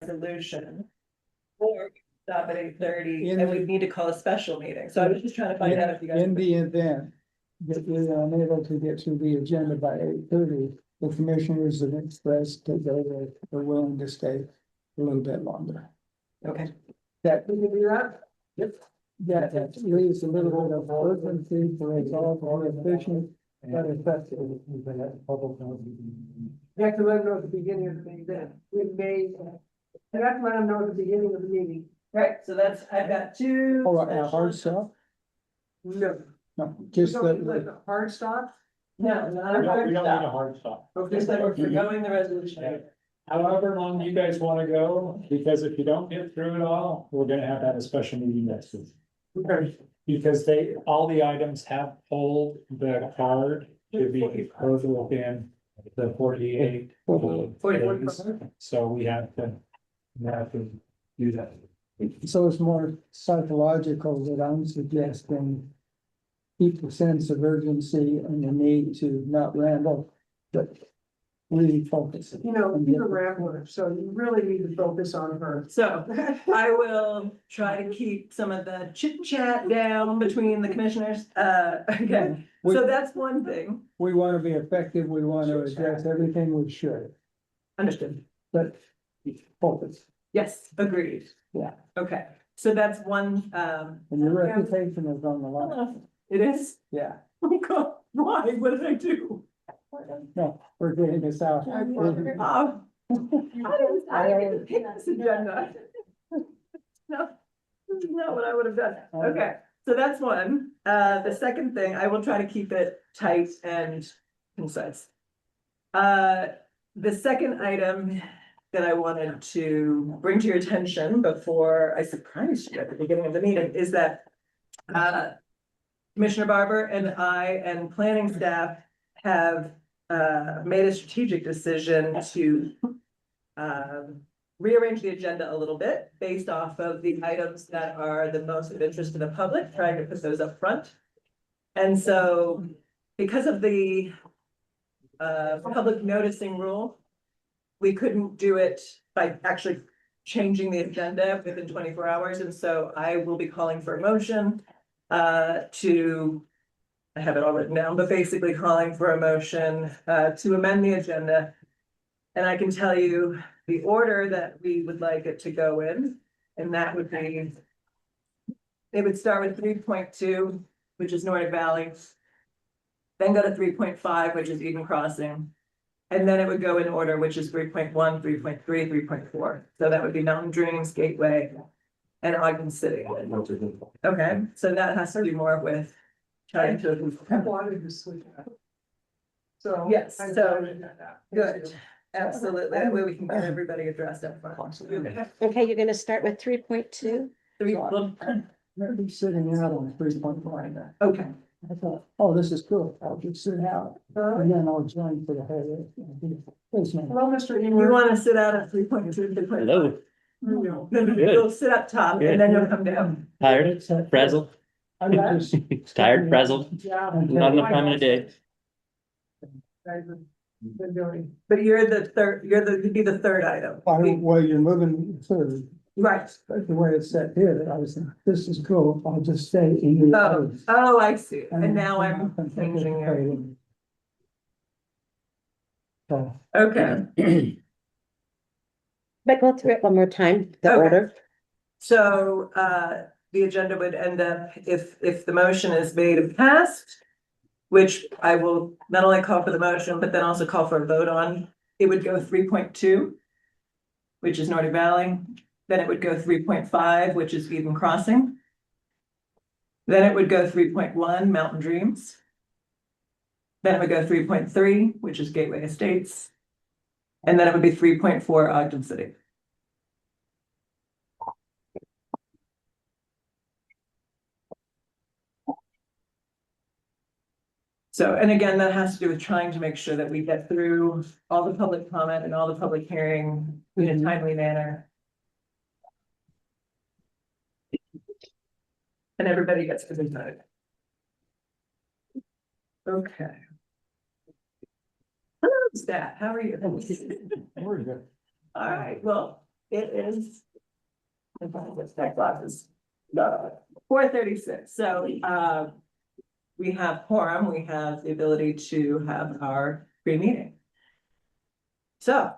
resolution. Or stop at 8:30 and we need to call a special meeting. So I was just trying to find out if you guys. In the event that we are unable to get to the agenda by 8:30, the commissioners have expressed that they're willing to stay a little bit longer. Okay. That, we can do that? Yep. That leaves a little bit of urgency for us all, more efficient, but effective. You have to let them know at the beginning of the meeting, then we may, you have to let them know at the beginning of the meeting. Right, so that's, I've got two. Oh, hard stuff? No. No, You just don't need that, like a hard stop. No, not a We hard don't need a stop. hard stop. Just that we're forgoing the resolution. However long you guys want to go, because if you don't get through it all, we're gonna have to have a special meeting next week. Okay. Because all the items have pulled the card to be heard within the 48. 44. days. So we have to do that. so it's more psychological that I'm suggesting. Keep the sense of urgency and the need to not ramble, but really focus. You know, you're a rambler, so you really need to focus on her. So I will try to keep some of the chit chat down between the commissioners. Okay, so that's one thing. We want to be effective, we want to address everything we should, Understood. but focus. Yes, agreed. Yeah. Okay, so that's one, And your reputation is on the line. it is. Yeah, Oh God, why? What did I do? no, we're getting this out. Oh, I didn't pick this agenda. No, this is not what I would have done. Okay, so that's one. The second thing, I will try to keep it tight and concise. The second item that I wanted to bring to your attention before I surprised you at the beginning of the meeting is that Commissioner Barber and I and planning staff have made a strategic decision to rearrange the agenda a little bit based off of the items that are the most of interest to the public, trying to put those up front. And so because of the public noticing rule, we couldn't do it by actually changing the agenda within 24 hours. And so I will be calling for a motion to, I have it all written down, but basically calling for a motion to amend the agenda. And I can tell you the order that we would like it to go in, and that would be, it would start with 3.2, which is Nordic Valley, then go to 3.5, which is Eden Crossing, and then it would go in order, which is 3.1, 3.3, 3.4. So that would be Mountain Dreams, Gateway, and Ogden City. Okay, so that has to do more with trying to. I wanted to switch it up. So. Yes, I so, wanted that. Good, absolutely. That way we can get everybody addressed up front. Okay, you're gonna start with 3.2. Maybe sitting out on 3.5. Okay, I thought, oh, this is cool, I'll just sit out, and then I'll join for the whole. Hello, Mr. you Ewert. want to sit out at 3.2? Hello, No. You'll sit up top and then you'll come down. tired, frazzled, I'm just. tired, frazzled, Yeah. not enough time in a day. Been doing. But you're the third, you'd be the third item. Well, you're moving third, Right. but the way it's set here, I was thinking, this is cool, I'll just stay in the. Oh, others. oh, I see. And now I'm changing it. So, Okay, But go through it one more time, the Okay. order. so the agenda would end up, if the motion is made and passed, which I will not only call for the motion, but then also call for a vote on, it would go 3.2, which is Nordic Valley. Then it would go 3.5, which is Eden Crossing. Then it would go 3.1, Mountain Dreams. Then it would go 3.3, which is Gateway Estates. And then it would be 3.4, Ogden City. So, and again, that has to do with trying to make sure that we get through all the public comment and all the public hearing in a timely manner. And everybody gets to be voted. Okay. Hello, Stat, how are you? we're good. All right, well, It is. If I get my glasses. 4:36, so, we have quorum, we have the ability to have our pre-meeting. So.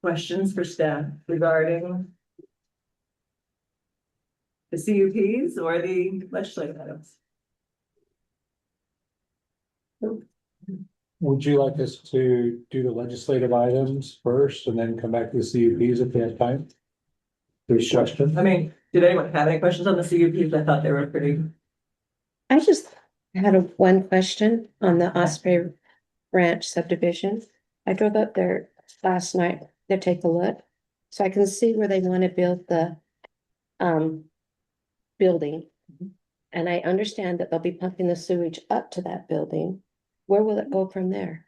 Questions for staff regarding. The CUPs or the legislative items? Would you like us to do the legislative items first and then come back to the CUPs if we have time? There's questions. I mean, did anyone have any questions on the CUPs? I thought they were pretty. I just had one question on the Osprey Ranch subdivision. I drove up there last night to take a look, so I can see where they want to build the building. And I understand that they'll be pumping the sewage up to that building. Where will it go from there?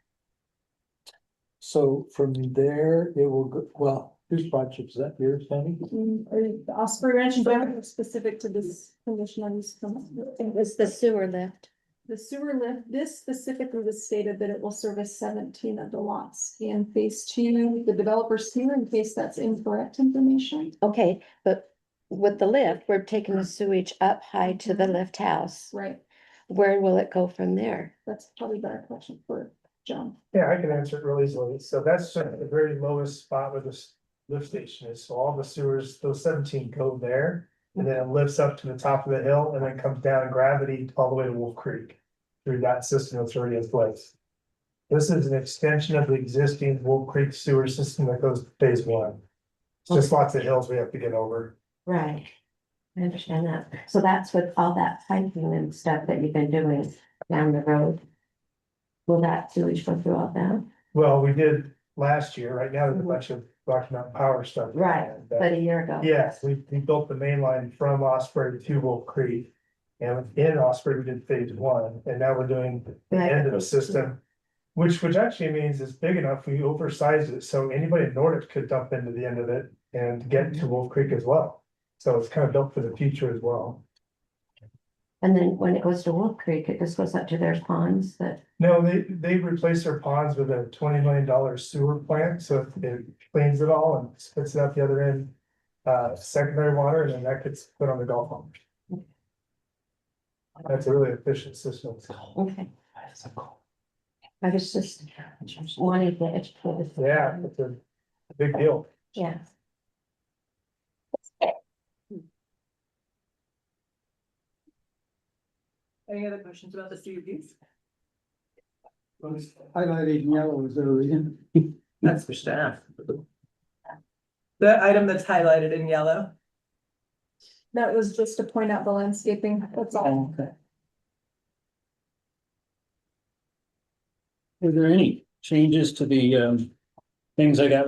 So from there, it will go, well, whose project is that, yours, Tammy? The Osprey Ranch is specific to this conditional use permit. It was the sewer lift. The sewer lift, this specifically was stated that it will service 17 of the lots in phase 2. The developers here, in case that's incorrect information. Okay, but with the lift, we're taking the sewage up high to the lift house. Right, Where will it go from there? that's probably a better question for John. Yeah, I can answer it really easily. So that's the very lowest spot where this lift station is. So all the sewers, those 17 go there. And then it lifts up to the top of the hill and then comes down in gravity all the way to Wolf Creek. Through that system that's already in place. This is an extension of the existing Wolf Creek sewer system that goes to phase 1. It's just lots of hills we have to get over. Right. I understand that. So that's with all that piping and stuff that you've been doing down the road. Will that sewage go through all that? Well, we did last year. Right now, there's a bunch of Rocky Mountain Power stuff. Right, And, but a year ago. yes, we built the main line from Osprey to Wolf Creek. And in Osprey, we did phase 1, and now we're doing the end of the system. Which actually means it's big enough, we oversized it, so anybody in Nordic could dump into the end of it and get to Wolf Creek as well. So it's kind of built for the future as well. And then when it goes to Wolf Creek, it just goes up to their ponds that, No, they replace their ponds with a $20 million sewer plant, so it cleans it all and spits it out the other end. Secondary water, and then that gets put on the golf farm. That's a really efficient system. okay. I was just wanting to educate. Yeah, it's a big deal. Yeah. Any other questions about the CUPs? Highlighted in yellow is there a reason? That's for staff. The item that's highlighted in yellow. That was just to point out the landscaping, that's all. Okay. Were there any changes to the things I got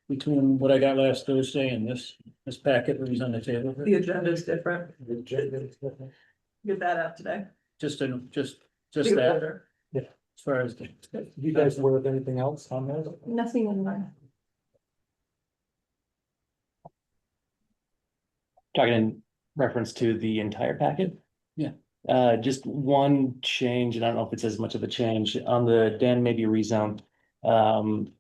between what I got last Thursday and this packet that was on the table? The agenda is different. Get that out today. Just Leave it that, there. as far as the. You guys aware of anything else on there? Nothing in there. Talking in reference to the entire packet? Yeah. Just one change, and I don't know if it's as much of a change on the Dan Mabey rezone.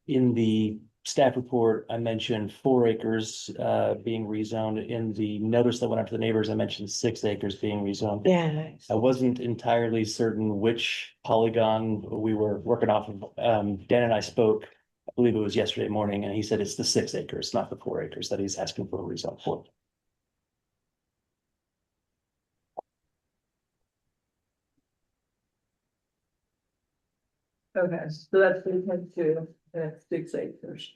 In the staff report, I mentioned 4 acres being rezoned. In the notice that went out to the neighbors, I mentioned 6 acres being rezoned. Yeah. I wasn't entirely certain which polygon we were working off of. Dan and I spoke, I believe it was yesterday morning, and he said it's the 6 acres, not the 4 acres that he's asking for a rezone for. Okay, so that's 3.2, and it's 6 acres.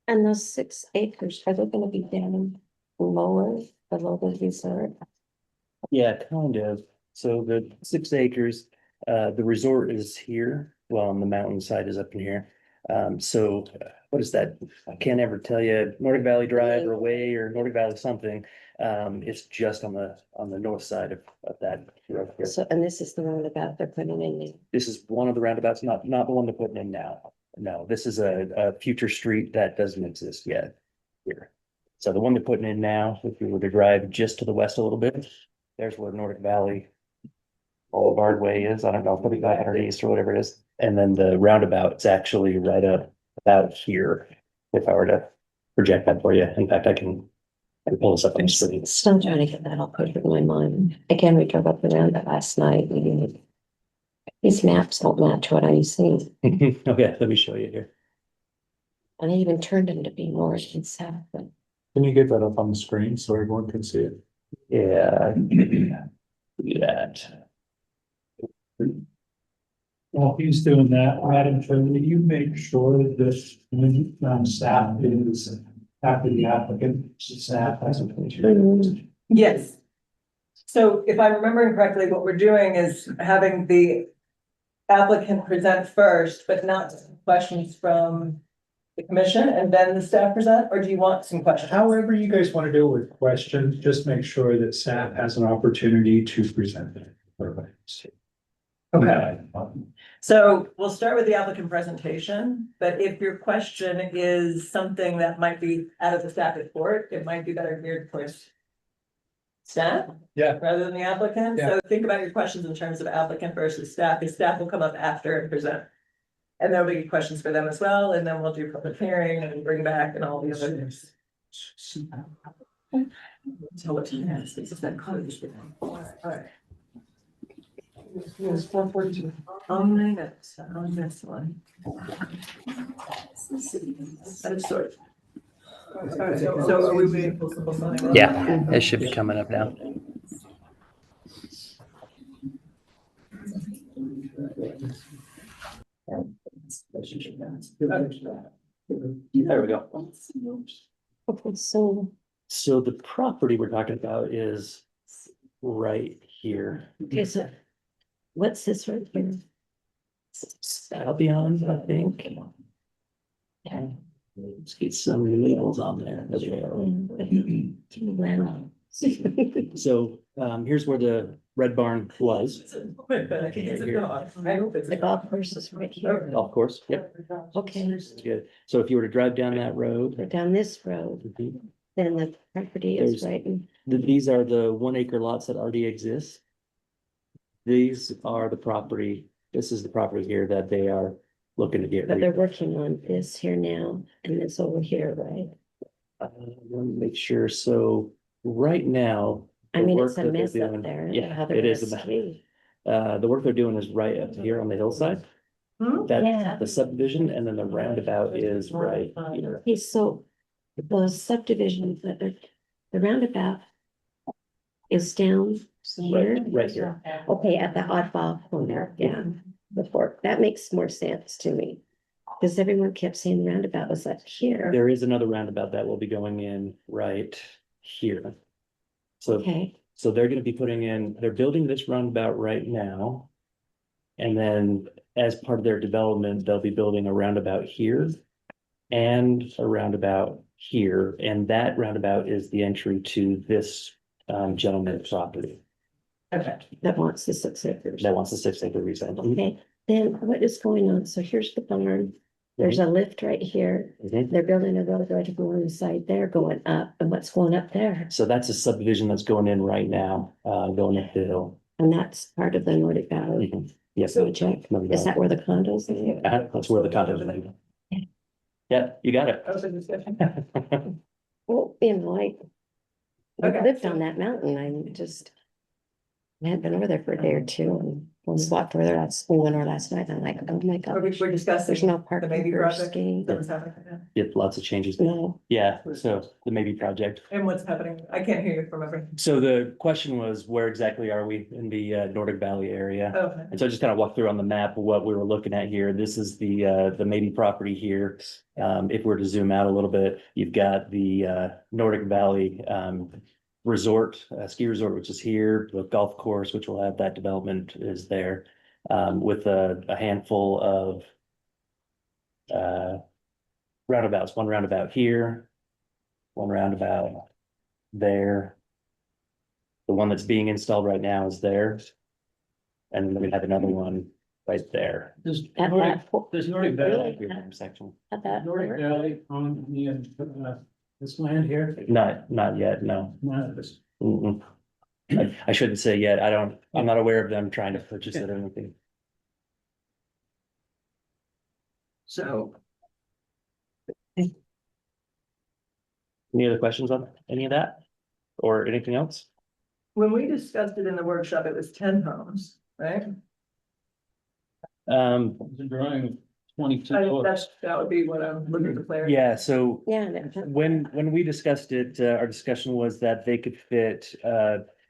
And those 6 acres, are they gonna be down lower, below the resort? Yeah, kind of. So the 6 acres, the resort is here, well, on the mountain side is up in here. So what is that? I can't ever tell you, Nordic Valley Drive or Way or Nordic Valley something. It's just on the north side of that. Right here. So, and this is the roundabout they're putting in there. This is one of the roundabouts, not the one they're putting in now. No, this is a future street that doesn't exist yet here. So the one they're putting in now, if you were to drive just to the west a little bit, there's where Nordic Valley Boulevard Way is. I don't know, 3500 East or whatever it is. And then the roundabout is actually right up about here. if I were to project that for you. In fact, I can pull this up on I'm the screen. still trying to get that all put in my mind. Again, we drove up around it last night. These maps don't match what I'm seeing. Okay, let me show you here. And they even turned them to be north and south, but Can you get that up on the screen so everyone can see it? Yeah. Do that. While he's doing that, Madam Chair, will you make sure that this staff is after the applicant, staff has a. Yes. So if I'm remembering correctly, what we're doing is having the applicant present first, but not questions from the commission and then the staff present, or do you want some questions? However you guys want to do it with questions, just make sure that staff has an opportunity to present it. Okay. So we'll start with the applicant presentation, but if your question is something that might be out of the staff report, it might be better geared towards staff. Yeah. Rather than the applicant. Yeah. So think about your questions in terms of applicant versus staff, because staff will come up after and present. And there'll be questions for them as well, and then we'll do public hearing and bring back and all the other things. So what time is this? Is that closed? All right. Yes, 4:42. On this one. That is sort. So are we waiting for simple signing? Yeah, it should be coming up now. There we go. okay, so, So the property we're talking about is right here. okay, so what's this right here? Albion, I think. Okay. Let's get some labels on there. So here's where the red barn was. But I think it's a dog. I hope it's a The dog. golf course is right here. Golf course, yep, Okay, good. So if you were to drive down that we're road, down this road, then the property is There's- right in. these are the 1 acre lots that already exist. These are the property, this is the property here that they are looking to get. But they're working on this here now and this over here, right? Let me make sure, so right now. I the mean, work it's a that they're mess up doing- there. Yeah, how they're it is gonna a mess. street. The work they're doing is right up here on the hillside. Hmm? Yeah. That's the subdivision, and then the roundabout is right here. Okay, so the subdivision, the roundabout is down here. Right here. Okay, at the oddball corner, yeah, before, that makes more sense to me. Because everyone kept saying the roundabout was up here. There is another roundabout that will be going in right here. So, Okay, so they're gonna be putting in, they're building this roundabout right now. And then as part of their development, they'll be building a roundabout here. And a roundabout here, and that roundabout is the entry to this gentleman's property Okay. that wants the 6 acres. that wants a 6 acre rezone. Okay, then what is going on? So here's the barn. There's a lift right here. Mhm. They're building a road right along the side there going up. And what's going up there? So that's a subdivision that's going in right now, going up the hill. And that's part of the Nordic Valley Yes. project. Is that where the condos are? That's where the condos are. Yeah, you got it. Open discussion. Well, you know, I Okay. lived on that mountain. I had been over there for a day or two and when we walked over there, we went over last night. And I'm like, oh my Or we gosh, were discussing. there's no The parking Mabey for project skiing. that was happening. Yeah. Yeah, lots of changes. No, Yeah, so the Mabey project. And what's happening? I can't hear you from everything. So the question was, where exactly are we in the Nordic Valley area? Okay. And so I just kind of walked through on the map of what we were looking at here. This is the Mabey property here. If we're to zoom out a little bit, you've got the Nordic Valley resort, ski resort, which is here, the golf course, which will have that development is there. With a handful of roundabouts, one roundabout here, one roundabout there. The one that's being installed right now is there. And then we have another one right there. Does at that. Nordic Valley- Section. At that. Nordic Valley on this land here? Not yet, no. None of this. Mm-mm. I shouldn't say yet. I'm not aware of them trying to purchase it or anything. So. Any other questions on any of that? Or anything else? When we discussed it in the workshop, it was 10 homes, right? The drawing I think that would be what I'm looking to clarify. Yeah, so Yeah. when we discussed it, our discussion was that they could fit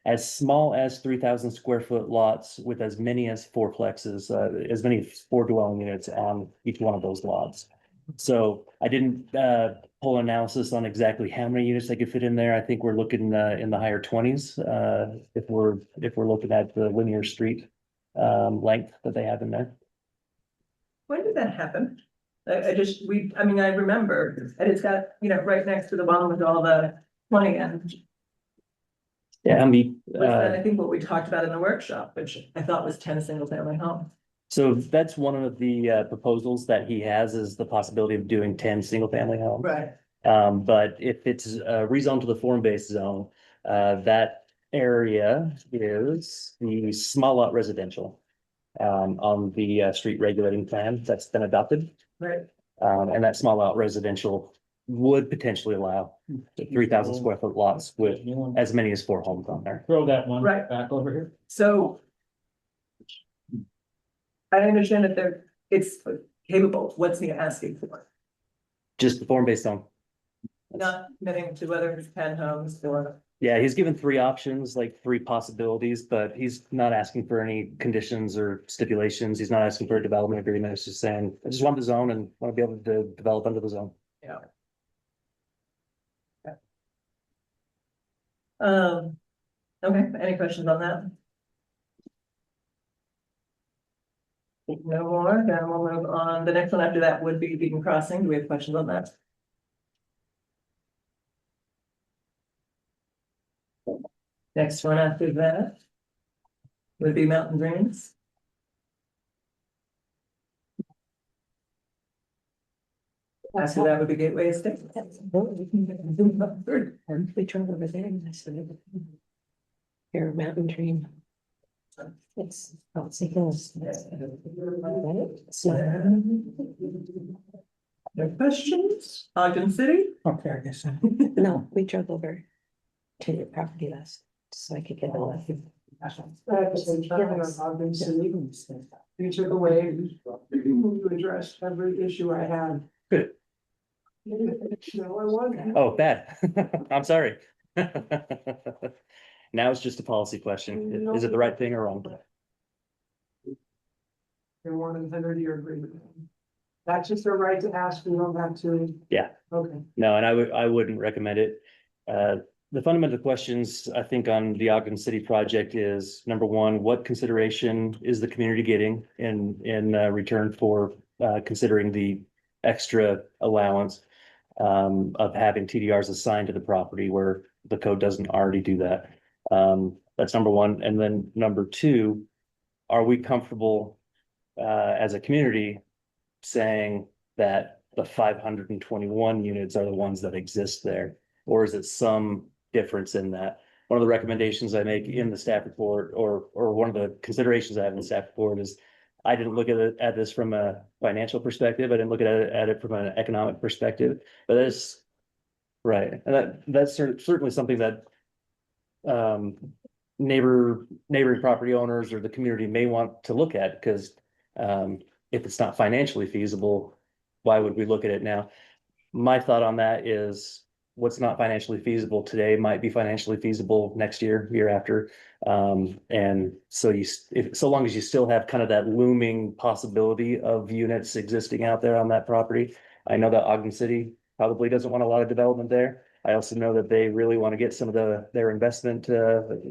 as small as 3,000 square foot lots with as many as four plexes, as many as 4 dwelling units on each one of those lots. So I didn't pull analysis on exactly how many units they could fit in there. I think we're looking in the higher 20s if we're looking at the linear street length that they have in there. When did that happen? I mean, I remember, and it's got, right next to the one with all the 20 and. Yeah, I think what we talked about in the workshop, which I thought was 10 single family homes. so that's one of the proposals that he has, is the possibility of doing 10 single family homes. Right. But if it's rezoned to the form-based zone, that area is the small lot residential. On the street regulating plan that's been adopted. Right. And that small lot residential would potentially allow 3,000 square foot lots with as many as 4 homes on there. Throw that one Right. back over here. So. I understand that it's capable. What's he asking for? Just the form-based zone. Not committing to whether it's 10 homes or. Yeah, he's given 3 options, like 3 possibilities, but he's not asking for any conditions or stipulations. He's not asking for a development agreement. It's just saying, I just want the zone and want to be able to develop under the zone. Yeah. Okay, any questions on that? No more, then we'll move on. The next one after that would be Beacon Crossing. Do we have questions on that? Next one after that would be Mountain Dreams. After that would be Gateway Estate. We drove over there and I said, here, Mountain Dream. It's hills. It's not. No questions? Ogden City? Okay, I guess. No, we drove over to your property last, so I could get a look. Each of the ways to address every issue I had. Good. No, I want. Oh, bad. I'm sorry. Now it's just a policy question. Is it the right thing or wrong? They wanted to enter your agreement. That's just their right to ask, we don't have to. Yeah. Okay. No, and I wouldn't recommend it. The fundamental questions, I think, on the Ogden City project is, number one, what consideration is the community getting in return for considering the extra allowance of having TDRs assigned to the property where the code doesn't already do that. That's number one. And then number two, are we comfortable as a community saying that the 521 units are the ones that exist there? Or is it some difference in that? One of the recommendations I make in the staff report, or one of the considerations I have in the staff report, is I didn't look at this from a financial perspective. I didn't look at it from an economic perspective, but that's right. And that's certainly something that neighboring property owners or the community may want to look at, because if it's not financially feasible, why would we look at it now? My thought on that is, what's not financially feasible today might be financially feasible next year, year after. And so so long as you still have kind of that looming possibility of units existing out there on that property. I know that Ogden City probably doesn't want a lot of development there. I also know that they really want to get some of their investment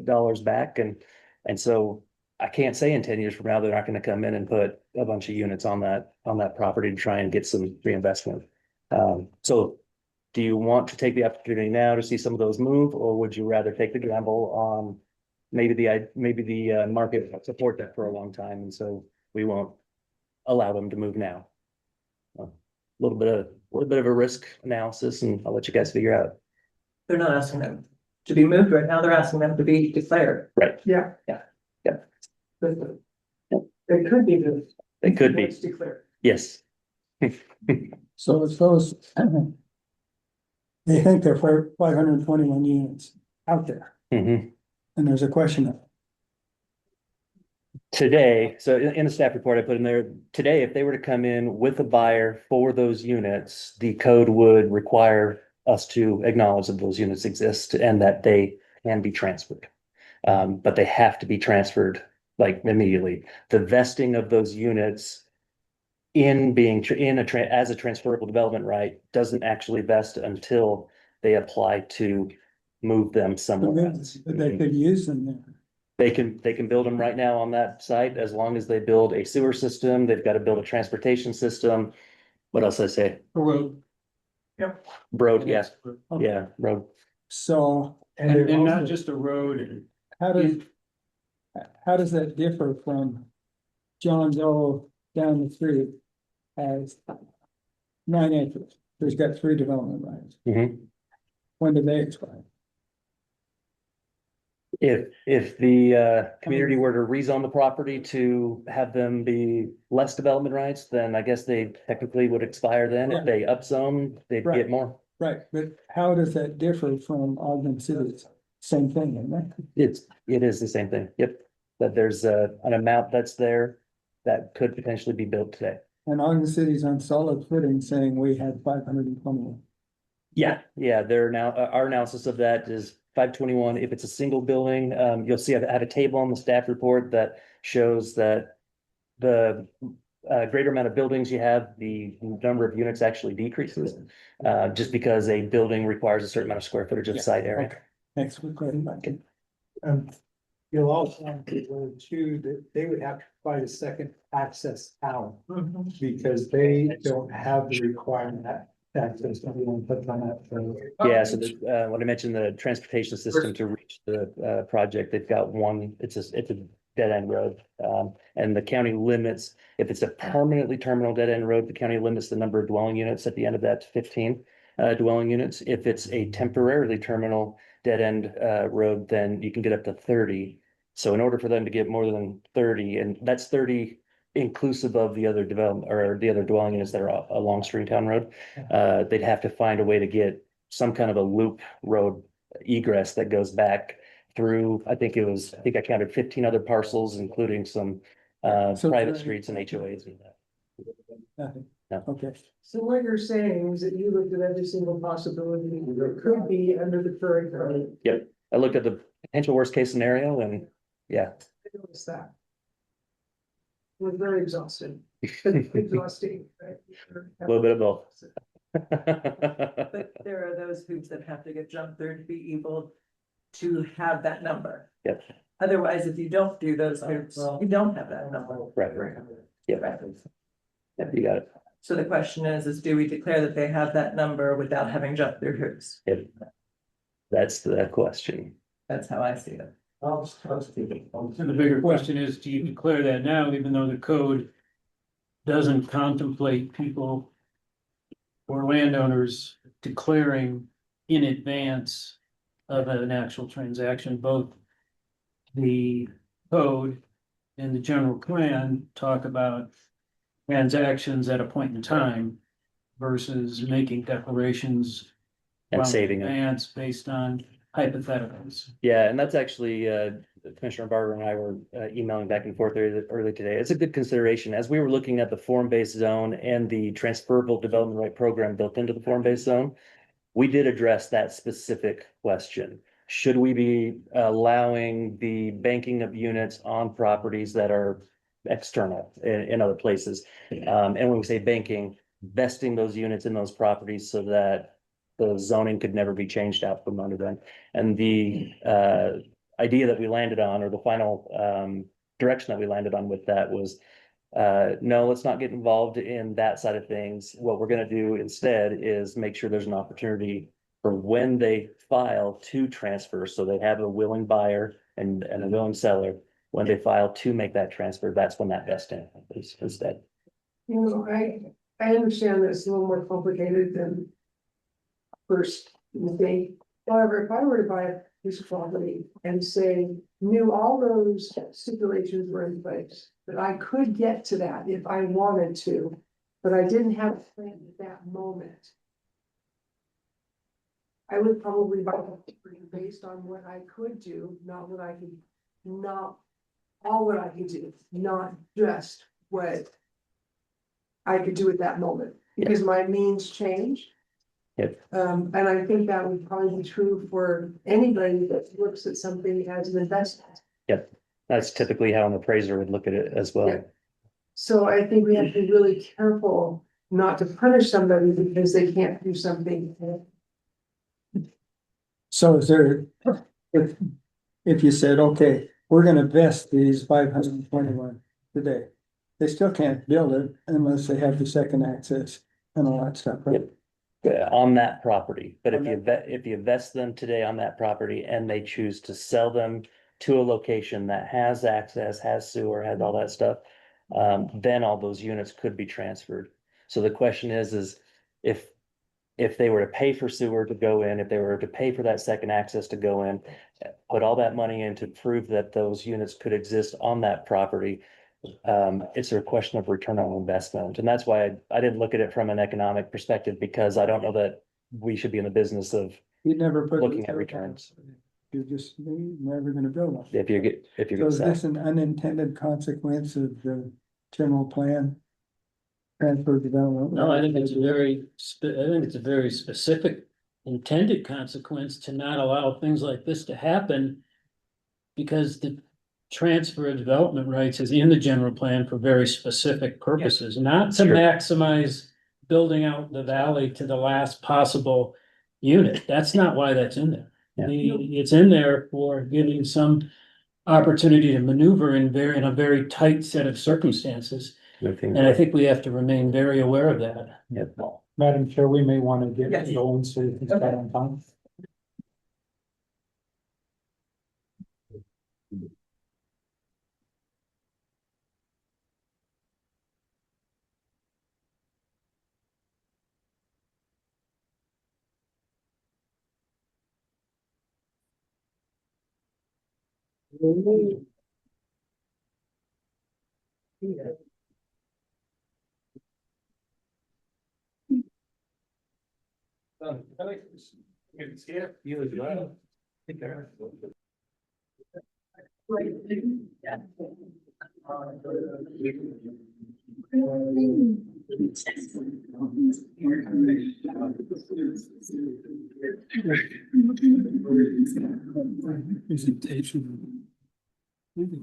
dollars back. And so I can't say in 10 years from now, they're not going to come in and put a bunch of units on that property to try and get some reinvestment. So do you want to take the opportunity now to see some of those move, or would you rather take the gamble on maybe the market will support that for a long time, and so we won't allow them to move now? A little bit of a risk analysis, and I'll let you guys figure out. They're not asking them to be moved right now. They're asking them to be declared. Right. Yeah. Yeah. Yeah. It could be good. It could be. It's declared. Yes. So it's those They think there are 521 units out there, Mhm. and there's a question of, Today, so in the staff report I put in there, today, if they were to come in with a buyer for those units, the code would require us to acknowledge that those units exist and that they can be transferred. But they have to be transferred like immediately. The vesting of those units in being as a transferable development right doesn't actually vest until they apply to move them somewhere else. but they could use them there. They can build them right now on that site as long as they build a sewer system. They've got to build a transportation system. What else did I say? Road. Road, yes, yeah, road. So And not just a road. how does that differ from John Doe down the street as 9 acres? There's got 3 development rights. Mhm. When do they expire? If the community were to rezone the property to have them be less development rights, then I guess they technically would expire then. If they upzone, they'd Right. get more. Right, but how does that differ from Ogden City? Same thing, isn't it? It is the same thing. Yep. That there's an amount that's there that could potentially be built today. And Ogden City's on solid footing saying we had 521. Yeah, they're now, our analysis of that is 521. If it's a single building, you'll see I have a table on the staff report that shows that the greater amount of buildings you have, the number of units actually decreases. Just because a building requires a certain amount of square footage of site area. Okay. Thanks for clarifying. You'll also have to too, that they would have to provide a second access out because they don't have the requirement that access, everyone puts on that. Yeah, so when I mentioned the transportation system to reach the project, they've got one, it's a dead end road. And the county limits, if it's a permanently terminal dead end road, the county limits the number of dwelling units at the end of that to 15 dwelling units. If it's a temporarily terminal dead end road, then you can get up to 30. So in order for them to get more than 30, and that's 30 inclusive of the other development or the other dwelling units that are along Stringtown Road, they'd have to find a way to get some kind of a loop road egress that goes back through, I think I counted 15 other parcels, including some private streets and HOAs and that. Nothing. No. Okay. So what you're saying is that you looked at every single possibility that could be under the current code. Yep, I looked at the potential worst case scenario and yeah. I noticed that. It was very exhausting, exhausting. Right? A little bit of both. But there are those hoops that have to get jumped through to be able to have that number. Yep. Otherwise, if you don't do those hoops, you don't have that number. Right. Yep. Yep, you got it. So the question is do we declare that they have that number without having jumped through hoops? Yep. That's the question. That's how I see it. And the bigger question is, do you declare that now, even though the code doesn't contemplate people or landowners declaring in advance of an actual transaction? Both the code and the general plan talk about transactions at a point in time versus making declarations And well in saving it. advance based on hypotheticals. Yeah, and that's actually, Commissioner Barber and I were emailing back and forth early today. It's a good consideration. As we were looking at the form-based zone and the transferable development right program built into the form-based zone, we did address that specific question. Should we be allowing the banking of units on properties that are external in other places? And when we say banking, vesting those units in those properties so that the zoning could never be changed out from under them. And the idea that we landed on, or the final direction that we landed on with that was, no, let's not get involved in that side of things. What we're gonna do instead is make sure there's an opportunity for when they file to transfer, so they have a willing buyer and a willing seller. When they file to make that transfer, that's when that vesting is instead. You know, I understand that it's a little more complicated than first mistake. However, if I were to buy a piece of property and say, knew all those stipulations were in place, that I could get to that if I wanted to, but I didn't have a plan at that moment. I would probably buy it based on what I could do, not what I could, not all what I could do, not just what I could do at that moment, because my means change. Yep. And I think that would probably be true for anybody that looks at something as an investment. Yep, that's typically how an appraiser would look at it as well. Yeah. So I think we have to be really careful not to punish somebody because they can't do something. So is there, if you said, okay, we're gonna vest these 521 today. They still can't build it unless they have the second access and all that stuff, right? On that property, but On if you vest them today on that property and they choose to sell them to a location that has access, has sewer, has all that stuff, then all those units could be transferred. So the question is if they were to pay for sewer to go in, if they were to pay for that second access to go in, put all that money in to prove that those units could exist on that property, it's a question of return on investment. And that's why I didn't look at it from an economic perspective, because I don't know that we should be in the business of You never put. looking at returns. You're just never gonna build one. If you get, So is this an unintended consequence of the general plan? Transfer development? No, I think it's a very specific intended consequence to not allow things like this to happen. Because the transfer of development rights is in the general plan for very specific purposes, not to Sure. maximize building out the valley to the last possible unit. That's not why that's in there. Yeah. It's in there for giving some opportunity to maneuver in a very tight set of circumstances. And I think we have to remain very aware of that. Yep. Madam Chair, we may want to get Yes. going so we can start on time. You as well. Presentation. How are you?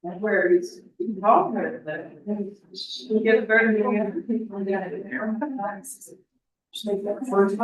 Where he's involved with it. You get a very good people get it there. Make that first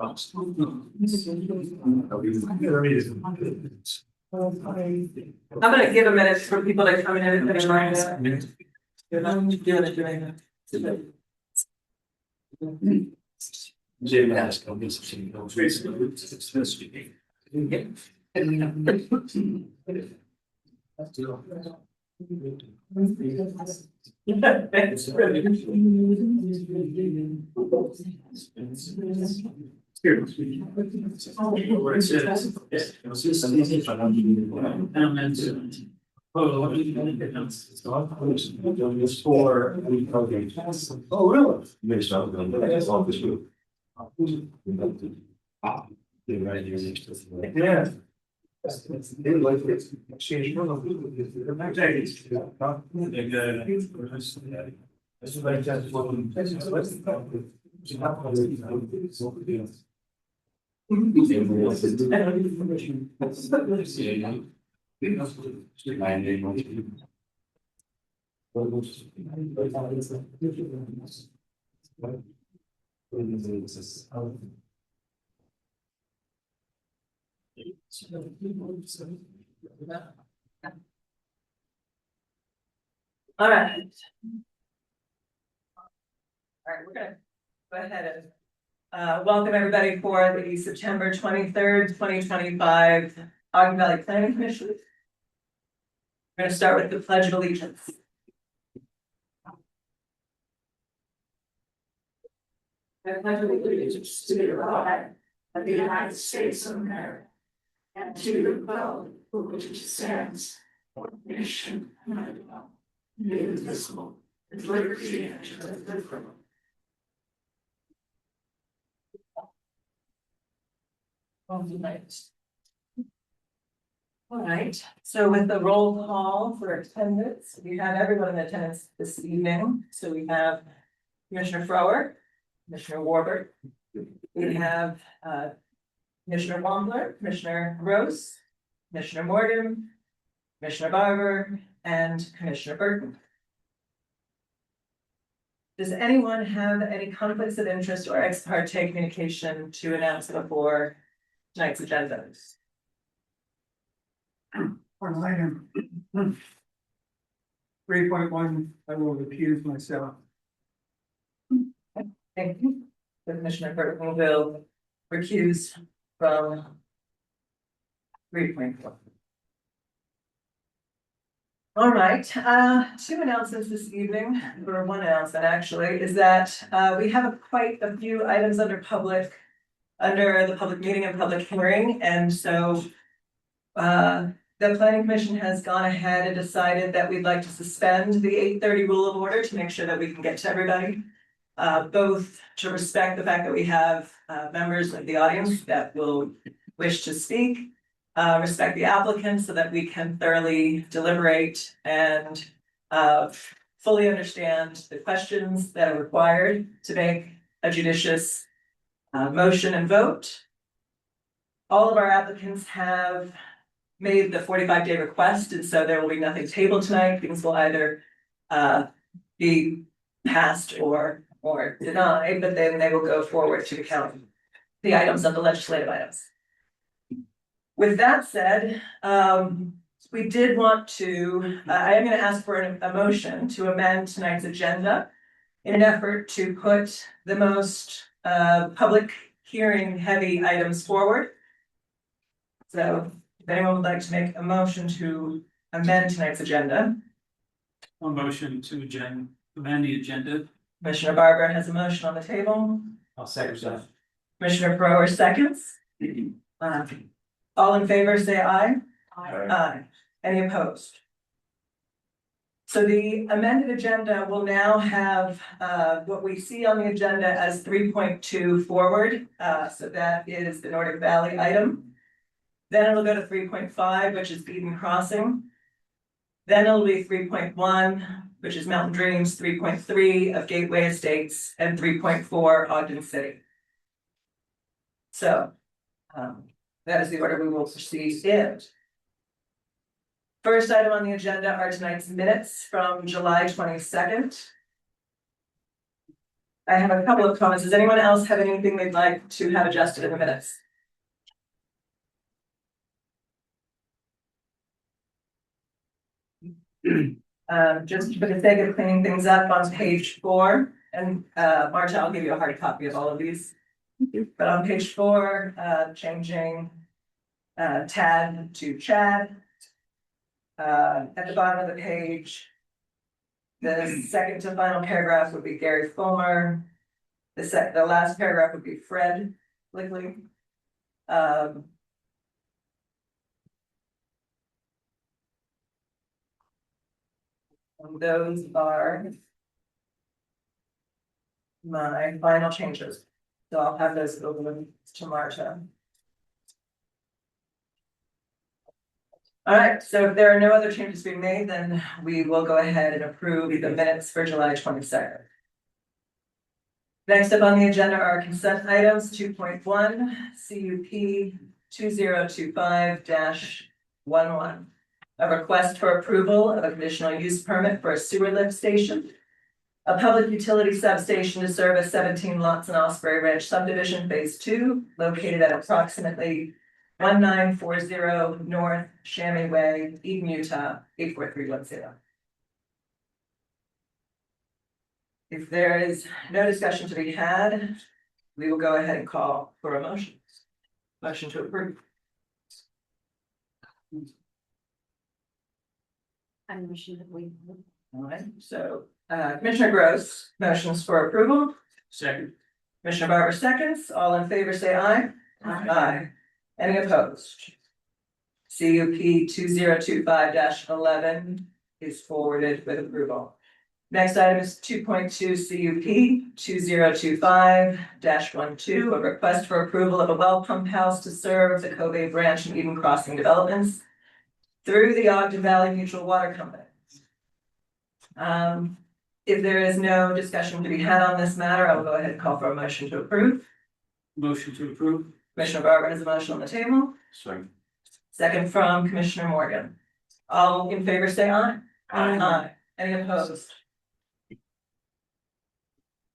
I'm gonna give a minute for people to come in and finish right now. You're not doing it right now. Oh, really? Based on the. Yeah. All right. All right, we're gonna go ahead and welcome everybody for the September 23rd, 2025 Ogden Valley Planning Commission. We're gonna start with the Pledge of Allegiance. I pledge allegiance to the flag of the United States of America and to the republic for which it stands, one nation under God, indivisible, with liberty and justice for all. All right, so with the roll call for attendance, we have everyone in attendance this evening. So we have Commissioner Frower, Commissioner Warbert, we have Commissioner Wambler, Commissioner Gross, Commissioner Morgan, Commissioner Barber, and Commissioner Burton. Does anyone have any conflicts of interest or ex parte communication to announce before tonight's agenda? On item 3.1, I will recuse myself. Thank you. The Commissioner Burton will recuse from 3.4. All right, two announcements this evening, or one announcement actually, is that we have quite a few items under the public meeting and public hearing, and so the planning commission has gone ahead and decided that we'd like to suspend the 8:30 rule of order to make sure that we can get to everybody. Both to respect the fact that we have members of the audience that will wish to speak, respect the applicant so that we can thoroughly deliberate and fully understand the questions that are required to make a judicious motion and vote. All of our applicants have made the 45-day request, and so there will be nothing tabled tonight. Things will either be passed or denied, but then they will go forward to count the items of the legislative items. With that said, we did want to, I am going to ask for a motion to amend tonight's agenda in an effort to put the most public hearing heavy items forward. So if anyone would like to make a motion to amend tonight's agenda. A motion to amend the agenda. Commissioner Barber has a motion on the table. I'll second that. Commissioner Brewer seconds. All in favor, say aye. Aye. Any opposed? So the amended agenda will now have what we see on the agenda as 3.2 forward. So that is the Nordic Valley item. Then it'll go to 3.5, which is Eden Crossing. Then it'll be 3.1, which is Mountain Dreams, 3.3 of Gateway Estates, and 3.4 Ogden City. So that is the order we will proceed in. First item on the agenda are tonight's minutes from July 22nd. I have a couple of comments. Does anyone else have anything they'd like to have adjusted in the minutes? Just for the sake of cleaning things up on page 4, and Marta, I'll give you a hard copy of all of these. But on page 4, changing Tad to Chad. At the bottom of the page. The second to final paragraph would be Gary Fulmer. The last paragraph would be Fred Ligley. Those are my final changes. So I'll have those over to Marta. All right, so if there are no other changes being made, then we will go ahead and approve the minutes for July 22nd. Next up on the agenda are consent items 2.1 CUP 2025-11. A request for approval of a conditional use permit for a sewer lift station. A public utility substation to service 17 lots in Osprey Ranch Subdivision Phase 2, located at approximately 1940 North Shamy Way, Eden, Utah, 84310. If there is no discussion to be had, we will go ahead and call for a motion. Motion to approve. I'm wishing that we. All right, so Commissioner Gross, motions for approval. Second. Commissioner Barber seconds. All in favor, say aye. Aye. Any opposed? CUP 2025-11 is forwarded with approval. Next item is 2.2 CUP 2025-12, a request for approval of a well pump house to serve the Cobabe Ranch and Eden Crossing developments through the Ogden Valley Mutual Water Company. If there is no discussion to be had on this matter, I will go ahead and call for a motion to approve. Motion to approve. Commissioner Barber has a motion on the table. Sorry. Second from Commissioner Morgan. All in favor, say aye. Aye. Any opposed?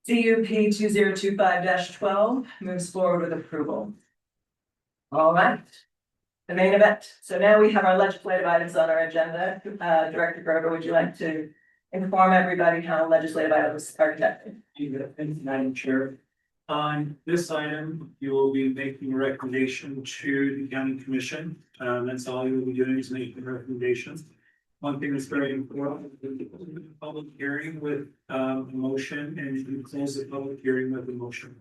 CUP 2025-12 moves forward with approval. All right. The main event. So now we have our legislative items on our agenda. Director Gerber, would you like to inform everybody how legislative items are conducted? Thank you, Madam Chair. On this item, you will be making a recommendation to the county commission. That's all you will be doing is making recommendations. One thing that's very important, public hearing with a motion, and you close the public hearing with a motion.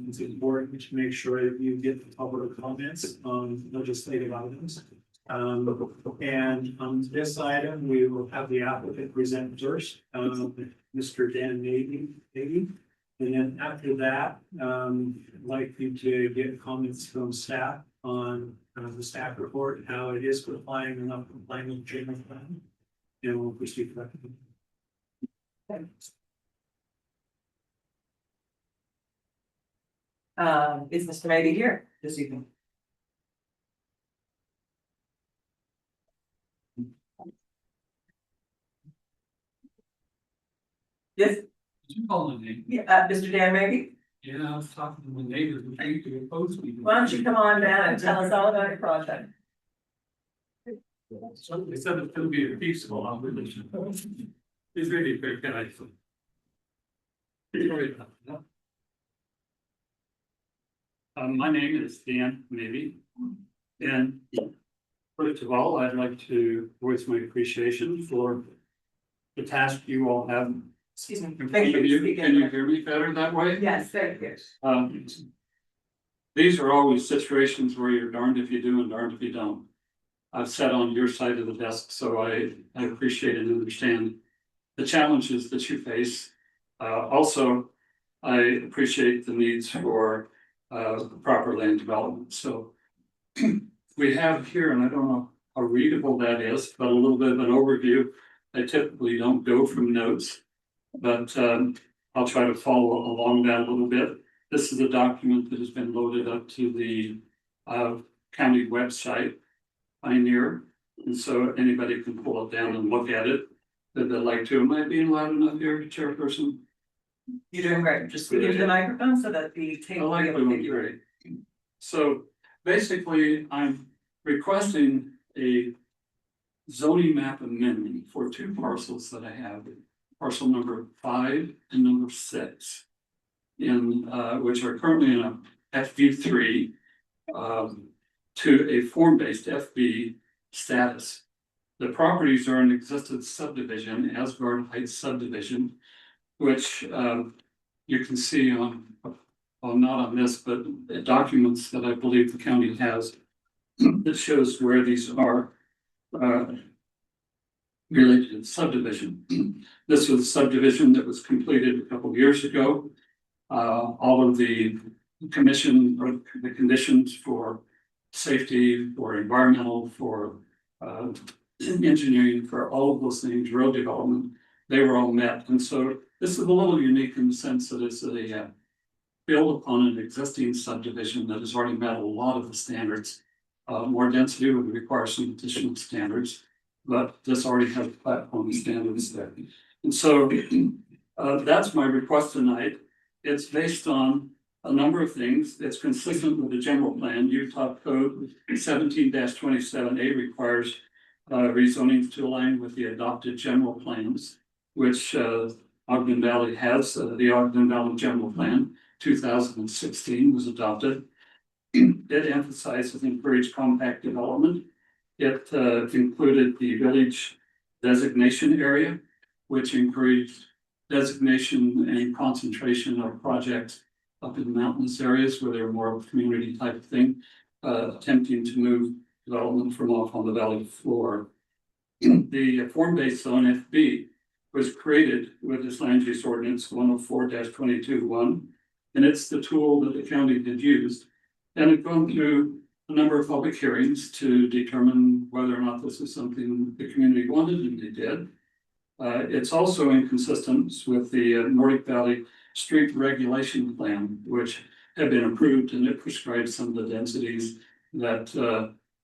It's important to make sure that you get the public comments on legislative items. And on this item, we will have the applicant present first, Mr. Dan Mabey. And then after that, I'd like you to get comments from staff on the staff report, how it is complying and not complying with the general plan. And we'll proceed with that. Is Mr. Mabey here this evening? Yes, Did you call the name? yeah, Mr. Dan Mabey, Yeah, I was talking to my neighbors who came to oppose me. why don't you come on down and tell us all about your project? So they said it's gonna be a peaceful operation. It's really very good. Sorry about that. My name is Dan Mabey, and first of all, I'd like to voice my appreciation for the task you all have. Excuse me. In front of you. Can you hear me better that way? Yes, thank you. These are always situations where you're darned if you do and darned if you don't. I've sat on your side of the desk, so I appreciate and understand the challenges that you face. Also, I appreciate the needs for proper land development. So we have here, and I don't know how readable that is, but a little bit of an overview. I typically don't go from notes, but I'll try to follow along that a little bit. This is a document that has been loaded up to the county website, Pioneer, and so anybody can pull it down and look at it that they'd like to. Am I being loud enough here, Chairperson? You're doing great. Just speak into the microphone so that the I table will like be able to doing get you ready. great. So basically, I'm requesting a zoning map amendment for two parcels that I have. Parcel number 5 and number 6. In which are currently in a FV3. to a form-based FB status. The properties are an existing subdivision, Asgard Heights subdivision, which you can see on, well, not on this, but the documents that I believe the county has that shows where these are related to the subdivision. This was a subdivision that was completed a couple of years ago. All of the commission or the conditions for safety, for environmental, for engineering, for all of those things, road development, they were all met. And so this is a little unique in the sense that it's a build upon an existing subdivision that has already met a lot of the standards. More density would require some additional standards, but this already has platform standards there. And so that's my request tonight. It's based on a number of things. It's consistent with the general plan. Utah Code 17-27A requires rezoning to align with the adopted general plans, which Ogden Valley has. The Ogden Valley General Plan 2016 was adopted. It emphasizes and encouraged compact development. It included the village designation area, which encouraged designation and concentration of projects up in the mountainous areas where they're more of a community type of thing, attempting to move development from off on the valley floor. The form-based zone FB was created with this land use ordinance 104-22-1, and it's the tool that the county did use. And it's gone through a number of public hearings to determine whether or not this is something the community wanted, and they did. It's also in consistence with the Nordic Valley Street Regulation Plan, which have been approved, and it prescribes some of the densities that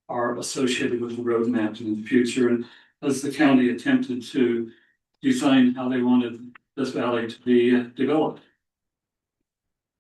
are associated with the roadmap in the future. And as the county attempted to design how they wanted this valley to be developed.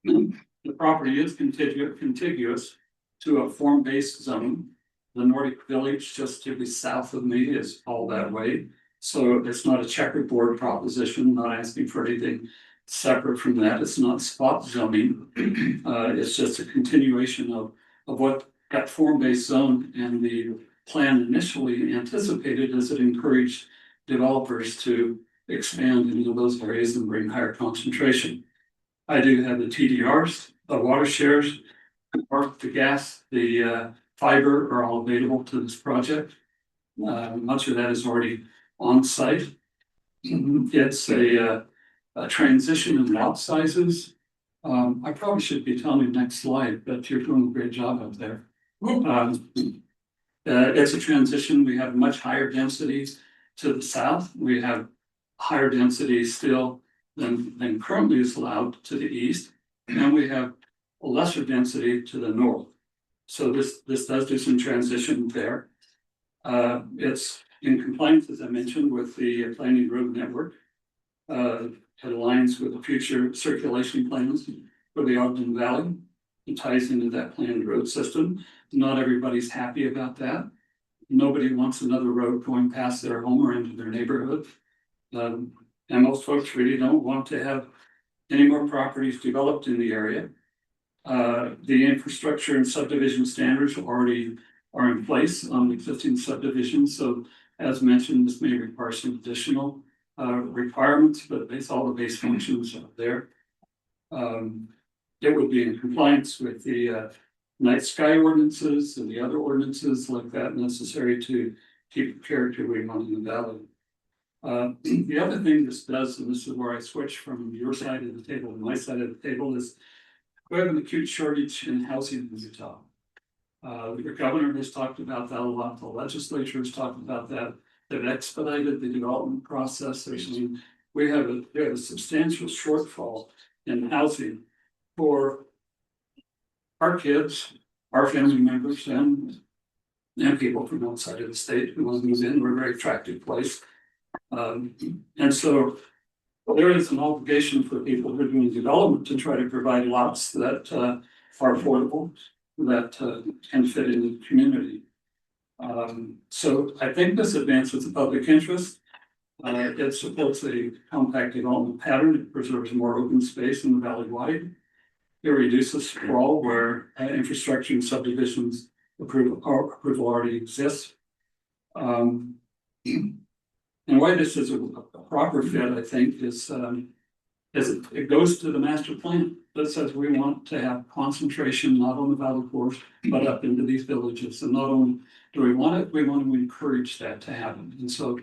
The property is contiguous to a form-based zone. The Nordic Village just to the south of me is all that way. So it's not a checkerboard proposition, not asking for anything separate from that. It's not spot zoning. It's just a continuation of what that form-based zone and the plan initially anticipated as it encouraged developers to expand into those areas and bring higher concentration. I do have the TDRs, the water shares, or the gas, the fiber are all available to this project. Much of that is already on site. It's a transition in lot sizes. I probably should be telling you next slide, but you're doing a great job up there. It's a transition. We have much higher densities to the south. We have higher density still than currently is allowed to the east. And we have a lesser density to the north. So this does do some transition there. It's in compliance, as I mentioned, with the planning road network. It aligns with the future circulation plans for the Ogden Valley. It ties into that planned road system. Not everybody's happy about that. Nobody wants another road going past their home or into their neighborhood. And most folks really don't want to have any more properties developed in the area. The infrastructure and subdivision standards already are in place on existing subdivisions. So as mentioned, this may require some additional requirements, but all the base functions are there. It would be in compliance with the night sky ordinances and the other ordinances like that necessary to keep the character we want in the valley. The other thing this does, and this is where I switch from your side of the table to my side of the table, is we have an acute shortage in housing in Utah. The governor has talked about that a lot. The legislature has talked about that. They've expedited the development process. We have a substantial shortfall in housing for our kids, our family members, and people from outside of the state who want to move in. We're a very attractive place. And so there is an obligation for people who are doing development to try to provide lots that are affordable, that can fit in the community. So I think this advances the public interest. It supports a compact development pattern. It preserves more open space in the valley wide. It reduces sprawl where infrastructure and subdivisions approval already exists. And why this is a proper fit, I think, is it goes to the master plan that says we want to have concentration not on the Valley Forest, but up into these villages. And not only do we want it, we want to encourage that to happen. And so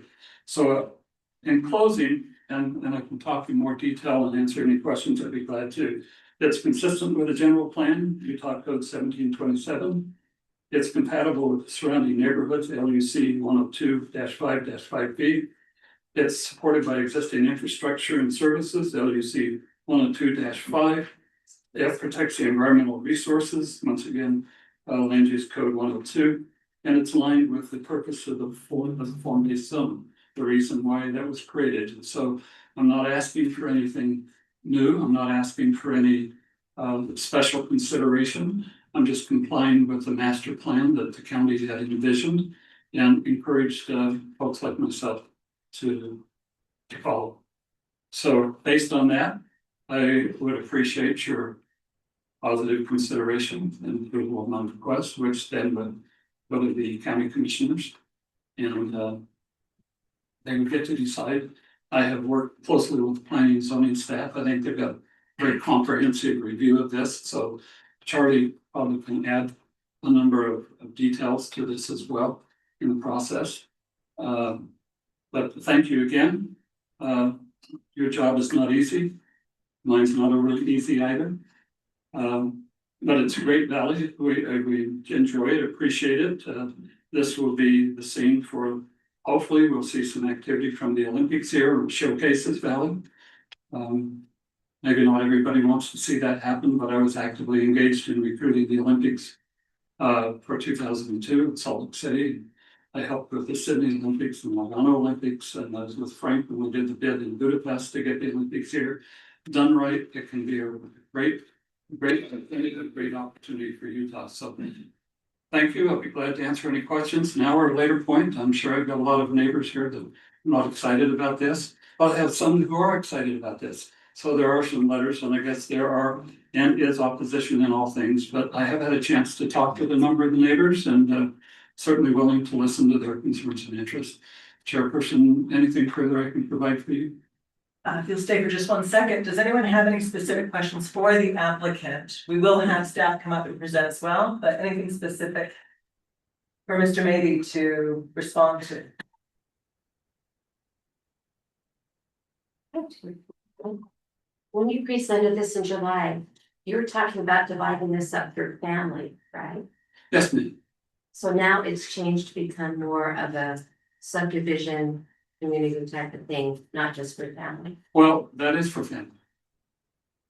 in closing, and I can talk in more detail and answer any questions, I'd be glad to. It's consistent with the general plan, Utah Code 1727. It's compatible with the surrounding neighborhoods, LUC 102-5-5B. It's supported by existing infrastructure and services, LUC 102-5. It protects the environmental resources, once again, Land Use Code 102. And it's aligned with the purpose of the form-based zone, the reason why that was created. And so I'm not asking for anything new. I'm not asking for any special consideration. I'm just complying with the master plan that the county had envisioned and encouraged folks like myself to follow. So based on that, I would appreciate your positive consideration and approval of my request, which then would go to the county commissioners. And they would get to decide. I have worked closely with the planning and zoning staff. I think they've got a very comprehensive review of this. So Charlie probably can add a number of details to this as well in the process. But thank you again. Your job is not easy. Mine's not a really easy either. But it's a great valley. We enjoy it, appreciate it. This will be the scene for, hopefully we'll see some activity from the Olympics here and showcase this valley. Maybe not everybody wants to see that happen, but I was actively engaged in recruiting the Olympics for 2002 in Salt Lake City. I helped with the Sydney Olympics and Lugano Olympics, and I was with Frank when we did the bid in Budapest to get the Olympics here. Done right, it can be a great opportunity for Utah. So thank you. I'll be glad to answer any questions now or at a later point. I'm sure I've got a lot of neighbors here that are not excited about this, but I have some who are excited about this. So there are some letters, and I guess there are and is opposition in all things, but I have had a chance to talk with a number of the neighbors and certainly willing to listen to their concerns and interests. Chairperson, anything further I can provide for you? If you'll stay for just 1 second, does anyone have any specific questions for the applicant? We will have staff come up and present as well, but anything specific for Mr. Mabey to respond to? When you presented this in July, you were talking about dividing this up for family, right? Yes, ma'am. So now it's changed to become more of a subdivision community type of thing, not just for family. Well, that is for family.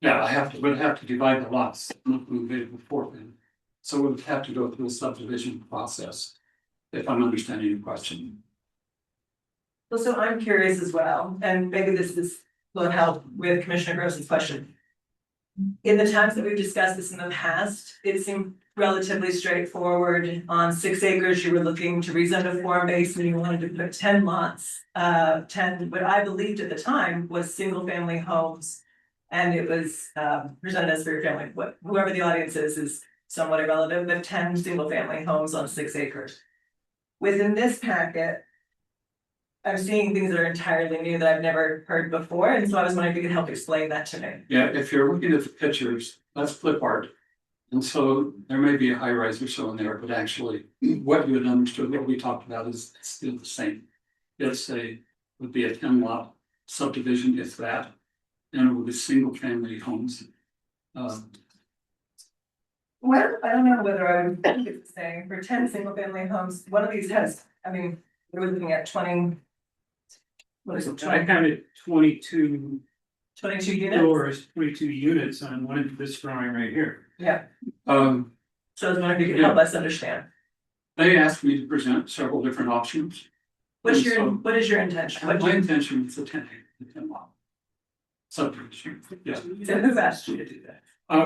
Yeah, would have to divide the lots, not move it before then. So we would have to go through a subdivision process, if I'm understanding your question. Well, so I'm curious as well, and maybe this will help with Commissioner Gross's question. In the times that we've discussed this in the past, it seemed relatively straightforward. On 6 acres, you were looking to rezone to form-based and you wanted to put 10 lots. 10, what I believed at the time was single-family homes. And it was presented as for your family. Whoever the audience is somewhat irrelevant, but 10 single-family homes on 6 acres. Within this packet, I'm seeing things that are entirely new that I've never heard before, and so I was wondering if you could help explain that to me. Yeah, if you're looking at the pictures, that's flip art. And so there may be a high rise or so in there, but actually what you had understood, what we talked about is still the same. Would be a 10 lot subdivision, if that, and it would be single family homes. Well, I don't know whether I would think it's the same. For 10 single family homes, one of these has, I mean, we're looking at 20. What is it? I counted 22 units? doors, 22 units on one of this drawing right here. Yeah, So so I was wondering if you could help us understand. they asked me to present several different options. What is your intention? My intention is the 10 lot subdivision. Yeah. So who asked you to do that?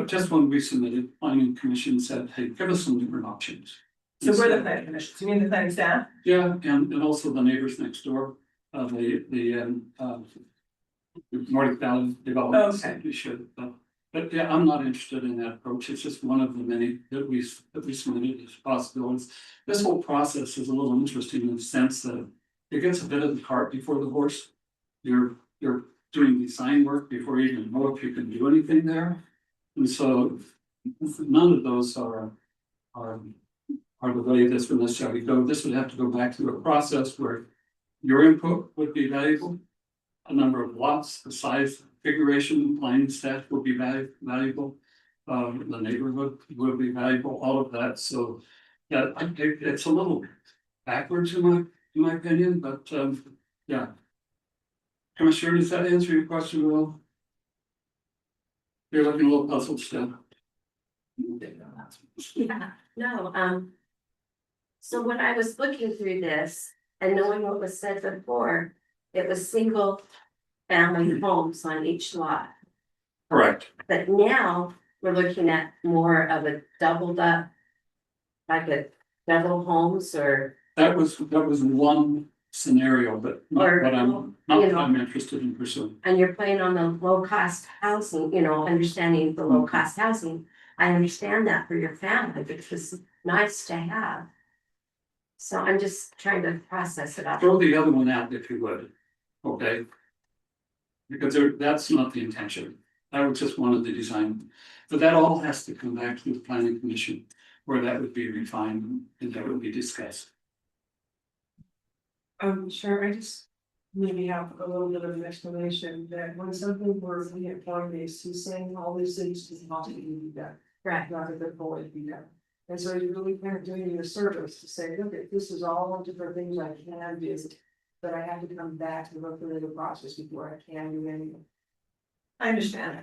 Just when we submitted, planning commission said, hey, give us some different options. So we're the planning commission, so you mean the planning staff? Yeah, and also the neighbors next door, the Nordic Valley development. Okay. We should, But yeah, I'm not interested in that approach. It's just one of the many that we submitted as possibilities. This whole process is a little interesting in the sense that it gets a bit of the cart before the horse. You're doing design work before you even know if you can do anything there. And so none of those are the way this would necessarily go. This would have to go back to a process where your input would be valuable. A number of lots, the size, configuration, planning staff will be valuable. The neighborhood will be valuable, all of that. So yeah, it's a little backwards in my opinion, but yeah. Commissioner, does that answer your question well? You're looking a little puzzled still. Yeah, no, so when I was looking through this and knowing what was said before, it was single family homes on each lot. Correct. But now we're looking at more of a doubled up, like a double homes or. That was one scenario, but not Or, what you what know. I'm interested in pursuing. And you're playing on the low cost housing, you know, understanding the low cost housing. I understand that for your family, which was nice to have. So I'm just trying to process it out. Throw the other one out if you would, okay? Because that's not the intention. That was just one of the design. But that all has to come back to the planning commission where that would be refined and that would be discussed. Sure, I just maybe have a little bit of an explanation that when something we're looking at form-based, he's saying all these things does not need to be done. Right. Not that they're going to be done. And so he's really kind of doing you a service to say, look, this is all different things I can do. But I have to come back and go through the process before I can do anything. I understand.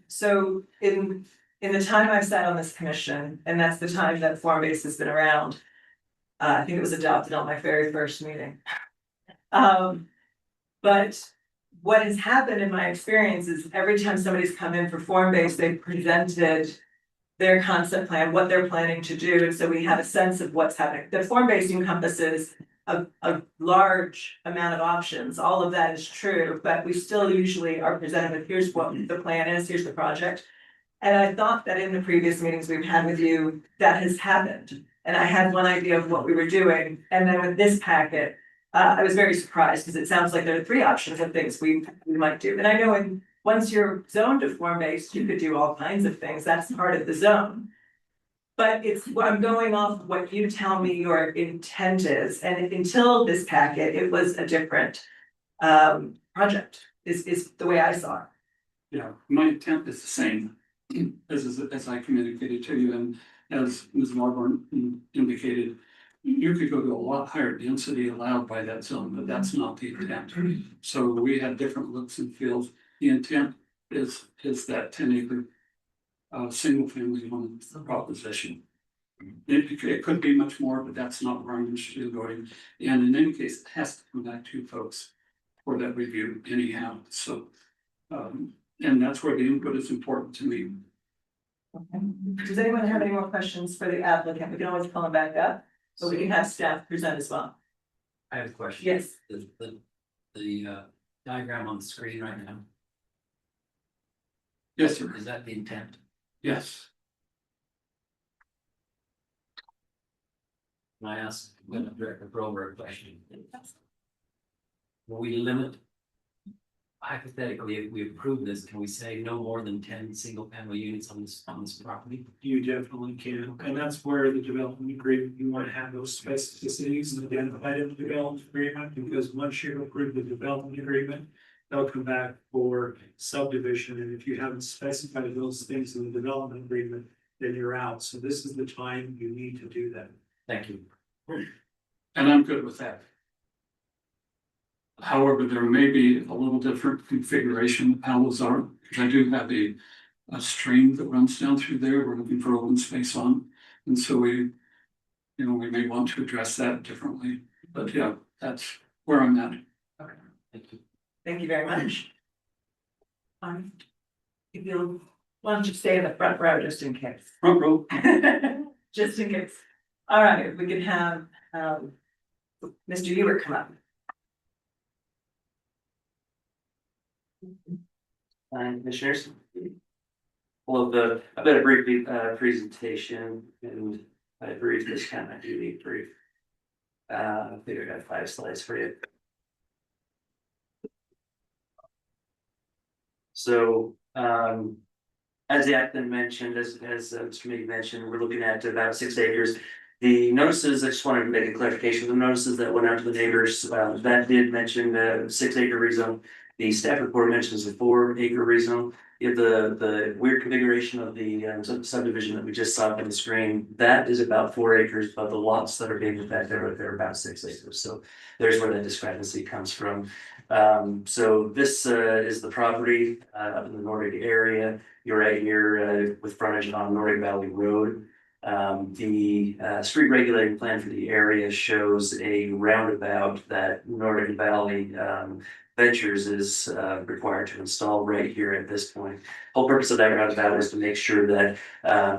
So in the time I've sat on this commission, and that's the time that form-based has been around. I think it was adopted on my very first meeting. But what has happened in my experience is every time somebody's come in for form-based, they've presented their concept plan, what they're planning to do, and so we have a sense of what's happening. The form-based encompasses a large amount of options. All of that is true, but we still usually are presented with, here's what the plan is, here's the project. And I thought that in the previous meetings we've had with you, that has happened. And I had one idea of what we were doing, and then with this packet, I was very surprised, because it sounds like there are three options of things we might do. And I know once you're zoned to form-based, you could do all kinds of things, that's part of the zone. But I'm going off what you tell me your intent is, and until this packet, it was a different project, is the way I saw it. Yeah, my intent is the same as I communicated to you, and as Ms. Marborn indicated, you could go to a lot higher density allowed by that zone, but that's not the intent. So we have different looks and feels. The intent is that 10-acre single family home proposition. It could be much more, but that's not where I'm interested in going. And in any case, it has to come back to you folks for that review anyhow. So, and that's where the input is important to me. Okay. Does anyone have any more questions for the applicant? We can always call them back up, but we can have staff present as well. I have a question. Yes. The diagram on the screen right now, Yes, sir. is that the intent? Yes. Can I ask Director Grover a question? Will we limit? Hypothetically, if we approve this, can we say no more than 10 single family units on this property? You definitely can, and that's where the development agreement, you want to have those specificities identified in the development agreement, because once you approve the development agreement, they'll come back for subdivision, and if you haven't specified those things in the development agreement, then you're out. So this is the time you need to do that. Thank you. And I'm good with that. However, there may be a little different configuration of how those are, because I do have a stream that runs down through there. We're looking for open space on. And so we may want to address that differently. But yeah, that's where I'm at. Okay. Thank you. Thank you very much. If you'll, why don't you stay in the front row just in case? Front row. Just in case. All right, if we could have Mr. Ewert come up. Commissioners, Well, I've got a brief presentation and I brief this kind of unique brief. I think I got 5 slides for you. So, as the applicant mentioned, as Mr. Mabey mentioned, we're looking at about 6 acres. The notices, I just wanted to make a clarification, the notices that went out to the neighbors, that did mention the 6 acre rezone. The staff report mentions a 4 acre rezone. If the weird configuration of the subdivision that we just saw on the screen, that is about 4 acres, but the lots that are being affected they're about 6 acres. So there's where that discrepancy comes from. So this is the property up in the Nordic area. You're right here with frontage on Nordic Valley Road. The street regulating plan for the area shows a roundabout that Nordic Valley Ventures is required to install right here at this point. Whole purpose of that roundabout is to make sure that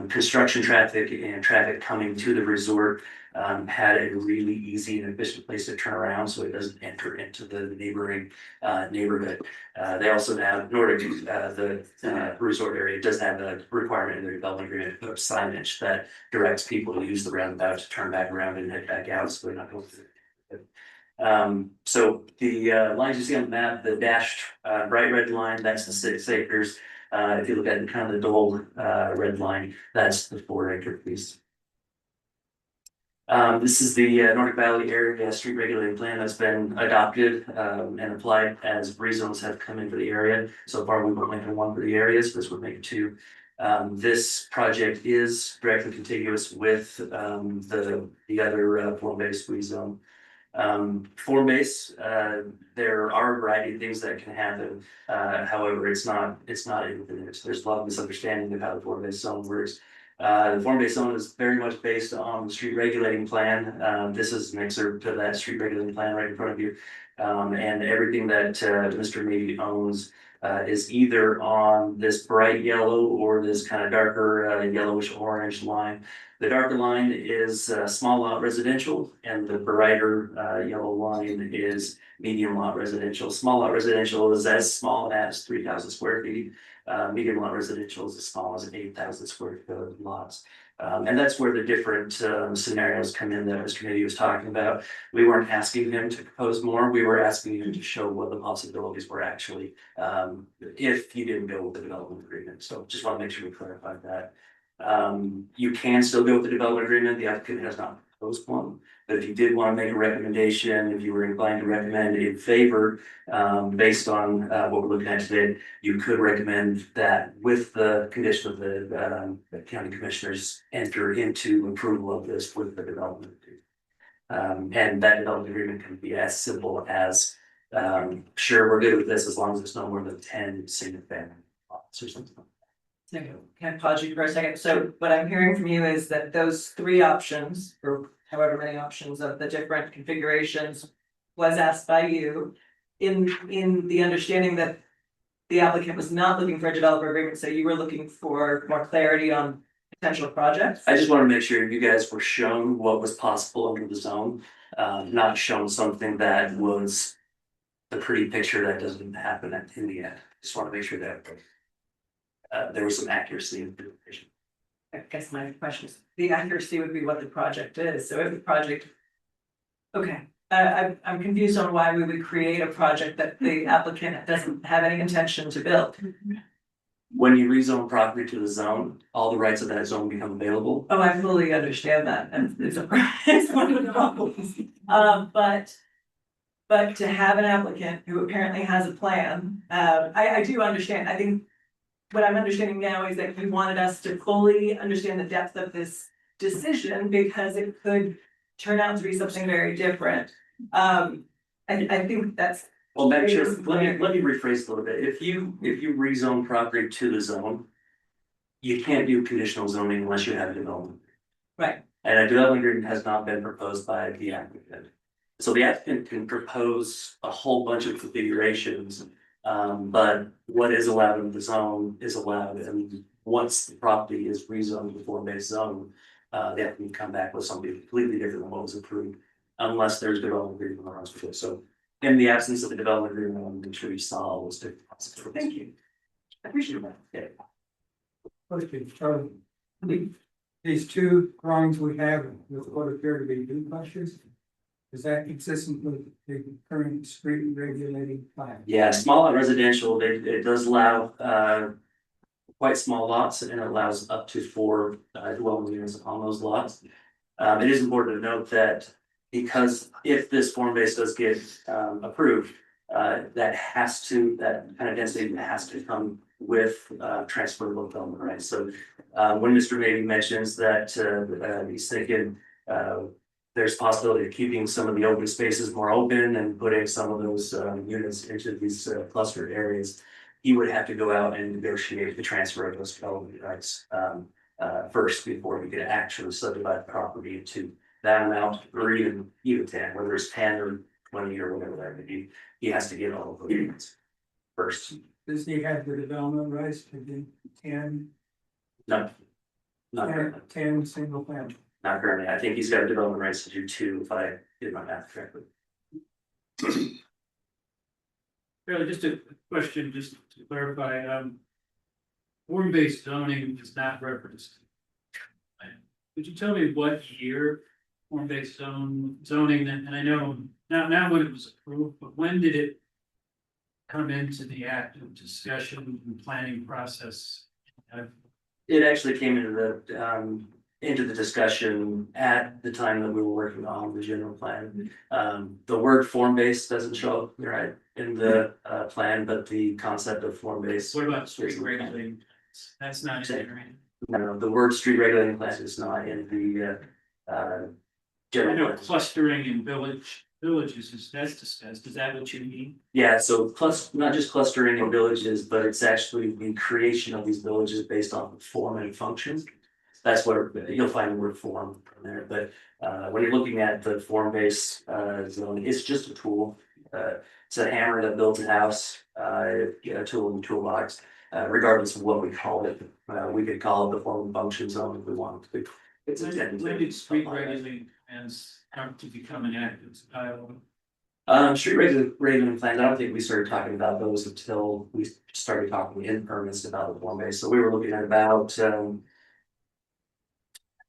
construction traffic and traffic coming to the resort had a really easy and efficient place to turn around so it doesn't enter into the neighboring neighborhood. They also have Nordic, the resort area does have a requirement in their development agreement of signage that directs people to use the roundabout to turn back around and head back out, so they're not going through. So the lines you see on the map, the dashed bright red line, that's the 6 acres. If you look at kind of the dull red line, that's the 4 acre piece. This is the Nordic Valley area street regulating plan that's been adopted and applied as rezones have come into the area. So far, we've only had 1 for the areas. This would make it 2. This project is directly contiguous with the other form-based rezone. Form-based, there are a variety of things that can happen. However, it's not infinite. There's a lot of misunderstanding of how the form-based zone works. The form-based zone is very much based on the street regulating plan. This is an excerpt of that street regulating plan right in front of you. And everything that Mr. Mabey owns is either on this bright yellow or this kind of darker yellowish orange line. The darker line is small lot residential and the brighter yellow line is medium lot residential. Small lot residential is as small as 3,000 square feet. Medium lot residential is as small as 8,000 square foot lots. And that's where the different scenarios come in that Mr. Mabey was talking about. We weren't asking him to propose more. We were asking him to show what the possibilities were actually if you didn't go with the development agreement. So just want to make sure we clarified that. You can still go with the development agreement. The applicant has not proposed one. But if you did want to make a recommendation, if you were inclined to recommend in favor, based on what we're looking at today, you could recommend that with the condition of the county commissioners enter into approval of this with the development agreement. And that development agreement can be as simple as, sure, we're good with this as long as it's no more than 10 single family lots or something. Can I pause you for a second? So what I'm hearing from you is that those 3 options, or however many options of the different configurations, was asked by you in the understanding that the applicant was not looking for a developer agreement, so you were looking for more clarity on potential projects? I just want to make sure you guys were shown what was possible under the zone, not shown something that was the pretty picture that doesn't happen in the end. Just want to make sure that there was some accuracy in the information. I guess my question is, the accuracy would be what the project is. So if the project, okay, I'm confused on why we would create a project that the applicant doesn't have any intention to build. When you rezone property to the zone, all the rights of that zone become available. Oh, I fully understand that, and it's one of the problems. But to have an applicant who apparently has a plan, I do understand. I think what I'm understanding now is that you wanted us to fully understand the depth of this decision because it could turn out to be something very different. I think that's. Well, let me rephrase a little bit. If you rezone property to the zone, you can't do conditional zoning unless you have a development. Right. And a development agreement has not been proposed by the applicant. So the applicant can propose a whole bunch of configurations. But what is allowed in the zone is allowed, and once the property is rezoned to the form-based zone, they have to come back with something completely different than what was approved, unless there's development agreement on it. So, in the absence of the development agreement, I want to make sure you saw all those different possibilities. Thank you. I appreciate that. Yeah. Question, these two drawings we have with what appear to be duplexes, is that consistent with the current street regulating plan? Yeah, small and residential, it does allow quite small lots and it allows up to 4 dwelling units on those lots. It is important to note that because if this form base does get approved, that kind of density has to come with transferable development, right? So when Mr. Mabey mentions that he's thinking there's possibility of keeping some of the open spaces more open and putting some of those units into these clustered areas, he would have to go out and negotiate the transfer of those development rights first before we could actually subdivide the property into that amount or even 10, whether it's 10 or 20 or whatever that may be. He has to get all of those units first. Does he have the development rights to do 10? No, not currently. 10 single family? Not currently. I think he's got development rights to do 2 if I did my math correctly. Really, just a question, just to clarify, form-based zoning is not referenced. Could you tell me what year form-based zoning, and I know now when it was approved, but when did it come into the active discussion and planning process? It actually came into the discussion at the time that we were working on the general plan. The word form-based doesn't show up right in the plan, but the concept of form-based. What about street regulating? That's not in there, right? No, the word street regulating plan is not in the I general know plan. clustering in villages that's discussed. Is that what you mean? Yeah, so not just clustering in villages, but it's actually the creation of these villages based on form and function. That's where you'll find the word form in there, but when you're looking at the form-based zone, it's just a tool. It's a hammer that builds a house, a tool in the toolbox, regardless of what we call it. We could call it the form and function zone if we wanted to. It's intended to. When did street regulating plans come to become an active dialogue? Street regulating plans, I don't think we started talking about those until we started talking in earnest about the form base. So we were looking at about I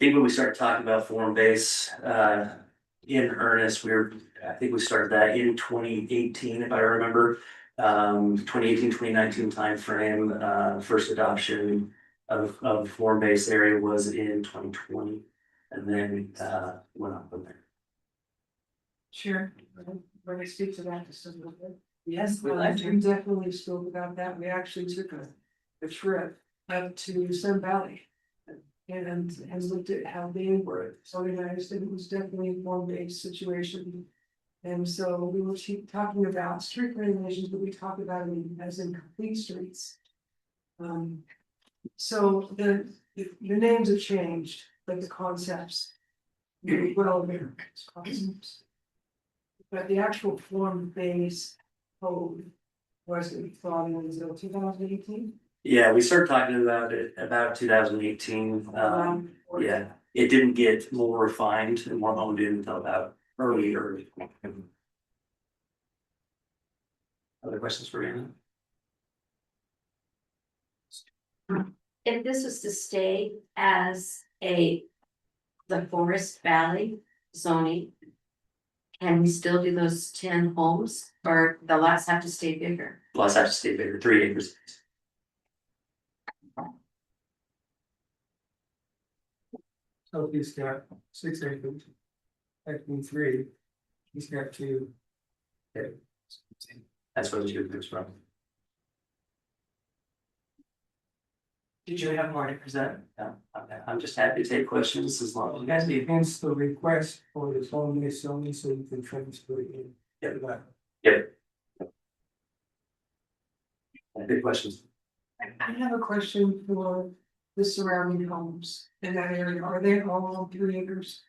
think when we started talking about form base in earnest, I think we started that in 2018, if I remember. 2018, 2019 timeframe, first adoption of form base area was in 2020, and then went on from there. Sure. When I speak to that just a little bit. Yes, we Well, like we to. definitely spoke about that. We actually took a trip up to Sun Valley. And looked at how they were organized, and it was definitely a form-based situation. And so we were talking about street regulations, but we talked about them as in complete streets. So the names have changed, like the concepts. Well, concepts. But the actual form-based code wasn't thought in until 2018. Yeah, we started talking about it about 2018. Yeah, it didn't get more refined and more honed in until about early. Other questions for Anna? If this was to stay as the Forest Valley zoning, can we still do those 10 homes, or the lots have to stay bigger? Lots have to stay bigger, 3 acres. So he's got 6 acres. Actually 3. He's got 2. That's where the 2 comes from. Did you have more to present? No, I'm just happy to take questions as long as you guys need. Hence the request for the phone list only so you can transfer it in. Yep. Good questions. I have a question for the surrounding homes in that area. Are they all on 3 acres?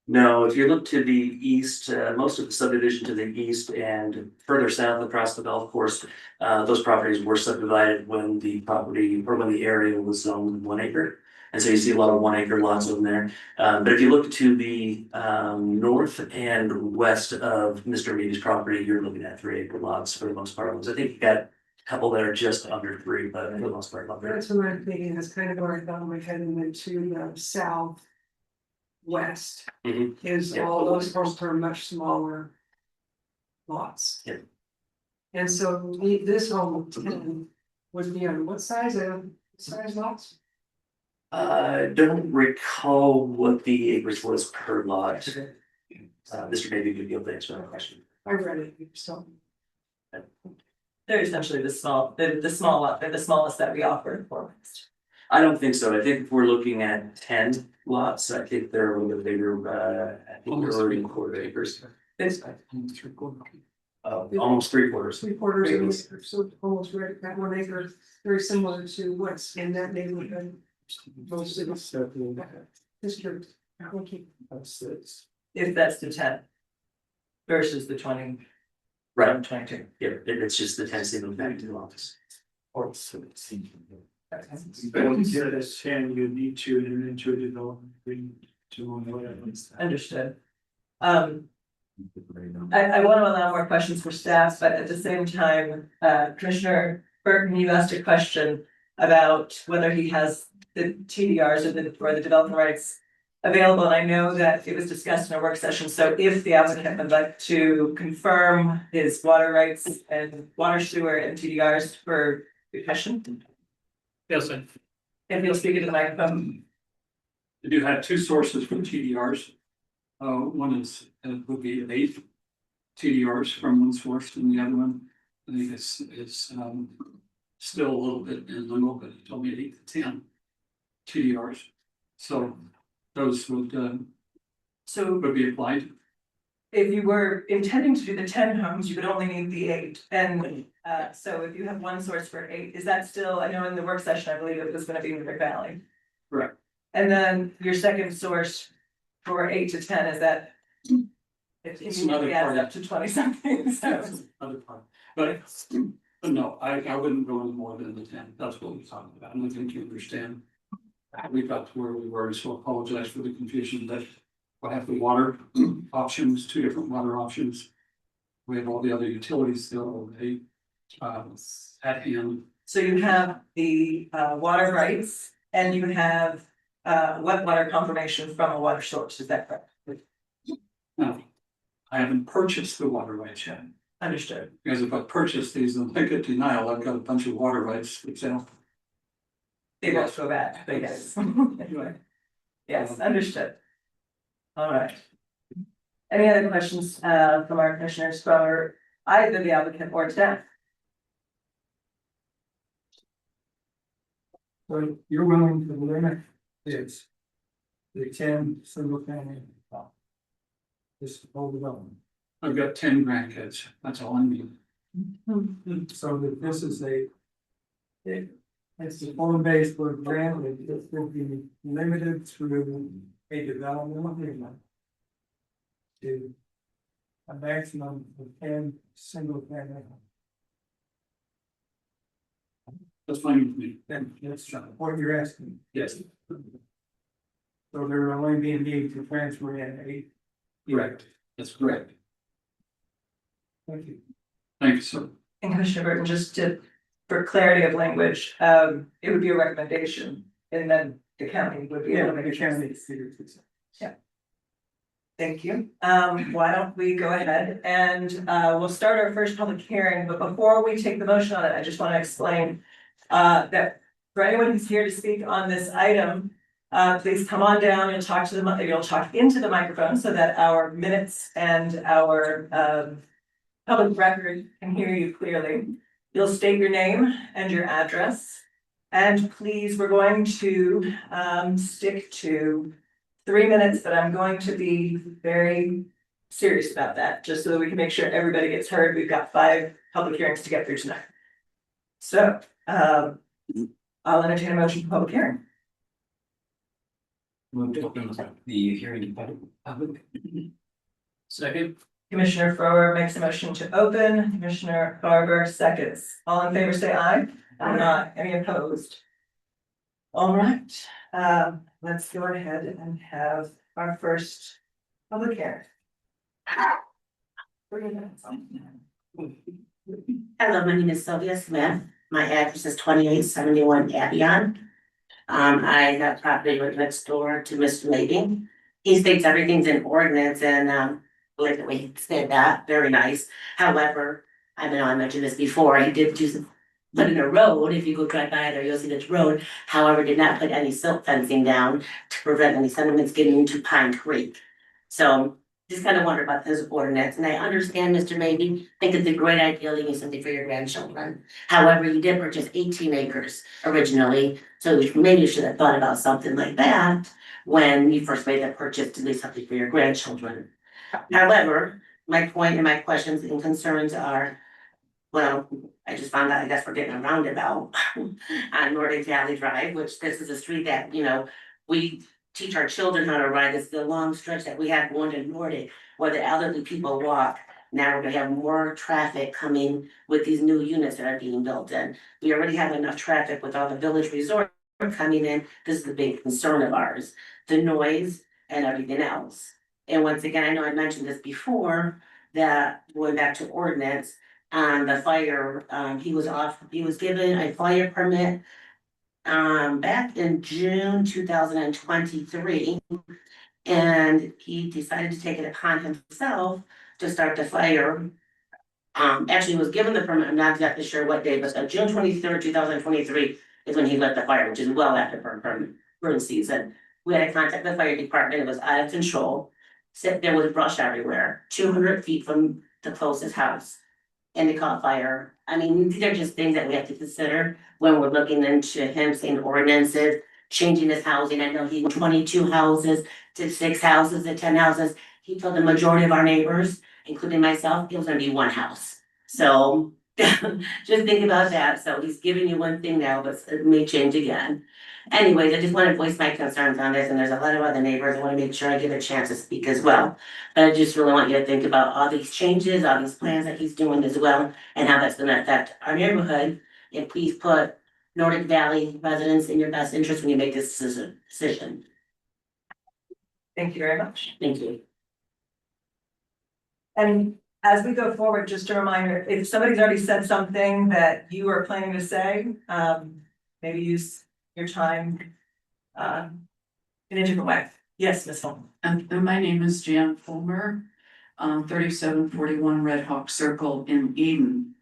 No, if you look to the east, most of the subdivision to the east and further south across the golf course, those properties were subdivided when the property or when the area was zoned 1 acre. And so you see a lot of 1 acre lots over there. But if you look to the north and west of Mr. Mabey's property, you're looking at 3 acre lots for the most part. I think you got couple that are just under 3, but for the most part, about there. That's what I'm thinking, that's kind of where I thought my head went to the south. West Mhm. is Yeah. all those homes are much smaller. Lots. Yeah. And so this home 10 would be on what size lots? Don't recall what the acreage was per lot. Mr. Mabey would be able to answer that question. I read it, so. They're essentially the small lot, they're the smallest that we offer for. I don't think so. I think if we're looking at 10 lots, I think they're a little bit bigger, I think we're already in quarter acres. It's Almost 3/4. 3/4 of an acre, so it's almost right at 1 acre, very similar to what's in that neighborhood. Most of the district. Thank you. if that's the 10 versus the 20. Right. 22. Yeah, it's just the 10 single family lots. Or so it seems. Yeah, that's 10, you need to enter into a development agreement to. Understood. I want to allow more questions for staff, but at the same time, Commissioner Burton, you asked a question about whether he has the TDRs or the development rights available, and I know that it was discussed in a work session, so if the applicant would like to confirm his water rights and water sewer and TDRs for discussion, Yes, and if you'll speak into the microphone. you do have 2 sources for TDRs. One is, would be 8 TDRs from one source, and the other one, I think is still a little bit in limbo, but he told me 8 to 10 TDRs. So those would be applied. If you were intending to do the 10 homes, you would only need the 8, and so if you have one source for 8, is that still, I know in the work session, I believe it was gonna be Nordic Valley. Correct. And then your second source for 8 to 10, is that? It another immediately adds part. up to 20 something, so. That's another part. But no, I wouldn't go any more than the 10. That's what we're talking about. And I think you understand. We got to where we were, so apologize for the confusion that we have the water options, 2 different water options. We have all the other utilities still already at hand. So you have the water rights and you have wet water confirmation from a water source, is that correct? Now, I haven't purchased the water rights yet. Understood. Because if I purchase these and I get denial, I've got a bunch of water rights, for example. They won't go bad, but yes. Anyway. Yes, understood. All right. Any other questions from our commissioners for either the applicant or staff? So you're willing to limit this, the 10 single family. This whole development. I've got 10 grandkids, that's all I need. So that this is it's the form based for granted, it will be limited through a development agreement. To a maximum of 10 single family. That's fine with me. Then that's what you're asking. Yes, So there will only be a need to transfer in 8. correct. That's correct. Thank you. Thank you, sir. And Commissioner Burton, just for clarity of language, it would be a recommendation and then the county would be. Yeah. Thank you. Why don't we go ahead and we'll start our first public hearing, but before we take the motion on it, I just want to explain that for anyone who's here to speak on this item, please come on down, you'll talk into the microphone so that our minutes and our public record can hear you clearly. You'll state your name and your address. And please, we're going to stick to 3 minutes, but I'm going to be very serious about that, just so that we can make sure everybody gets heard. We've got 5 public hearings to get through tonight. So I'll entertain a motion for public hearing. Move to open the hearing to public. Second. Commissioner Frower makes a motion to open, Commissioner Barber seconds. All in favor, say aye. Aye. Any opposed? All right, let's go ahead and have our first public hearing. Hello, my name is Sylvia Smith. My address is 2871 Abion. I have property right next door to Mr. Mabey. He states everything's in ordinance and, like the way he said that, very nice. However, I know I mentioned this before, he did put in a road, if you go drive by there, you'll see this road. However, did not put any silt fencing down to prevent any sediments getting into Pine Creek. So just kind of wonder about this ordinance, and I understand, Mr. Mabey, think it's a great idea leaving something for your grandchildren. However, you did purchase 18 acres originally, so maybe you should have thought about something like that when you first made the purchase to leave something for your grandchildren. However, my point and my questions and concerns are, well, I just found out, I guess we're getting a roundabout on Nordic Valley Drive, which this is a street that, you know, we teach our children how to ride. It's the long stretch that we have going to Nordic, where the elderly people walk. Now we're gonna have more traffic coming with these new units that are being built in. We already have enough traffic with all the village resort coming in. This is the big concern of ours, the noise and everything else. And once again, I know I mentioned this before, that going back to ordinance, the fire, he was given a fire permit back in June 2023. And he decided to take it upon himself to start the fire. Actually was given the permit, I'm not exactly sure what day, but June 23rd, 2023 is when he lit the fire, which is well after burn season. We had to contact the fire department, it was out of control. Said there was brush everywhere, 200 feet from the closest house. And it caught fire. I mean, these are just things that we have to consider when we're looking into him saying ordinances, changing his housing. I know he 22 houses to 6 houses to 10 houses. He told the majority of our neighbors, including myself, it was gonna be 1 house. So just think about that. So he's giving you one thing now, but it may change again. Anyways, I just want to voice my concerns on this, and there's a lot of other neighbors. I want to make sure I give a chance to speak as well. But I just really want you to think about all these changes, all these plans that he's doing as well, and how that's gonna affect our neighborhood. And please put Nordic Valley residents in your best interest when you make this decision. Thank you very much. Thank you. And as we go forward, just a reminder, if somebody's already said something that you are planning to say, maybe use your time in a different way. Yes, Ms. Fulmer. And my name is Jan Fulmer, 3741 Red Hawk Circle in Eden.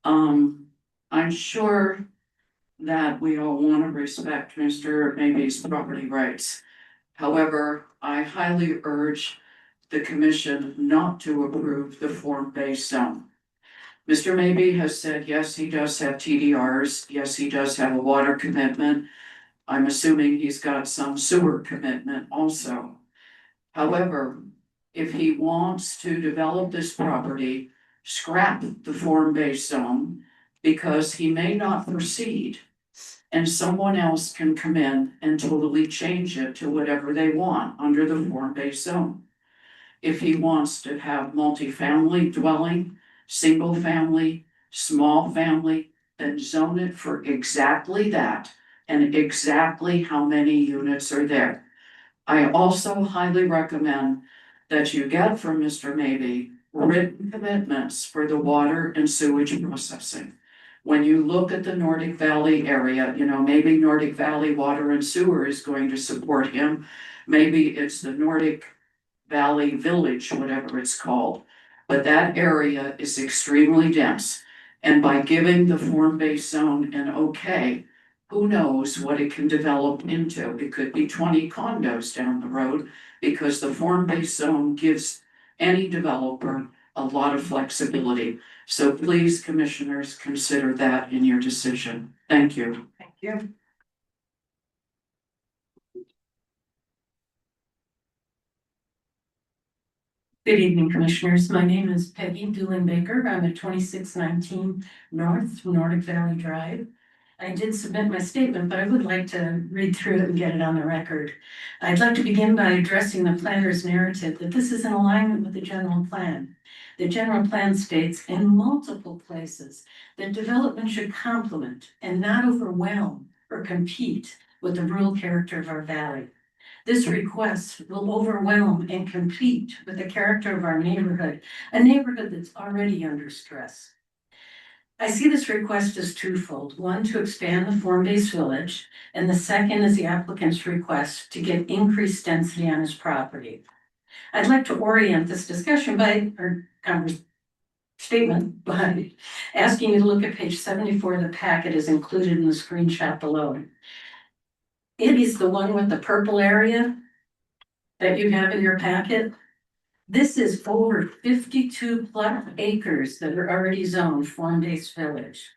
I'm sure that we all want to respect Mr. Mabey's property rights. However, I highly urge the commission not to approve the form-based zone. Mr. Mabey has said, yes, he does have TDRs. Yes, he does have a water commitment. I'm assuming he's got some sewer commitment also. However, if he wants to develop this property, scrap the form-based zone, because he may not proceed and someone else can come in and totally change it to whatever they want under the form-based zone. If he wants to have multifamily dwelling, single family, small family, then zone it for exactly that and exactly how many units are there. I also highly recommend that you get from Mr. Mabey written commitments for the water and sewage processing. When you look at the Nordic Valley area, you know, maybe Nordic Valley Water and Sewer is going to support him. Maybe it's the Nordic Valley Village, whatever it's called. But that area is extremely dense. And by giving the form-based zone an okay, who knows what it can develop into? It could be 20 condos down the road, because the form-based zone gives any developer a lot of flexibility. So please, commissioners, consider that in your decision. Thank you. Thank you. Good evening, commissioners. My name is Peggy Doolin Baker. I'm at 2619 North Nordic Valley Drive. I did submit my statement, but I would like to read through it and get it on the record. I'd like to begin by addressing the planner's narrative that this is in alignment with the general plan. The general plan states in multiple places that development should complement and not overwhelm or compete with the rural character of our valley. This request will overwhelm and compete with the character of our neighborhood, a neighborhood that's already under stress. I see this request as twofold. One, to expand the form-based village, and the second is the applicant's request to get increased density on his property. I'd like to orient this discussion statement by asking you to look at page 74 of the packet as included in the screenshot below. It is the one with the purple area that you have in your packet. This is over 52 plus acres that are already zoned form-based village.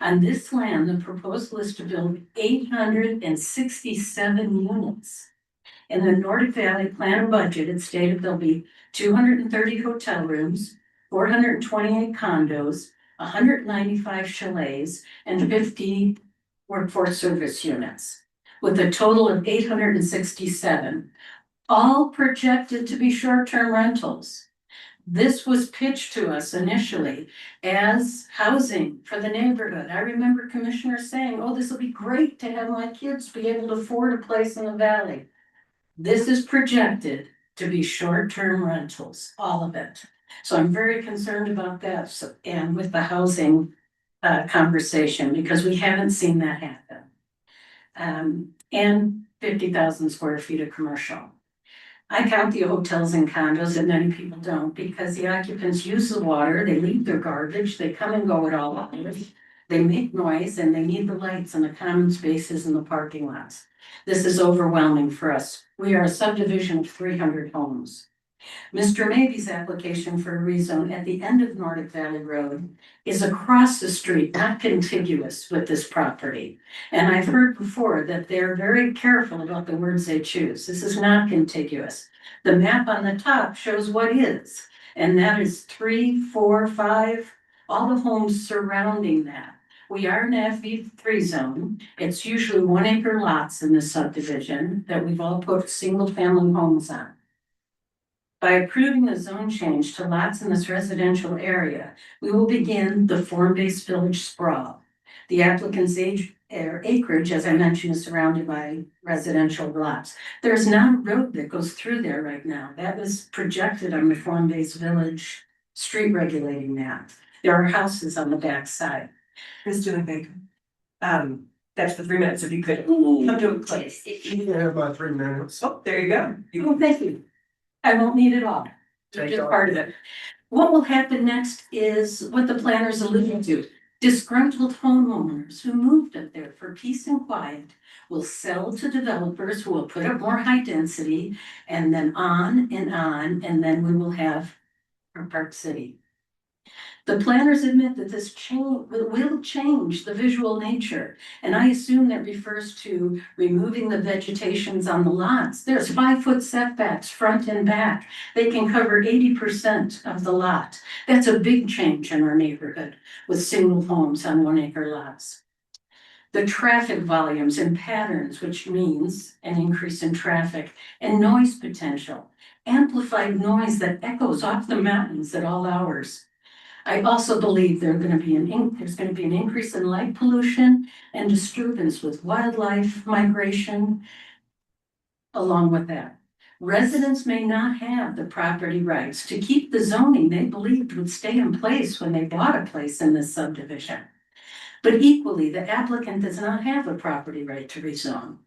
On this land, the proposal is to build 867 units. In the Nordic Valley plan and budget, it stated there'll be 230 hotel rooms, 428 condos, 195 chalets, and 50 workforce service units, with a total of 867. All projected to be short-term rentals. This was pitched to us initially as housing for the neighborhood. I remember commissioners saying, oh, this will be great to have my kids be able to afford a place in the valley. This is projected to be short-term rentals, all of it. So I'm very concerned about that and with the housing conversation, because we haven't seen that happen. And 50,000 square feet of commercial. I count the hotels and condos, and many people don't, because the occupants use the water, they leave their garbage, they come and go at all hours. They make noise, and they need the lights and the common spaces and the parking lots. This is overwhelming for us. We are a subdivision of 300 homes. Mr. Mabey's application for a rezone at the end of Nordic Valley Road is across the street, not contiguous with this property. And I've heard before that they're very careful about the words they choose. This is not contiguous. The map on the top shows what is, and that is 3, 4, 5, all the homes surrounding that. We are an FV3 zone. It's usually 1 acre lots in this subdivision that we've all put single family homes on. By approving the zone change to lots in this residential area, we will begin the form-based village sprawl. The applicant's acreage, as I mentioned, is surrounded by residential lots. There's not a road that goes through there right now. That was projected on the form-based village street regulating map. There are houses on the back side. Ms. Baker. That's the 3 minutes, if you could come to a place. You have about 3 minutes. Oh, there you go. Oh, thank you. I won't need it all. Just part of it. What will happen next is what the planners alluded to. Disgruntled homeowners who moved up there for peace and quiet will sell to developers who will put up more high density, and then on, and then we will have our Park City. The planners admit that this change will change the visual nature, and I assume that refers to removing the vegetations on the lots. There's 5-foot setbacks front and back. They can cover 80% of the lot. That's a big change in our neighborhood with single homes on 1 acre lots. The traffic volumes and patterns, which means an increase in traffic and noise potential, amplified noise that echoes off the mountains at all hours. I also believe there's going to be an increase in light pollution and disturbance with wildlife migration along with that. Residents may not have the property rights to keep the zoning they believed would stay in place when they bought a place in this subdivision. But equally, the applicant does not have a property right to rezone.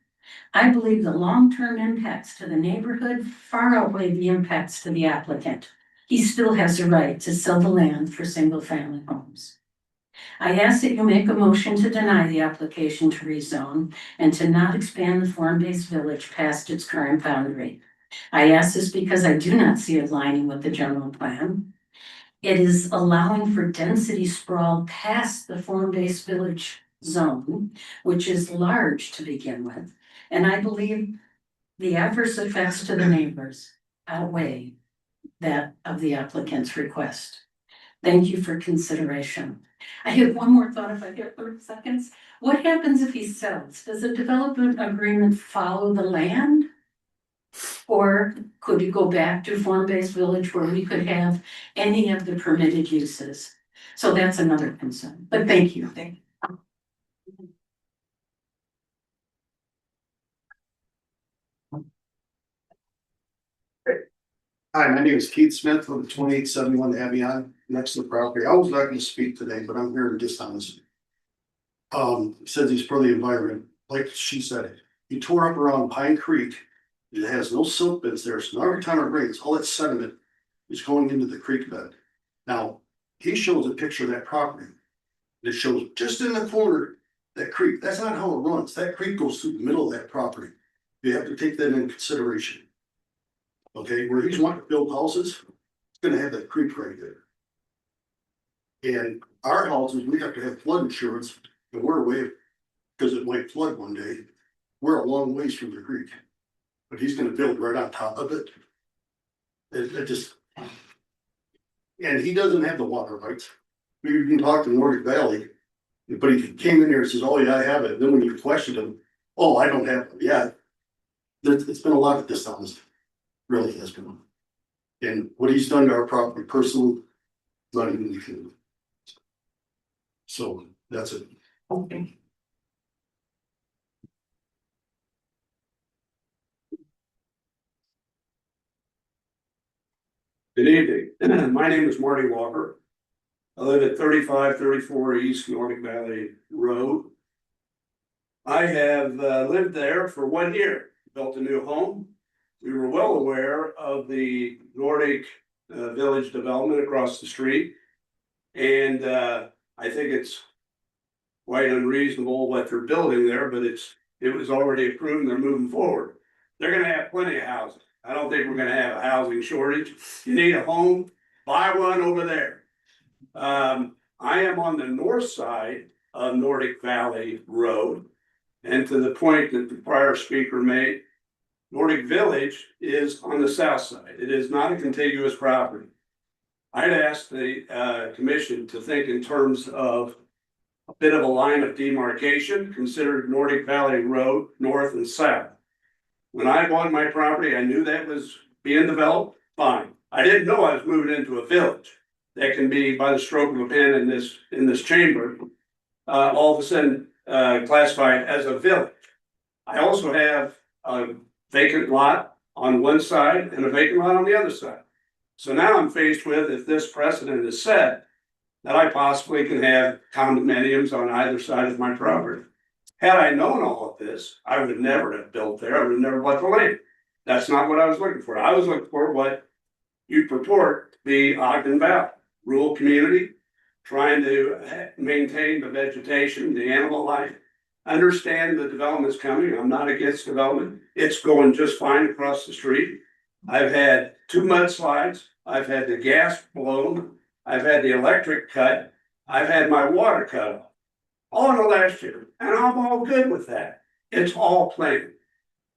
I believe the long-term impacts to the neighborhood far outweigh the impacts to the applicant. He still has a right to sell the land for single-family homes. I ask that you make a motion to deny the application to rezone and to not expand the form-based village past its current boundary. I ask this because I do not see it aligning with the general plan. It is allowing for density sprawl past the form-based village zone, which is large to begin with. And I believe the adverse effects to the neighbors outweigh that of the applicant's request. Thank you for consideration. I have one more thought if I get 30 seconds. What happens if he sells? Does the development agreement follow the land? Or could you go back to form-based village where we could have any of the permitted uses? So that's another concern, but thank you. Thank you. Hi, my name is Keith Smith with 2871 Avion. next to the property. I was not gonna speak today, but I'm here to dishonest. Says he's for the environment, like she said, he tore up around Pine Creek. It has no silt beds there, so every time it rains, all that sediment is going into the creek bed. Now, he shows a picture of that property. That shows just in the corner, that creek, that's not how it runs. That creek goes through the middle of that property. You have to take that into consideration. Okay, where he's wanting to build houses, it's gonna have that creek right there. And our houses, we have to have flood insurance, and we're away, because it might flood one day. We're a long ways from the creek. But he's gonna build right on top of it. It just. And he doesn't have the water rights. We can talk to Nordic Valley. But he came in here and says, oh yeah, I have it. Then when you questioned him, oh, I don't have it. Yeah. It's been a lot of dishonest. Really has been. And what he's done to our property personally, not even you can. So that's it. Okay. Good evening. My name is Marty Walker. I live at 3534 East Nordic Valley Road. I have lived there for 1 year, built a new home. We were well aware of the Nordic Village development across the street. And I think it's quite unreasonable what they're building there, but it was already approved and they're moving forward. They're gonna have plenty of housing. I don't think we're gonna have a housing shortage. You need a home, buy one over there. I am on the north side of Nordic Valley Road. And to the point that the prior speaker made, Nordic Village is on the south side. It is not a contiguous property. I'd ask the commission to think in terms of a bit of a line of demarcation, considered Nordic Valley Road, north and south. When I bought my property, I knew that was being developed, fine. I didn't know I was moving into a village that can be, by the stroke of a pen in this chamber, all of a sudden classified as a village. I also have a vacant lot on one side and a vacant lot on the other side. So now I'm faced with, if this precedent is set, that I possibly can have condominiums on either side of my property. Had I known all of this, I would never have built there. I would have never bought the land. That's not what I was looking for. I was looking for what you purport to be Ogden Valley, rural community, trying to maintain the vegetation, the animal life, understand the development's coming. I'm not against development. It's going just fine across the street. I've had 2 mudslides. I've had the gas blown. I've had the electric cut. I've had my water cut off. All in the last year. And I'm all good with that. It's all planned.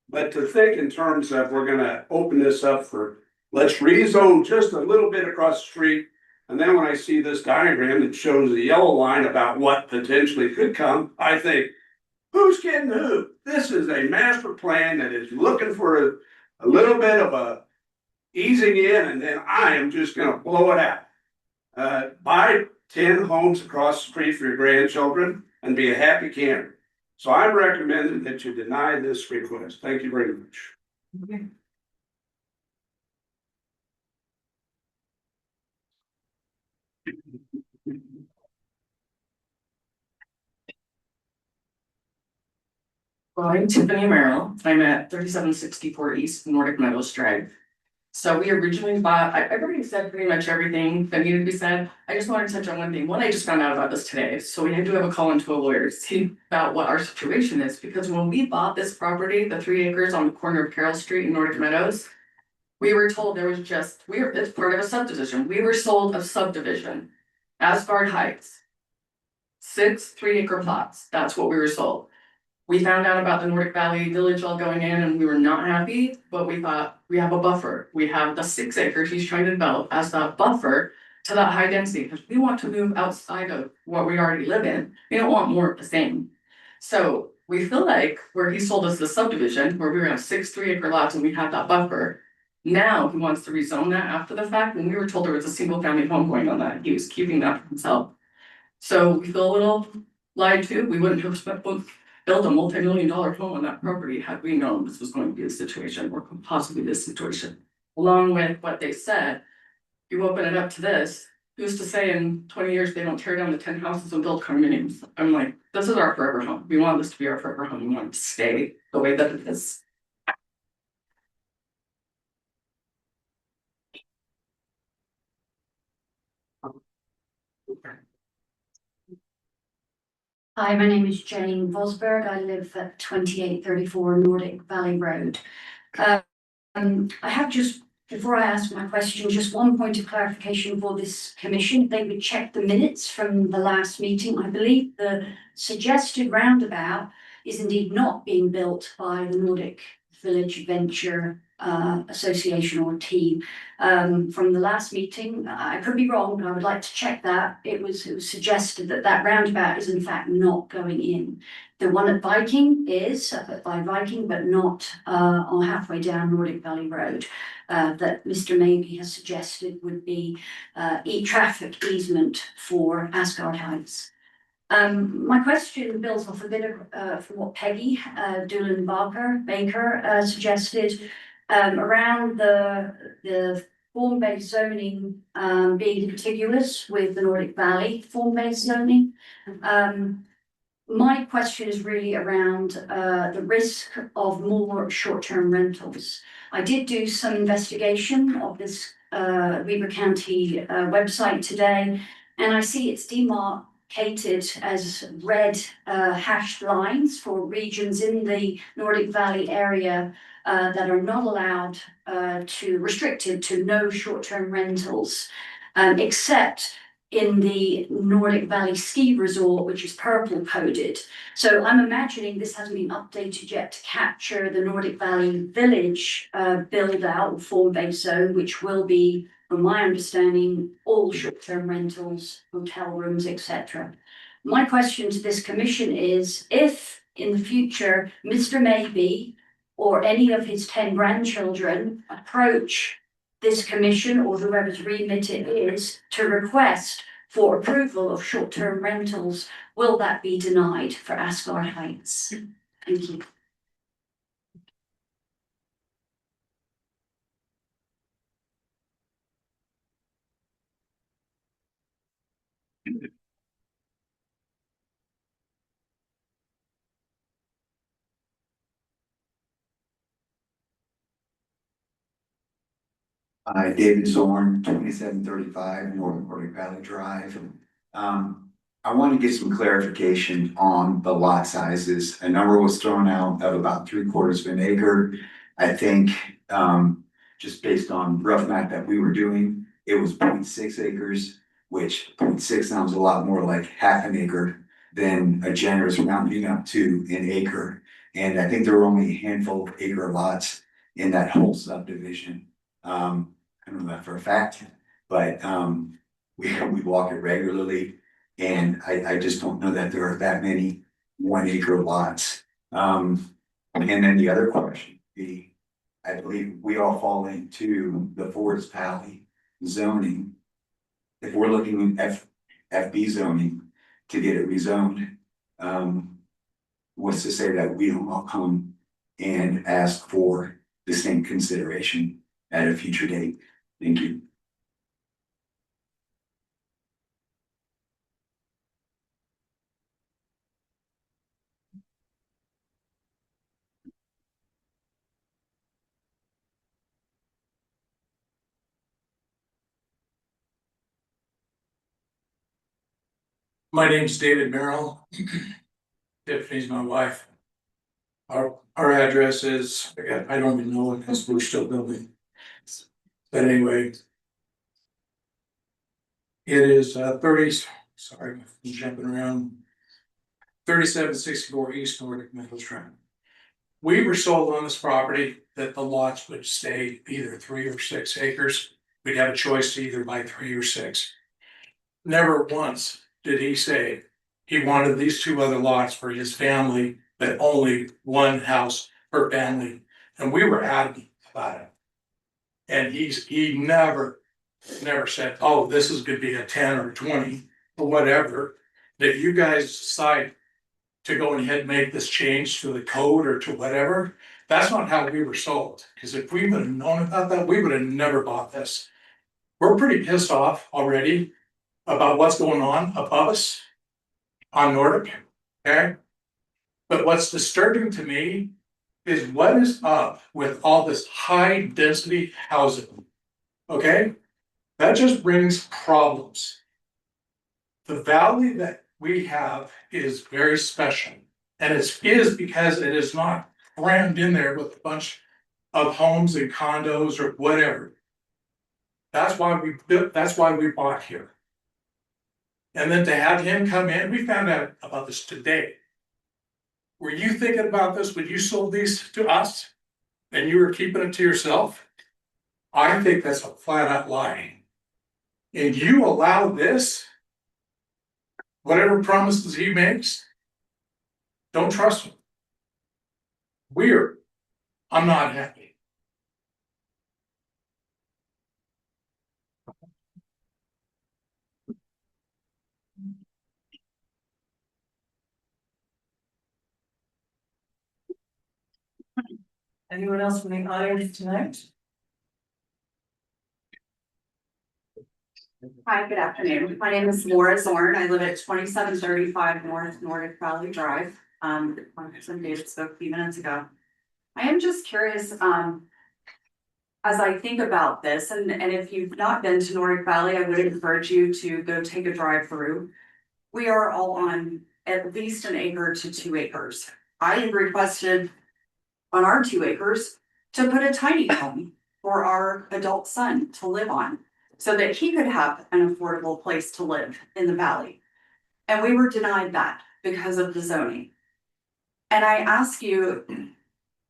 But to think in terms of we're gonna open this up for, let's rezone just a little bit across the street. And then when I see this diagram that shows the yellow line about what potentially could come, I think, who's kidding who? This is a master plan that is looking for a little bit of a easing in, and then I am just gonna blow it out. Buy 10 homes across the street for your grandchildren and be a happy camper. So I'm recommending that you deny this request. Thank you very much. Okay. Well, I'm Tiffany Merrill. I'm at 3764 East Nordic Meadows Drive. So we originally bought, I've already said pretty much everything that needed to be said. I just want to touch on one thing. One, I just found out about this today. So we had to have a call into a lawyer to see about what our situation is. Because when we bought this property, the 3 acres on the corner of Carroll Street in Nordic Meadows, we were told there was just, it's part of a subdivision. We were sold a subdivision, Asgard Heights. 6 3-acre plots. That's what we were sold. We found out about the Nordic Valley Village all going in and we were not happy, but we thought we have a buffer. We have the 6 acres he's trying to develop as that buffer to that high density because we want to move outside of what we already live in. We don't want more of the same. So we feel like where he sold us the subdivision, where we were on 6 3-acre lots and we had that buffer, now he wants to rezone that after the fact. When we were told there was a single family home going on that, he was keeping that for himself. So we feel a little lied to. We wouldn't have build a multi-million-dollar home on that property had we known this was going to be the situation or possibly this situation. Along with what they said, you open it up to this, who's to say in 20 years they don't tear down the 10 houses and build condominiums? I'm like, this is our forever home. We want this to be our forever home. We want it to stay the way that it is. Hi, my name is Jane Vosberg. I live at 2834 Nordic Valley Road. I have just, before I ask my question, just one point of clarification for this commission. They would check the minutes from the last meeting. I believe the suggested roundabout is indeed not being built by the Nordic Village Venture Association or team. From the last meeting, I could be wrong, but I would like to check that. It was suggested that that roundabout is in fact not going in. The one at Viking is by Viking, but not on halfway down Nordic Valley Road. That Mr. Mabey has suggested would be traffic easement for Asgard Heights. My question builds off a bit of from what Peggy Doolin Baker suggested around the form-based zoning being contiguous with the Nordic Valley form-based zoning. My question is really around the risk of more short-term rentals. I did do some investigation of this Weber County website today, and I see it's demarcated as red hashed lines for regions in the Nordic Valley area that are not allowed restricted to no short-term rentals, except in the Nordic Valley Ski Resort, which is purple coded. So I'm imagining this hasn't been updated yet to capture the Nordic Valley Village build out form-based zone, which will be, from my understanding, all short-term rentals, hotel rooms, etc. My question to this commission is, if in the future Mr. Mabey or any of his 10 grandchildren approach this commission or whoever's remit it is to request for approval of short-term rentals, will that be denied for Asgard Heights? Thank you. Hi, David Zorn, 2735 Nordic Valley Drive. I want to get some clarification on the lot sizes. A number was thrown out of about 3/4 of an acre. I think, just based on rough math that we were doing, it was 0.6 acres, which 0.6 sounds a lot more like half an acre than a generous rounding up to an acre. And I think there were only a handful of acre lots in that whole subdivision. I don't know that for a fact, but we walk it regularly, and I just don't know that there are that many 1 acre lots. And then the other question would be, I believe we all fall into the Forest Valley zoning. If we're looking at FB zoning to get it rezoned, what's to say that we don't all come and ask for the same consideration at a future date? Thank you. My name's David Merrill. Tiffany's my wife. Our address is, again, I don't even know it because we're still building. But anyway. It is 30, sorry, I'm jumping around. 3764 East Nordic Middle Drive. We were sold on this property that the lots would stay either 3 or 6 acres. We'd have a choice to either buy 3 or 6. Never once did he say he wanted these 2 other lots for his family, but only 1 house per family. And we were adamant about it. And he never said, oh, this is gonna be a 10 or 20 or whatever. That you guys decide to go ahead and make this change to the code or to whatever. That's not how we were sold. Because if we would have known about that, we would have never bought this. We're pretty pissed off already about what's going on above us on Nordic, okay? But what's disturbing to me is what is up with all this high density housing, okay? That just brings problems. The valley that we have is very special, and it is because it is not crammed in there with a bunch of homes and condos or whatever. That's why we bought here. And then to have him come in, we found out about this today. Were you thinking about this when you sold these to us and you were keeping it to yourself? I think that's a flat out lie. And you allow this, whatever promises he makes, don't trust him. I'm not happy. Anyone else from the audience tonight? Hi, good afternoon. My name is Laura Zorn. I live at 2735 North Nordic Valley Drive. Some David spoke a few minutes ago. I am just curious, as I think about this, and if you've not been to Nordic Valley, I would encourage you to go take a drive through. We are all on at least an acre to 2 acres. I requested on our 2 acres to put a tiny home for our adult son to live on, so that he could have an affordable place to live in the valley. And we were denied that because of the zoning. And I ask you,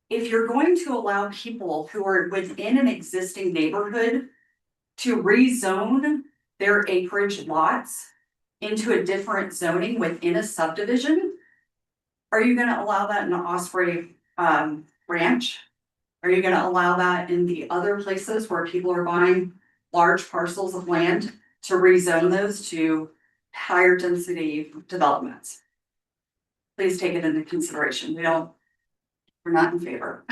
if you're going to allow people who are within an existing neighborhood to rezone their acreage lots into a different zoning within a subdivision, are you gonna allow that in the Osprey Ranch? Are you gonna allow that in the other places where people are buying large parcels of land to rezone those to higher density developments? Please take it into consideration. We're not in favor.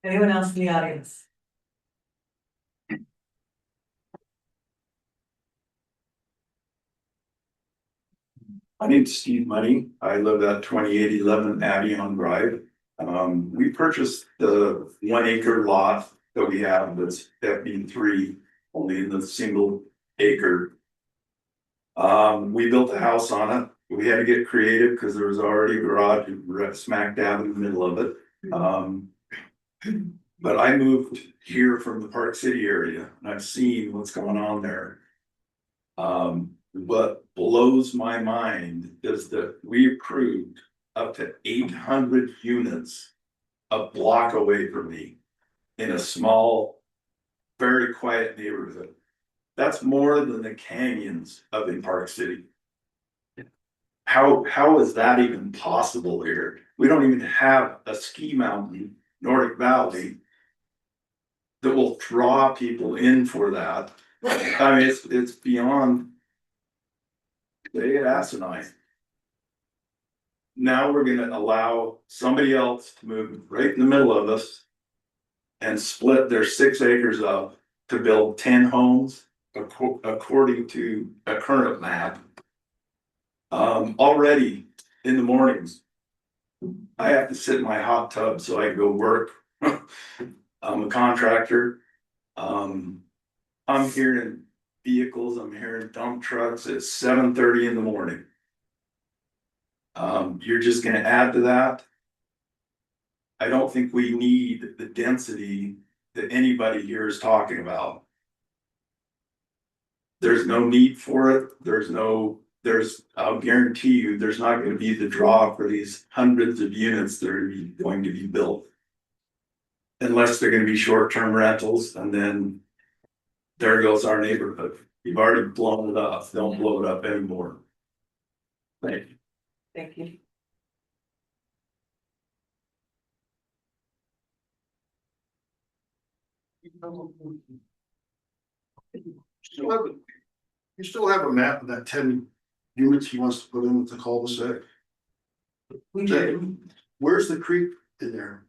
Anyone else in the audience? My name's Steve Money. I live at 2811 Avion Drive. We purchased the 1 acre lot that we have that's FB3, only in the single acre. We built a house on it. We had to get creative because there was already a garage smack dab in the middle of it. But I moved here from the Park City area and I've seen what's going on there. What blows my mind is that we approved up to 800 units a block away from me in a small, very quiet neighborhood. That's more than the canyons up in Park City. How is that even possible here? We don't even have a ski mountain, Nordic Valley, that will draw people in for that. I mean, it's beyond asinine. Now we're gonna allow somebody else to move right in the middle of us and split their 6 acres up to build 10 homes according to a current map. Already in the mornings, I have to sit in my hot tub so I can go work. I'm a contractor. I'm hearing vehicles, I'm hearing dump trucks at 7:30 in the morning. You're just gonna add to that. I don't think we need the density that anybody here is talking about. There's no need for it. I'll guarantee you, there's not gonna be the draw for these hundreds of units that are going to be built. Unless they're gonna be short-term rentals, and then there goes our neighborhood. You've already blown it up. Don't blow it up anymore. Thank you. Thank you. You still have a map of that 10 units he wants to put in with the cul-de-sac? We do, Where's the creek in there?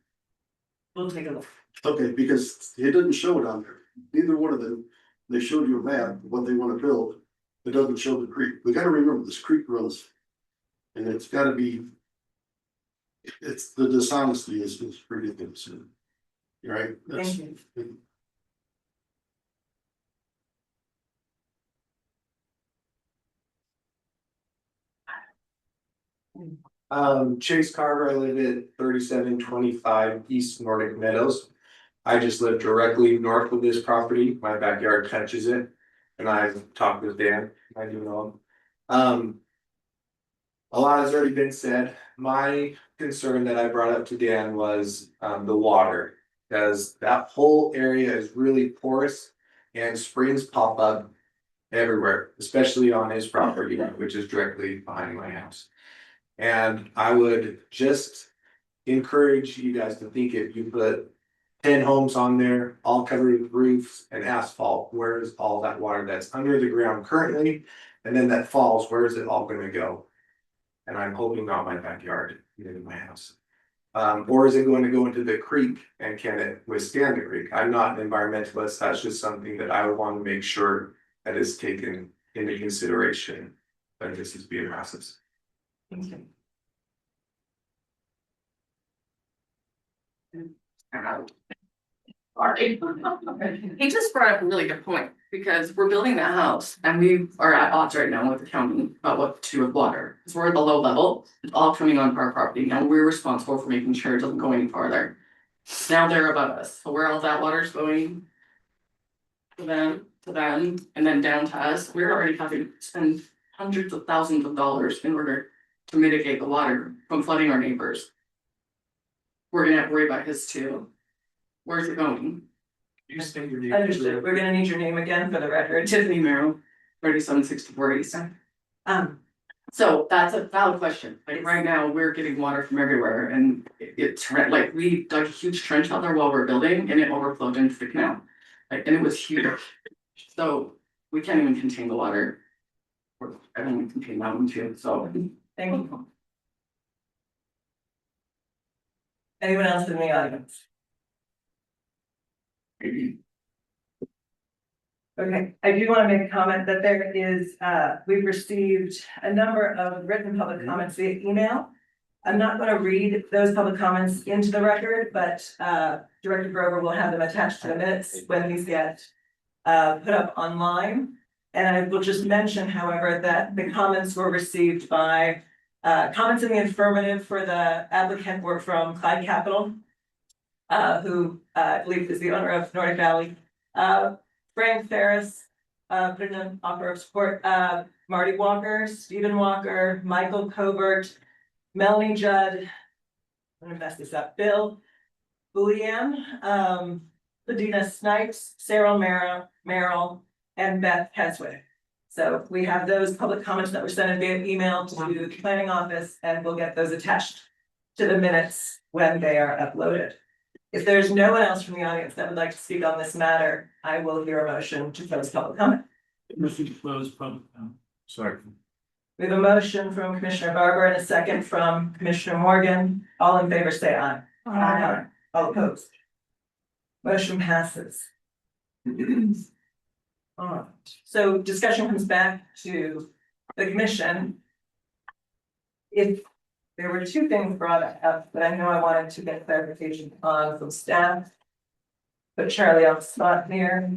we'll take a look. Okay, because it doesn't show it on there. Neither one of them, they showed you a map, of what they wanna build. It doesn't show the creek. We gotta remember this creek runs. And it's gotta be. It's the dishonesty is ridiculous. Right? That's- Thank you. Chase Carver, I live at 3725 East Nordic Meadows. I just live directly north of this property, my backyard touches it, and I've talked with Dan, I do know him. A lot has already been said, my concern that I brought up to Dan was the water. Cause that whole area is really porous and springs pop up everywhere, especially on his property, which is directly behind my house. And I would just encourage you guys to think, if you put 10 homes on there, all covered with roofs and asphalt, where is all that water that's under the ground currently? And then that falls, where is it all gonna go? And I'm hoping not my backyard, in my house. Or is it going to go into the creek, and can it withstand the creek? I'm not an environmentalist, that's just something that I would want to make sure that is taken into consideration when this is being processed. Thank you. Sorry. He just brought up a really good point, because we're building that house and we are at odds right now with the county about what to do with water. Because we're at the low level, it's all coming on our property, and we're responsible for making sure it doesn't go any farther. Now they're above us, so where all that water's going to them, and then down to us, we're already having to spend hundreds of thousands of dollars in order to mitigate the water from flooding our neighbors. We're gonna have to worry about his too. Where's it going? You state your name. Understood, we're gonna need your name again for the record. Tiffany Merrill, 3764 East. So that's a valid question. Like right now, we're getting water from everywhere, and it's like we dug a huge trench out there while we're building, and it overflowed into the canal. Like, and it was huge. So we can't even contain the water. I don't even contain that one too, so. Thank you. Anyone else in the audience? Okay, I do want to make a comment that there is, we've received a number of written public comments via email. I'm not going to read those public comments into the record, but Director Grover will have them attached to the minutes when these get put up online. And I will just mention, however, that the comments were received by comments in the affirmative for the applicant were from Clyde Capital, who I believe is the owner of Nordic Valley. Frank Ferris put in an offer of support. Marty Walker, Stephen Walker, Michael Covert, Melanie Judd. I'm gonna mess this up. Bill Julianne, Ladina Snipes, Sarah Merrill, and Beth Keswick. So we have those public comments that were sent via email to the planning office, and we'll get those attached to the minutes when they are uploaded. If there's no one else from the audience that would like to speak on this matter, I will hear a motion to close public comment. Motion to close public comment. Sorry. We have a motion from Commissioner Barber and a second from Commissioner Morgan. All in favor, say aye. Aye. All opposed. Motion passes. Alright, so discussion comes back to the commission. If there were two things brought up that I know I wanted to get clarification on from staff. Put Charlie on the spot here.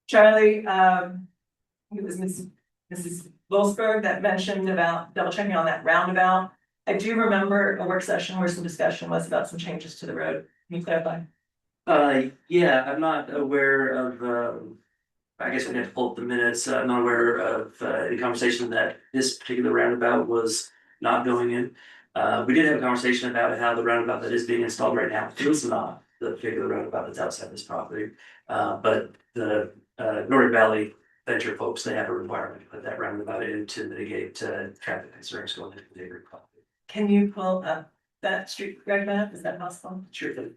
Charlie, it was Mrs. Wolfsberg that mentioned about double checking on that roundabout. I do remember a work session where some discussion was about some changes to the road. Can you clarify? Yeah, I'm not aware of, I guess I'd have to pull up the minutes. I'm not aware of the conversation that this particular roundabout was not going in. We did have a conversation about how the roundabout that is being installed right now is not the particular roundabout that's outside this property. But the Nordic Valley venture folks, they have a requirement to put that roundabout in to mitigate traffic concerns going into the neighboring property. Can you pull up that street right map? Is that possible? Sure thing.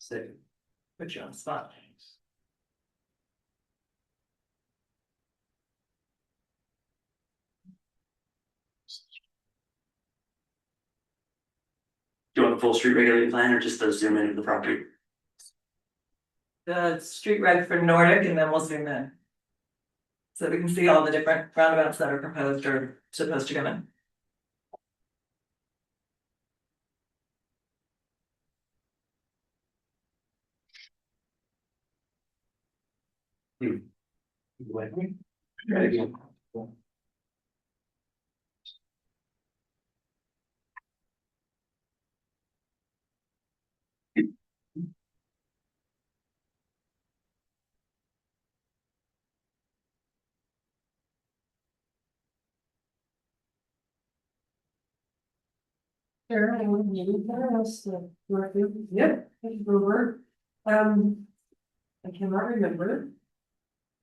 Second. Put you on the spot. Do you want the full street regulating plan or just the zoom into the property? The street reg for Nordic and then we'll zoom in. So we can see all the different roundabouts that are proposed or supposed to come in. Try again. Sure, I would need that as the director. Yep. Over. I cannot remember.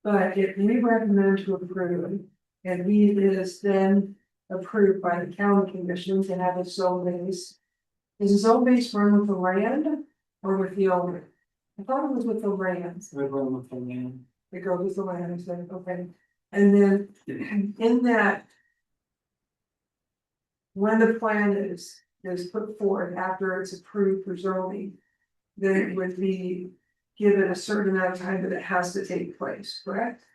But if we recommend to approve, and he is then approved by the county commission to have a zone base. Is a zone base run with the land or with the owner? I thought it was with the land. We're going with the land. It goes with the land, I said, okay, and then in that. When the plan is put forward after it's approved for zoning. Then it would be given a certain amount of time that it has to take place, correct?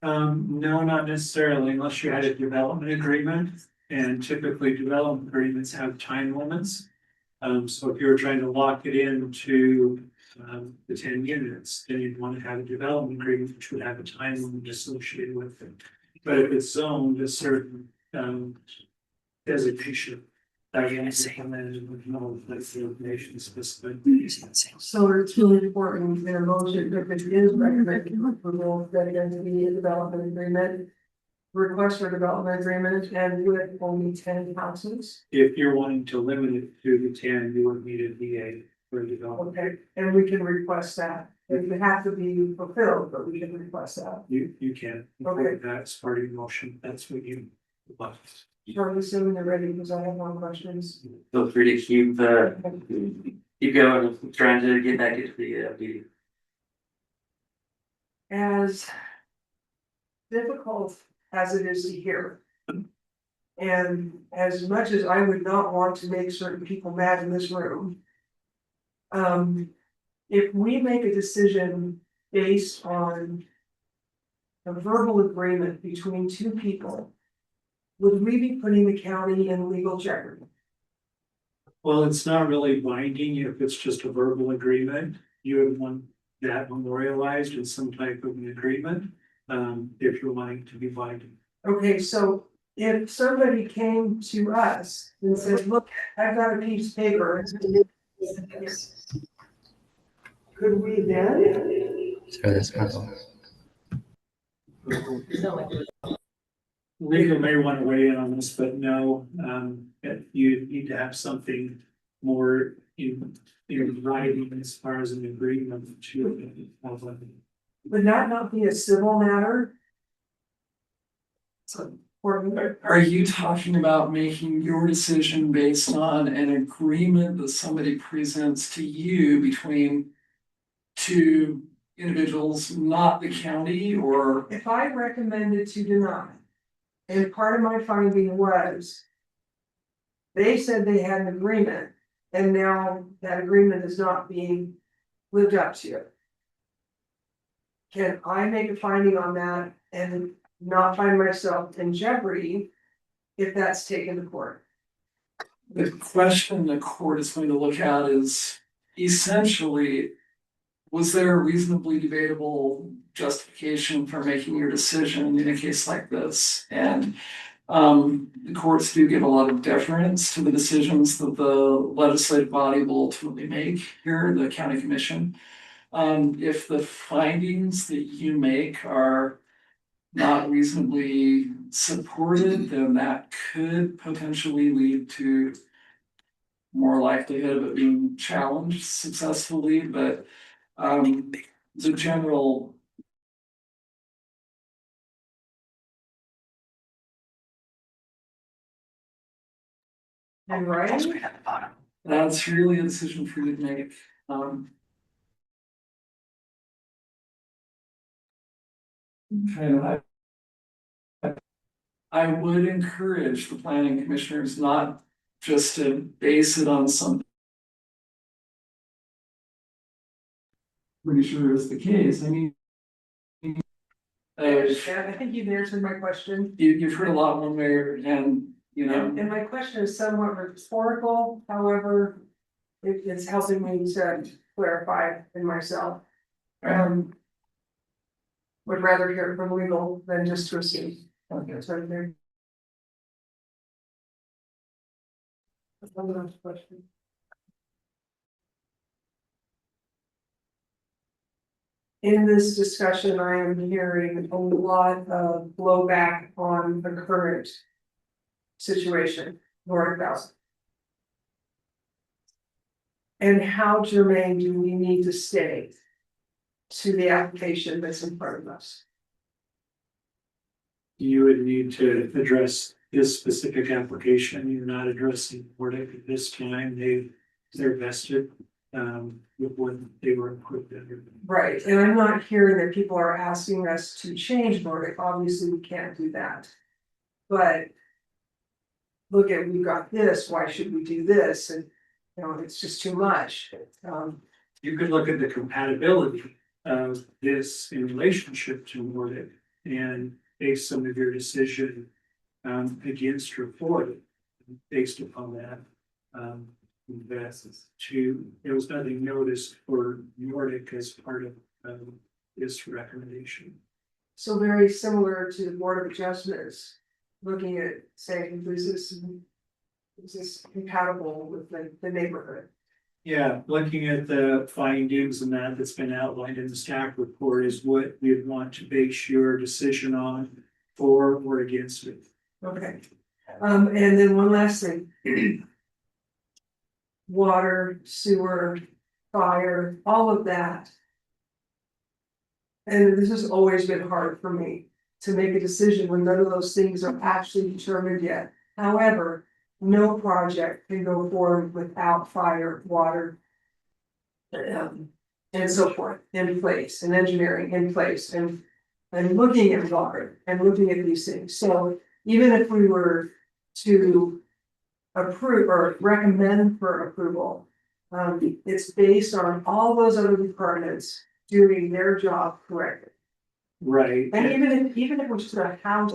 No, not necessarily, unless you had a development agreement, and typically development agreements have time limits. So if you're trying to lock it into the 10 units, then you'd want to have a development agreement, which would have a time limit associated with it. But if it's zoned a certain designation, that you implemented with no information specific. So it's really important in a motion, if it is recommended approval, that it has to be a development agreement. Request for development agreement and with only 10 houses. If you're wanting to limit it to the 10, you would need a DA for development. Okay, and we can request that. It would have to be fulfilled, but we can request that. You can, Okay. that's part of your motion, that's what you want. Charlie, assuming they're ready, because I have more questions. Feel free to keep going, trying to get back into the meeting. As difficult as it is to hear. And as much as I would not want to make certain people mad in this room. If we make a decision based on a verbal agreement between two people. Would we be putting the county in legal jeopardy? Well, it's not really binding if it's just a verbal agreement. You would want that memorialized in some type of an agreement, if you're wanting to be binding. Okay, so if somebody came to us and said, look, I've got a piece of paper. Could we then? Legal may want to weigh in on this, but no, you need to have something more in writing as far as an agreement to. Would that not be a civil matter? Are you talking about making your decision based on an agreement that somebody presents to you between two individuals, not the county, or? If I recommended to deny, and part of my finding was they said they had an agreement, and now that agreement is not being lived up to. Can I make a finding on that and not find myself in jeopardy if that's taken to court? The question the court is going to look at is essentially, was there a reasonably debatable justification for making your decision in a case like this? And the courts do give a lot of deference to the decisions that the legislative body will ultimately make here, the county commission. If the findings that you make are not reasonably supported, then that could potentially lead to more likelihood of it being challenged successfully, but the general. And right? That's really a decision for you to make. And I would encourage the planning commissioners not just to base it on some. Pretty sure is the case, I mean. Yeah, I think you've answered my question. You've heard a lot one way, and, you know. And my question is somewhat rhetorical, however, it's helping me to clarify in myself. Would rather hear it from legal than just to assume. Okay, so there. Another question. In this discussion, I am hearing a lot of blowback on the current situation, Nordic Valley. And how germane do we need to stay to the application that's in front of us? You would need to address this specific application. You're not addressing Nordic at this time. They're vested with what they were equipped under. Right, and I'm not hearing that people are asking us to change Nordic, obviously we can't do that. But look at, we've got this, why should we do this? And, you know, it's just too much. You could look at the compatibility of this in relationship to Nordic and base some of your decision against or for it, based upon that. There was nothing noticed for Nordic as part of this recommendation. So very similar to the Board of Adjustments, looking at saying, is this compatible with the neighborhood? Yeah, looking at the findings and that's been outlined in the staff report is what we'd want to base your decision on for or against it. Okay, and then one last thing. Water, sewer, fire, all of that. And this has always been hard for me to make a decision when none of those things are actually determined yet. However, no project can go forward without fire, water. And so forth in place, and engineering in place, and looking at water and looking at these things. So even if we were to approve or recommend for approval, it's based on all those other departments doing their job correctly. Right. And even if we're just a house,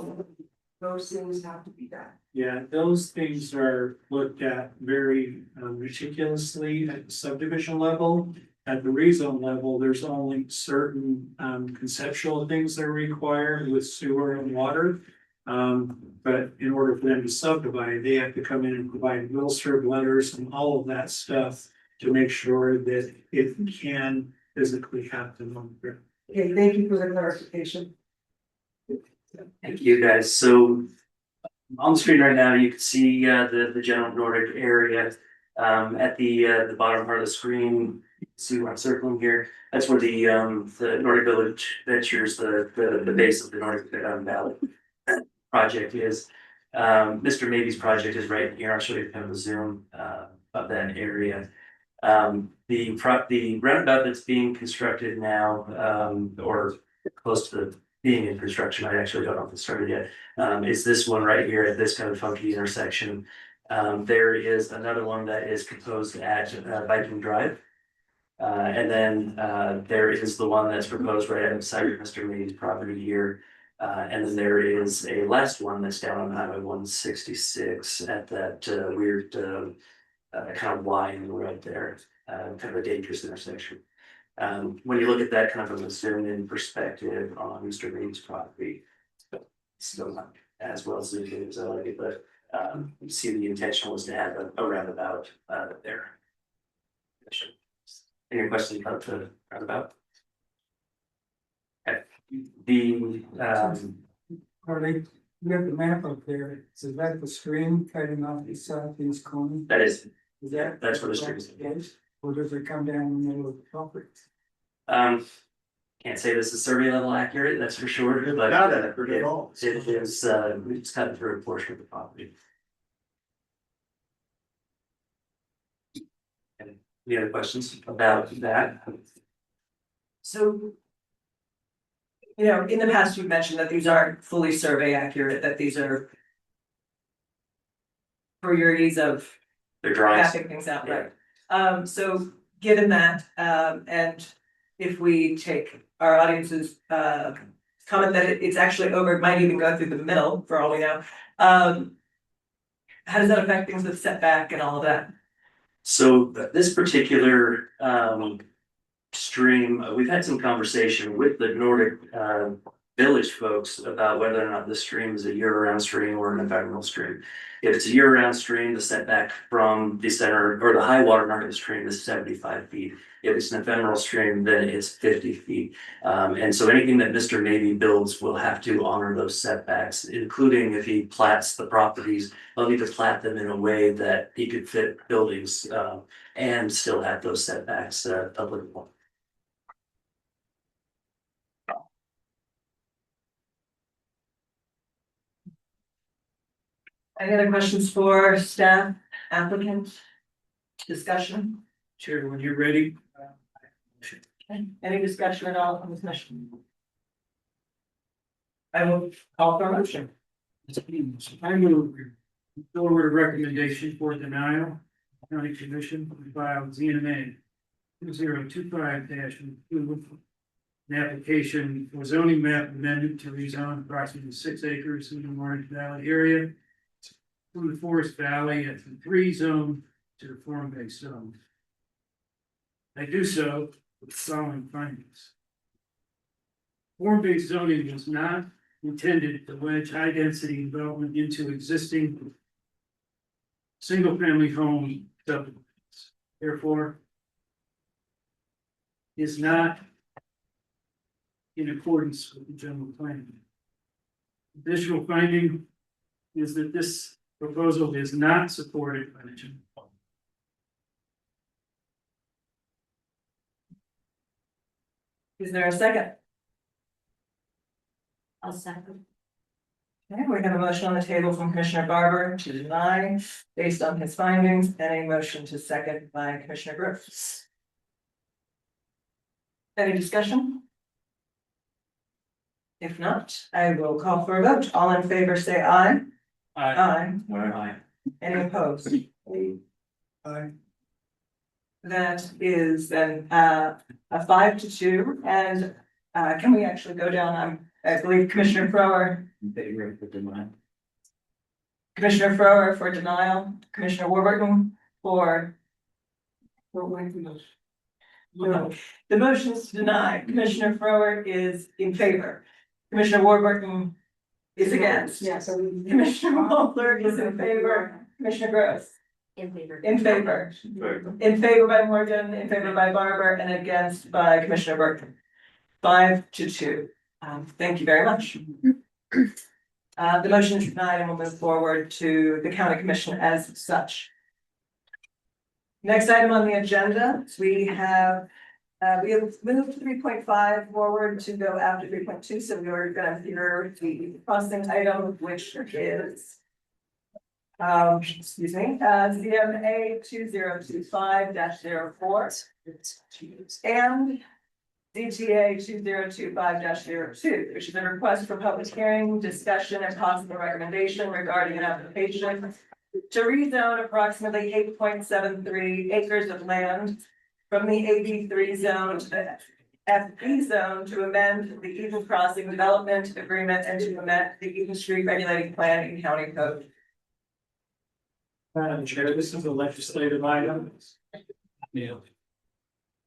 those things have to be done. Yeah, those things are looked at very meticulously at the subdivision level. At the rezone level, there's only certain conceptual things that are required with sewer and water. But in order for them to subdivide, they have to come in and provide will serve letters and all of that stuff to make sure that it can physically happen on the ground. Okay, thank you for the clarification. Thank you, guys. So on the screen right now, you can see the general Nordic area. At the bottom part of the screen, you can see what I'm circling here. That's where the Nordic Village Ventures, the base of the Nordic Valley project is. Mr. Mabey's project is right here. I'll show you kind of a zoom of that area. The roundabout that's being constructed now, or close to being in construction, I actually don't know if it started yet, is this one right here at this kind of funky intersection. There is another one that is proposed at Viking Drive. And then there is the one that's proposed right outside of Mr. Mabey's property here. And then there is a last one that's down on Highway 166 at that weird kind of Y in the road there, kind of a dangerous intersection. When you look at that kind of from a zoom in perspective on Mr. Mabey's property, still not as well zoomed in as I like it, but you see the intention was to have a roundabout there. Any questions about the roundabout? Okay. Harley, you have the map up there, so is that the stream cutting off the southeast corner? That is. Is that? That's where the stream is. Or does it come down in the middle of the property? Can't say this is survey level accurate, that's for sure, but Not accurate at all. it is, it's cut through a portion of the property. Any other questions about that? So you know, in the past, you've mentioned that these aren't fully survey accurate, that these are for your ease of They're drawings. mapping things out, right? So given that, and if we take our audience's comment that it's actually over, it might even go through the middle for all we know. How does that affect things with setback and all of that? So this particular stream, we've had some conversation with the Nordic Village folks about whether or not this stream is a year-round stream or an ephemeral stream. If it's a year-round stream, the setback from the center or the high water mark of the stream is 75 feet. If it's an ephemeral stream, then it's 50 feet. And so anything that Mr. Mabey builds will have to honor those setbacks, including if he plats the properties, he'll need to plat them in a way that he could fit buildings and still have those setbacks applicable. Any other questions for staff, applicant, discussion? Chair, when you're ready. Okay. Any discussion at all on this mission? I will call for a motion. I move forward a recommendation for denial. County Commission filed ZMA 2025-02. An application for zoning map amendment to rezone approximately 6 acres in the Nordic Valley area from the Forest Valley at the 3 zone to the form-based zone. I do so with the following findings. Form-based zoning is not intended to wedge high-density development into existing single-family home subdivisions. Therefore, is not in accordance with the general plan. Additional finding is that this proposal is not supported by the general plan. Is there a second? I'll second. Okay, we have a motion on the table from Commissioner Barber to deny based on his findings, and a motion to second by Commissioner Gross. Any discussion? If not, I will call for a vote. All in favor, say aye. Aye. Aye. Any opposed? Aye. That is then a 5-2, and can we actually go down? I believe Commissioner Frower. Commissioner Frower for denial, Commissioner Warburton for. No, the motion is to deny. Commissioner Frower is in favor. Commissioner Warburton is against. Yeah, so we. Commissioner Waller is in favor. Commissioner Gross. In favor. In favor. In favor by Morgan, in favor by Barber, and against by Commissioner Burton. 5-2. Thank you very much. The motion is denied and we'll move forward to the county commission as such. Next item on the agenda, we have moved 3.5 forward to go after 3.2, so we are gonna hear the crossing item, which is excuse me, ZMA2025-04 and ZTA2025-02, which is a request for public hearing, discussion, and possible recommendation regarding an application to rezone approximately 8.73 acres of land from the AB3 zone to the FB zone to amend the Eden Crossing Development Agreement and to amend the Eden Street Regulating Plan and County Code. Madam Chair, this is a legislative item. Yeah.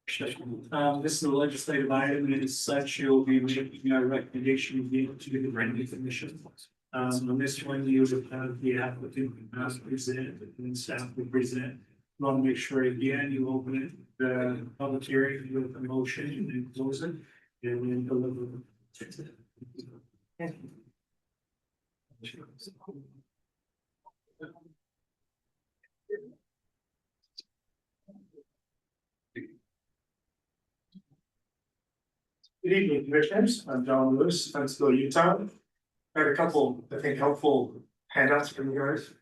This is a legislative item, and as such, you'll be making a recommendation to the Brady Commission. On this one, you would have the applicant present, and staff will present. Want to make sure again, you open it, the public hearing with a motion and then close it, and then deliver. Good evening, commissioners. I'm John Lewis, Huntsville, Utah. I had a couple, I think, helpful handouts for you guys.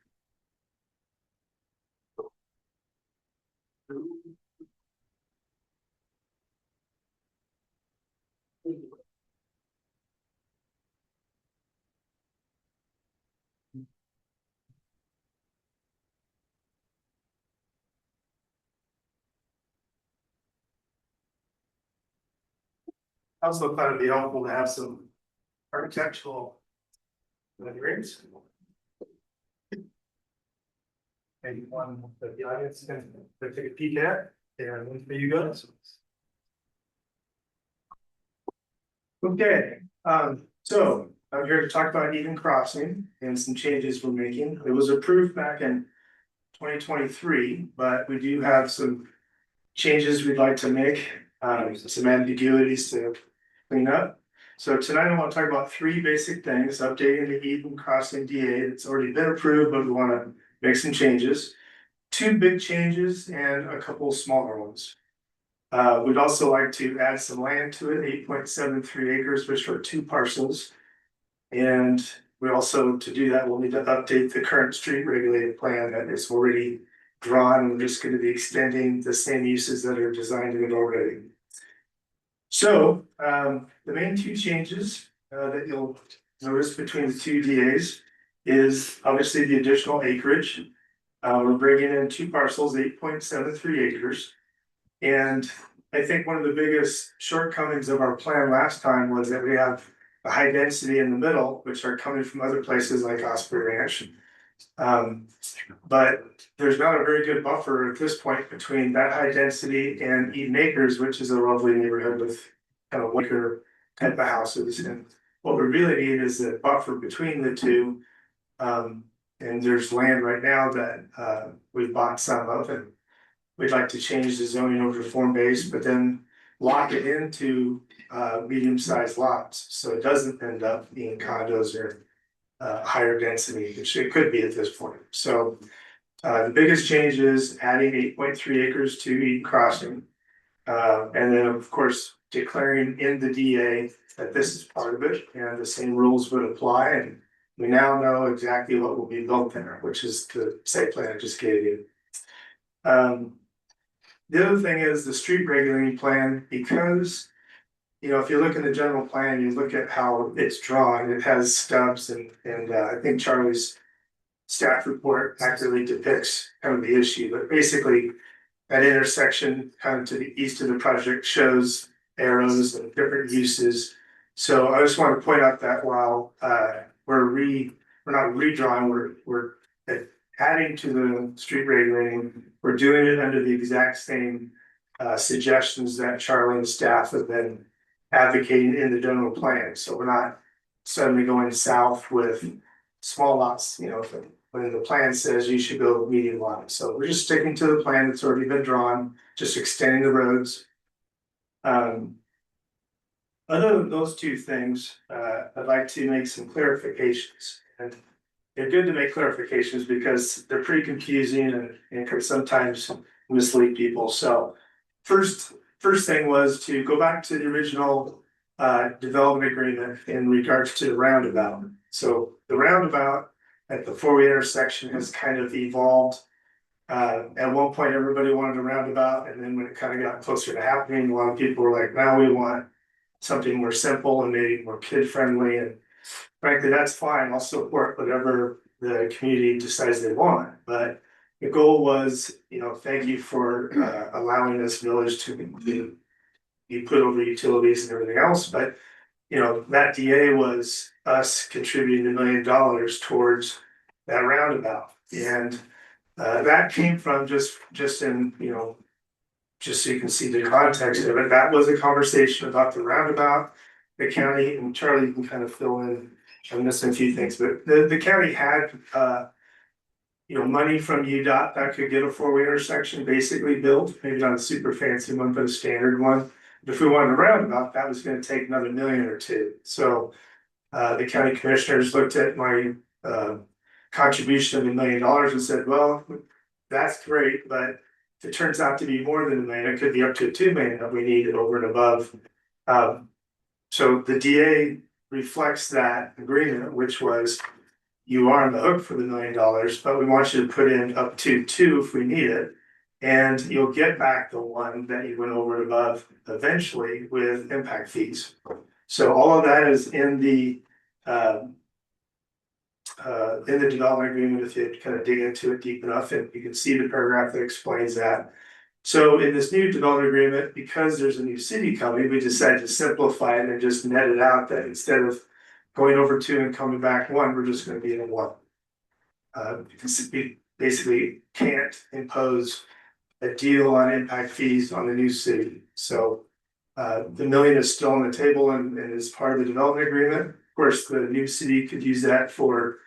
also thought it'd be helpful to have some architectural renderings. Maybe one that the audience can take a peek at, and one for you guys. Okay, so I'm here to talk about Eden Crossing and some changes we're making. It was approved back in 2023, but we do have some changes we'd like to make, some ambiguities to clean up. So tonight I want to talk about three basic things: updating the Eden Crossing DA that's already been approved, but we want to make some changes. Two big changes and a couple smaller ones. We'd also like to add some land to it, 8.73 acres, which are 2 parcels. And we also, to do that, we'll need to update the current street regulated plan that is already drawn. We're just going to be extending the same uses that are designed in it already. So the main 2 changes that you'll notice between the 2 DAs is obviously the additional acreage. We're bringing in 2 parcels, 8.73 acres. And I think one of the biggest shortcomings of our plan last time was that we have a high density in the middle, which are coming from other places like Osprey Ranch. But there's not a very good buffer at this point between that high density and Eden Acres, which is a lovely neighborhood with kind of wicker type of houses. And what we really need is a buffer between the 2. And there's land right now that we've bought some of, and we'd like to change the zoning over to form-based, but then lock it into medium-sized lots, so it doesn't end up being condos or higher density, which it could be at this point. So the biggest change is adding 8.3 acres to Eden Crossing. And then, of course, declaring in the DA that this is part of it, and the same rules would apply. And we now know exactly what will be built there, which is the site plan I just gave you. The other thing is the street regulating plan, because, you know, if you look in the general plan, you look at how it's drawn, it has stubs, and I think Charlie's staff report accurately depicts kind of the issue, but basically that intersection kind of to the east of the project shows arrows and different uses. So I just want to point out that while we're not redrawing, we're adding to the street regulating, we're doing it under the exact same suggestions that Charlie and staff have been advocating in the general plan. So we're not suddenly going south with small lots, you know, when the plan says you should go medium lots. So we're just sticking to the plan that's already been drawn, just extending the roads. Other than those 2 things, I'd like to make some clarifications. And they're good to make clarifications because they're pretty confusing and can sometimes mislead people. So first thing was to go back to the original development agreement in regards to the roundabout. So the roundabout at the 4-way intersection has kind of evolved. At one point, everybody wanted a roundabout, and then when it kind of got closer to happening, a lot of people were like, now we want something more simple and maybe more kid-friendly. And frankly, that's fine. I'll support whatever the community decides they want. But the goal was, you know, thank you for allowing this village to be put over utilities and everything else. But, you know, that DA was us contributing $1 million towards that roundabout. And that came from just in, you know, just so you can see the context of it, that was a conversation about the roundabout. The county, and Charlie, you can kind of fill in, I'm missing a few things, but the county had, you know, money from UDOT that could get a 4-way intersection basically built, maybe not a super fancy one, but a standard one. But if we wanted a roundabout, that was going to take another $1 million or $2 million. So the county commissioners looked at my contribution of $1 million and said, well, that's great, but if it turns out to be more than $1 million, it could be up to $2 million that we need over and above. So the DA reflects that agreement, which was you are on the hook for the $1 million, but we want you to put in up to 2 if we need it. And you'll get back the 1 that you went over and above eventually with impact fees. So all of that is in the development agreement. If you kind of dig into it deep enough, and you can see the paragraph that explains that. So in this new development agreement, because there's a new city coming, we decided to simplify it and just net it out that instead of going over two and coming back one, we're just gonna be in one. Because we basically can't impose a deal on impact fees on the new city. So the million is still on the table and is part of the development agreement. Of course, the new city could use that for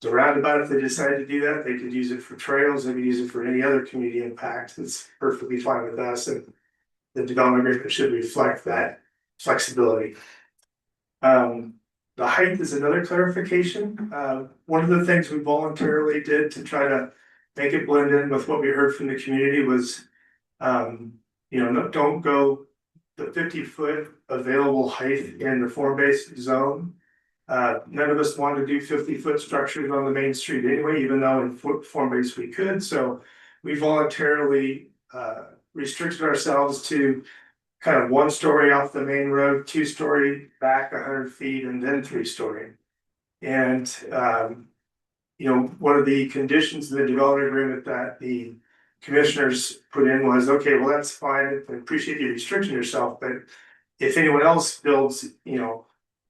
the roundabout. If they decide to do that, they could use it for trails, they could use it for any other community impact. That's perfectly fine with us, and the development agreement should reflect that flexibility. The height is another clarification. One of the things we voluntarily did to try to make it blend in with what we heard from the community was, don't go the 50-foot available height in the form-based zone. None of us wanted to do 50-foot structures on the main street anyway, even though in form-based we could. So we voluntarily restricted ourselves to kind of 1 story off the main road, 2 story back 100 feet, and then 3 story. And one of the conditions in the development agreement that the commissioners put in was, okay, well, that's fine. I appreciate you restricting yourself, but if anyone else builds,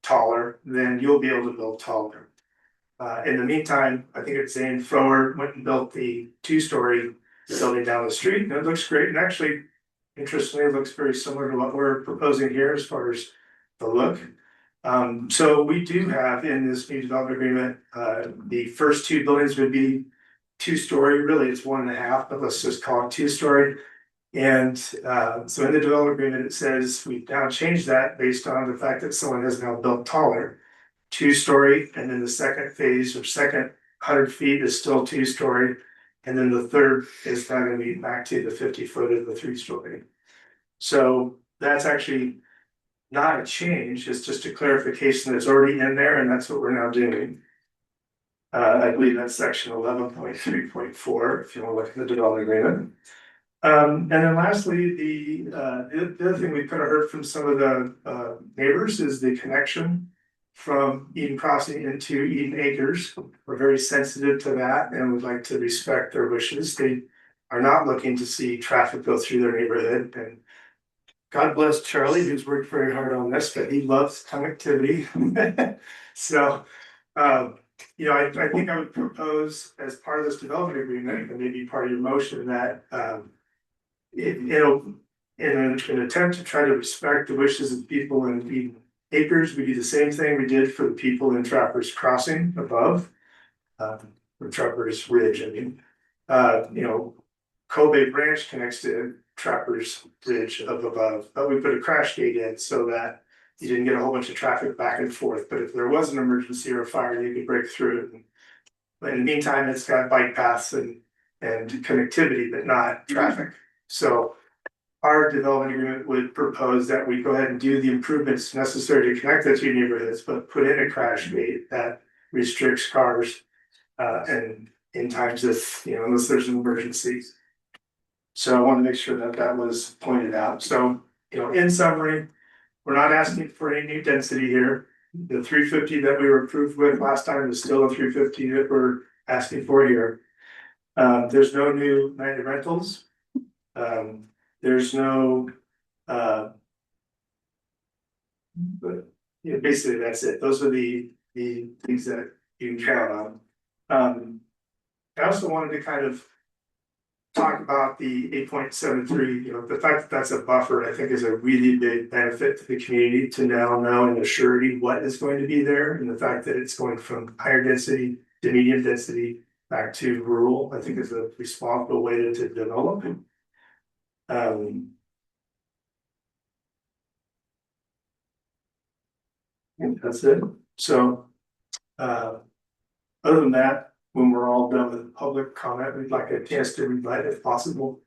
taller, then you'll be able to build taller. In the meantime, I think it's Zane Frower went and built the 2-story building down the street, and it looks great. And actually, interestingly, it looks very similar to what we're proposing here as far as the look. So we do have in this new development agreement, the first 2 buildings would be 2-story, really it's 1.5, but let's just call it 2-story. And so in the development agreement, it says we've now changed that based on the fact that someone has now built taller. 2-story, and then the second phase or second 100 feet is still 2-story. And then the third is now going to be back to the 50-foot of the 3-story. So that's actually not a change, it's just a clarification that's already in there, and that's what we're now doing. I believe that's section 11.3.4, if you want to look at the development agreement. And then lastly, the other thing we kind of heard from some of the neighbors is the connection from Eden Crossing into Eden Acres. We're very sensitive to that and would like to respect their wishes. They are not looking to see traffic go through their neighborhood. And God bless Charlie, who's worked very hard on this, but he loves connectivity. So, I think I would propose as part of this development agreement, and maybe part of your motion, that in an attempt to try to respect the wishes of people in Eden Acres, we do the same thing we did for the people in Trappers Crossing above, or Trappers Ridge, I mean. Cobabe Ranch connects to Trappers Ridge up above, but we put a crash gate in so that you didn't get a whole bunch of traffic back and forth. But if there was an emergency or a fire, you could break through it. But in the meantime, it's got bike paths and connectivity, but not traffic. So our development agreement would propose that we go ahead and do the improvements necessary to connect the 2 neighborhoods, but put in a crash gate that restricts cars and in times if, unless there's an emergency. So I want to make sure that that was pointed out. So, in summary, we're not asking for any new density here. The 350 that we were approved with last time is still a 350 that we're asking for here. There's no new nightly rentals. There's no, but basically that's it. Those are the things that you can count on. I also wanted to kind of talk about the 8.73, the fact that that's a buffer, I think is a really big benefit to the community to now know and assurity what is going to be there. And the fact that it's going from higher density to medium density back to rural, I think is a responsible way to develop. That's it. So, other than that, when we're all done with public comment, we'd like a chance to read if possible.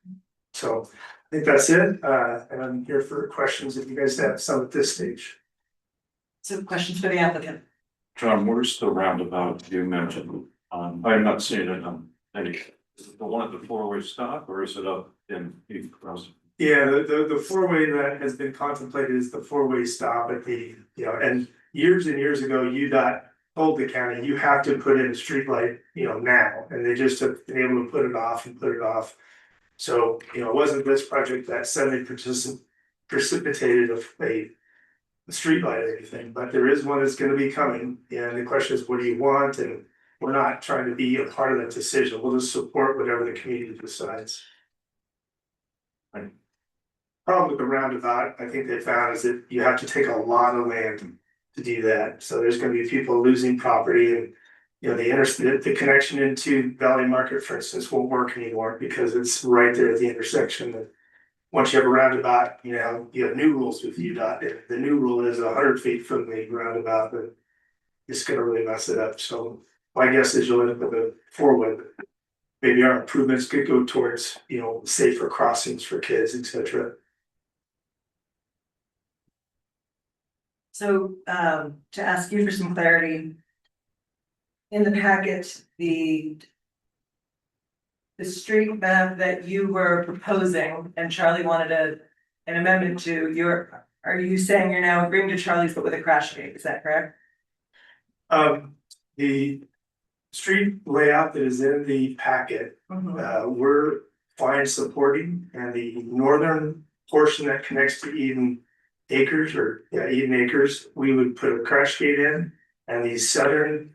So I think that's it. And I'm here for questions if you guys have some at this stage. So questions for the applicant? John, where's the roundabout you mentioned? I'm not seeing it on any, is it the one at the 4-way stop or is it up in Eden Crossing? Yeah, the 4-way that has been contemplated is the 4-way stop at the, and years and years ago, UDOT told the county, you have to put in a street light, now, and they just have been able to put it off and put it off. So, it wasn't this project that suddenly precipitated a streetlight or anything, but there is one that's gonna be coming, and the question is, what do you want? And we're not trying to be a part of that decision, we'll just support whatever the community decides. Problem with the roundabout, I think they found is that you have to take a lot of land to do that, so there's gonna be people losing property and. The connection into Valley Market, for instance, won't work anymore because it's right there at the intersection. And once you have a roundabout, you have new rules with UDOT. The new rule is 100 feet from the roundabout, but it's gonna really mess it up. So my guess is you'll end up with a 4-way. Maybe our improvements could go towards, safer crossings for kids, etc. So, to ask you for some clarity. In the packet, the street map that you were proposing and Charlie wanted an amendment to, are you saying you're now agreeing to Charlie's but with a crash gate, is that correct? The street layout that is in the packet, we're fine supporting, and the northern portion that connects to Eden Acres Eden Acres, we would put a crash gate in, and the southern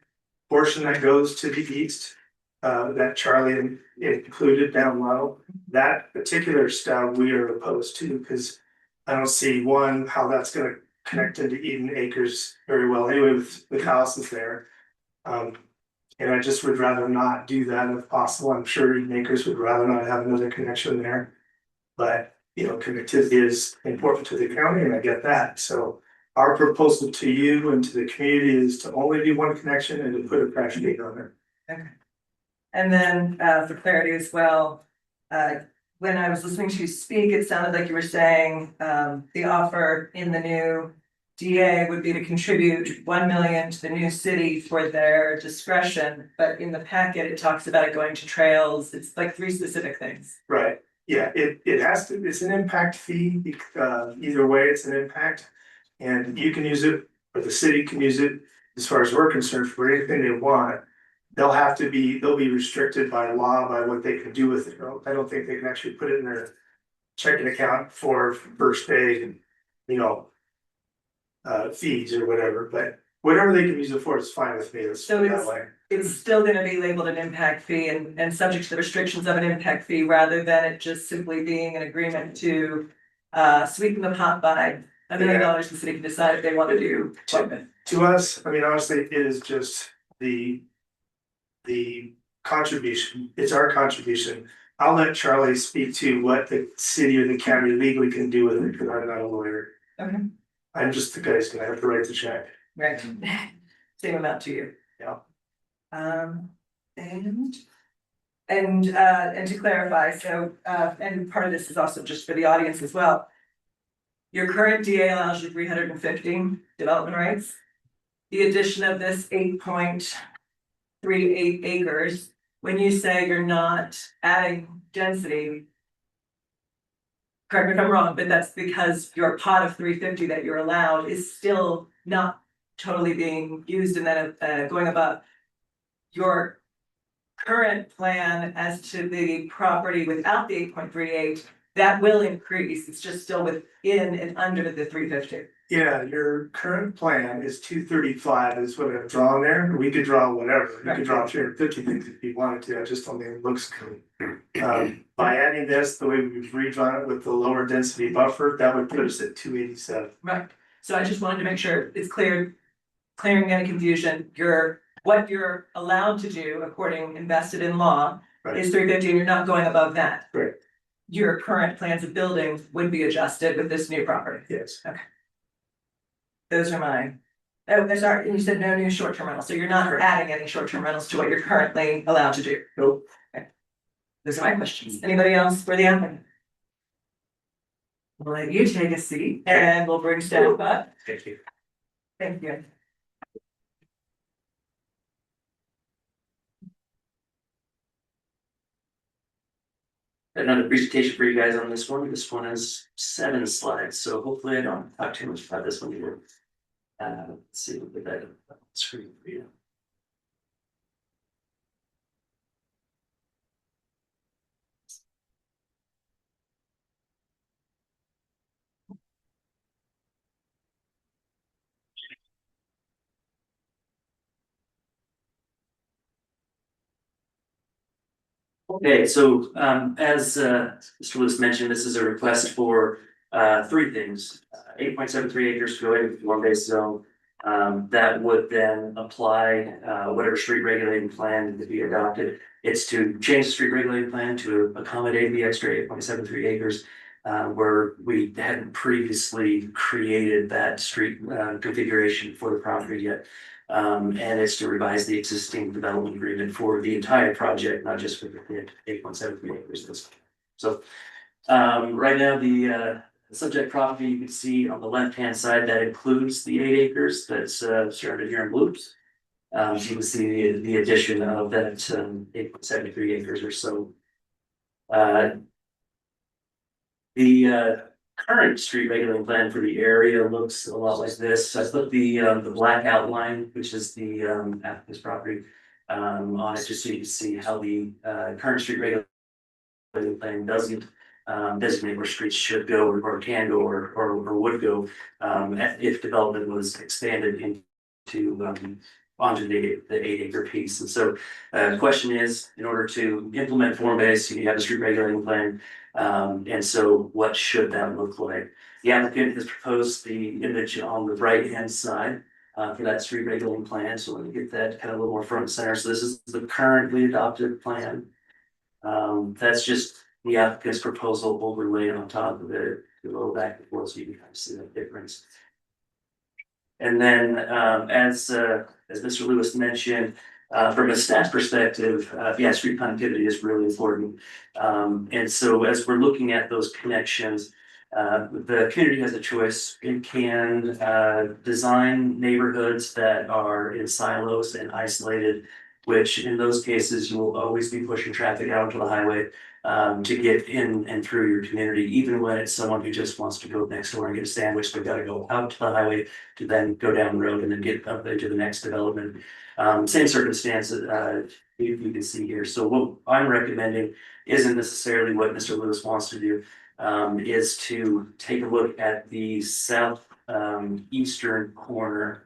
portion that goes to the east, that Charlie included down low, that particular stub we are opposed to, because I don't see how that's gonna connect into Eden Acres very well anyway with houses there. And I just would rather not do that if possible. I'm sure Eden Acres would rather not have another connection there. But, connectivity is important to the county, and I get that, so. Our proposal to you and to the community is to only do one connection and to put a crash gate on there. Okay. And then, for clarity as well, when I was listening to you speak, it sounded like you were saying, the offer in the new DA would be to contribute 1 million to the new city for their discretion, but in the packet, it talks about it going to trails. It's like 3 specific things. Right, yeah, it has to, it's an impact fee, either way, it's an impact. And you can use it, or the city can use it, as far as we're concerned, for anything they want. They'll be restricted by law by what they can do with it. I don't think they can actually put it in their checking account for first aid and, fees or whatever, but whatever they can use it for is fine with me. So it's still gonna be labeled an impact fee and subject to the restrictions of an impact fee rather than it just simply being an agreement to sweeten the pot by $1 million the city can decide if they want to do. To us, I mean, honestly, it is just the contribution, it's our contribution. I'll let Charlie speak to what the city or the county legally can do with it, because I'm not a lawyer. Okay. I'm just the guy who's gonna have to write the check. Right. Same amount to you. Yeah. And to clarify, so, and part of this is also just for the audience as well. Your current DA allows you 350 development rights. The addition of this 8.38 acres, when you say you're not adding density. Correct me if I'm wrong, but that's because your pot of 350 that you're allowed is still not totally being used and then going above. Your current plan as to the property without the 8.38, that will increase, it's just still within and under the 350. Yeah, your current plan is 235 is what I've drawn there. We could draw whatever, you could draw 350 things if you wanted to, I just don't think it looks good. By adding this, the way we've redrawn it with the lower density buffer, that would put us at 287. Right, so I just wanted to make sure it's clearing any confusion. What you're allowed to do, according invested in law, is 350 and you're not going above that. Right. Your current plans of buildings would be adjusted with this new property. Yes. Okay. Those are mine. Oh, sorry, you said no new short-term rentals, so you're not adding any short-term rentals to what you're currently allowed to do? Nope. Okay. Those are my questions. Anybody else for the applicant? We'll let you take a seat and we'll bring staff up. Thank you. Thank you. Another presentation for you guys on this one. This one has 7 slides, so hopefully I don't talk too much about this one either. Let's see what that on the screen for you. Okay, so as Mr. Lewis mentioned, this is a request for three things. 8.73 acres to go into the form-based zone. That would then apply whatever street regulating plan to be adopted. It's to change the street regulating plan to accommodate the extra 8.73 acres. Where we hadn't previously created that street configuration for the property yet. And it's to revise the existing development agreement for the entire project, not just for the 8.73 acres. So right now, the subject property you can see on the left-hand side, that includes the 8 acres that's surrounded here in blue. So you can see the addition of that 8.73 acres or so. The current street regulating plan for the area looks a lot like this. I put the black outline, which is the applicant's property, on it, just so you can see how the current street regulating plan doesn't designate where streets should go or can go or would go if development was expanded into onto the 8-acre piece. And so the question is, in order to implement form-based, you have a street regulating plan. And so what should that look like? The applicant has proposed the image on the right-hand side for that street regulating plan. So let me get that kind of a little more front and center. So this is the currently adopted plan. That's just the applicant's proposal overlaid on top of it. To go back and forth so you can kind of see that difference. And then as Mr. Lewis mentioned, from a staff perspective, yeah, street connectivity is really important. And so as we're looking at those connections, the community has a choice. It can design neighborhoods that are in silos and isolated, which in those cases, you will always be pushing traffic out onto the highway to get in and through your community, even when it's someone who just wants to go next door and get a sandwich. They've got to go out to the highway to then go down the road and then get up there to the next development. Same circumstances you can see here. So what I'm recommending isn't necessarily what Mr. Lewis wants to do, is to take a look at the south eastern corner.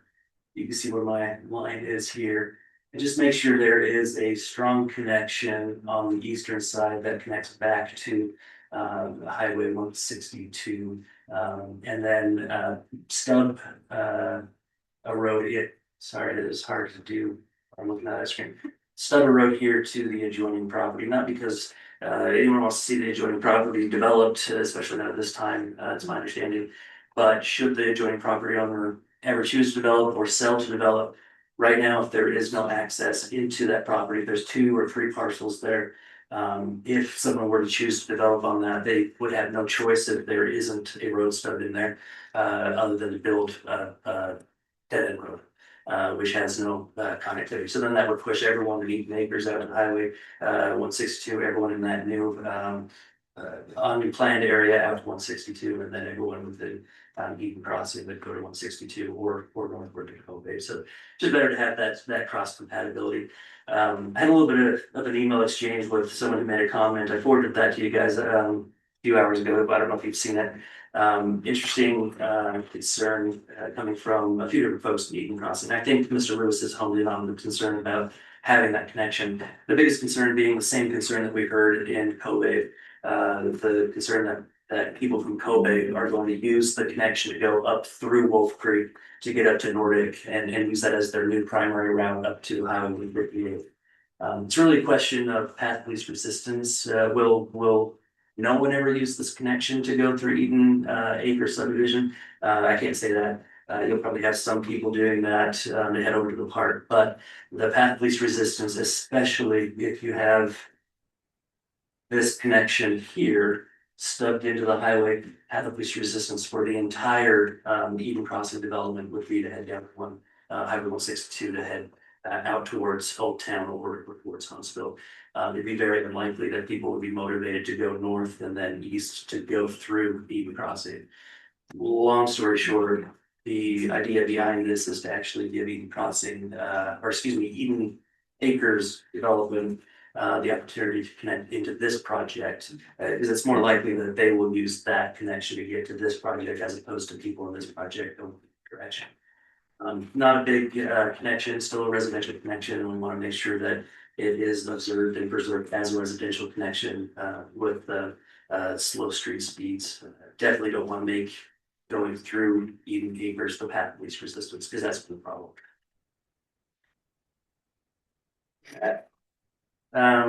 You can see where my line is here. And just make sure there is a strong connection on the eastern side that connects back to Highway 162. And then stub a road. Sorry, that is hard to do. I'm looking at that screen. Stub a road here to the adjoining property, not because anyone wants to see the adjoining property developed, especially not at this time, it's my understanding. But should the adjoining property owner ever choose to develop or sell to develop, right now, if there is no access into that property, there's 2 or 3 parcels there. If someone were to choose to develop on that, they would have no choice if there isn't a road stub in there, other than to build a dead-end road. Which has no connectivity. So then that would push everyone to Eaton Acres out of Highway 162, everyone in that new unplanned area out to 162, and then everyone within Eaton Crossing would go to 162 or northward to Cobabe. So just better to have that cross compatibility. I had a little bit of an email exchange with someone who made a comment. I forwarded that to you guys a few hours ago, but I don't know if you've seen it. Interesting concern coming from a few different folks in Eaton Crossing. I think Mr. Lewis is honed in on the concern about having that connection. The biggest concern being the same concern that we heard in Cobabe. The concern that people from Cobabe are going to use the connection to go up through Wolf Creek to get up to Nordic and use that as their new primary route up to Highway 158. It's really a question of path of least resistance. Will no one ever use this connection to go through Eden Acre subdivision? I can't say that. You'll probably have some people doing that to head over to the park, but the path of least resistance, especially if you have this connection here stubbed into the highway, path of least resistance for the entire Eden Crossing development would be to head down Highway 162 to head out towards Old Town or towards Huntsville. It'd be very unlikely that people would be motivated to go north and then east to go through Eden Crossing. Long story short, the idea behind this is to actually give Eden Crossing, Eden Acres development the opportunity to connect into this project, because it's more likely that they will use that connection to get to this project as opposed to people in this project going direction. Not a big connection, still a residential connection, and we want to make sure that it is observed and preserved as a residential connection, with, slow street speeds. Definitely don't want to make going through Eden Acres the path of least resistance, because that's the problem.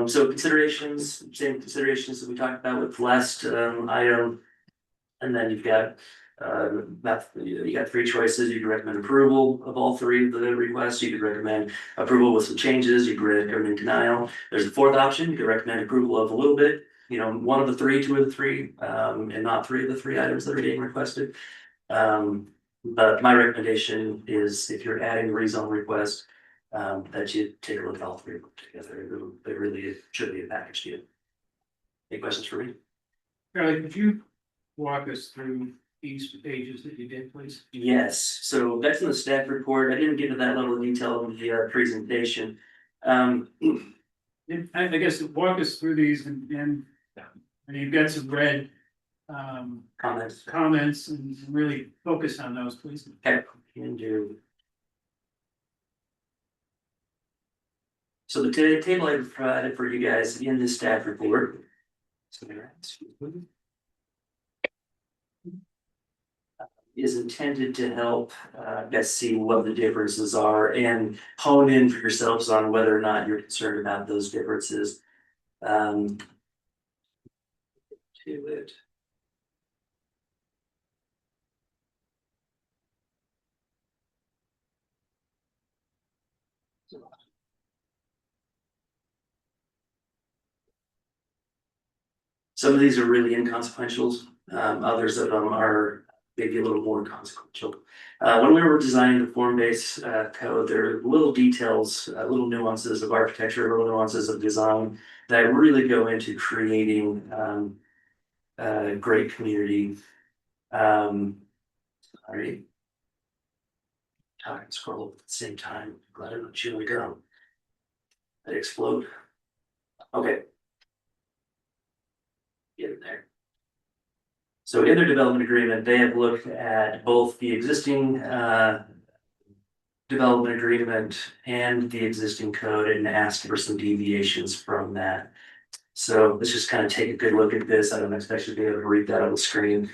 So considerations, same considerations that we talked about with the last item. And then you've got you got three choices. You can recommend approval of all three of the requests. You could recommend approval with some changes. You could recommend denial. There's a fourth option. You could recommend approval of a little bit, one of the three, two of the three, and not three of the three items that are being requested. But my recommendation is if you're adding a rezone request, that you take a look at all three of them together. It really should be a package deal. Any questions for me? Charlie, could you walk us through these pages that you did, please? Yes, so that's in the staff report. I didn't get into that level of detail in the presentation. I guess walk us through these and you've got some red comments and really focus on those, please. Okay, can do. So the table I provided for you guys in the staff report. Is intended to help guys see what the differences are and hone in for yourselves on whether or not you're concerned about those differences. To it. Some of these are really inconsequential. Others of them are maybe a little more consequential. When we were designing the form-based code, there are little details, little nuances of architecture, little nuances of design that really go into creating a great community. Sorry. Talk and scroll at the same time. Glad I'm not chewing the gum. They explode. Okay. Get it there. So in their development agreement, they have looked at both the existing development agreement and the existing code and asked for some deviations from that. So let's just kind of take a good look at this. I don't expect you to be able to read that on the screen.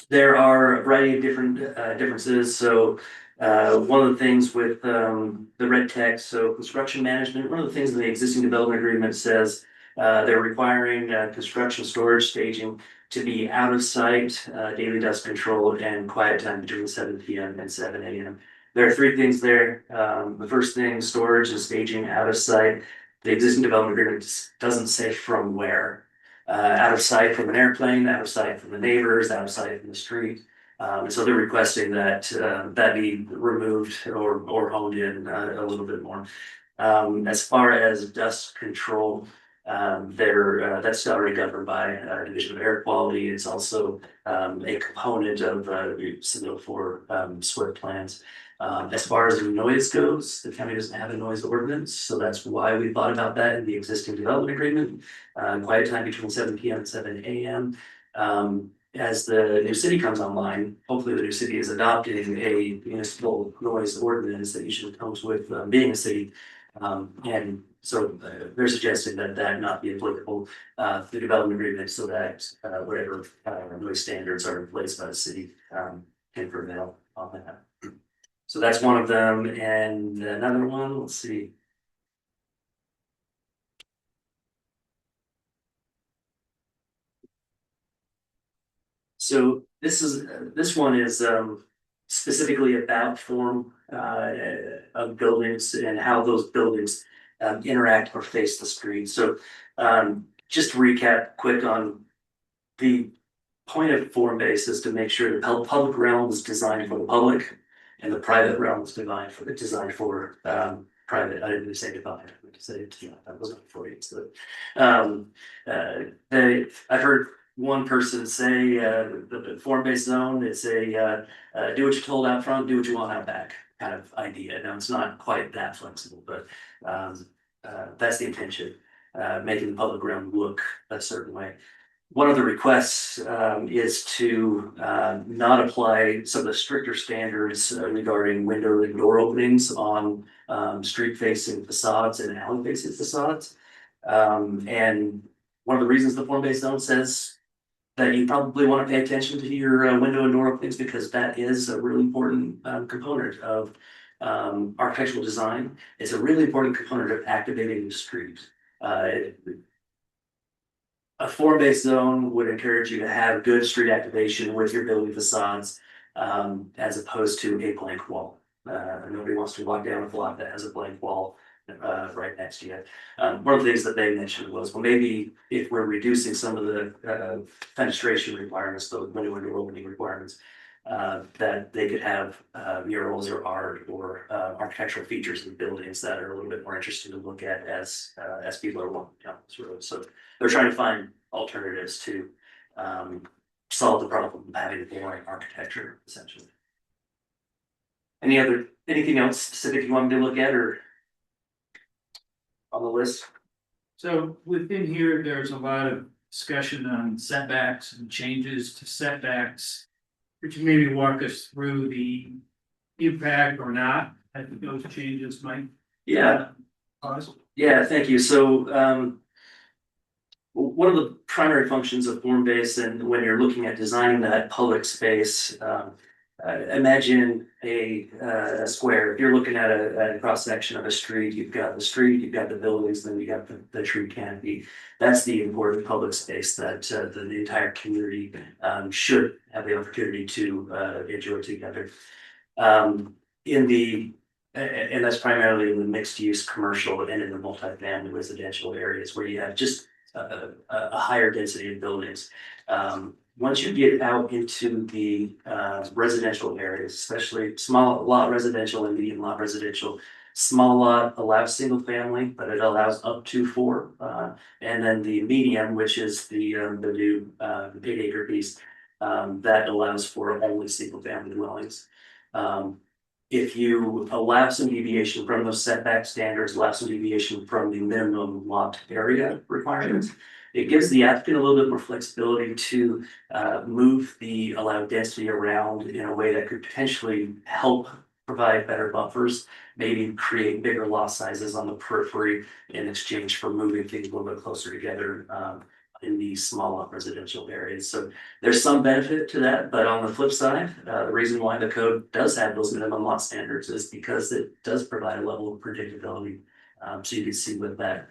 There are a variety of different differences. So one of the things with the red text, so construction management, one of the things in the existing development agreement says they're requiring construction, storage, staging to be out of sight, daily dust control, and quiet time between 7 p.m. and 7 a.m. There are three things there. The first thing, storage and staging out of sight. The existing development agreement doesn't say from where. Out of sight from an airplane, out of sight from the neighbors, out of sight from the street. So they're requesting that that be removed or honed in a little bit more. As far as dust control, that's already governed by Division of Air Quality. It's also a component of submittal for SWIP plans. As far as noise goes, the county doesn't have a noise ordinance, so that's why we thought about that in the existing development agreement. Quiet time between 7 p.m. and 7 a.m. As the new city comes online, hopefully the new city is adopting a municipal noise ordinance that usually comes with being a city. And so they're suggesting that that not be applicable to the development agreement so that whatever noise standards are in place by the city can prevail on that. So that's one of them, and another one, let's see. So this one is specifically about form of buildings and how those buildings interact or face the street. So just to recap quick on the point of form-based is to make sure the public realm is designed for the public and the private realm is designed for private. I didn't say divine, I meant to say it, that wasn't for you. So I've heard one person say the form-based zone is a do what you're told out front, do what you want out back kind of idea. Now it's not quite that flexible, but that's the intention, making the public realm look a certain way. one of the requests is to not apply some of the stricter standards regarding window and door openings on street facing facades and alley facing facades. And one of the reasons the form-based zone says that you probably want to pay attention to your window and door openings, because that is a really important component of architectural design. It's a really important component of activating the street. A form-based zone would encourage you to have good street activation with your building facades, as opposed to a blank wall. Nobody wants to walk down a block that has a blank wall right next to you. One of the things that they mentioned was, well, maybe if we're reducing some of the fenestration requirements, the window and door opening requirements, that they could have murals or art or architectural features in buildings that are a little bit more interesting to look at as people are walking down this road. So they're trying to find alternatives to solve the problem of having boring architecture, essentially. Anything else specific you want me to look at or on the list? So within here, there's a lot of discussion on setbacks and changes to setbacks. Could you maybe walk us through the impact or not that those changes might? Yeah. Cause? Yeah, thank you. So one of the primary functions of form-based, and when you're looking at designing that public space, imagine a square. If you're looking at a cross section of a street, you've got the buildings, then you got the tree canopy. That's the important public space that the entire community should have the opportunity to enjoy together. And that's primarily in the mixed use commercial and in the multifamily residential areas where you have just a higher density of buildings. Once you get out into the residential areas, especially small lot residential and medium lot residential, small lot allows single family, but it allows up to 4. And then the medium, which is the new 8-acre piece, that allows for only single family dwellings. If you allow some deviation from those setback standards, allow some deviation from the minimum lot area requirements, it gives the applicant a little bit more flexibility to move the allowed density around in a way that could potentially help provide better buffers, maybe create bigger lot sizes on the periphery in exchange for moving things a little bit closer together in these small lot residential areas. So there's some benefit to that, but on the flip side, the reason why the code does have those minimum lot standards is because it does provide a level of predictability. So you can see with that,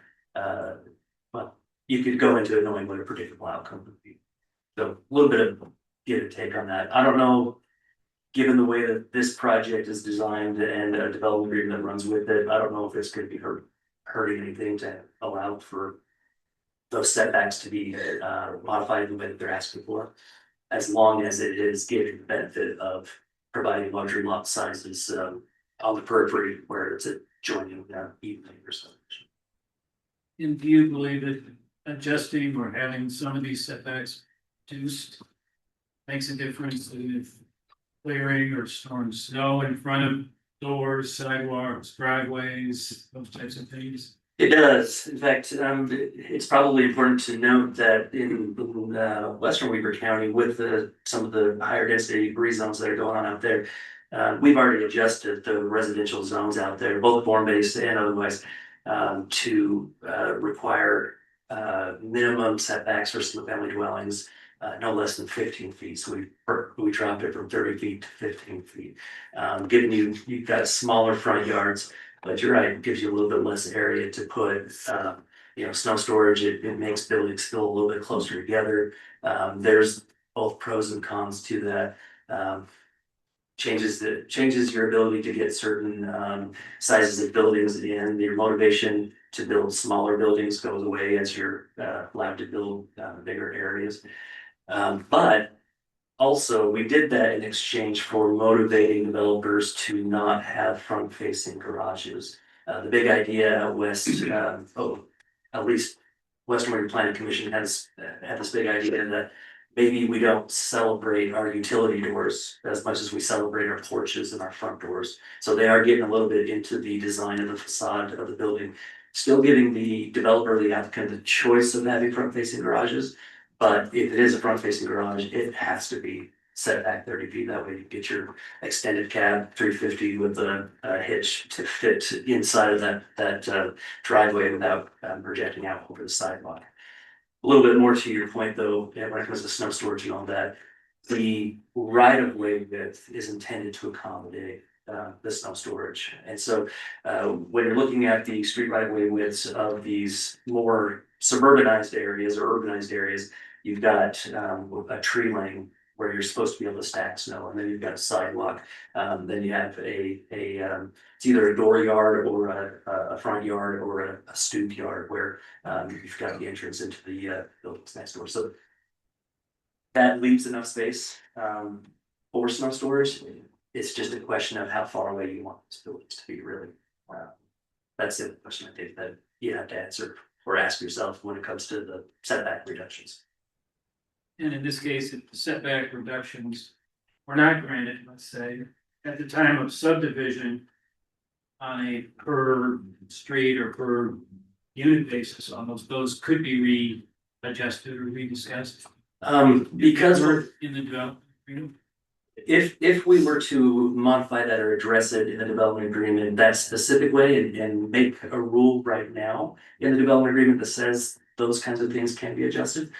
well, you could go into it knowing what a predictable outcome would be. So a little bit of give and take on that. I don't know, given the way that this project is designed and a development agreement that runs with it, I don't know if it's going to be hurting anything to allow for those setbacks to be modified in the way that they're asking for, as long as it is giving the benefit of providing larger lot sizes on the periphery where it's adjoining evening or something. And do you believe that adjusting or having some of these setbacks reduced makes a difference in if clearing or storing snow in front of doors, sidewalks, driveways, those types of things? It does. In fact, it's probably important to note that in Western Weaver County, with some of the higher density rezones that are going on out there, we've already adjusted the residential zones out there, both form-based and otherwise, to require minimum setbacks for single-family dwellings, no less than 15 feet. So we dropped it from 30 feet to 15 feet, giving you've got smaller front yards. But you're right, it gives you a little bit less area to put, snow storage. It makes buildings feel a little bit closer together. There's both pros and cons to that. Changes your ability to get certain sizes of buildings in. Your motivation to build smaller buildings goes away as you're allowed to build bigger areas. But also, we did that in exchange for motivating developers to not have front-facing garages. The big idea out west, at least Western Weaver Planning Commission has had this big idea that maybe we don't celebrate our utility doors as much as we celebrate our porches and our front doors. So they are getting a little bit into the design of the facade of the building, still giving the developer, the applicant, the choice of having front-facing garages, But if it is a front facing garage, it has to be set back 30 feet. That way you get your extended cab 350 with a hitch to fit inside of that driveway without projecting out over the sidewalk. A little bit more to your point though, when it comes to snow storage and all that, the right of way width is intended to accommodate the snow storage. And so when you're looking at the street right of way widths of these more suburbanized areas or urbanized areas, you've got a tree lane where you're supposed to be able to stack snow, and then you've got a sidewalk. Then you have it's either a dooryard or a front yard or a stoop yard where you've got the entrance into the buildings next door. So that leaves enough space for snow storage. It's just a question of how far away you want these buildings to be, really. That's the question I think that you have to answer or ask yourself when it comes to the setback reductions. And in this case, if the setback reductions were not granted, let's say, at the time of subdivision on a per street or per unit basis, almost those could be readjusted or rediscussed. Because we're in the development agreement. If we were to modify that or address it in the development agreement that specific way and make a rule right now in the development agreement that says those kinds of things can be adjusted,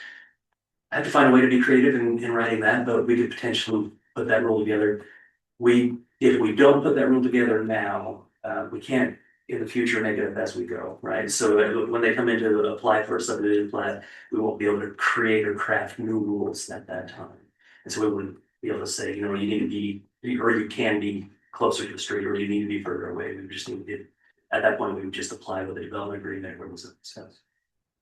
I have to find a way to be creative in writing that, but we could potentially put that rule together. If we don't put that rule together now, we can't in the future make it up as we go, right? So when they come in to apply for a subdivision plat, we won't be able to create or craft new rules at that time. And so we wouldn't be able to say, you need to be, or you can be closer to the street, or you need to be further away. We just need to, at that point, we would just apply with the development agreement where it was discussed.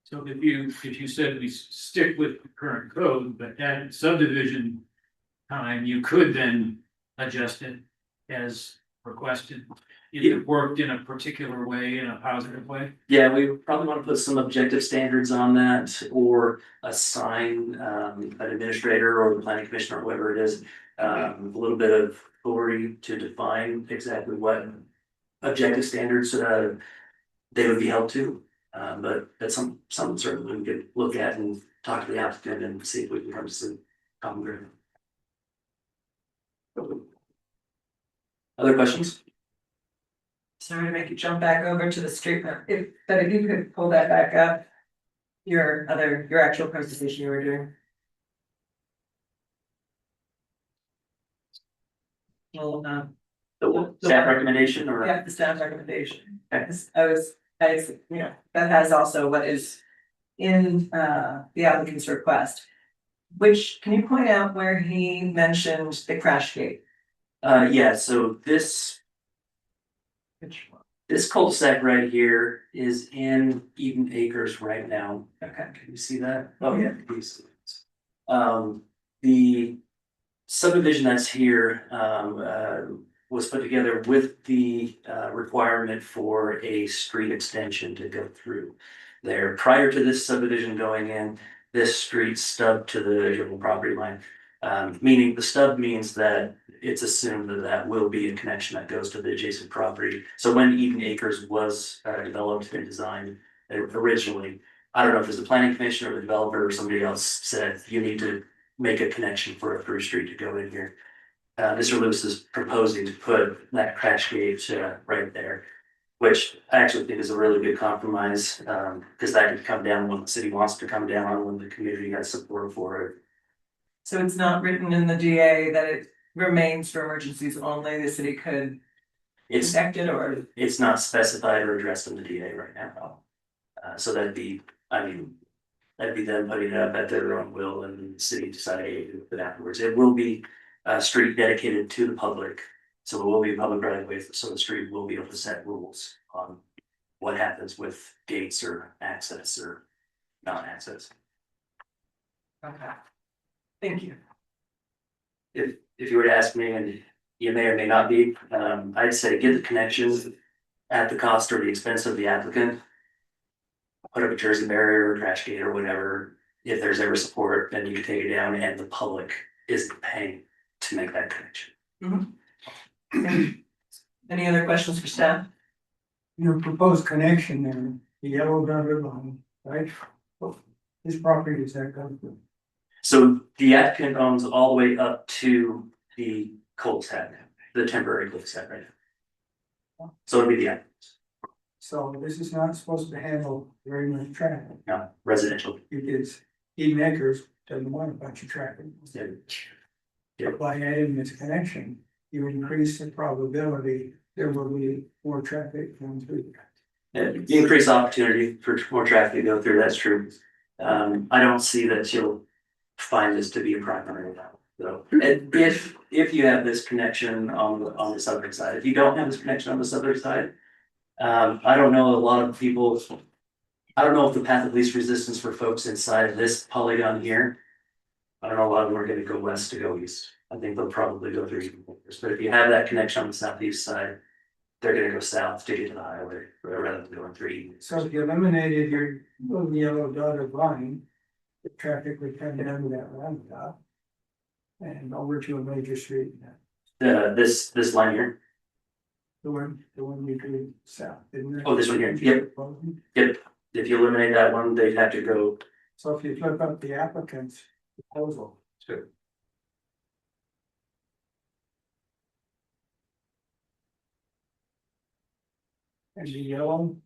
So if you said we stick with the current code, but at subdivision time, you could then adjust it as requested. If it worked in a particular way, in a positive way. Yeah, we probably want to put some objective standards on that, or assign an administrator or the planning commissioner or whoever it is, a little bit of authority to define exactly what objective standards they would be held to. But that's something certainly we could look at and talk to the applicant and see if we can come to some common ground. Other questions? Sorry to make you jump back over to the street, but if you could pull that back up, your actual presentation you were doing. Well, The staff recommendation or? yeah, the staff recommendation. Okay. That has also what is in the applicant's request. Which, can you point out where he mentioned the crash gate? Yeah, so this cul-de-sac right here is in Eden Acres right now. Okay. Can you see that? Oh, yeah. Please. The subdivision that's here was put together with the requirement for a street extension to go through there. Prior to this subdivision going in, this street stubbed to the original property line. Meaning the stub means that it's assumed that will be a connection that goes to the adjacent property. So when Eden Acres was developed and designed originally, I don't know if it was the planning commission or the developer or somebody else said, you need to make a connection for a through street to go in here. Mr. Lewis is proposing to put that crash gate right there, which I actually think is a really good compromise, because that could come down when the city wants to come down, when the community has support for it. So it's not written in the DA that it remains for emergencies only, the city could protect it, or? It's not specified or addressed in the DA right now. So that'd be them putting it up at their own will and the city deciding that afterwards. It will be a street dedicated to the public. So it will be a public right of way, so the street will be able to set rules on what happens with gates or access or non-access. Okay. Thank you. If you were to ask me, and you may or may not be, I'd say get the connections at the cost or the expense of the applicant. Put up a Jersey barrier or crash gate or whatever. If there's ever support, then you can take it down and the public isn't paying to make that connection. Mm-hmm. Any other questions for staff? Your proposed connection there, the yellow dotted line, right? This property is that going to? So the applicant owns all the way up to the cul-de-sac, the temporary cul-de-sac right now. So it'd be the applicant, So this is not supposed to handle very much traffic. no, residential. Because Eden Acres doesn't want a bunch of traffic. Yeah. By adding this connection, you increase the probability there will be more traffic going through. Increase opportunity for more traffic to go through, that's true. I don't see that you'll find this to be a primary. So, if you have this connection on the southern side, if you don't have this connection on the southern side. I don't know, a lot of people. I don't know if the path of least resistance for folks inside of this polygon here. I don't know, a lot of them are gonna go west to go east. I think they'll probably go through, but if you have that connection on the southeast side. They're gonna go south to get to the highway rather than going through. So if you eliminated your little yellow dotted line, the traffic would come down to that roundabout. And over to a major street. This line here. The one you drew south, didn't it? Oh, this one here, yep. Yep, if you eliminate that one, they'd have to go. So if you flip up the applicant's proposal. Sure. And the yellow,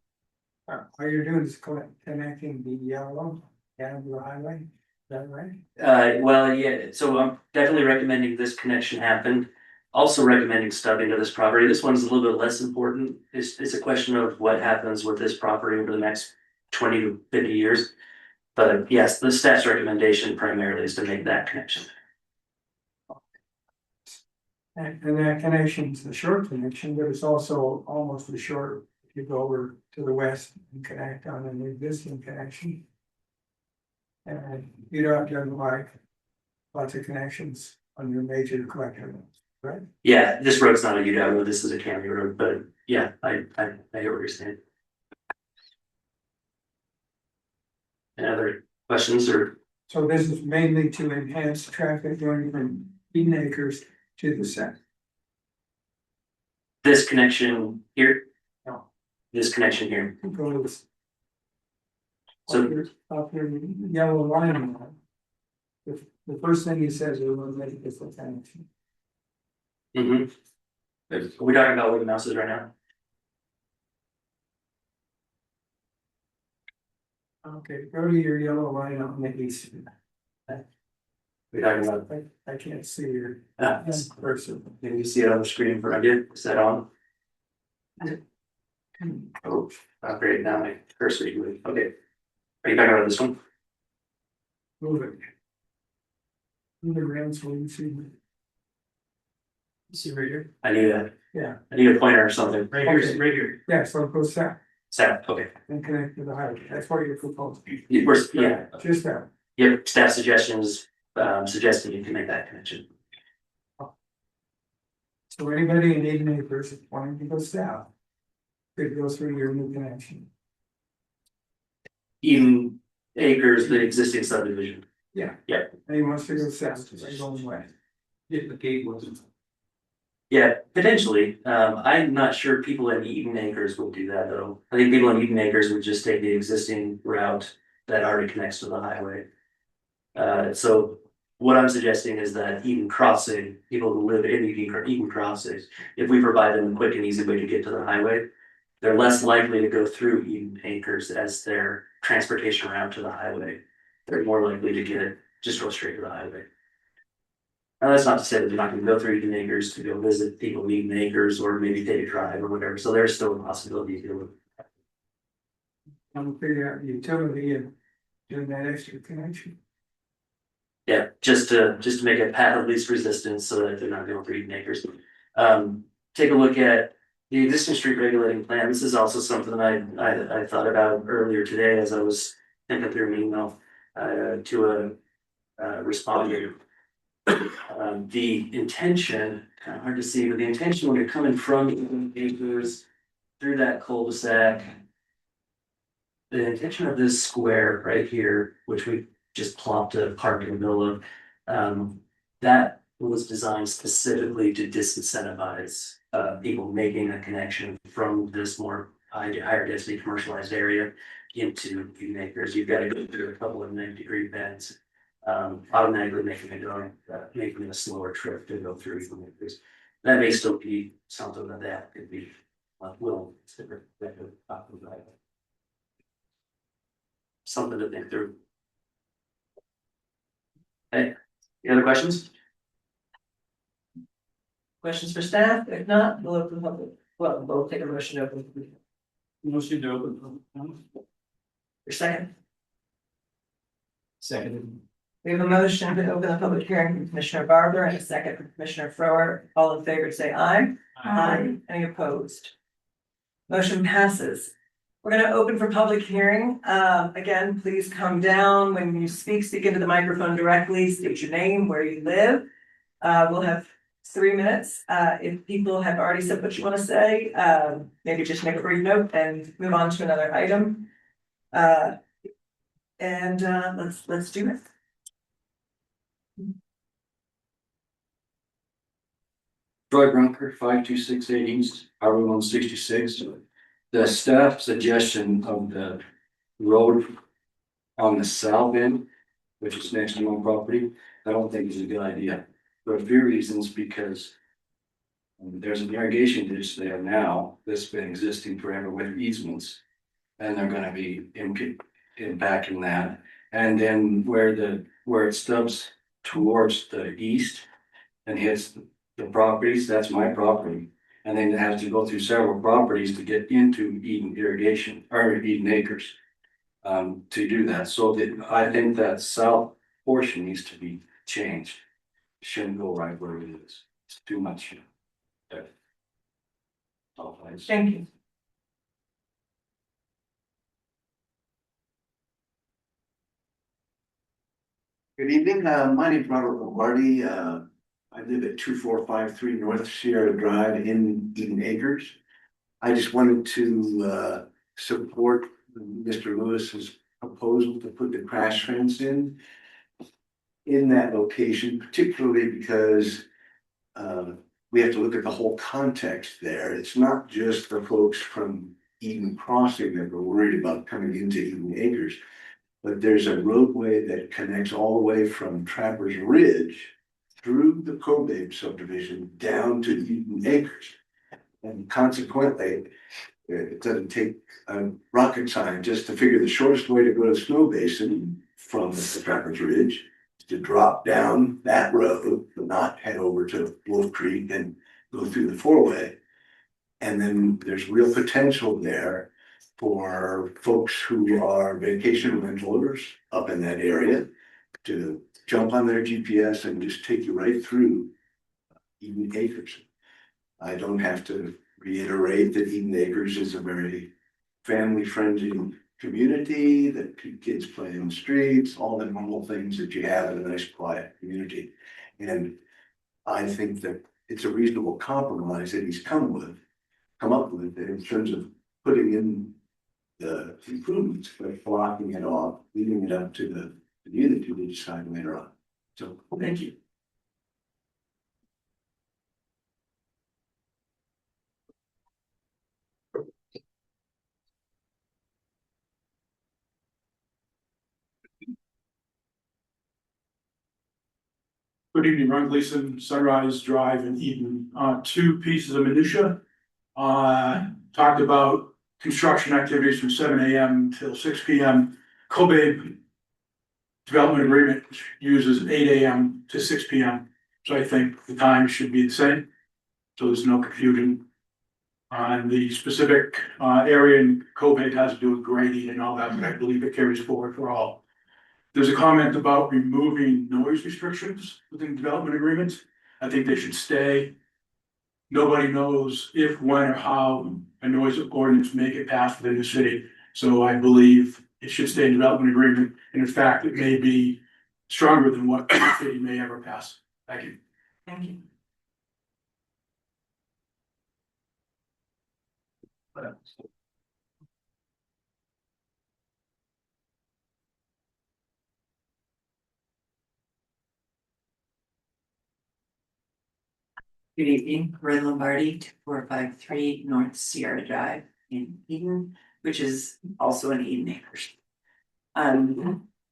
all you're doing is connecting the yellow down to the highway, is that right? Well, yeah, so I'm definitely recommending this connection happen. Also recommending stubbing to this property. This one's a little bit less important. It's a question of what happens with this property over the next 20 to 50 years. But yes, the staff's recommendation primarily is to make that connection. And that connection's the short connection, but it's also almost as short if you go over to the west and connect on an existing connection. And you don't have like lots of connections on your major collector, right? Yeah, this road's not a UDOT road, this is a county road, but yeah, I hear what you're saying. Any other questions or? So this is mainly to enhance traffic going from Eden Acres to the south. This connection here? No. This connection here. Goes. So. Up your yellow line on that. The first thing he says is we'll make this a connection. Are we talking about where the mouse is right now? Okay, go to your yellow line on the east. We're talking about. I can't see your person. Can you see it on the screen in front of you? Is that on? Oh, not great. Now my cursor is moving. Okay. Are you talking about this one? Move it. Move it around so you see. See right here? I need a. Yeah. I need a pointer or something. Right here, right here. Yeah, so it goes south. South, okay. And connect to the highway. That's what you're proposing. Yeah. Just that. Yep, staff suggestions, suggesting you can make that connection. So anybody in Eden Acres wanting to go south. Could go through your new connection. Eden Acres, the existing subdivision. Yeah. Yeah. And he wants to go south, they're going west. If the gate wasn't. Yeah, potentially. I'm not sure people in Eden Acres will do that though. I think people in Eden Acres would just take the existing route that already connects to the highway. So what I'm suggesting is that Eden Crossing, people who live in Eden Crossing, if we provide them a quick and easy way to get to the highway, they're less likely to go through Eden Acres as their transportation route to the highway. They're more likely to just go straight to the highway. Now, that's not to say that they're not gonna go through Eden Acres to go visit people in Eden Acres or maybe take a drive or whatever, so there's still a possibility to do it. I'm figure out the utility and doing that extra connection. Yeah, just to make a path of least resistance so that they're not going through Eden Acres. Take a look at the existing street regulating plan. This is also something I thought about earlier today as I was thinking through an email to a respondent. The intention, kind of hard to see, but the intention when you're coming from Eden Acres through that cul-de-sac, the intention of this square right here, which we just plopped a park in the middle of, that was designed specifically to disincentivize people making a connection from this more higher density commercialized area into Eden Acres. You've got to go through a couple of 90-degree bends automatically making it a slower trip to go through. That may still be something that could be, will, something to think through. Hey, any other questions? Questions for staff? If not, we'll open the public. Well, we'll take a motion to open. Motion to open. Your second. Second. We have a motion to open the public hearing from Commissioner Barber and a second from Commissioner Frower. All in favor, say aye. Aye. Any opposed? Motion passes. We're gonna open for public hearing. Again, please come down. When you speak into the microphone directly, state your name, where you live. We'll have 3 minutes. If people have already said what you want to say, maybe just make a brief note and move on to another item. Let's do it. Troy Brunker, 5268 East, Highway 166. The staff suggestion of the road on the south end, which is next to my property, I don't think is a good idea. For a few reasons, because there's an irrigation ditch there now that's been existing forever with easements. And they're gonna be impacting that. And then where it stubs towards the east and hits the properties, that's my property. And then it has to go through several properties to get into Eden irrigation or Eden acres. To do that, so that I think that south portion needs to be changed. Shouldn't go right where it is. It's too much. Thank you. Good evening, my name is Robert Lombardi, I live at 2453 North Sierra Drive in Eden Acres. I just wanted to support Mr. Lewis's proposal to put the crash fence in that location, particularly because we have to look at the whole context there. It's not just the folks from Eden Crossing that are worried about coming into Eden Acres, but there's a roadway that connects all the way from Trappers Ridge through the Cobabe subdivision down to Eden Acres. And consequently, it doesn't take a rocket scientist to figure the shortest way to go to Snow Basin from the Trappers Ridge is to drop down that road, not head over to Wolf Creek and go through the four-way. And then there's real potential there for folks who are vacation rentalers up in that area to jump on their GPS and just take you right through Eden Acres. I don't have to reiterate that Eden Acres is a very family-friendly community, that kids play in the streets, all the normal things that you have in a nice quiet community. And I think that it's a reasonable compromise that he's come up with in terms of putting in the improvements, but blocking it off, leaving it up to the community to decide later on. So, thank you. Good evening, Ron Gleason, Sunrise Drive in Eden. Two pieces of minutia. Talked about construction activities from 7 AM till 6 PM. Cobabe development agreement uses 8 AM to 6 PM. So I think the time should be the same. So there's no confusion. On the specific area in Cobabe has to do with grading and all that, but I believe it carries forward for all. There's a comment about removing noise restrictions within development agreements. I think they should stay. Nobody knows if, when, or how a noise ordinance may get passed within the city. So I believe it should stay in development agreement. And in fact, it may be stronger than what the city may ever pass. Thank you. Thank you. Good evening, Roy Lombardi, 2453 North Sierra Drive in Eden, which is also in Eden Acres.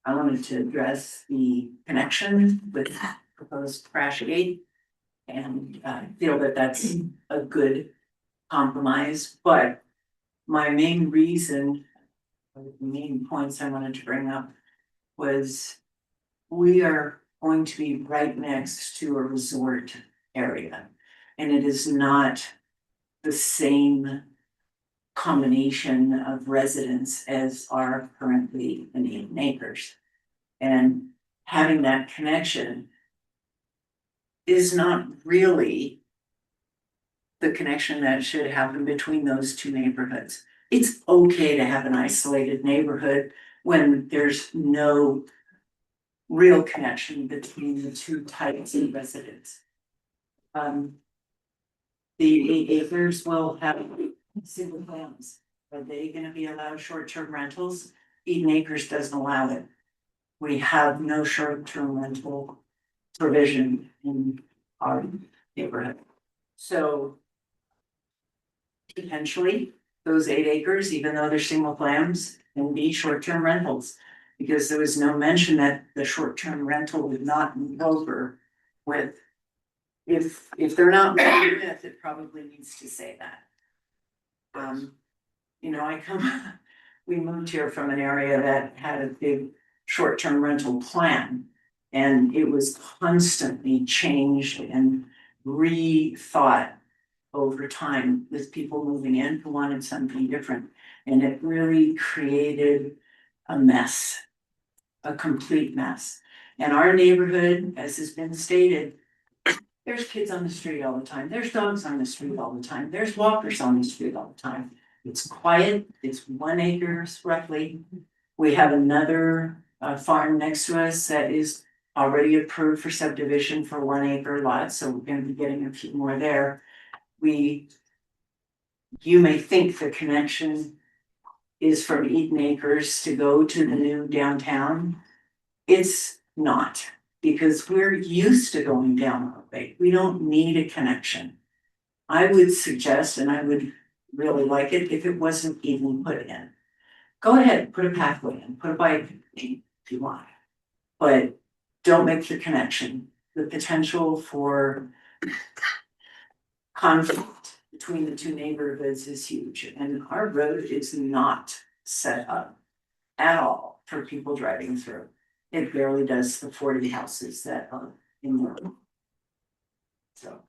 I wanted to address the connection with proposed crash gate. And feel that that's a good compromise, but my main reason, or the main points I wanted to bring up was we are going to be right next to a resort area. And it is not the same combination of residents as are currently in 8 acres. And having that connection is not really the connection that should happen between those two neighborhoods. It's okay to have an isolated neighborhood when there's no real connection between the two types of residents. The 8 acres will have single families. Are they gonna be allowed short-term rentals? Eden Acres doesn't allow it. We have no short-term rental provision in our neighborhood. So potentially, those 8 acres, even though they're single families, can be short-term rentals. Because there was no mention that the short-term rental would not move over with. If they're not moving with, it probably needs to say that. You know, we moved here from an area that had a big short-term rental plan. And it was constantly changed and rethought over time with people moving in who wanted something different. And it really created a mess, a complete mess. And our neighborhood, as has been stated, there's kids on the street all the time. There's dogs on the street all the time. There's walkers on the street all the time. It's quiet. It's 1 acre roughly. We have another farm next to us that is already approved for subdivision for 1 acre lots. So we're going to be getting a few more there. You may think the connection is from Eden Acres to go to the new downtown. It's not, because we're used to going down our way. We don't need a connection. I would suggest, and I would really like it if it wasn't even put in. Go ahead, put a pathway in, put a bike lane if you want. But don't make the connection. The potential for conflict between the two neighborhoods is huge, and our road is not set up at all for people driving through. It barely does the 40 houses that are in the road. So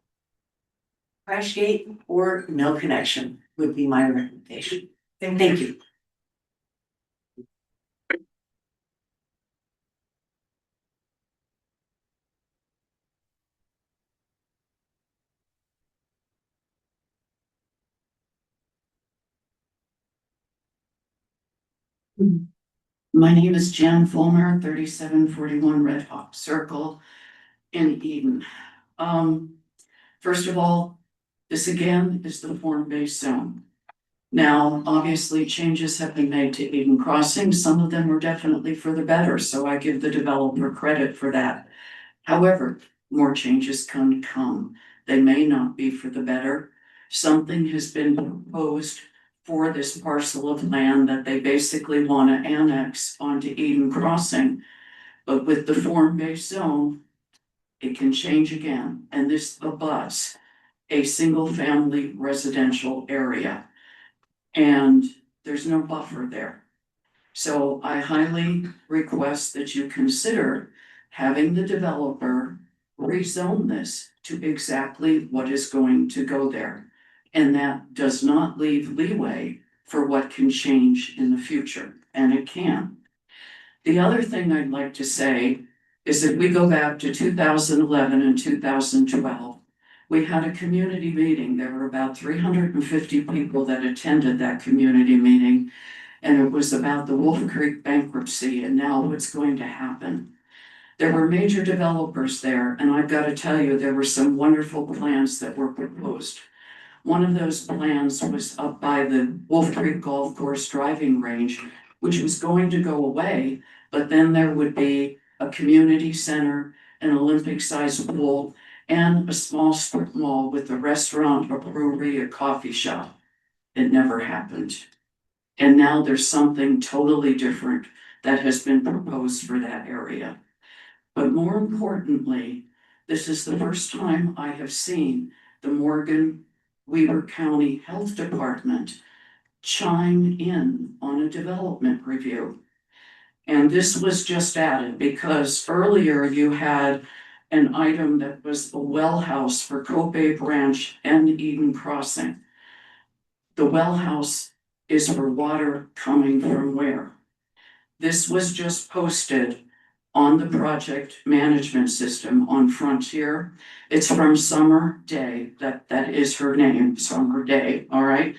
crash gate or no connection would be my recommendation. Thank you. My name is Jan Fulmer, 3741 Red Hawk Circle in Eden. First of all, this again is the form-based zone. Now, obviously, changes have been made to Eden Crossing. Some of them were definitely for the better, so I give the developer credit for that. However, more changes can come. They may not be for the better. Something has been proposed for this parcel of land that they basically want to annex onto Eden Crossing. But with the form-based zone, it can change again, and this abuts a single-family residential area. And there's no buffer there. So I highly request that you consider having the developer rezone this to exactly what is going to go there. And that does not leave leeway for what can change in the future, and it can. The other thing I'd like to say is that we go back to 2011 and 2012. We had a community meeting. There were about 350 people that attended that community meeting. And it was about the Wolf Creek bankruptcy and now what's going to happen. There were major developers there, and I've got to tell you, there were some wonderful plans that were proposed. One of those plans was up by the Wolf Creek Golf Course driving range, which was going to go away, but then there would be a community center, an Olympic-sized pool, and a small strip mall with a restaurant, a brewery, a coffee shop. It never happened. And now there's something totally different that has been proposed for that area. But more importantly, this is the first time I have seen the Morgan Weber County Health Department chime in on a development review. And this was just added because earlier you had an item that was a well house for Cobabe Ranch and Eden Crossing. The well house is for water coming from where? This was just posted on the project management system on Frontier. It's from Summer Day, that is her name, Summer Day, all right?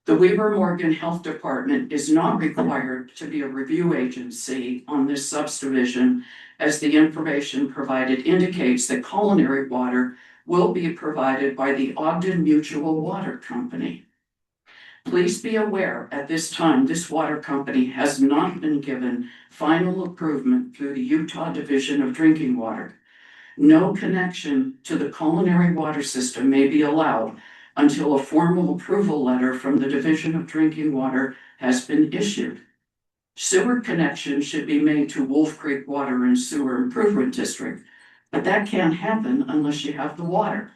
The Weber Morgan Health Department is not required to be a review agency on this subdivision, as the information provided indicates that culinary water will be provided by the Ogden Mutual Water Company. Please be aware, at this time, this water company has not been given final approval through the Utah Division of Drinking Water. No connection to the culinary water system may be allowed until a formal approval letter from the Division of Drinking Water has been issued. Sewer connection should be made to Wolf Creek Water and Sewer Improvement District, but that can't happen unless you have the water.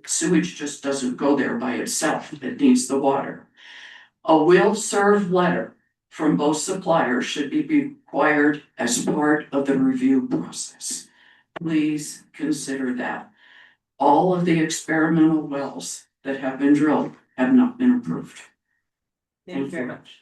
Sewage just doesn't go there by itself, it needs the water. A will serve letter from both suppliers should be required as part of the review process. Please consider that. All of the experimental wells that have been drilled have not been approved. Thank you very much.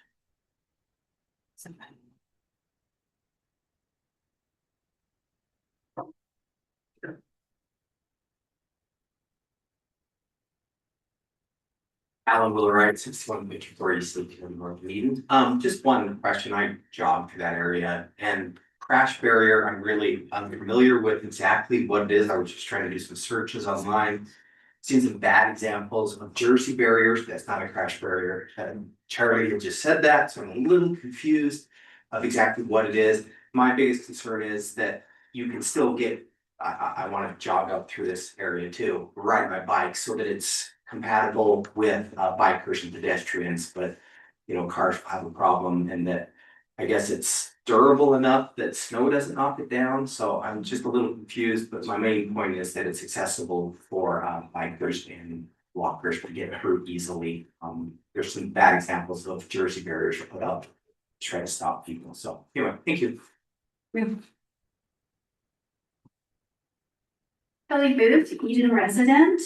Alan Wheelwright, 6154 East Lincoln, North Eden. Just one question. I jogged through that area, and crash barrier, I'm really unfamiliar with exactly what it is. I was just trying to do some searches online. Seen some bad examples of Jersey barriers. That's not a crash barrier. Charlie had just said that, so I'm a little confused of exactly what it is. My biggest concern is that you can still get, I want to jog up through this area too, ride my bike so that it's compatible with bikers and pedestrians, but you know, cars have a problem, and that I guess it's durable enough that snow doesn't knock it down. So I'm just a little confused, but my main point is that it's accessible for bikers and walkers to get through easily. There's some bad examples of Jersey barriers put up to try to stop people. So anyway, thank you. Kelly Booth, Eden resident.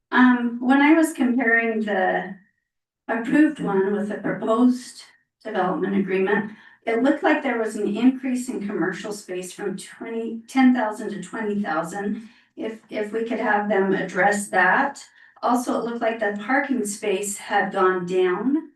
When I was comparing the approved one with the proposed development agreement, it looked like there was an increase in commercial space from 10,000 to 20,000. If we could have them address that. Also, it looked like the parking space had gone down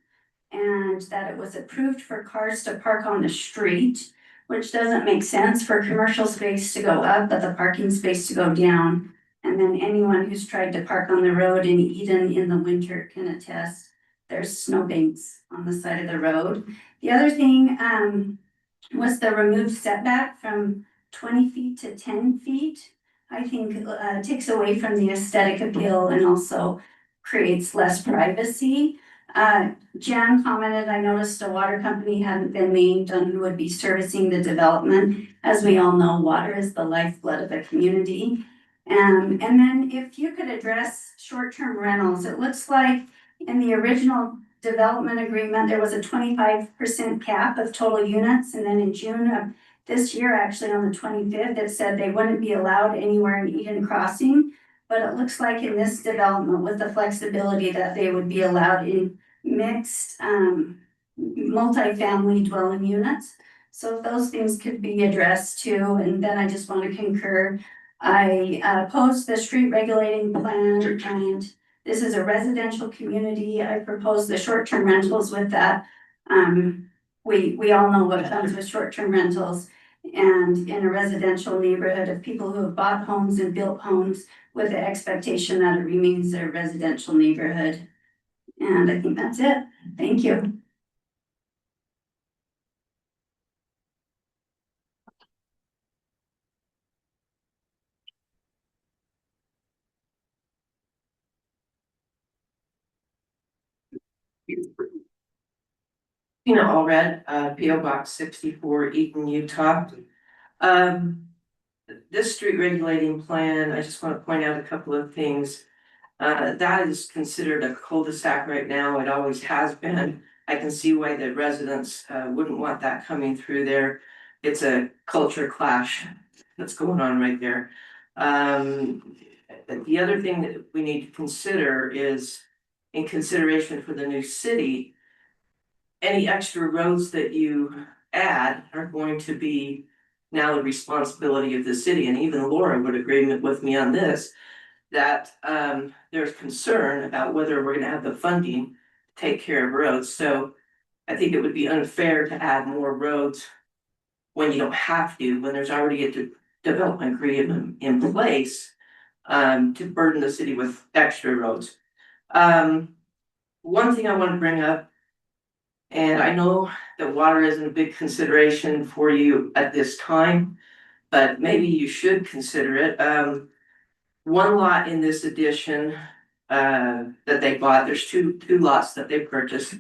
and that it was approved for cars to park on the street, which doesn't make sense for commercial space to go up, but the parking space to go down. And then anyone who's tried to park on the road in Eden in the winter can attest, there's snowbanks on the side of the road. The other thing was the removed setback from 20 feet to 10 feet. I think takes away from the aesthetic appeal and also creates less privacy. Jan commented, I noticed a water company hadn't been named on who would be servicing the development. As we all know, water is the lifeblood of a community. And then if you could address short-term rentals, it looks like in the original development agreement, there was a 25% cap of total units. And then in June of this year, actually on the 25th, it said they wouldn't be allowed anywhere in Eden Crossing. But it looks like in this development with the flexibility that they would be allowed in mixed multifamily dwelling units. So if those things could be addressed too. And then I just want to concur. I opposed the street regulating plan, and this is a residential community. I propose the short-term rentals with that. We all know what comes with short-term rentals, and in a residential neighborhood of people who have bought homes and built homes with the expectation that it remains a residential neighborhood. And I think that's it. Thank you. Tina Allred, PO Box 64, Eaton, Utah. This street regulating plan, I just want to point out a couple of things. That is considered a cul-de-sac right now. It always has been. I can see why the residents wouldn't want that coming through there. It's a culture clash that's going on right there. The other thing that we need to consider is, in consideration for the new city, any extra roads that you add are going to be now the responsibility of the city, and even Laura would agree with me on this, that there's concern about whether we're gonna have the funding to take care of roads. So I think it would be unfair to add more roads when you don't have to, when there's already a development agreement in place to burden the city with extra roads. One thing I want to bring up, and I know that water isn't a big consideration for you at this time, but maybe you should consider it. One lot in this addition that they bought, there's two lots that they purchased.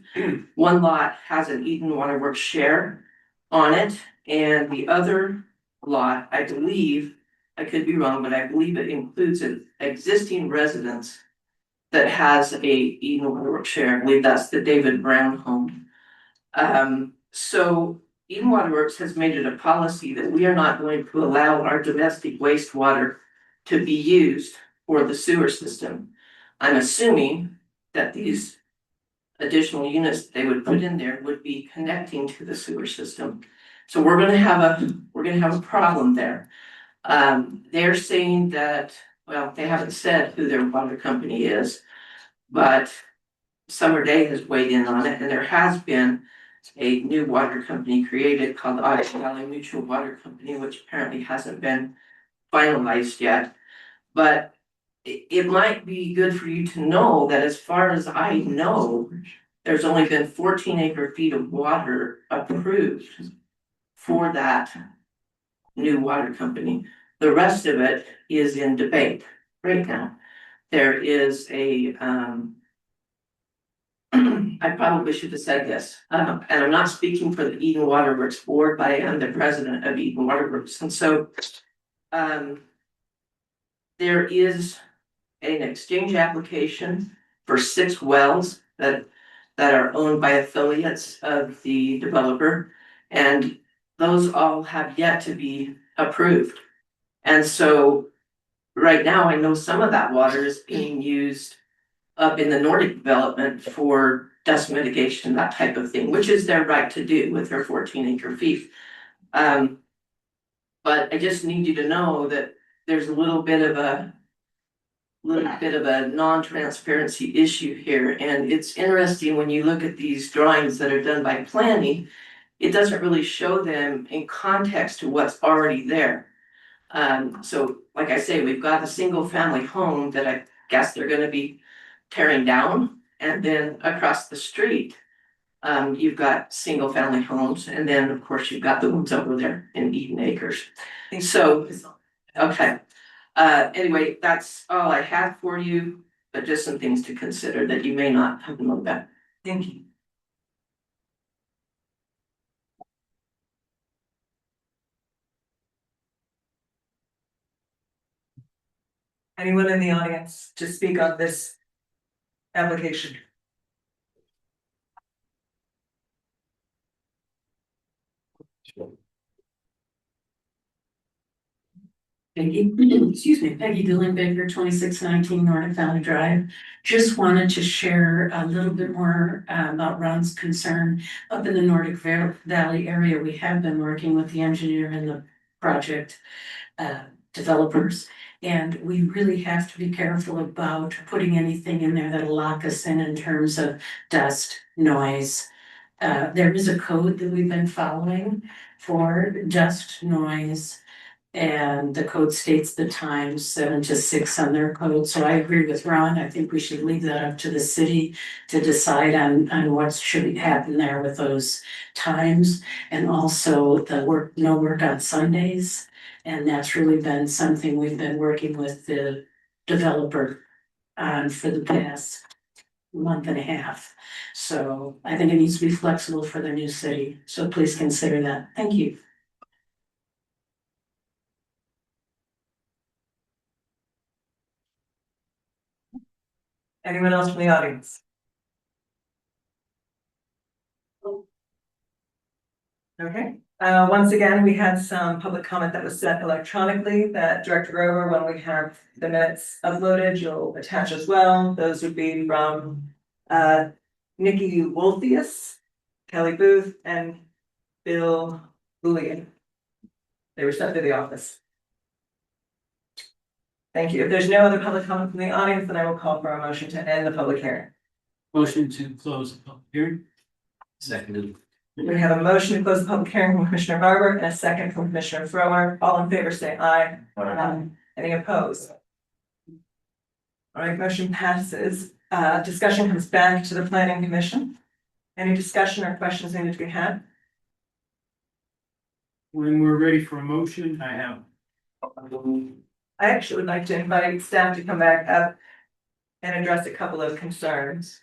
One lot has an Eden Waterworks share on it, and the other lot, I believe, I could be wrong, but I believe it includes an existing residence that has a Eden Waterworks share. I believe that's the David Brown home. So Eden Waterworks has made it a policy that we are not going to allow our domestic wastewater to be used for the sewer system. I'm assuming that these additional units they would put in there would be connecting to the sewer system. So we're gonna have a problem there. They're saying that, well, they haven't said who their water company is, but Summer Day has weighed in on it, and there has been a new water company created called the Ogden Valley Mutual Water Company, which apparently hasn't been finalized yet. But it might be good for you to know that, as far as I know, there's only been 14 acre-feet of water approved for that new water company. The rest of it is in debate right now. There is a I probably should have said this, and I'm not speaking for the Eden Waterworks board, but I am the president of Eden Waterworks, and so there is an exchange application for 6 wells that are owned by affiliates of the developer, and those all have yet to be approved. And so right now, I know some of that water is being used up in the Nordic development for dust mitigation, that type of thing, which is their right to do with their 14 acre feet. But I just need you to know that there's a little bit of a non-transparency issue here. And it's interesting when you look at these drawings that are done by planning, it doesn't really show them in context to what's already there. So like I say, we've got a single family home that I guess they're gonna be tearing down, and then across the street, you've got single family homes, and then of course you've got the ones over there in Eden Acres. So, okay. Anyway, that's all I have for you, but just some things to consider that you may not have known about. Thank you. Anyone in the audience to speak on this application? Peggy, excuse me, Peggy Dillenbaker, 2619 Nordic Valley Drive. Just wanted to share a little bit more about Ron's concern. Up in the Nordic Valley area, we have been working with the engineer and the project developers. And we really have to be careful about putting anything in there that'll lock us in terms of dust, noise. There is a code that we've been following for dust, noise, and the code states the times 7 to 6 on their code. So I agree with Ron. I think we should leave that up to the city to decide on what should happen there with those times. And also the no work on Sundays. And that's really been something we've been working with the developer on for the past month and a half. So I think it needs to be flexible for the new city, so please consider that. Thank you. Anyone else from the audience? Okay, once again, we had some public comment that was sent electronically that Director Grover, when we have the minutes uploaded, you'll attach as well. Those would be from Nikki Wolthius, Kelly Booth, and Bill Julian. They were sent to the office. Thank you. If there's no other public comment from the audience, then I will call for a motion to end the public hearing. Motion to close the public hearing. Seconded. We have a motion to close the public hearing from Commissioner Barber and a second from Commissioner Thrower. All in favor, say aye. Aye. Any opposed? All right, motion passes. Discussion comes back to the Planning Commission. Any discussion or questions needed to be had? When we're ready for a motion, I have. I actually would like to invite staff to come back up and address a couple of concerns.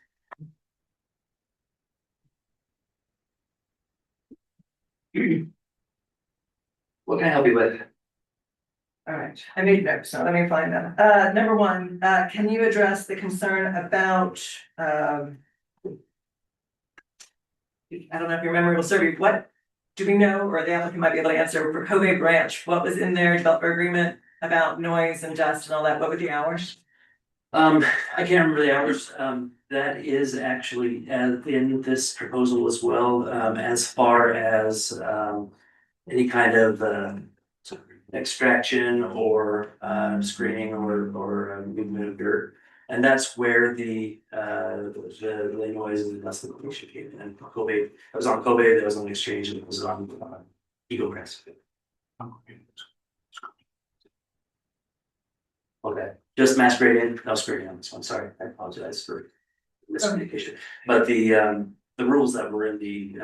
What can I help you with? All right, I made notes, so let me find them. Number one, can you address the concern about, I don't know if your memory will serve you, what do we know, or the applicant might be able to answer, for Cobabe Ranch, what was in their developer agreement about noise and dust and all that? What were the hours? I can't remember the hours, that is actually in this proposal as well, as far as, any kind of, extraction or, screening or movement of dirt. And that's where the noise and dust pollution came in. And Cobabe, I was on Cobabe, that was on Exchange, and it was on, Eagle Crest. Okay, just mass gradient, no screening on this one, sorry, I apologize for miscommunication. But the rules that were in the,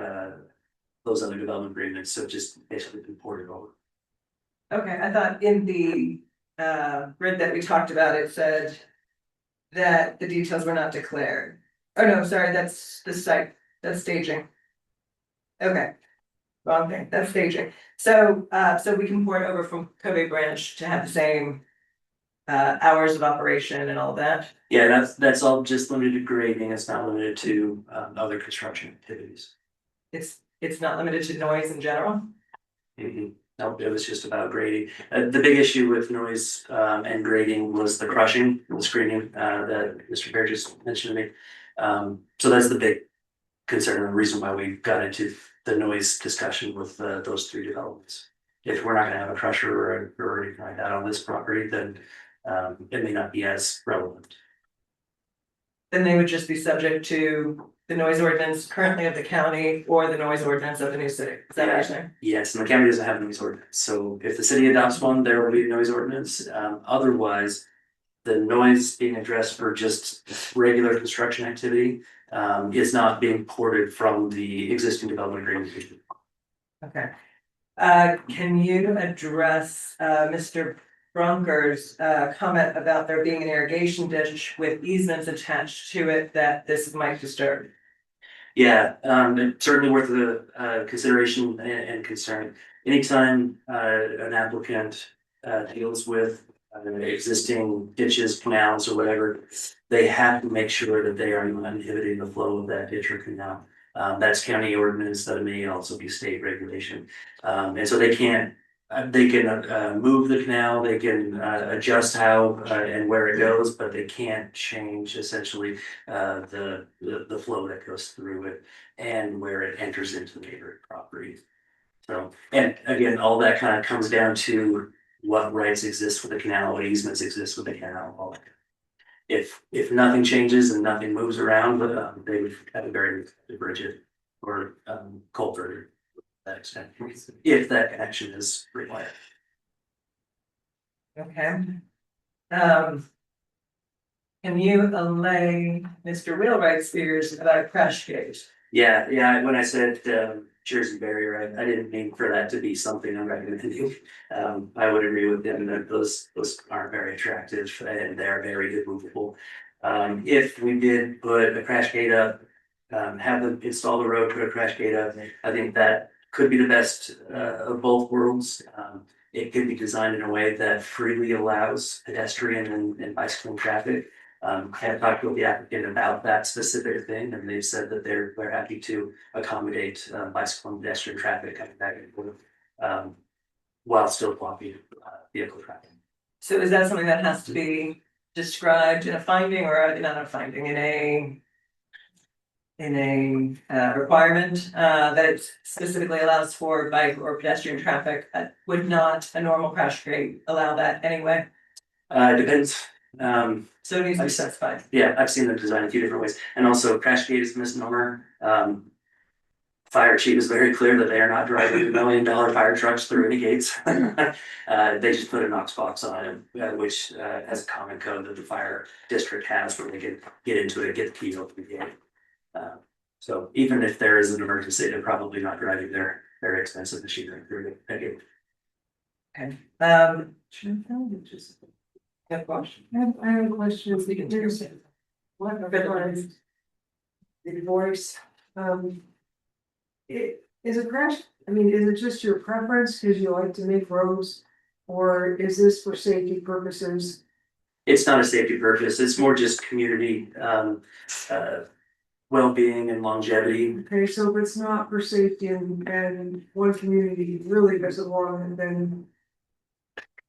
those other development agreements have just basically been ported over. Okay, I thought in the grid that we talked about, it said that the details were not declared. Oh, no, sorry, that's the site, that's staging. Okay. Wrong thing, that's staging. So so we can port over from Kobe Branch to have the same hours of operation and all of that. Yeah, that's all just limited to grading, it's not limited to other construction activities. It's not limited to noise in general. No, it was just about grading. The big issue with noise and grading was the crushing, the screening that Mr. Bear just mentioned to me. So that's the big concern and the reason why we got into the noise discussion with those three developments. If we're not gonna have a crusher or anything like that on this property, then it may not be as relevant. Then they would just be subject to the noise ordinance currently of the county or the noise ordinance of the new city. Is that what you're saying? Yes, and the county doesn't have a noise ordinance, so if the city adopts one, there will be a noise ordinance. Otherwise, the noise being addressed for just regular construction activity is not being ported from the existing development agreement. Okay. Can you address Mr. Brunker's comment about there being an irrigation ditch with easements attached to it that this might disturb? Yeah, it's certainly worth the consideration and concern. Anytime an applicant deals with existing ditches, canals, or whatever, they have to make sure that they are not inhibiting the flow of that ditch or canal. That's county ordinance, that may also be state regulation. And so they can move the canal, they can adjust how and where it goes, but they can't change essentially the flow that goes through it and where it enters into the neighboring property. So, and again, all that kind of comes down to what rights exist for the canal, what easements exist with the canal, all that. If nothing changes and nothing moves around, they would have a very rigid or culvert to that extent, if that connection is required. Okay. Can you allay Mr. Wheelwright's fears about a crash gate? Yeah, when I said Jersey barrier, I didn't mean for that to be something I'm recommending. I would agree with him that those aren't very attractive and they're very immovable. If we did put a crash gate up, have them install the road, put a crash gate up, I think that could be the best of both worlds. It could be designed in a way that freely allows pedestrian and bicycling traffic. I have talked with the applicant about that specific thing, and they've said that they're happy to accommodate bicycle and pedestrian traffic coming back and forth, while still blocking vehicle traffic. So is that something that has to be described in a finding or not a finding, in a requirement that specifically allows for bike or pedestrian traffic? Would not a normal crash gate allow that anyway? Depends. So it needs to be specified. Yeah, I've seen them designed a few different ways, and also crash gate is a misnomer. Fire chief is very clear that they are not driving $1 million fire trucks through any gates. They just put a Knox box on it, which has a common code that the fire district has where they can get into it, get the key open the gate. So even if there is an emergency, they're probably not driving their very expensive machinery through the gate. Okay. I have a question. What are the divorce? Is a crash, I mean, is it just your preference because you like to make roads? Or is this for safety purposes? It's not a safety purpose, it's more just community well-being and longevity. Okay, so if it's not for safety and one community really doesn't want it, then.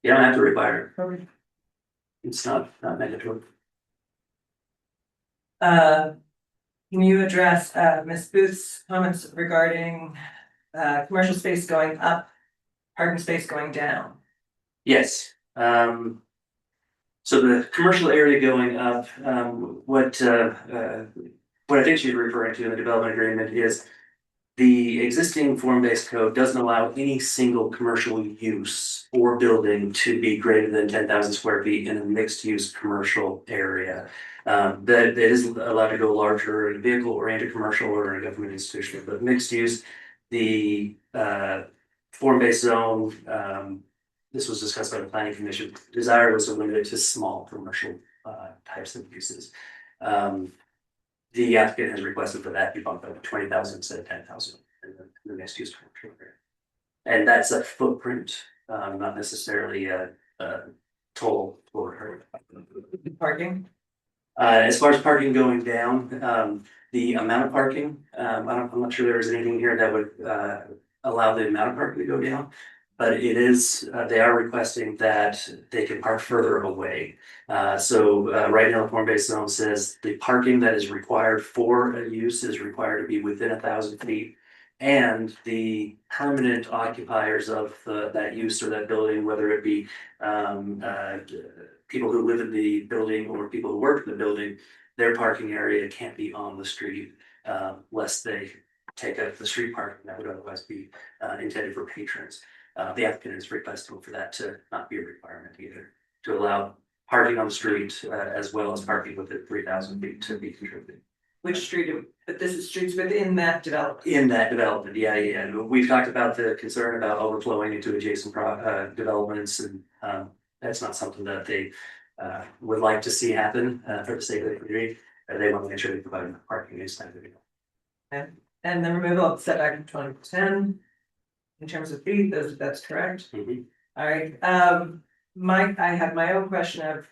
You don't have to require it. Okay. It's not mandatory. Can you address Ms. Booth's comments regarding commercial space going up, parking space going down? Yes. So the commercial area going up, what I think she's referring to in the development agreement is the existing form-based code doesn't allow any single commercial use or building to be greater than 10,000 square feet in a mixed-use commercial area. That is allowed to go larger in a vehicle-oriented commercial or in a government institution, but mixed use, the form-based zone, this was discussed by the planning commission, desire was to limit it to small commercial types of uses. The applicant has requested for that to be bumped up to 20,000 instead of 10,000 in the mixed use commercial area. And that's a footprint, not necessarily a total for parking. As far as parking going down, the amount of parking, I'm not sure there is anything here that would allow the amount of parking to go down. But it is, they are requesting that they can park further away. So right now the form-based zone says the parking that is required for a use is required to be within 1,000 feet. And the permanent occupiers of that use or that building, whether it be people who live in the building or people who work in the building, their parking area can't be on the street lest they take up the street parking that would otherwise be intended for patrons. The applicant is requesting for that to not be a requirement either, to allow parking on the street as well as parking within 3,000 feet to be contributed. Which street, but this is streets within that development? In that development, yeah. And we've talked about the concern about overflowing into adjacent developments, and that's not something that they would like to see happen for the sake of the community. They want to make sure they provide enough parking in time. And the removal of setback of 20%. In terms of feet, that's correct. All right, Mike, I have my own question of,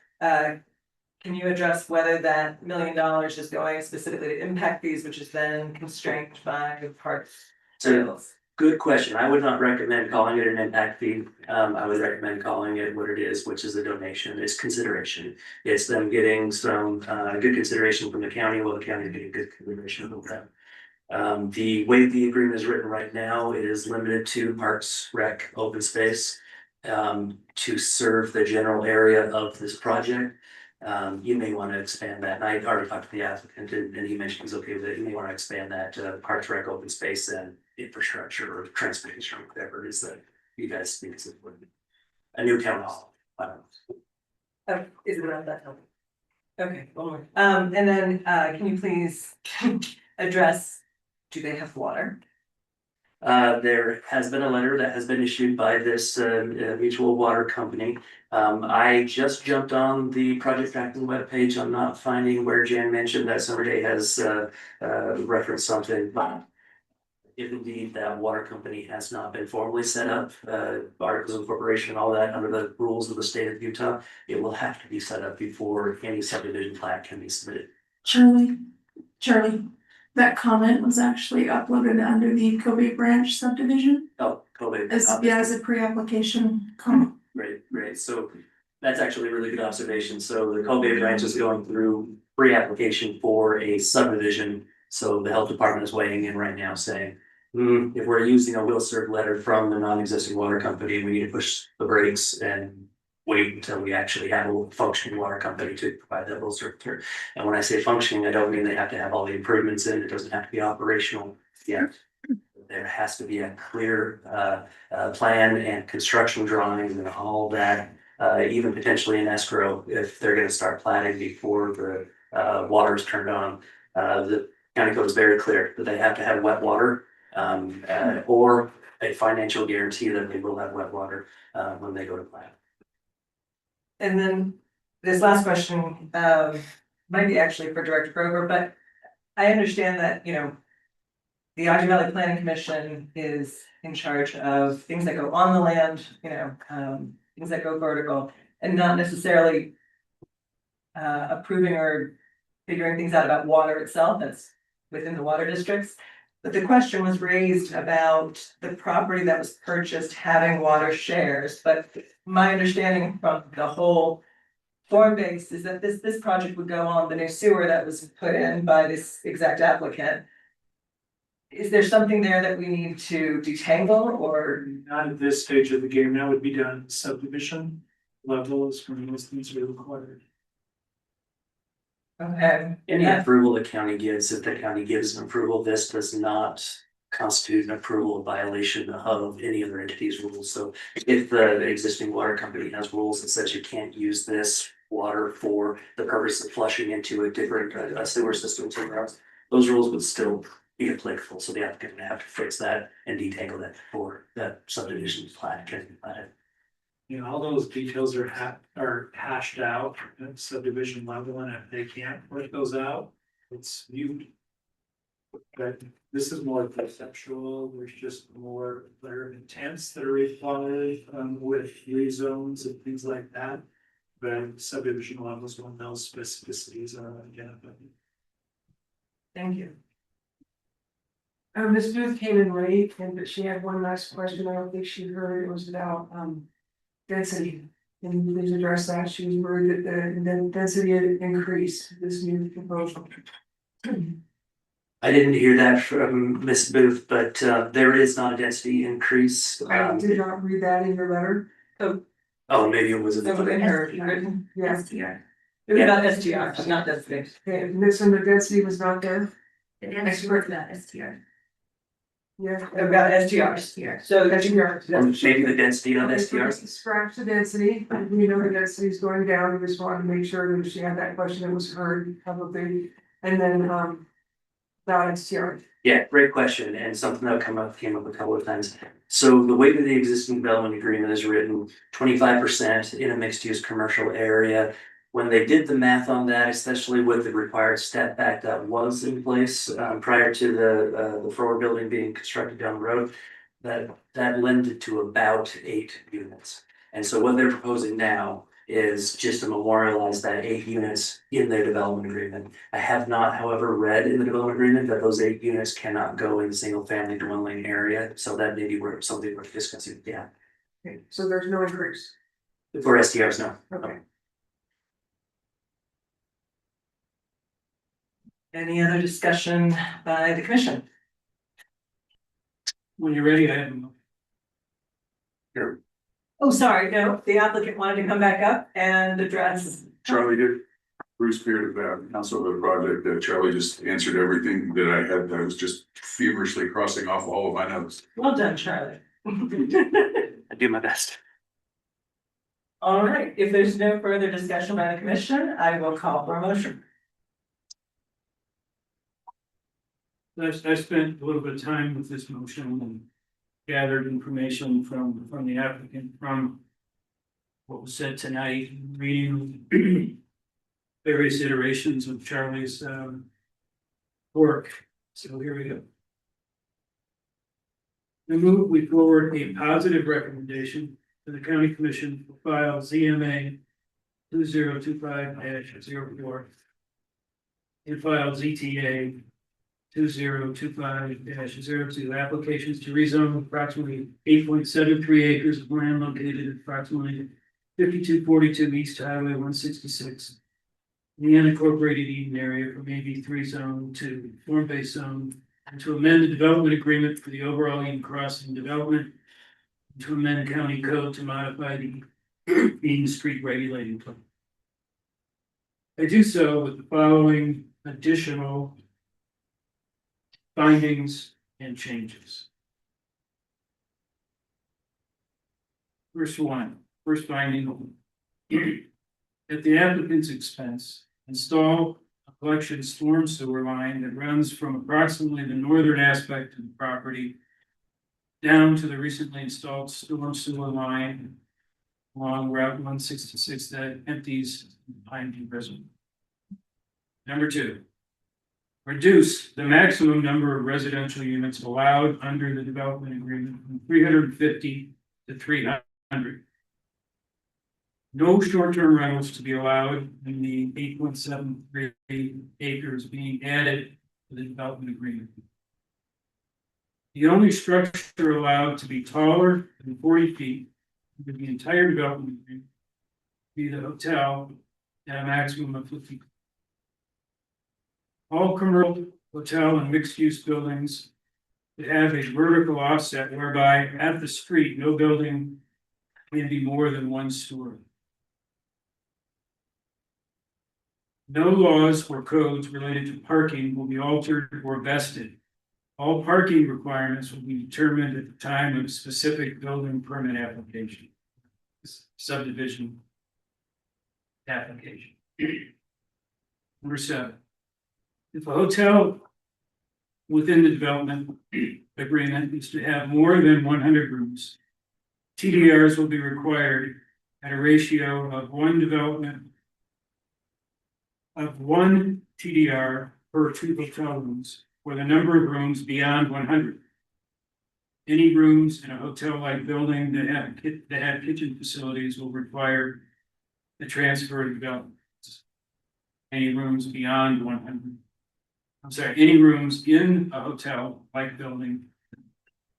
can you address whether that $1 million is going specifically to impact fees, which is then constrained by parts sales? Good question. I would not recommend calling it an impact fee. I would recommend calling it what it is, which is a donation. It's consideration. It's them getting some good consideration from the county, while the county is getting good consideration from them. The way the agreement is written right now, it is limited to parks, rec, open space to serve the general area of this project. You may want to expand that. And I already talked to the applicant and he mentioned he's okay with it. You may want to expand that to parks, rec, open space and infrastructure or transportation, or whatever it is that you guys think is important. A new town hall. I don't know. Is it around that helpful? Okay, one more. And then can you please address, do they have water? There has been a letter that has been issued by this mutual water company. I just jumped on the project tracking webpage. I'm not finding where Jan mentioned that Summer has referenced something, but if indeed that water company has not been formally set up, articles of incorporation and all that under the rules of the state of Utah, it will have to be set up before any subdivision plat can be submitted. Charlie, that comment was actually uploaded under the Cobabe Ranch Subdivision. Oh, Cobabe. As a pre-application comment. Great. So that's actually a really good observation. So the Cobabe Ranch is going through pre-application for a subdivision. So the health department is weighing in right now saying, if we're using a will serve letter from the non-existing water company, we need to push the brakes and wait until we actually have a functioning water company to provide that will serve through. And when I say functioning, I don't mean they have to have all the improvements in. It doesn't have to be operational yet. There has to be a clear plan and construction drawings and all that, even potentially in escrow if they're going to start planning before the water is turned on. The county code is very clear that they have to have wet water or a financial guarantee that they will have wet water when they go to plan. And then this last question might be actually for Director Grover, but I understand that, the Ogden Valley Planning Commission is in charge of things that go on the land, things that go vertical, and not necessarily approving or figuring things out about water itself. That's within the water districts. But the question was raised about the property that was purchased having water shares. But my understanding from the whole form base is that this project would go on the new sewer that was put in by this exact applicant. Is there something there that we need to detangle or? Not at this stage of the game, that would be done at the subdivision level as for most things are required. Okay. Any approval the county gives, if the county gives an approval, this does not constitute an approval of violation of any other entity's rules. So if the existing water company has rules that says you can't use this water for the purpose of flushing into a different sewer system somewhere else, those rules would still be applicable. So the applicant would have to fix that and detangle that before that subdivision plat can be platted. All those details are hashed out at subdivision level, and if they can't work those out, it's viewed. But this is more conceptual. There's just more clear intents that are required with rezones and things like that. But subdivision levels, when those specificities are identified. Thank you. Ms. Booth came in late, but she had one last question. I don't think she heard. It was about density. Can you please address that? She was worried that the density had increased this new proposal. I didn't hear that from Ms. Booth, but there is not a density increase. I did not read that in your letter. Oh, maybe it was in the. In her written. Yes. It was about STR, not density. Okay, this one, the density was not there. Expert about STR. Yeah. About STRs. So Maybe the density of STRs. Scratch the density. We know the density is going down. We just wanted to make sure that she had that question that was heard probably. And then about STR. Yeah, great question, and something that came up a couple of times. So the way that the existing development agreement is written, 25% in a mixed use commercial area. When they did the math on that, especially with the required step back that was in place prior to the forward building being constructed down the road, that lended to about 8 units. And so what they're proposing now is just to memorialize that 8 units in their development agreement. I have not, however, read in the development agreement that those 8 units cannot go in the single family dwelling area. So that may be something we're discussing. Yeah. Okay, so there's no increase. For STRs, no. Okay. Any other discussion by the commission? When you're ready, I have them. Here, Oh, sorry, no, the applicant wanted to come back up and address. Charlie did. Bruce Beard of Council of the Project. Charlie just answered everything that I had. I was just feverishly crossing off all of my notes. Well done, Charlie. I do my best. All right, if there's no further discussion by the commission, I will call for a motion. I spent a little bit of time with this motion, and gathered information from the applicant, from what was said tonight, reading various iterations of Charlie's work. So here we go. We forward a positive recommendation to the county commission for file ZMA 2025-04 and file ZTA 2025-02 applications to rezone approximately 8.73 acres of land located at approximately 5242 East Highway 166 in the unincorporated Eden area from AB 3 zone to form-based zone, and to amend the development agreement for the overall Eden Crossing development, and to amend county code to modify the Eden Street regulating plan. I do so with the following additional findings and changes. First finding, at the applicant's expense, install a collection storm sewer line that runs from approximately the northern aspect of the property down to the recently installed storm sewer line along Route 166 that empties Pine View Reservoir. Number 2, reduce the maximum number of residential units allowed under the development agreement from 350 to 300. No short-term rentals to be allowed in the 8.73 acres being added to the development agreement. The only structure allowed to be taller than 40 feet with the entire development agreement be the hotel at a maximum of 50 feet. All commercial, hotel, and mixed-use buildings that have a vertical offset whereby at the street, no building can be more than 1 story. No laws or codes related to parking will be altered or vested. All parking requirements will be determined at the time of specific building permit application, subdivision application. Number 7, if a hotel within the development agreement is to have more than 100 rooms, TDRs will be required at a ratio of 1 TDR per 2 hotel rooms for the number of rooms beyond 100. Any rooms in a hotel-like building that have kitchen facilities will require the transfer of development. Any rooms beyond 100. Any rooms in a hotel-like building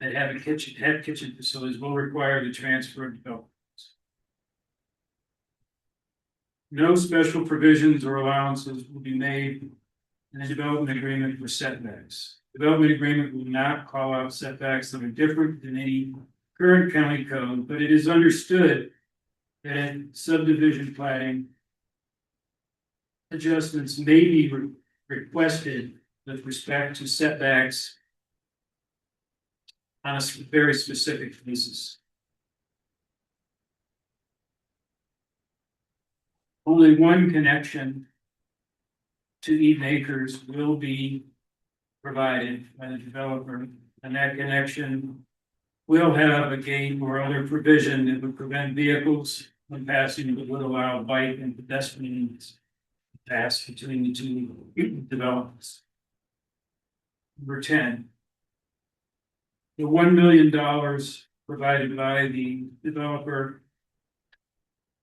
that have kitchen facilities will require the transfer of development. No special provisions or allowances will be made in the development agreement for setbacks. Development agreement will not call out setbacks that are different than any current county code, but it is understood that in subdivision planning, adjustments may be requested with respect to setbacks on a very specific basis. Only one connection to Eden Acres will be provided by the developer, and that connection will have a gate or other provision that would prevent vehicles from passing that would allow bike and pedestrians to pass between the 2 developments. Number 10, the $1 million provided by the developer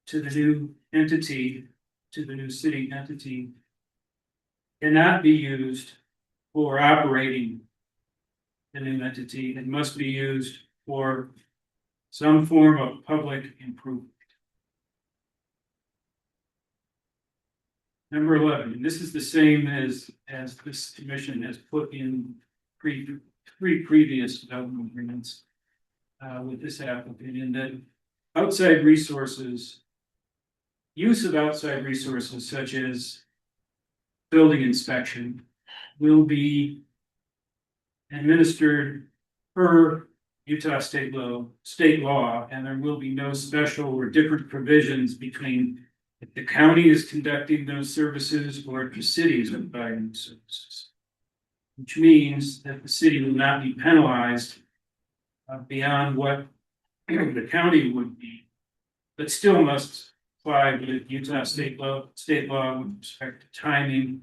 to the new entity, to the new city entity, cannot be used for operating the new entity. It must be used for some form of public improvement. Number 11, and this is the same as this commission has put in three previous development agreements with this applicant, in that outside resources, use of outside resources such as building inspection will be administered per Utah state law, and there will be no special or different provisions between if the county is conducting those services or if the city is providing those services, which means that the city will not be penalized beyond what the county would be, but still must apply with Utah state law with respect to timing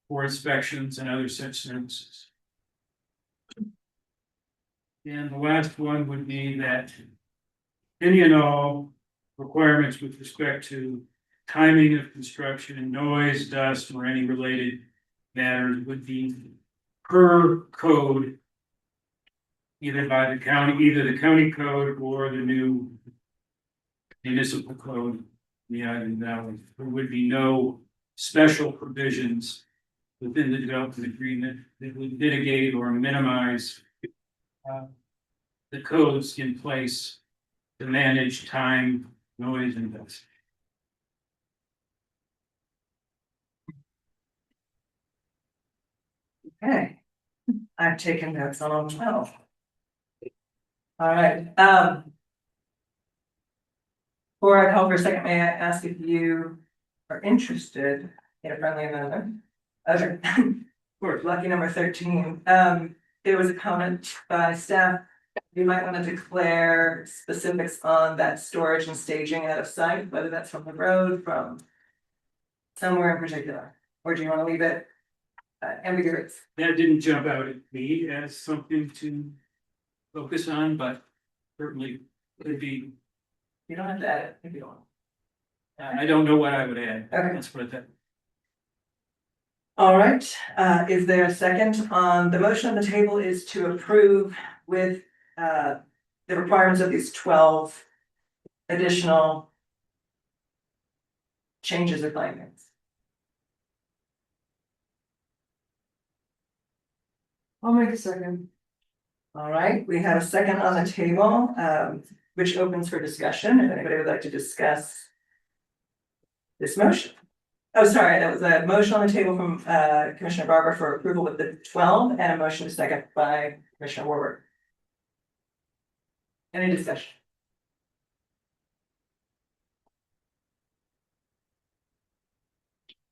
for inspections and other such services. And the last one would be that any and all requirements with respect to timing of construction, noise, dust, or any related matters would be per code, either by the county, either the county code or the new municipal code in the Ogden Valley. There would be no special provisions within the development agreement that would mitigate or minimize the codes in place to manage time, noise, and dust. Okay, I've taken notes on all 12. All right, before I call for a second, may I ask if you are interested in a friendly amendment? Okay, for lucky number 13, there was a comment by staff. You might want to declare specifics on that storage and staging out of sight, whether that's from the road, from somewhere in particular, or do you want to leave it ambiguous? That didn't jump out at me as something to focus on, but certainly could be. You don't have to add it if you don't want. I don't know what I would add. Okay. Let's put it that. All right, is there a second on the motion on the table is to approve with the requirements of these 12 additional changes or findings? I'll make a second. All right, we have a second on the table, which opens for discussion. If anybody would like to discuss this motion. Oh, sorry, that was a motion on the table from Commissioner Barber for approval with the 12 and a motion to second by Commissioner Warburg. Any discussion?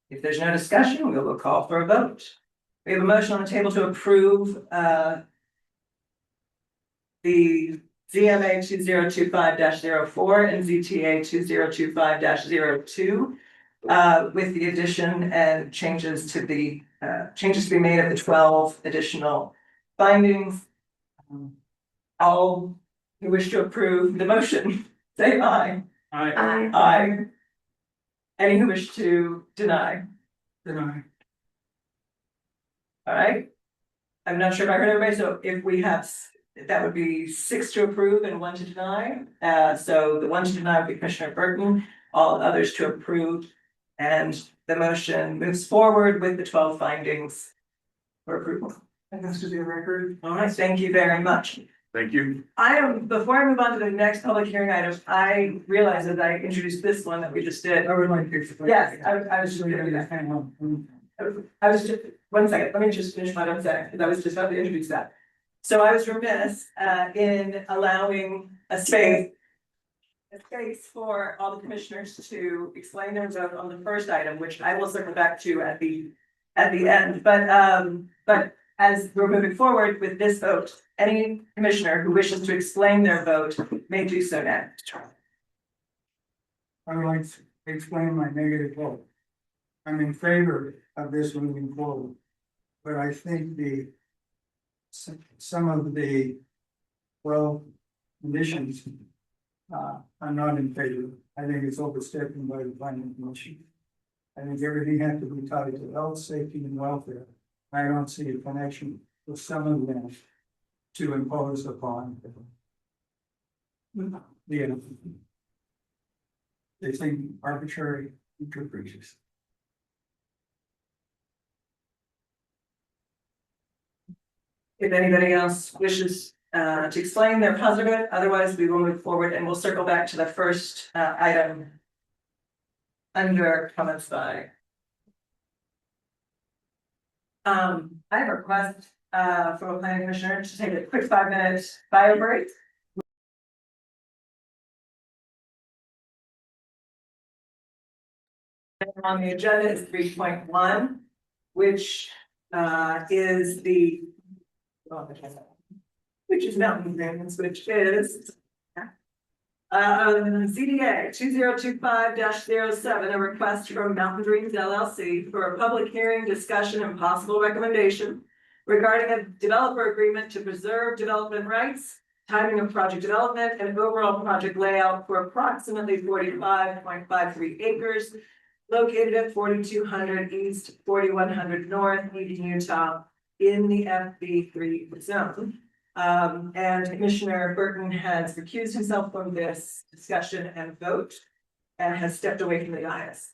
If there's no discussion, we will call for a vote. We have a motion on the table to approve the ZMA2025-04 and ZTA2025-02 with the addition and changes to be made of the 12 additional findings. All who wish to approve the motion, say aye. Aye. Aye. Any who wish to deny? Deny. All right. I'm not sure if I heard everybody, so if we have, that would be 6 to approve and 1 to deny. So the 1 to deny would be Commissioner Burton, all others to approve. And the motion moves forward with the 12 findings for approval. That has to be a record. All right, thank you very much. Thank you. Before I move on to the next public hearing item, I realized that I introduced this one that we just did. I would like to. Yes, I was just gonna do that. I was just, 1 second, let me just finish my own second, because I was just about to introduce that. So I was remiss in allowing a space for all the commissioners to explain their vote on the first item, which I will circle back to at the end. But as we're moving forward with this vote, any commissioner who wishes to explain their vote may do so now. I would like to explain my negative vote. I'm in favor of this moving forward, but I think some of the conditions I'm not in favor. I think it's overstepping by the planning commission. I think everything has to be tied to health, safety, and welfare. I don't see a connection with some of them to impose upon the they think arbitrary interpretations. If anybody else wishes to explain their positive, otherwise we will move forward and we'll circle back to the first item under comments by. I have a request from a planning commissioner to take a quick 5-minute bio break. On the agenda is 3.1, which is the which is Mountain Dreams, which is ZDA 2025-07, a request from Mountain Dreams LLC for a public hearing, discussion, and possible recommendation regarding a developer agreement to preserve development rights, timing of project development, and overall project layout for approximately 45.53 acres located at 4200 East, 4100 North, Eden, Utah, in the FB3 zone. And Commissioner Burton has recused himself from this discussion and vote and has stepped away from the dais.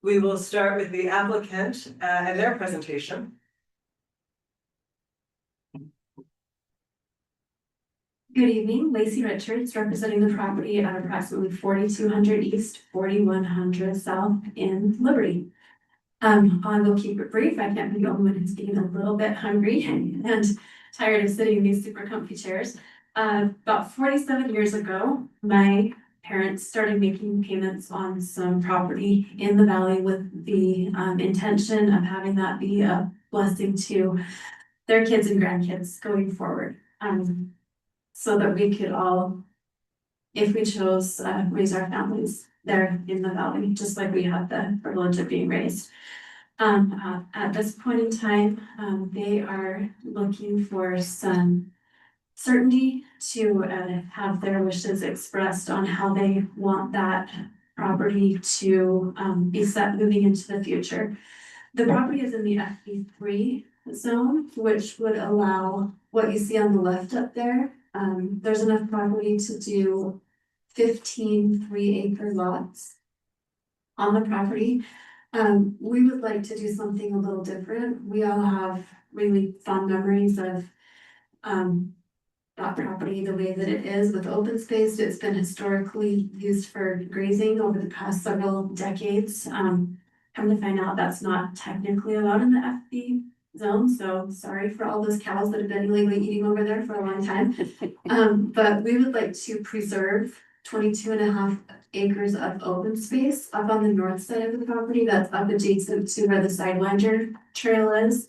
We will start with the applicant and their presentation. Good evening, Lacey Richards, representing the property at approximately 4200 East, 4100 South in Liberty. I will keep it brief. I can't be the only one who's getting a little bit hungry and tired of sitting in these super comfy chairs. About 47 years ago, my parents started making payments on some property in the valley with the intention of having that be a blessing to their kids and grandkids going forward. So that we could all, if we chose, raise our families there in the valley, just like we had the privilege of being raised. At this point in time, they are looking for some certainty to have their wishes expressed on how they want that property to be set moving into the future. The property is in the FB3 zone, which would allow what you see on the left up there. There's enough property to do 15 3-acre lots on the property. We would like to do something a little different. We all have really fond memories of that property the way that it is with open space. It's been historically used for grazing over the past several decades. Come to find out that's not technically allowed in the FB zone, so sorry for all those cows that have been illegally eating over there for a long time. But we would like to preserve 22.5 acres of open space up on the north side of the property that's up adjacent to where the Sidewinder Trail is.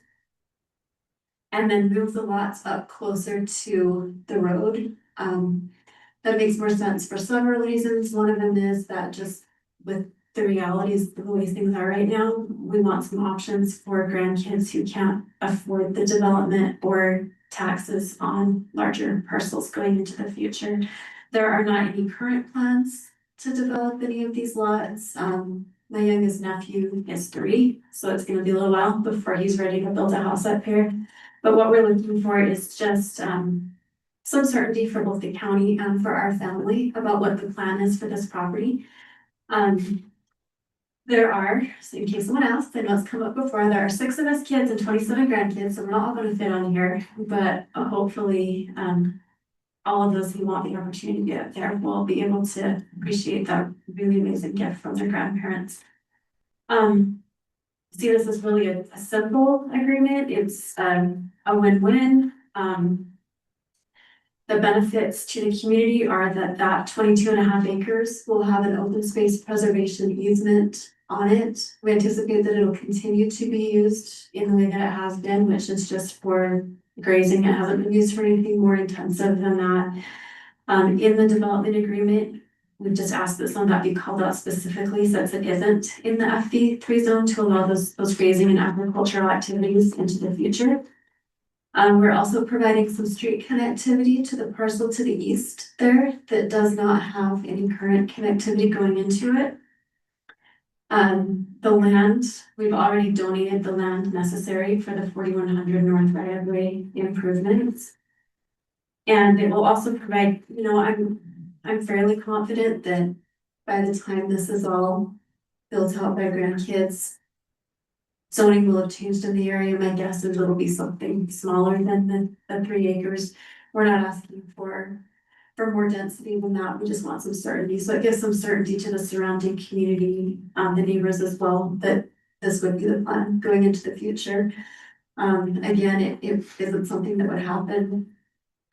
And then move the lots up closer to the road. That makes more sense for several reasons. One of them is that just with the realities, the way things are right now, we want some options for grandkids who can't afford the development or taxes on larger parcels going into the future. There are not any current plans to develop any of these lots. My youngest nephew is 3, so it's going to be a little while before he's ready to build a house up here. But what we're looking for is just some certainty for both the county and for our family about what the plan is for this property. There are, so in case someone else, I know it's come up before, there are 6 of us kids and 27 grandkids, so we're not all going to fit on here, but hopefully all of those who want the opportunity to get there will be able to appreciate that really amazing gift from their grandparents. See this as really a simple agreement. It's a win-win. The benefits to the community are that 22.5 acres will have an open space preservation easement on it. We anticipate that it'll continue to be used in the way that it has been, which is just for grazing. It hasn't been used for anything more intensive than that. In the development agreement, we just asked that some of that be called out specifically since it isn't in the FB3 zone to allow those grazing and agricultural activities into the future. We're also providing some street connectivity to the parcel to the east there that does not have any current connectivity going into it. The land, we've already donated the land necessary for the 4100 North right of way improvements. And it will also provide, you know, I'm fairly confident that by the time this is all built out by grandkids, zoning will have changed in the area. My guess is it'll be something smaller than the 3 acres. We're not asking for more density than that. We just want some certainty. So it gives some certainty to the surrounding community, the neighbors as well, that this would be the plan going into the future. Again, it isn't something that would happen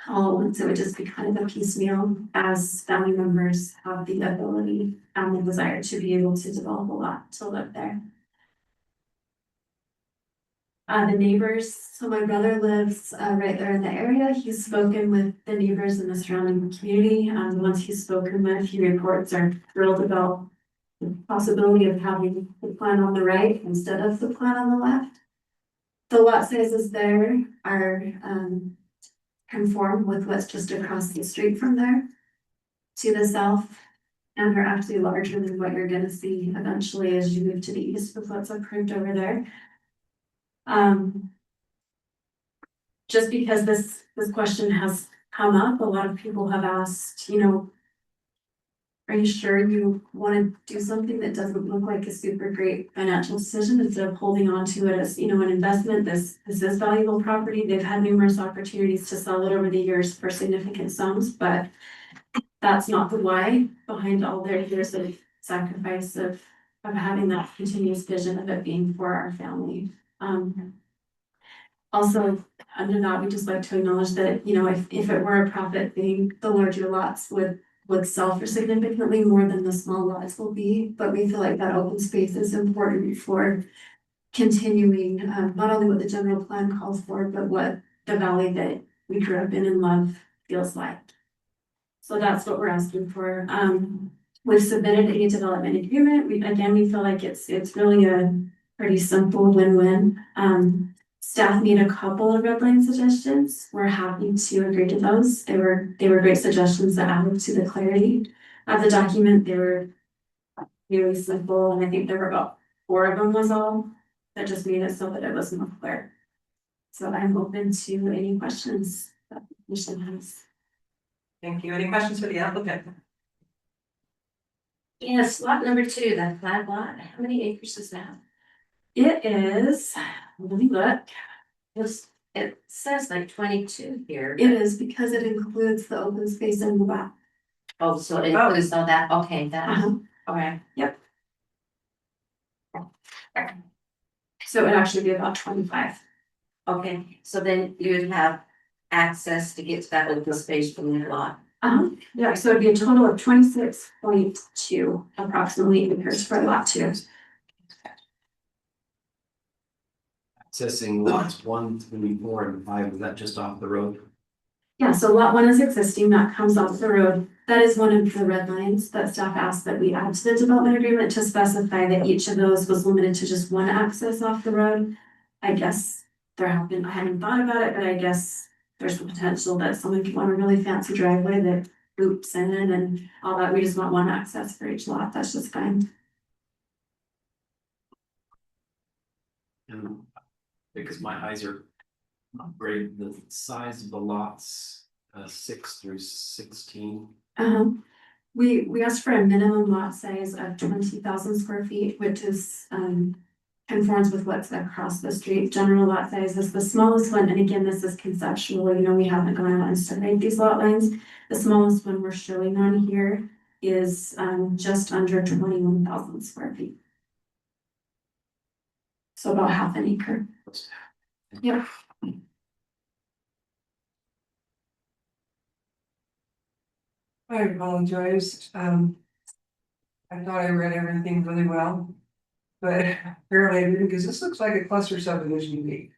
all at once. It would just be kind of a piecemeal as family members have the ability and the desire to be able to develop a lot to live there. The neighbors, so my brother lives right there in the area. He's spoken with the neighbors in the surrounding community. The ones he's spoken with, he reports are thrilled about the possibility of having the plan on the right instead of the plan on the left. The lot sizes there are conform with what's just across the street from there to the south. And they're actually larger than what you're gonna see eventually as you move to the east with what's approved over there. Just because this question has come up, a lot of people have asked, you know, are you sure you want to do something that doesn't look like a super great financial decision instead of holding on to it as, you know, an investment? This is valuable property. They've had numerous opportunities to sell it over the years for significant sums, but that's not the why behind all their years of sacrifice of having that continuous vision of it being for our family. Also, under that, we just like to acknowledge that, you know, if it were a profit thing, the larger lots would sell for significantly more than the small lots will be. But we feel like that open space is important for continuing not only what the general plan calls for, but what the valley that we grew up in and love feels like. So that's what we're asking for. We've submitted a development agreement. We feel like it's really a pretty simple win-win. Staff made a couple of red line suggestions. We're happy to agree to those. They were great suggestions that added to the clarity of the document. They were really simple, and I think there were about 4 of them was all that just made it so that it was more clear. So I'm open to any questions that the commission has. Thank you. Any questions for the applicant? Yes, lot number 2, that flag lot, how many acres is that? It is, let me look. It says like 22 here. It is because it includes the open space in the back. Oh, so it includes all that, okay, that, okay. Yep. So it would actually be about 25. Okay, so then you would have access to get to that open space from the lot. Yeah, so it'd be a total of 26.2 approximately acres for lot 2. Accessing lots 1, 3, 4, and 5, is that just off the road? Yeah, so lot 1 is existing, that comes off the road. That is one of the red lines that staff asked that we add to the development agreement to specify that each of those was limited to just one access off the road. I guess I hadn't thought about it, but I guess there's the potential that someone could want a really fancy driveway that loops in and all that. We just want one access for each lot. That's just fine. And because my eyes are upgraded, the size of the lots, 6 through 16. We asked for a minimum lot size of 20,000 square feet, which is conforms with what's across the street. General lot size is the smallest one, and again, this is conceptual. You know, we haven't gone out and surveyed these lot lines. The smallest one we're showing on here is just under 21,000 square feet. So about half an acre. Yep. I apologize. I thought I read everything really well. But apparently I didn't, because this looks like a cluster subdivision to me.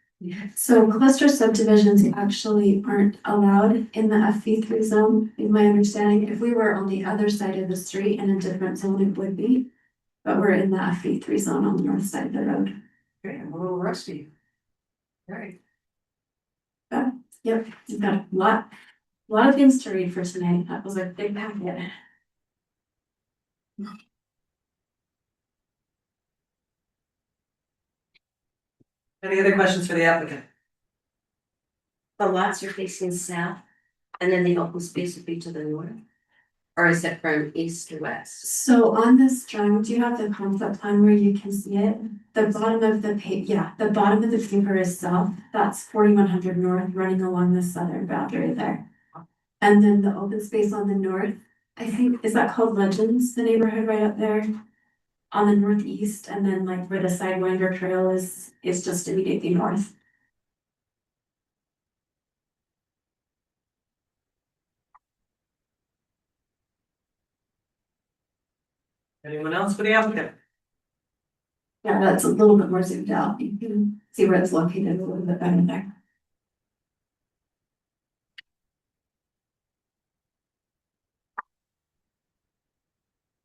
So cluster subdivisions actually aren't allowed in the FV3 zone, in my understanding. If we were on the other side of the street in a different zone, it would be. But we're in the FV3 zone on the north side of the road. Okay, I'm a little rusty. Right. Yep, you've got a lot of things to read for tonight. That was a big packet. Any other questions for the applicant? The lots are facing south, and then the open space would be to the north? Or is it from east to west? So on this drawing, do you have the concept plan where you can see it? The bottom of the page, the bottom of the paper is south. That's 4100 north running along the southern boundary there. And then the open space on the north, I think, is that called Legends, the neighborhood right up there on the northeast, and then like where the Sidewinder Trail is just immediately north. Anyone else for the applicant? Yeah, that's a little bit more zoomed out. You can see where it's located a little bit better there.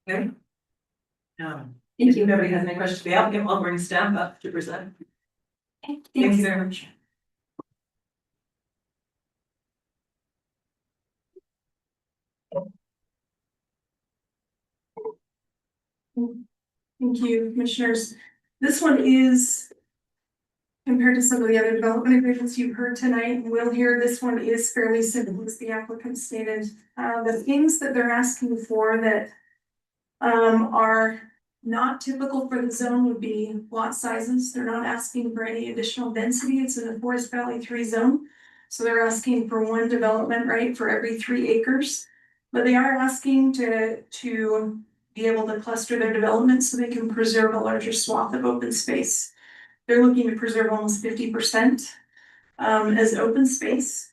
Okay. Thank If you. nobody has any questions, the applicant will bring staff up to present. Okay, Thank thanks. you very much. Thank you, commissioners. This one is, compared to some of the other development agreements you've heard tonight, and we'll hear, this one is fairly simple, as the applicant stated. The things that they're asking for that are not typical for the zone would be lot sizes. They're not asking for any additional density. It's in the Forest Valley 3 zone. So they're asking for one development right for every 3 acres. But they are asking to be able to cluster their development so they can preserve a larger swath of open space. They're looking to preserve almost 50% as open space.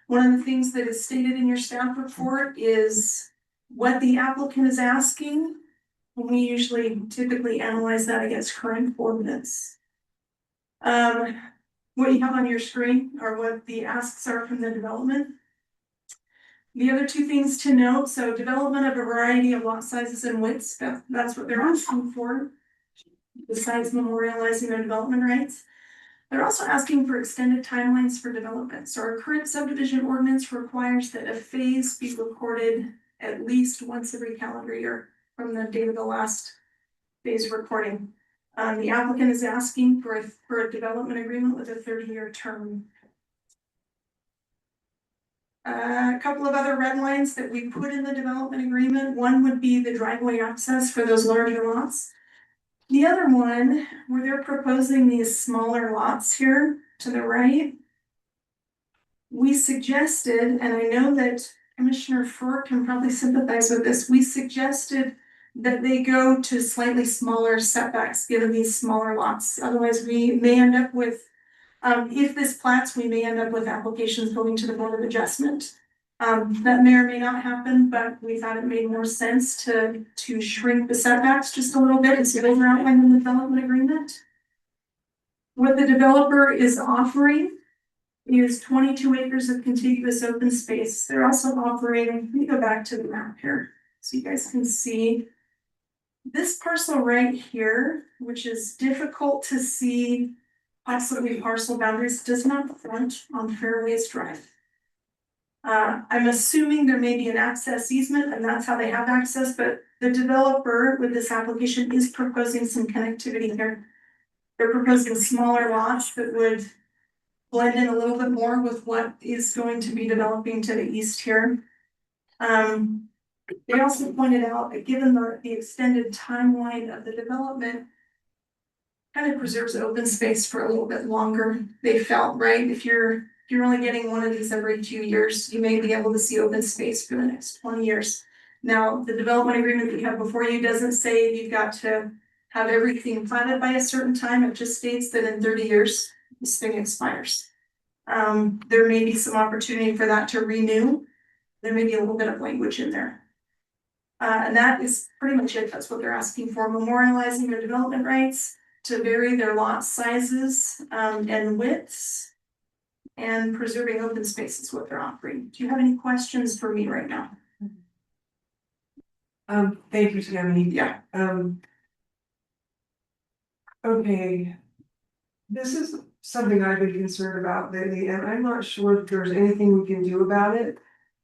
One of the things that is stated in your staff report is what the applicant is asking. We usually typically analyze that against current ordinance. What you have on your screen are what the asks are from the development. The other 2 things to note, so development of a variety of lot sizes and widths, that's what they're asking for, besides memorializing their development rights. They're also asking for extended timelines for development. So our current subdivision ordinance requires that a phase be recorded at least once every calendar year from the date of the last phase recording. The applicant is asking for a development agreement with a 30-year term. A couple of other red lines that we put in the development agreement. One would be the driveway access for those larger lots. The other one, where they're proposing these smaller lots here to the right, we suggested, and I know that Commissioner Furr can probably sympathize with this, we suggested that they go to slightly smaller setbacks given these smaller lots. Otherwise, we may end up with, if this plats, we may end up with applications going to the Board of Adjustment. That may or may not happen, but we thought it made more sense to shrink the setbacks just a little bit and see those are outlined in the development agreement. What the developer is offering is 22 acres of contiguous open space. They're also offering, let me go back to the map here so you guys can see. This parcel right here, which is difficult to see possibly parcel boundaries, does not front on Fairways Drive. I'm assuming there may be an access easement and that's how they have access, but the developer with this application is proposing some connectivity here. They're proposing smaller lots that would blend in a little bit more with what is going to be developing to the east here. They also pointed out that given the extended timeline of the development, kind of preserves open space for a little bit longer. They felt, right, if you're only getting one of these every 2 years, you may be able to see open space for the next 20 years. Now, the development agreement that you have before you doesn't say you've got to have everything planted by a certain time. It just states that in 30 years, this thing expires. There may be some opportunity for that to renew. There may be a little bit of language in there. And that is pretty much it. That's what they're asking for, memorializing their development rights to vary their lot sizes and widths and preserving open space is what they're offering. Do you have any questions for me right now? Thank you, Tammy. Yeah. Okay. This is something I've been concerned about lately, and I'm not sure if there's anything we can do about it.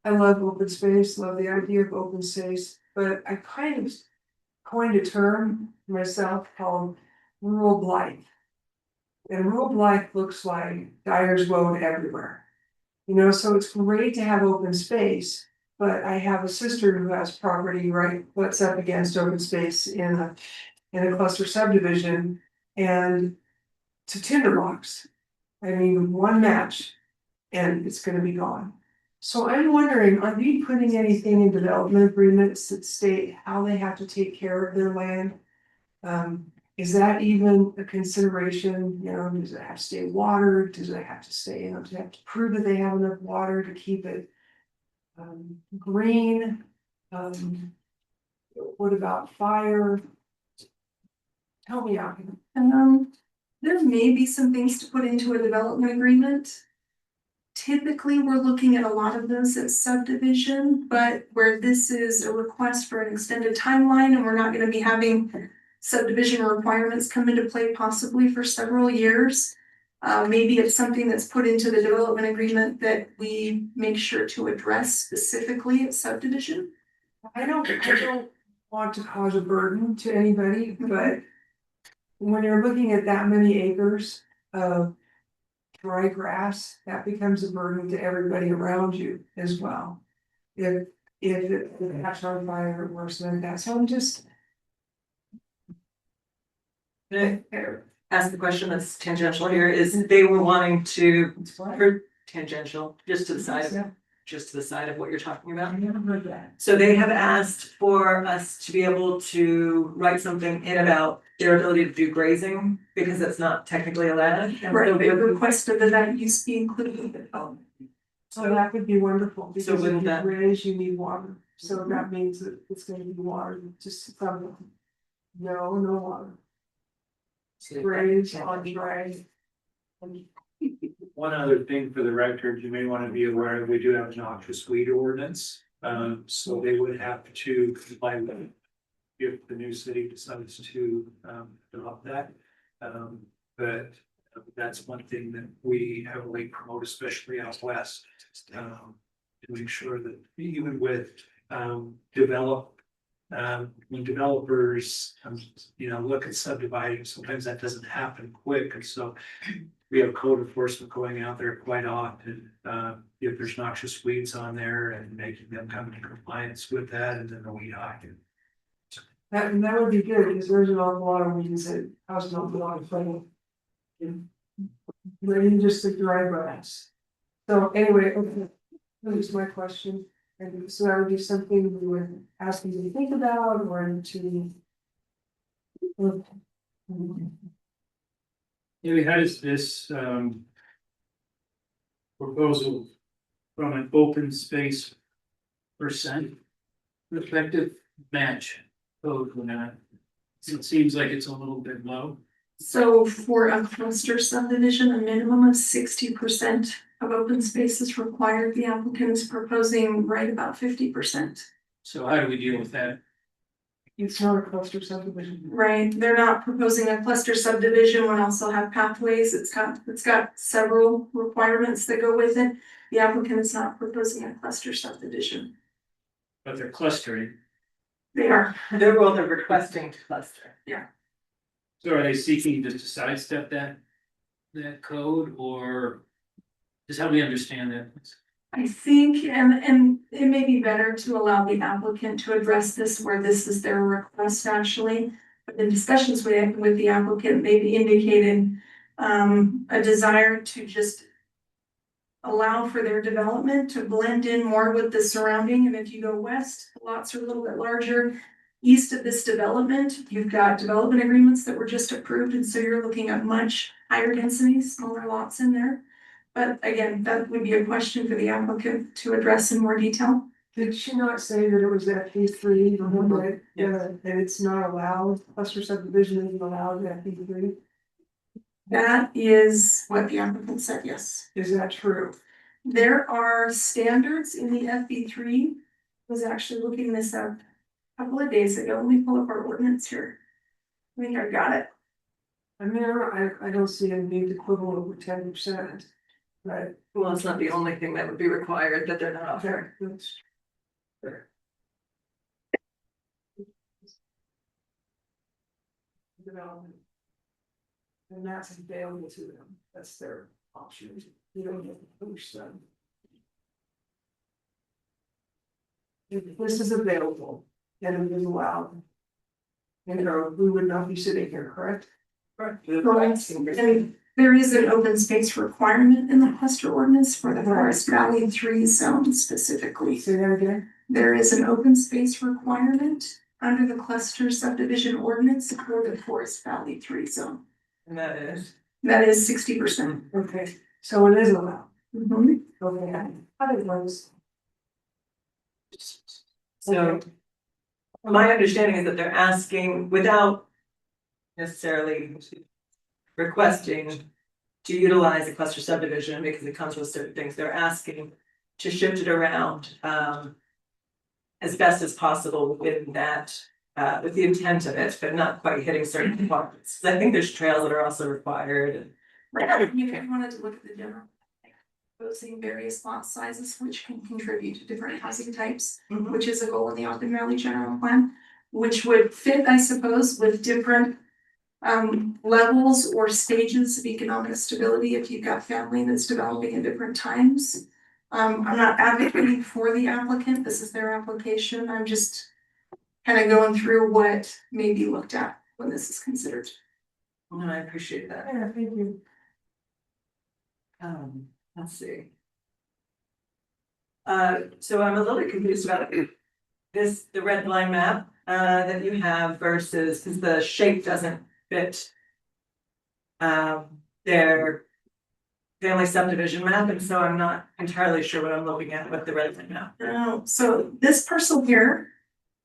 I love open space, love the idea of open space, but I kind of coined a term myself called rural blight. And rural blight looks like Dyer's Road everywhere. You know, so it's great to have open space, but I have a sister who has property right what's up against open space in a cluster subdivision, and to tinderbox. I mean, one match and it's gonna be gone. So I'm wondering, are we putting anything in development agreements that state how they have to take care of their land? Is that even a consideration? You know, does it have to stay watered? Does it have to stay, you know, do they have to prove that they have enough water to keep it green? What about fire? Help me out. There may be some things to put into a development agreement. Typically, we're looking at a lot of those at subdivision, but where this is a request for an extended timeline and we're not gonna be having subdivision requirements come into play possibly for several years. Maybe it's something that's put into the development agreement that we make sure to address specifically at subdivision. I don't want to cause a burden to anybody, but when you're looking at that many acres of dry grass, that becomes a burden to everybody around you as well. If it catches on fire or worse than that, so I'm just. Ask the question that's tangential here, is they were wanting to, for tangential, just to the side of, just to the side of what you're talking about. I never heard that. So they have asked for us to be able to write something in about their ability to do grazing, because it's not technically allowed. Right, they requested that that use be included in the development. So that would be wonderful, because if wouldn't you that- graze, you need water, so that means that it's gonna be water, just from. No water. Graze on dry. One other thing for the record, you may want to be aware, we do have a noxious weed ordinance. So they would have to comply with it if the new city decides to adopt that. But that's one thing that we heavily promote, especially out west. To make sure that even with when developers, look at subdividing, sometimes that doesn't happen quick, and so we have code enforcement going out there quite often. If there's noxious weeds on there and making them come into compliance with that, and then the weed hog. That would be good, because there's an awful lot of weeds that cause an awful lot of trouble. Really just the dry grass. So anyway, okay, that was my question. And so that would be something we would ask you to think about or to. Maybe how does this proposal from an open space percent effective match code with that? It seems like it's a little bit low. So for a cluster subdivision, a minimum of 60% of open space is required. The applicant is proposing right about 50%. So how do we deal with that? It's not a cluster subdivision. Right, they're not proposing a cluster subdivision, would also have pathways, it's got several requirements that go with it. The applicant is not proposing a cluster subdivision. But they're clustering. They are. They're both requesting to cluster. Yeah. So are they seeking just to sidestep that code, or just help me understand that? I think, and it may be better to allow the applicant to address this where this is their request actually. But the discussions with the applicant maybe indicated a desire to just allow for their development to blend in more with the surrounding. And if you go west, the lots are a little bit larger. East of this development, you've got development agreements that were just approved, and so you're looking at much higher density, smaller lots in there. But again, that would be a question for the applicant to address in more detail. Did she not say that it was FP3, right? Yeah, and it's not allowed, cluster subdivision isn't allowed in FP3? That is what the applicant said, yes. Is that true? There are standards in the FB3. I was actually looking this up a couple of days ago. Let me pull up our ordinance here. I think I got it. I mean, I don't see any big equivalent over 10%, but. Well, it's not the only thing that would be required that they're not offering. That's fair. Development. And that's available to them, that's their option, you don't get to push them. If this is available, and it is allowed. We would not be sitting here, correct? Correct. And there is an open space requirement in the cluster ordinance for the Forest Valley 3 zone specifically. Say that again? There is an open space requirement under the cluster subdivision ordinance for the Forest Valley 3 zone. And that is? That is 60%. Okay, so it is allowed. Mhm. Okay, I thought it was. So my understanding is that they're asking without necessarily requesting to utilize a cluster subdivision because it comes with certain things. They're asking to shift it around as best as possible within that, with the intent of it, but not quite hitting certain requirements. I think there's trails that are also required. Right, you wanted to look at the general. Proposing various lot sizes which can contribute to different housing types, which is a goal in the Ogden Valley General Plan, which would fit, I suppose, with different levels or stages of economic stability if you've got family that's developing at different times. I'm not advocating for the applicant, this is their application, I'm just kind of going through what may be looked at when this is considered. And I appreciate that. Yeah, thank you. Let's see. So I'm a little bit confused about this, the red line map that you have versus, because the shape doesn't fit their family subdivision map, and so I'm not entirely sure what I'm looking at with the red line map. So this parcel here,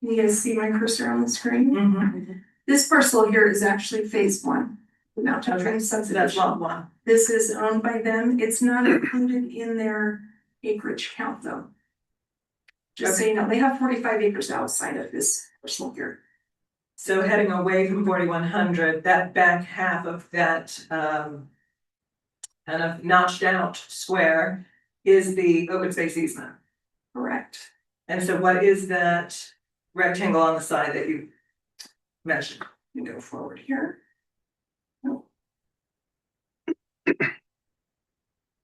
you guys see my cursor on the screen? This parcel here is actually phase one. The Mountain Dreams subdivision. That's lot one. This is owned by them. It's not included in their acreage count though. Just so you know, they have 45 acres outside of this parcel here. So heading away from 4100, that back half of that kind of notched out square is the open space easement. Correct. And so what is that rectangle on the side that you mentioned? You go forward here.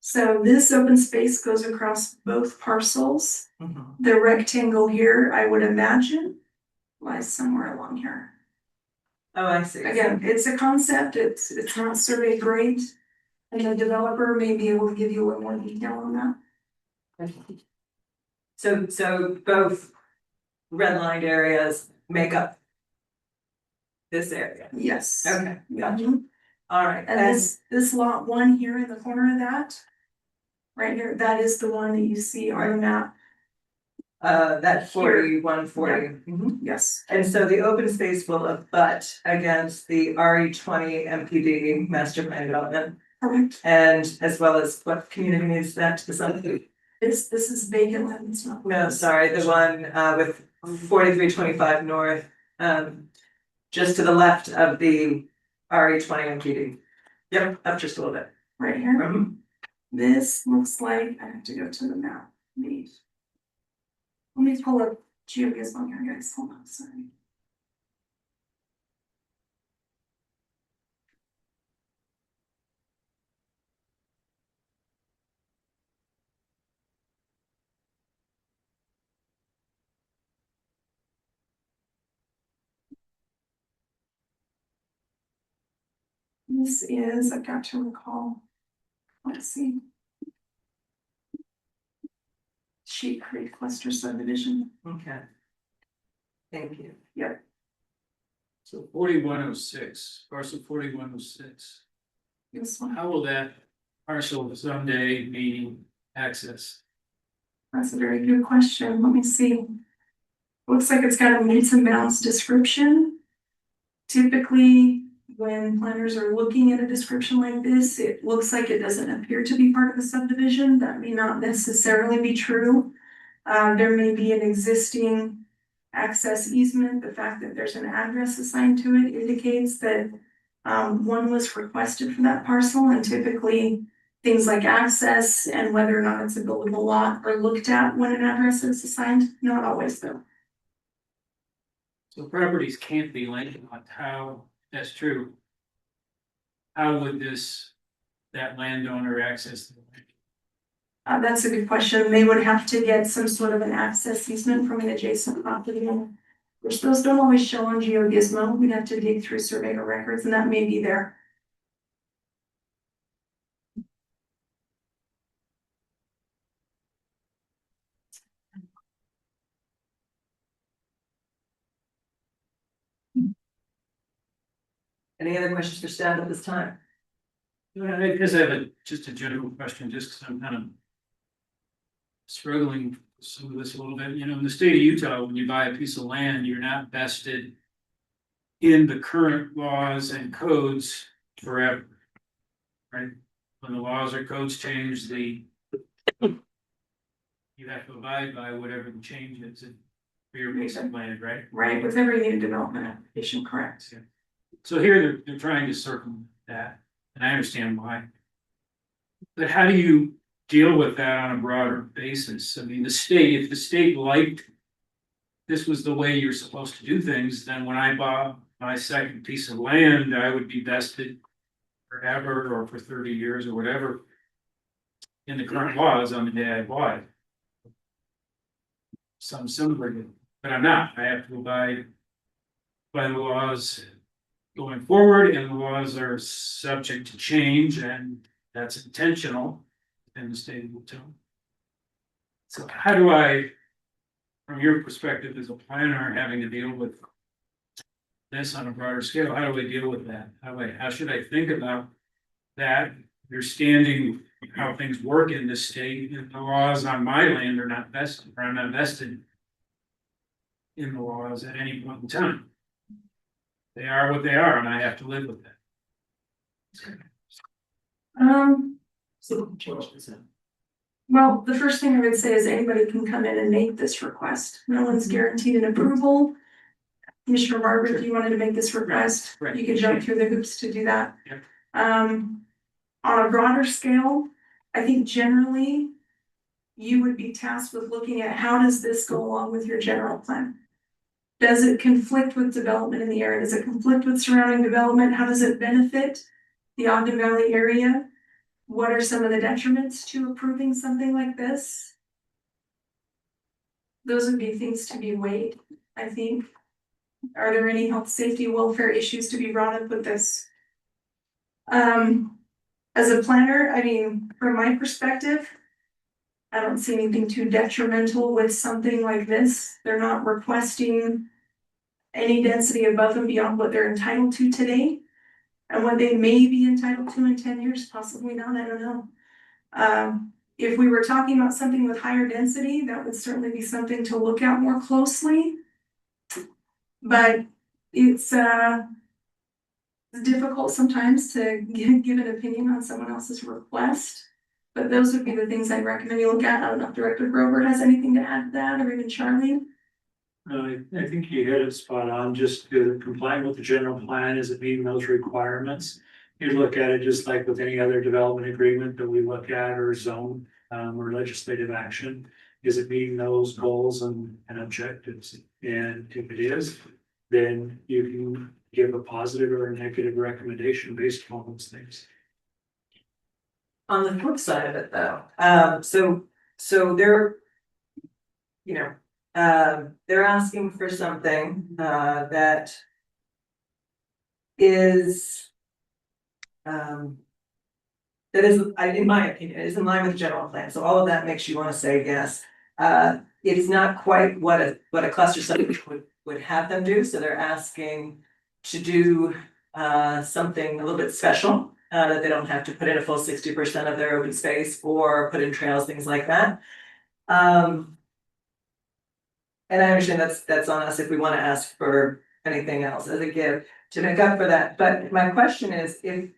So this open space goes across both parcels. The rectangle here, I would imagine, lies somewhere along here. Oh, I see. Again, it's a concept, it's not survey grade, and the developer may be able to give you a little more detail on that. So both redlined areas make up this area? Yes. Okay, gotcha. Mhm. All right. And this lot one here in the corner of that, right here, that is the one that you see on the map. That 4140. Yes. And so the open space will abut against the RE20 MPD master plan development. Correct. And as well as what community needs that to the south? This is vacant land, it's not. No, sorry, the one with 4325 north, just to the left of the RE20 MPD. Yep, up just a little bit. Right here. This looks like, I have to go to the map. Let me pull up geodesic on here, guys, hold on, sorry. This is, I've got to recall, let's see. Sheep Creek Cluster Subdivision. Okay. Thank you. Yep. So 4106, parcel 4106. This one. How will that parcel someday be accessed? That's a very good question. Let me see. Looks like it's got a meets and bounds description. Typically, when planners are looking at a description like this, it looks like it doesn't appear to be part of the subdivision. That may not necessarily be true. There may be an existing access easement. The fact that there's an address assigned to it indicates that one was requested for that parcel, and typically things like access and whether or not it's a buildable lot are looked at when an address is assigned. Not always though. So properties can't be landlocked, how, that's true. How would that landowner access the land? That's a good question. They would have to get some sort of an access easement from an adjacent property owner, which those don't always show on GeoGizmo. We'd have to dig through surveyor records, and that may be there. Any other questions for staff at this time? I guess I have just a general question, just because I'm kind of struggling with some of this a little bit. You know, in the state of Utah, when you buy a piece of land, you're not vested in the current laws and codes forever. Right? When the laws or codes change, you have to abide by whatever the change is for your piece of land, right? Right, with every new development application, correct? So here they're trying to circumvent that, and I understand why. But how do you deal with that on a broader basis? I mean, if the state liked this was the way you're supposed to do things, then when I bought my second piece of land, I would be vested forever or for 30 years or whatever in the current laws on the day I bought it. Some similar, but I'm not. I have to abide by the laws going forward, and the laws are subject to change, and that's intentional in the state of Utah. So how do I, from your perspective as a planner, having to deal with this on a broader scale, how do I deal with that? How should I think about that, understanding how things work in this state, and the laws on my land are not vested, or I'm not vested in the laws at any point in time. They are what they are, and I have to live with that. Well, the first thing I would say is anybody can come in and make this request. No one's guaranteed an approval. Commissioner Barber, if you wanted to make this request, you could jump through the hoops to do that. On a broader scale, I think generally you would be tasked with looking at how does this go along with your general plan? Does it conflict with development in the area? Does it conflict with surrounding development? How does it benefit the Ogden Valley area? What are some of the detriments to approving something like this? Those would be things to be weighed, I think. Are there any health, safety, welfare issues to be brought up with this? As a planner, I mean, from my perspective, I don't see anything too detrimental with something like this. They're not requesting any density above and beyond what they're entitled to today. And what they may be entitled to in 10 years, possibly not, I don't know. If we were talking about something with higher density, that would certainly be something to look at more closely. But it's difficult sometimes to give an opinion on someone else's request. But those would be the things I'd recommend you look at. I don't know if Director Grover has anything to add to that, or even Charlie. I think you hit it spot on, just complying with the general plan, is it meeting those requirements? You look at it just like with any other development agreement that we look at, or zone, or legislative action. Is it meeting those goals and objectives? And if it is, then you can give a positive or a negative recommendation based on those things. On the flip side of it though, so they're, you know, they're asking for something that is in my opinion, is in line with the general plan. So all of that makes you want to say yes. It is not quite what a cluster subdivision would have them do. So they're asking to do something a little bit special, that they don't have to put in a full 60% of their open space or put in trails, things like that. And I understand that's on us if we want to ask for anything else as a give to make up for that. But my question is, if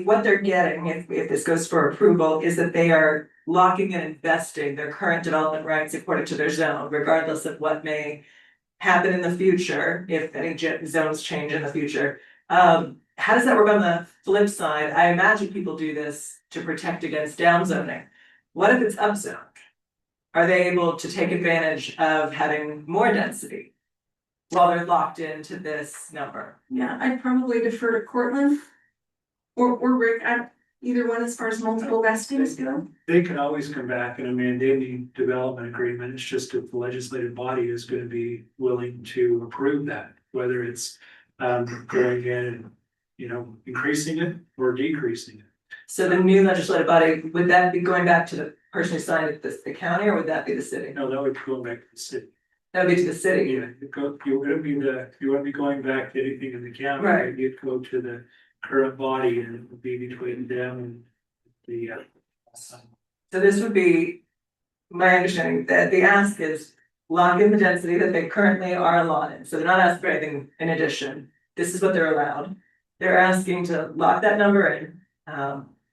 what they're getting, if this goes for approval, is that they are locking and investing their current development rights according to their zone, regardless of what may happen in the future, if any zones change in the future. How does that work on the flip side? I imagine people do this to protect against downzoning. What if it's upzoned? Are they able to take advantage of having more density while they're locked into this number? Yeah, I'd probably defer to Cortland or Rick, either one as far as multiple vestings go. They can always come back and amend any development agreement. It's just if the legislative body is going to be willing to approve that, whether it's going in and, you know, increasing it or decreasing it. So the new legislative body, would that be going back to the person who signed it, the county, or would that be the city? No, that would go back to the city. That would be to the city. Yeah, you wouldn't be going back to anything in the county. Right. You'd go to the current body, and it would be between them and the. So this would be my understanding that the ask is lock in the density that they currently are allotted. So they're not asking for anything in addition. this is what they're allowed. They're asking to lock that number in,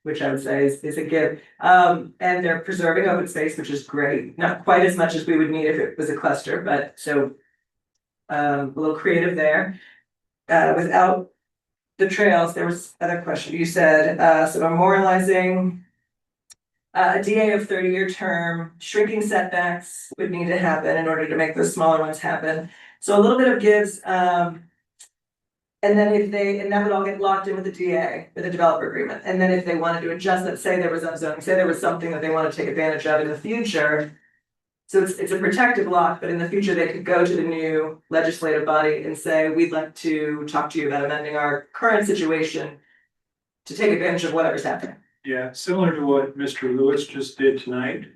which I would say is a give. And they're preserving open space, which is great, not quite as much as we would need if it was a cluster, but so. A little creative there. Without the trails, there was other question, you said, so memorializing. A DA of 30-year term, shrinking setbacks would need to happen in order to make those smaller ones happen. So a little bit of gives, and then and that would all get locked in with the DA, with the developer agreement. And then if they wanted to adjust that, say there was zoning, say there was something that they want to take advantage of in the future. So it's a protective lock, but in the future, they could go to the new legislative body and say, we'd like to talk to you about amending our current situation to take advantage of whatever's happening. Yeah, similar to what Mr. Lewis just did tonight.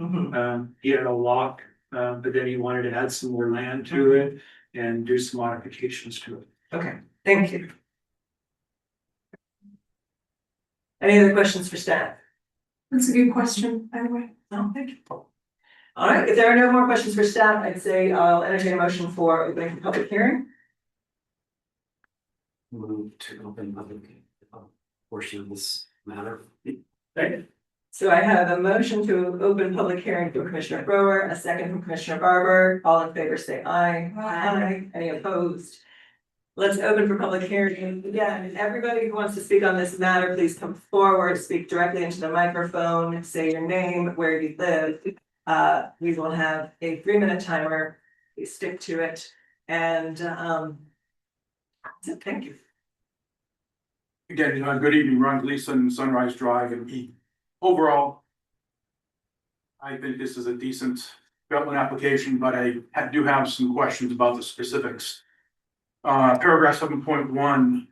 He had a lock, but then he wanted to add some more land to it and do some modifications to it. Okay, thank you. Any other questions for staff? That's a good question, by the way. No, thank you. All right, if there are no more questions for staff, I'd say I'll entertain a motion for opening the public hearing. Move to open public portion of this matter. Right. So I have a motion to open public hearing from Commissioner Brewer, a second from Commissioner Barber. All in favor, say aye. Aye. Any opposed? Let's open for public hearing. Again, everybody who wants to speak on this matter, please come forward, speak directly into the microphone, say your name, where you live. We will have a 3-minute timer. Please stick to it. And thank you. Again, good evening, Ron Gleason, Sunrise Drive and Eaton. Overall, I think this is a decent development application, but I do have some questions about the specifics. Paragraph 7.1,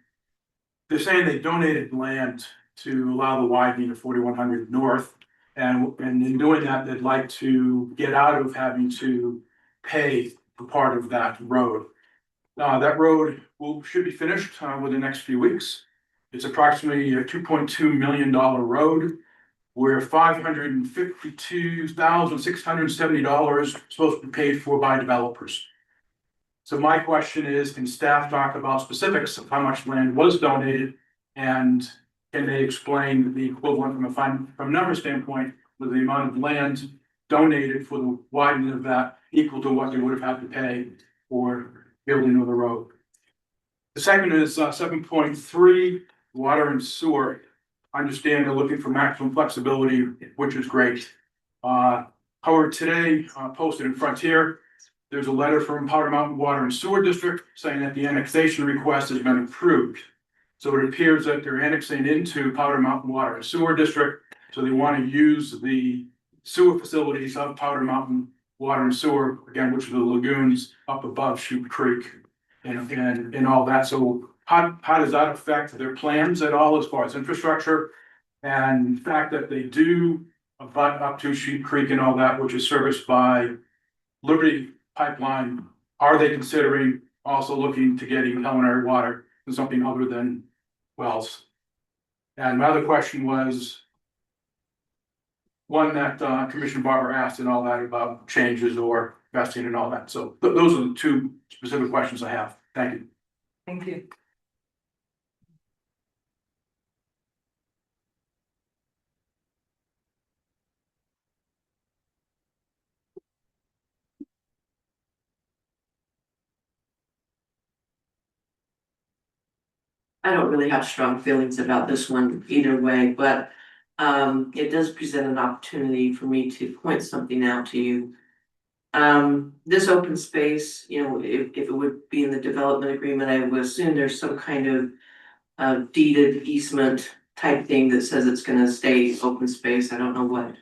they're saying they donated land to allow the widening of 4100 North. And in doing that, they'd like to get out of having to pay for part of that road. That road should be finished within the next few weeks. It's approximately a $2.2 million road where $552,670 is supposed to be paid for by developers. So my question is, can staff talk about specifics of how much land was donated? And can they explain the equivalent from a number standpoint with the amount of land donated for the widening of that equal to what they would have had to pay for building of the road? The second is 7.3, water and sewer. I understand they're looking for maximum flexibility, which is great. However, today, posted in Frontier, there's a letter from Powder Mountain Water and Sewer District saying that the annexation request has been approved. So it appears that they're annexing into Powder Mountain Water and Sewer District. So they want to use the sewer facilities of Powder Mountain Water and Sewer, again, which are the lagoons up above Chute Creek and all that. So how does that affect their plans at all as far as infrastructure? And the fact that they do abut up to Chute Creek and all that, which is serviced by Liberty Pipeline, are they considering also looking to getting culinary water and something other than wells? And my other question was one that Commissioner Barber asked and all that about changes or vesting and all that. So those are the two specific questions I have. Thank you. Thank you. I don't really have strong feelings about this one either way, but it does present an opportunity for me to point something out to you. This open space, you know, if it would be in the development agreement, I would assume there's some kind of deeded easement type thing that says it's gonna stay open space. I don't know what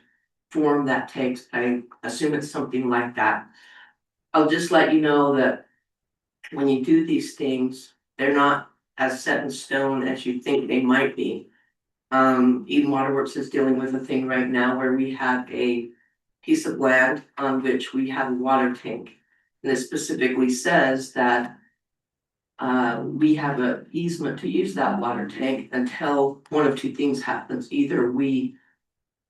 form that takes. I assume it's something like that. I'll just let you know that when you do these things, they're not as set in stone as you think they might be. Eden Waterworks is dealing with a thing right now where we have a piece of land on which we have a water tank. And it specifically says that we have an easement to use that water tank until one of two things happens. Either we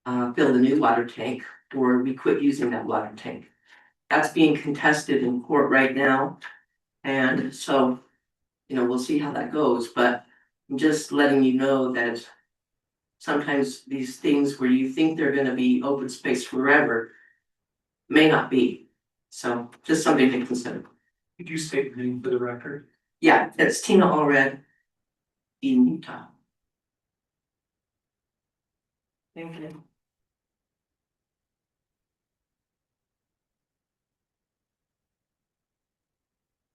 build a new water tank or we quit using that water tank. That's being contested in court right now. And so we'll see how that goes, but I'm just letting you know that sometimes these things where you think they're gonna be open space forever may not be. So just something to consider. Could you state the name for the record? Yeah, it's Tina Allred in Utah. Thank you.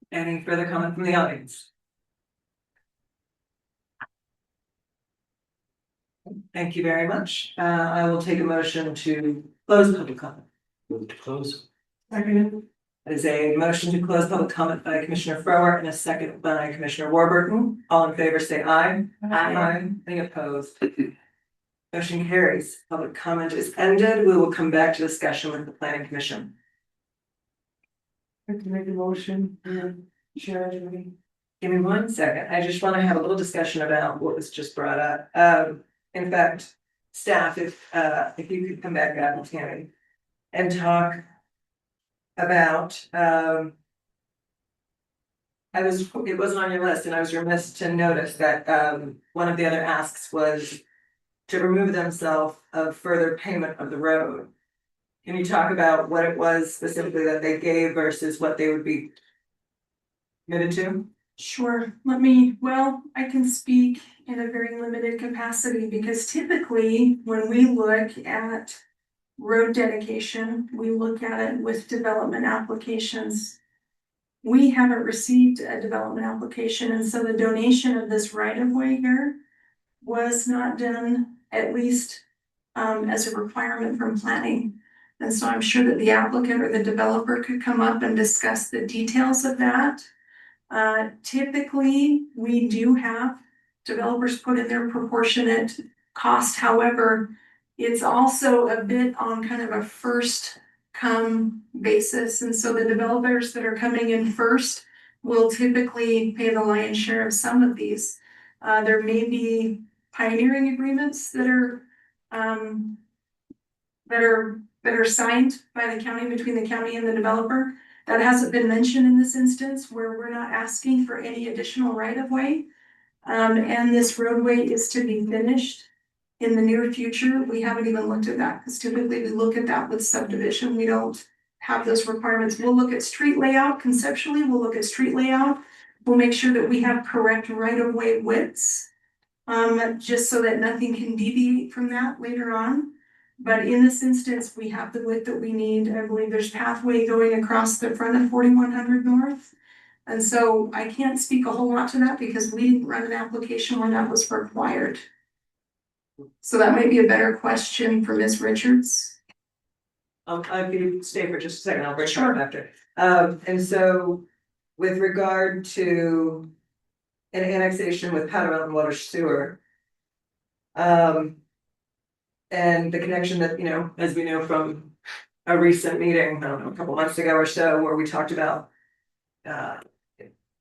Any further comment from the audience? Thank you very much. I will take a motion to close public comment. Move to close. Second. Is a motion to close public comment by Commissioner Frower and a second by Commissioner Warburton. All in favor, say aye. Aye. Any opposed? Motion carries. Public comment is ended. We will come back to discussion with the planning commission. I can make a motion, share it with me. Give me 1 second. I just want to have a little discussion about what was just brought up. In fact, staff, if you could come back up, Tammy, and talk about, it wasn't on your list, and I was remiss to notice that one of the other asks was to remove themselves of further payment of the road. Can you talk about what it was specifically that they gave versus what they would be committed to? Sure, I can speak in a very limited capacity because typically when we look at road dedication, we look at it with development applications. We haven't received a development application, and so the donation of this right of way here was not done, at least as a requirement from planning. And so I'm sure that the applicant or the developer could come up and discuss the details of that. Typically, we do have developers put in their proportionate cost. However, it's also a bit on kind of a first come basis. And so the developers that are coming in first will typically pay the lion's share of some of these. There may be pioneering agreements that are signed by the county, between the county and the developer. That hasn't been mentioned in this instance, where we're not asking for any additional right of way. And this roadway is to be finished in the near future. We haven't even looked at that, because typically we look at that with subdivision. We don't have those requirements. We'll look at street layout conceptually, we'll look at street layout. We'll make sure that we have correct right of way widths, just so that nothing can deviate from that later on. But in this instance, we have the width that we need. I believe there's pathway going across the front of 4100 North. And so I can't speak a whole lot to that because we didn't run an application when that was required. So that might be a better question for Ms. Richards. If you stay for just a second, I'll bring it up after. And so with regard to an annexation with Powder Mountain Water Sewer, and the connection that, as we know from a recent meeting, I don't know, a couple months ago or so, where we talked about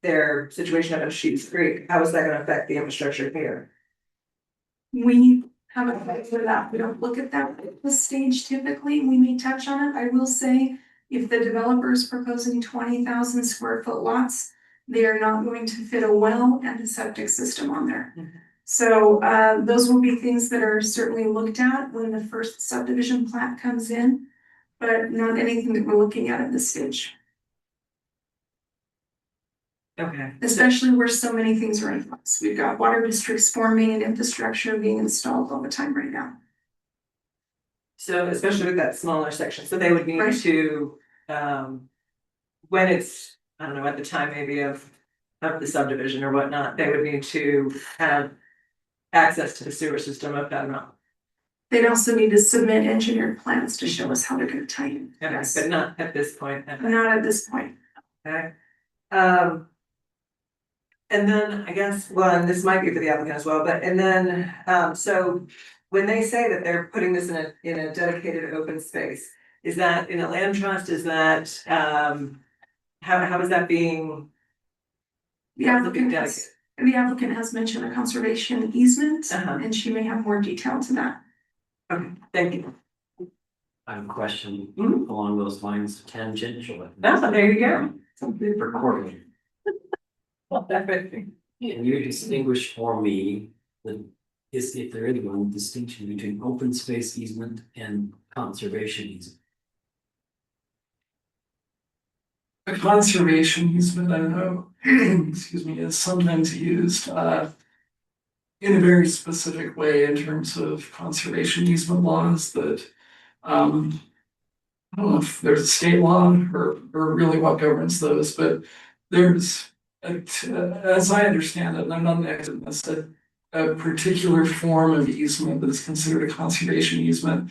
their situation up in Sheets Creek, how is that gonna affect the infrastructure here? We haven't looked at that. We don't look at that at this stage typically. We may touch on it. I will say, if the developer is proposing 20,000 square foot lots, they are not going to fit a well and a septic system on there. So those will be things that are certainly looked at when the first subdivision plat comes in, but not anything that we're looking at this stage. Okay. Especially where so many things are in place. We've got water districts forming and infrastructure being installed all the time right now. So especially with that smaller section, so they would need to, when it's, I don't know, at the time maybe of the subdivision or whatnot, they would need to have access to the sewer system of that amount. They'd also need to submit engineered plans to show us how they're gonna tie in. Okay, Yes. but not at this point. Not at this point. Okay. And then I guess, well, and this might be for the applicant as well, but, and then, so when they say that they're putting this in a dedicated open space, is that in a land trust? Is that, how is that being? The applicant has mentioned a conservation easement, and she may have more detail to that. Okay, thank you. I have a question along those lines, tangential. Oh, there you go. For Courtney. Can you distinguish for me if there is one distinction between open space easement and conservation easement? A conservation easement, I know, excuse me, is sometimes used in a very specific way in terms of conservation easement laws that I don't know if there's a state law or really what governs those, but there's as I understand it, and I'm not an expert in this, a particular form of easement that is considered a conservation easement.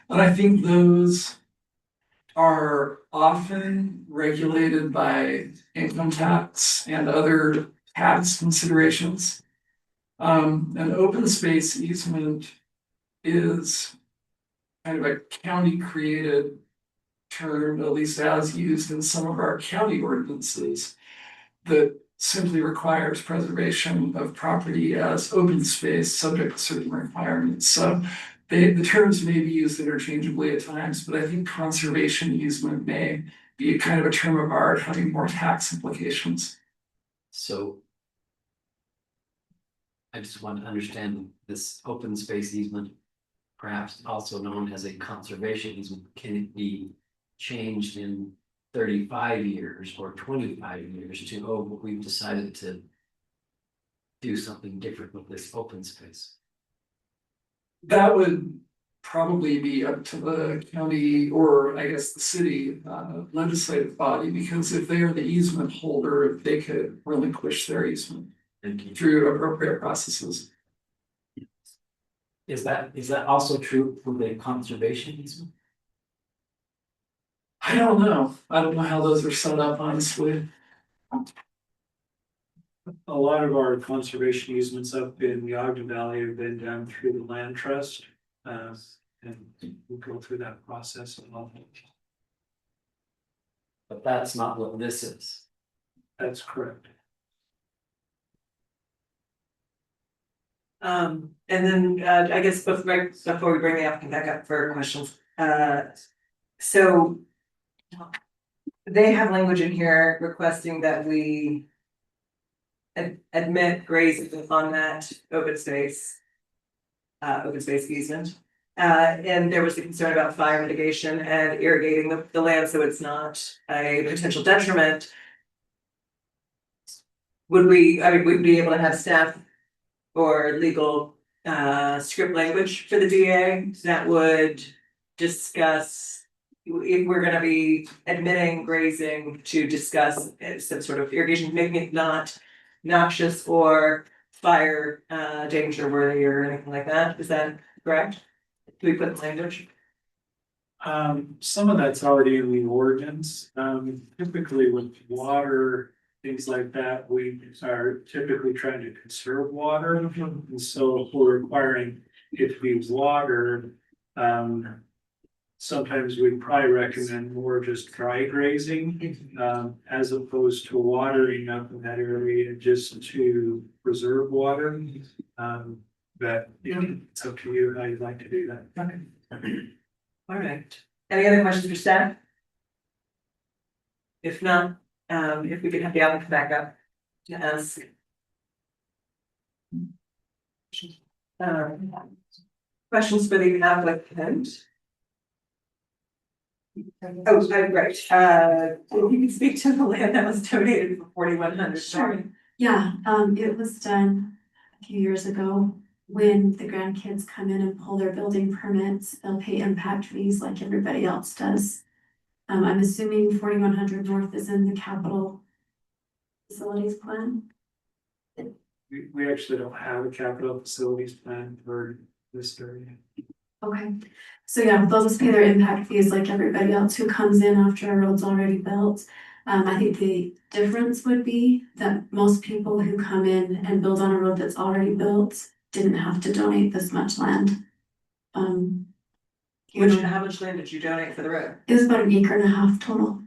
And I think those are often regulated by income tax and other tax considerations. An open space easement is kind of a county created term, at least as used in some of our county ordinances, that simply requires preservation of property as open space subject to certain requirements. So the terms may be used interchangeably at times, but I think conservation easement may be kind of a term of art having more tax implications. So I just want to understand this open space easement, perhaps also known as a conservation easement. Can it be changed in 35 years or 25 years to, oh, but we've decided to do something different with this open space? That would probably be up to the county or I guess the city legislative body, because if they are the easement holder, they could relinquish their easement through appropriate processes. Is that also true for the conservation easement? I don't know. I don't know how those are set up, honestly. A lot of our conservation easements up in the Ogden Valley have been done through the land trust. And we go through that process a lot. But that's not what this is. That's correct. And then I guess before we bring the applicant back up for questions, so they have language in here requesting that we admit grazing on that open space easement. And there was a concern about fire mitigation and irrigating the land so it's not a potential detriment. Would we be able to have staff or legal script language for the DA that would discuss if we're gonna be admitting grazing to discuss some sort of irrigation, making it not noxious or fire danger worthy or anything like that? Is that correct? Do we put the language? Some of that's already in the ordinance. Typically with water, things like that, we are typically trying to conserve water. And so if we're requiring it to be watered, sometimes we'd probably recommend more just dry grazing, as opposed to watering up in that area just to preserve water. But it's up to you how you'd like to do that. Okay. All right. Any other questions for staff? If not, if we could have the applicant back up to ask. Questions for the applicant? Oh, right. If you could speak to the land that was donated for 4,100. Sure. Yeah, it was done a few years ago. When the grandkids come in and pull their building permits, they'll pay impact fees like everybody else does. I'm assuming 4,100 North is in the capital facilities plan. We actually don't have a capital facilities plan for this area. Okay, so yeah, they'll just pay their impact fees like everybody else who comes in after a road's already built. I think the difference would be that most people who come in and build on a road that's already built didn't have to donate this much land. How much land did you donate for the road? It was about 1.5 acres total.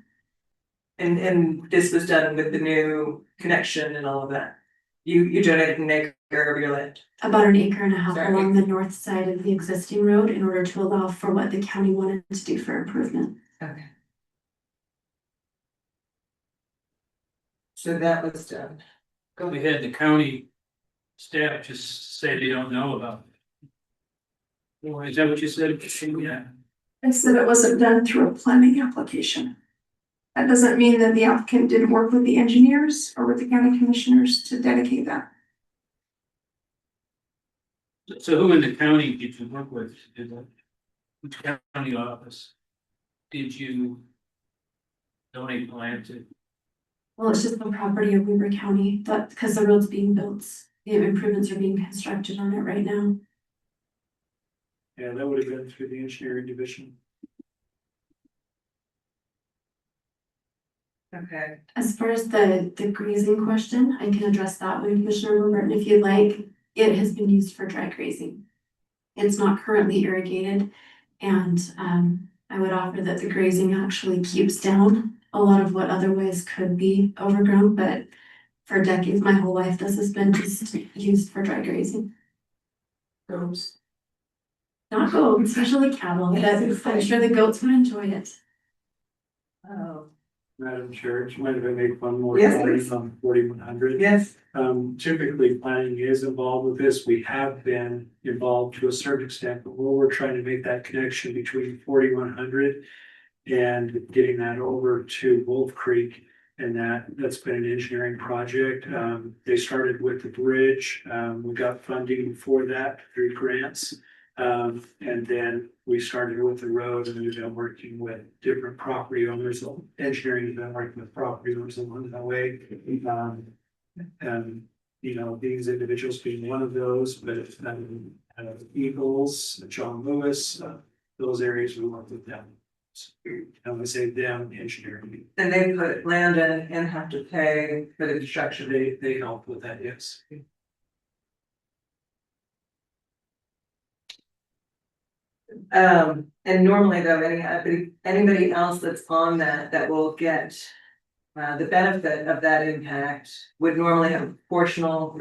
And this was done with the new connection and all of that? You donated 1 acre of your land? About 1.5 acres along the north side of the existing road in order to allow for what the county wanted to do for improvement. Okay. So that was done. We had the county staff just say they don't know about it. Well, is that what you said? Yeah. I said it wasn't done through a planning application. That doesn't mean that the applicant didn't work with the engineers or with the county commissioners to dedicate that. So who in the county did you work with? Which county office did you donate land to? Well, it's just the property of Weber County, but because the road's being built, the improvements are being constructed on it right now. Yeah, that would have been through the engineering division. Okay. As far as the grazing question, I can address that with Commissioner Wilbert, and if you'd like, it has been used for dry grazing. It's not currently irrigated, and I would offer that the grazing actually keeps down a lot of what otherwise could be overgrown, but for decades, my whole life, this has been just used for dry grazing. Goats. Not goats, especially cattle, I'm sure the goats would enjoy it. Oh. Madam Chair, do you mind if I make one more Yes, comment please. on 4100? Yes. Typically planning is involved with this. We have been involved to a certain extent, but we're trying to make that connection between 4100 and getting that over to Wolf Creek. And that's been an engineering project. They started with the bridge. We got funding for that through grants. And then we started with the road, and we've been working with different property owners. Engineering has been working with property owners along that way. And, you know, these individuals being one of those, but Eagles, John Lewis, those areas we work with them. And we say them, engineering. And they put land in and have to pay for the construction. They help with that, yes. And normally though, anybody else that's on that will get the benefit of that impact would normally have proportional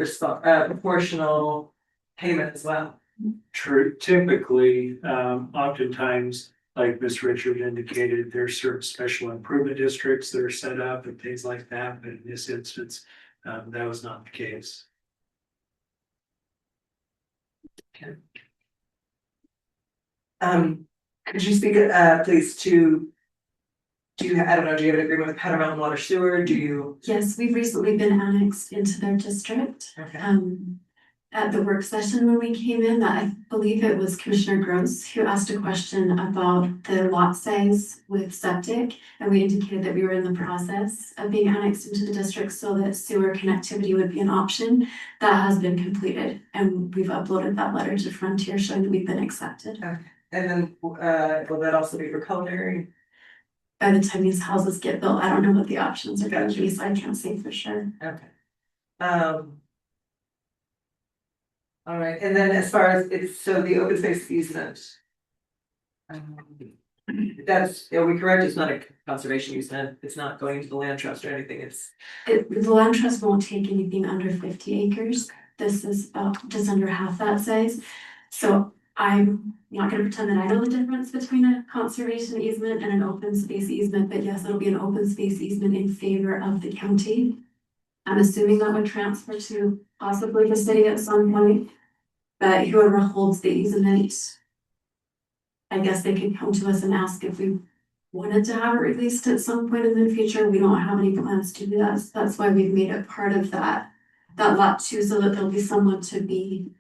payment as well. True, typically, oftentimes, like Ms. Richard indicated, there's certain special improvement districts that are set up and things like that, but in this instance, that was not the case. Okay. Could you speak, please, do you have an agreement with Powder Mountain Water Sewer? Do you? Yes, we've recently been annexed into their district. Okay. At the work session when we came in, I believe it was Commissioner Gross who asked a question about the lot size with septic. And we indicated that we were in the process of being annexed into the district so that sewer connectivity would be an option. That has been completed, and we've uploaded that letter to Frontier showing that we've been accepted. Okay. And then, will that also be for culinary? By the time these houses get built, I don't know what the options are going to be, so I can't say for sure. Okay. All right, and then as far as so the open space easement. That's, are we correct? It's not a conservation easement. It's not going to the land trust or anything. The land trust won't take anything under 50 acres. This is about just under half that size. So I'm not gonna pretend that I know the difference between a conservation easement and an open space easement, but yes, it'll be an open space easement in favor of the county. I'm assuming that would transfer to possibly the city at some point, but whoever holds the easement, I guess they could come to us and ask if we wanted to have it released at some point in the future. We don't have any plans to do that. That's why we've made it part of that lot too, so that there'll be someone to be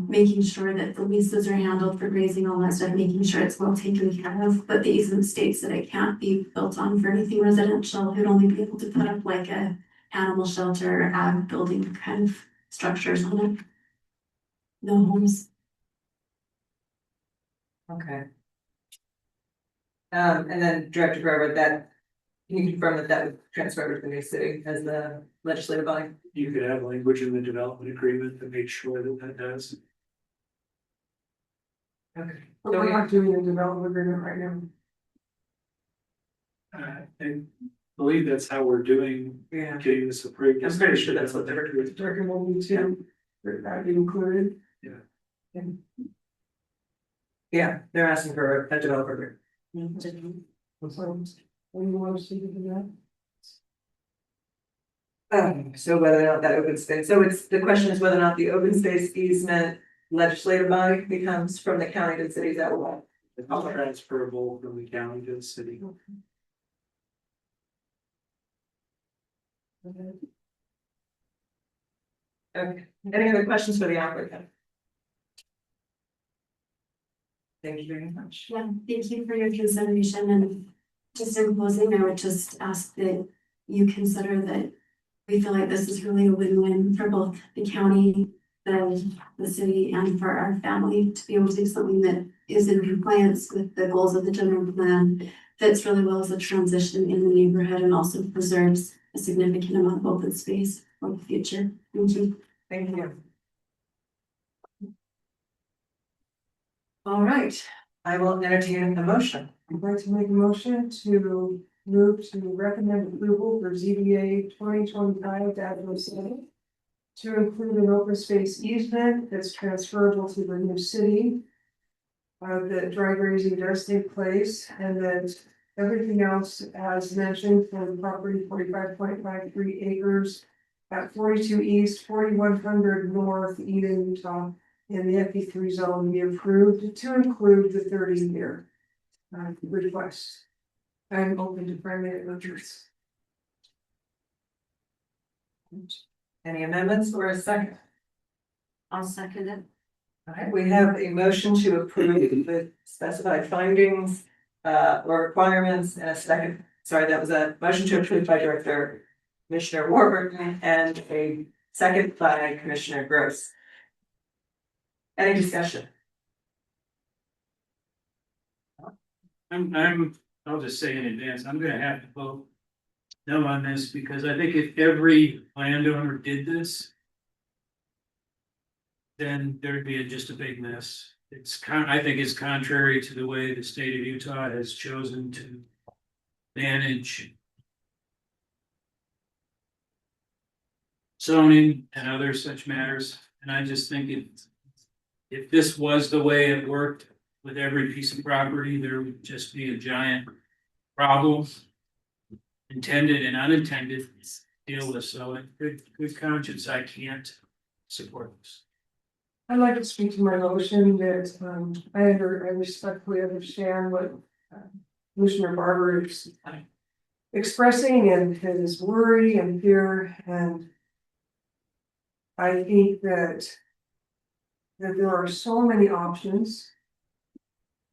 making sure that the leases are handled for grazing, all that stuff, making sure it's well taken care of. But the easement states that it can't be built on for anything residential. It would only be able to put up like a animal shelter or ag building kind of structures on it. No homes. Okay. And then Director Grover, can you confirm that would transfer over to the new city as the legislative body? You could have language in the development agreement to make sure that that does. Okay. Well, we're not doing a development agreement right now. I believe that's how we're doing, getting this approved. I'm pretty sure that's what they're recommending too, that that be included. Yeah. Yeah, they're asking for a developer. What do you want to see to that? So whether or not that open space, so the question is whether or not the open space easement legislative body becomes from the county to the city, is that what? It's transferable from the county to the city. Okay, any other questions for the applicant? Thank you very much. Yeah, thank you for your consideration, and just in closing, I would just ask that you consider that we feel like this is really a win-win for both the county, the city, and for our family to be able to do something that is in compliance with the goals of the general plan, fits really well as a transition in the neighborhood, and also preserves a significant amount of open space for the future. Thank you. Thank you. All right, I will entertain a motion. I'd like to make a motion to move to recommend approval for ZBA 2025-07 to include an open space easement that's transferable to the new city. The dry grazing does take place, and then everything else as mentioned for the property 45.53 acres at 42 East, 4100 North, Eden, Utah, in the FE3 zone be approved to include the 30-year request. I'm open to friendly amendments. Any amendments or a second? I'll second it. All right, we have a motion to approve the specified findings or requirements and a second. Sorry, that was a motion to approve by Director Commissioner Warburton and a second by Commissioner Gross. Any discussion? I'll just say in advance, I'm gonna have to vote no on this, because I think if every landowner did this, then there'd be just a big mess. I think it's contrary to the way the state of Utah has chosen to manage zoning and other such matters. And I just think if this was the way it worked with every piece of property, there would just be a giant problem, intended and unintended, deal with. So in good conscience, I can't support this. I'd like to speak to my motion that I respectfully understand what Commissioner Barber is expressing and his worry and fear, and I think that there are so many options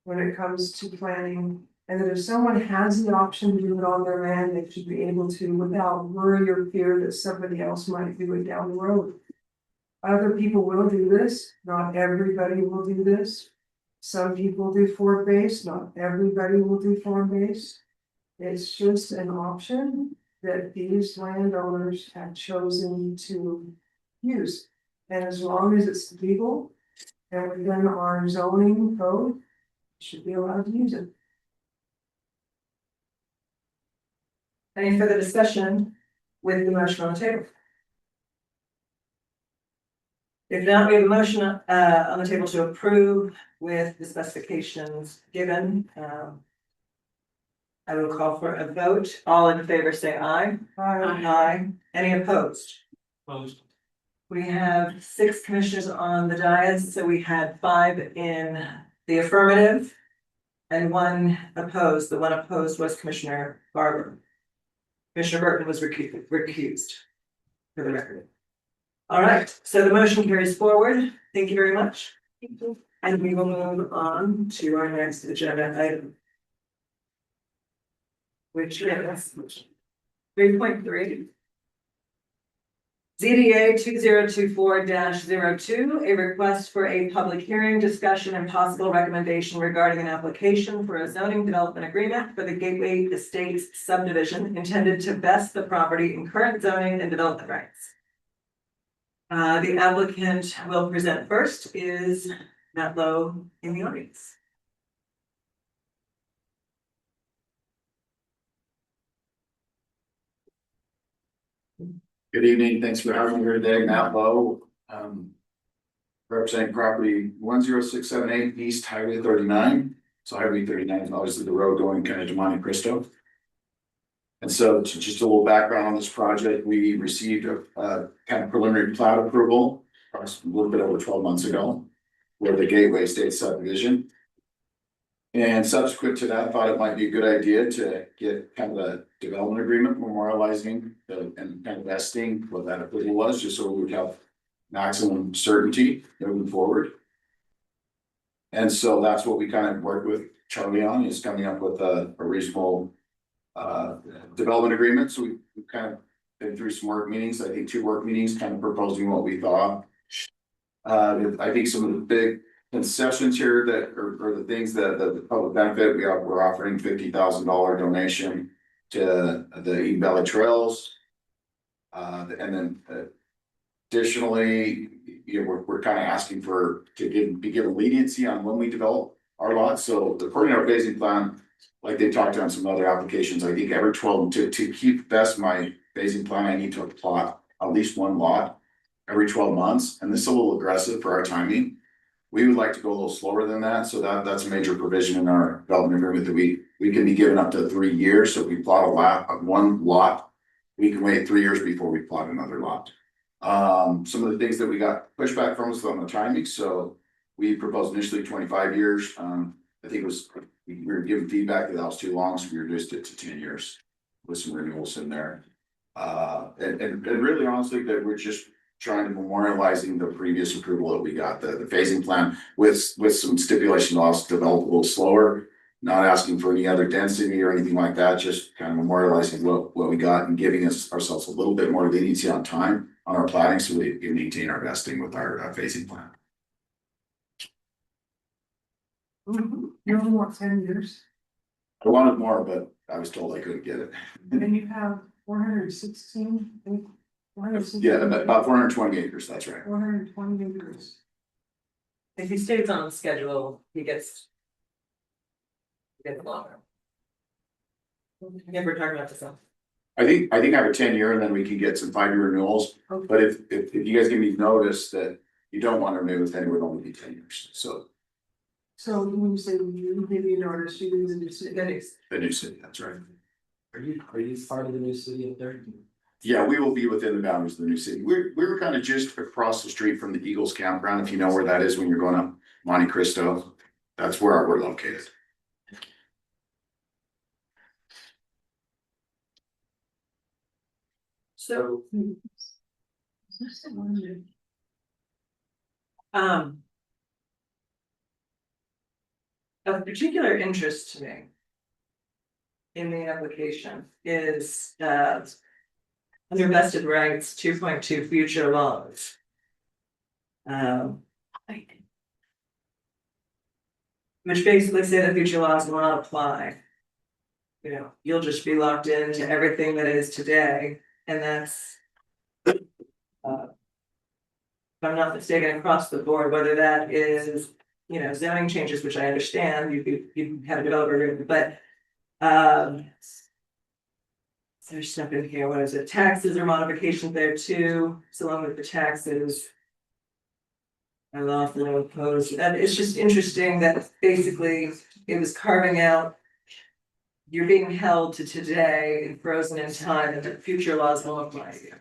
when it comes to planning, and that if someone has the option to do it on their land, they should be able to without worry or fear that somebody else might do it down the road. Other people will do this, not everybody will do this. Some people do form-based, not everybody will do form-based. It's just an option that these landowners have chosen to use. And as long as it's legal and within our zoning code, should be allowed to use it. Any further discussion with the motion on the table? If not, we have a motion on the table to approve with the specifications given. I will call for a vote. All in favor say aye. Aye. Any opposed? Opposed. We have 6 commissioners on the dais, so we had 5 in the affirmative and 1 opposed. The 1 opposed was Commissioner Barber. Commissioner Burton was recused for the record. All right, so the motion carries forward. Thank you very much. Thank you. And we will move on to our next agenda item, which is 3.3. ZDA 2024-02, a request for a public hearing, discussion, and possible recommendation regarding an application for a zoning development agreement for the Gateway Estates subdivision intended to vest the property in current zoning and development rights. The applicant will present first is Matt Lowe in the audience. Good evening, thanks for having me here today, Matt Lowe. Representing property 10678 East Highway 39. So Highway 39 is obviously the road going kind of to Monte Cristo. And so just a little background on this project, we received a kind of preliminary plat approval a little bit over 12 months ago with the Gateway State Subdivision. And subsequent to that, thought it might be a good idea to get kind of a development agreement memorializing and kind of vesting what that approval was, just so we would have maximum certainty moving forward. And so that's what we kind of worked with Charlie on, is coming up with a reasonable development agreement. So we've kind of been through some work meetings, I think 2 work meetings, kind of proposing what we thought. I think some of the big concessions here that are the things that the public benefit, we're offering $50,000 donation to the Eden Valley Trails. And then additionally, we're kind of asking to be given leniency on when we develop our lots. So according to our phasing plan, like they talked on some other applications, I think every 12 to keep best my phasing plan, I need to plot at least 1 lot every 12 months. And this is a little aggressive for our timing. We would like to go a little slower than that. So that's a major provision in our development agreement, that we can be given up to 3 years. So if we plot one lot, we can wait 3 years before we plot another lot. Some of the things that we got pushback from us on the timing. So we proposed initially 25 years. I think we were given feedback that was too long, so we reduced it to 10 years with some renewals in there. And really honestly, that we're just trying to memorializing the previous approval that we got, the phasing plan with some stipulation laws to develop a little slower, not asking for any other density or anything like that, just kind of memorializing what we got and giving ourselves a little bit more leniency on time on our planning, so we can maintain our vesting with our phasing plan. You only want 10 years, I wanted more, but I was told I couldn't get it. and then you have 416. Yeah, about 420 acres, that's right. 420 acres. If he stays on schedule, he gets longer. Yeah, we're talking about this one. I think I have a 10-year, and then we can get some 5-year renewals. Okay. But if you guys give me notice that you don't want to renew, then it would only be 10 years. So when you say you give you notice, you do the new city. the new city, that's right. Are you part of the new city up there? Yeah, we will be within the boundaries of the new city. We were kind of just across the street from the Eagles campground, if you know where that is when you're going up Monte Cristo. That's where we're located. So. Of particular interest to me in the application is under vested rights, 2.2 future laws. Which basically say that future laws will not apply. You know, you'll just be locked into everything that is today, and that's if I'm not mistaken, across the board, whether that is, zoning changes, which I understand, you have a developer agreement, but there's stuff in here, what is it, taxes or modifications there too, so long with the taxes. I lawfully opposed, and it's just interesting that basically it was carving out. You're being held to today and frozen in time, and that future laws won't apply to you.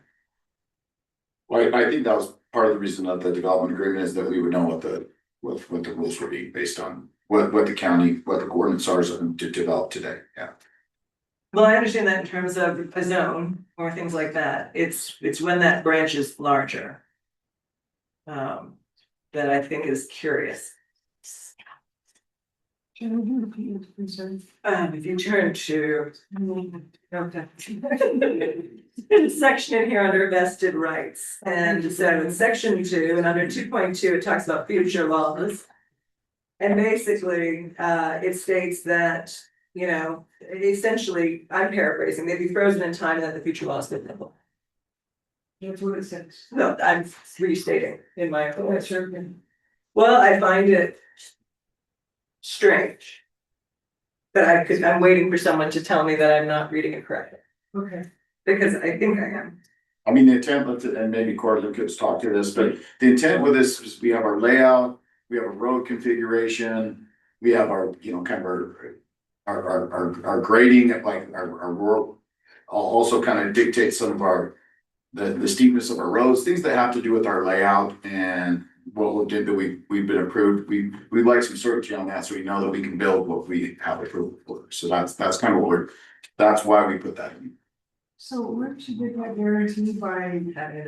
Well, I think that was part of the reason of the development agreement, is that we would know what the rules would be based on what the county, what the coordinates are to develop today, yeah. Well, I understand that in terms of a zone or things like that, it's when that branch is larger. That I think is curious. If you turn to. Okay. There's a section in here under vested rights, and so in section 2 and under 2.2, it talks about future laws. And basically, it states that, essentially, I'm paraphrasing, they'd be frozen in time and that the future laws didn't apply. That's what it says. No, I'm restating in my. Well, I find it strange. But I'm waiting for someone to tell me that I'm not reading it correctly. Okay. Because I think I am. I mean, the intent, and maybe Cortland could talk to this, but the intent with this is we have our layout, we have a road configuration, we have our, kind of our grading, like our rural also kind of dictate some of our, the steepness of our roads, things that have to do with our layout and what we did that we've been approved. We like some certainty on that, so we know that we can build what we have approved for. So that's kind of what that's why we put that in. So where should we get guaranteed by having a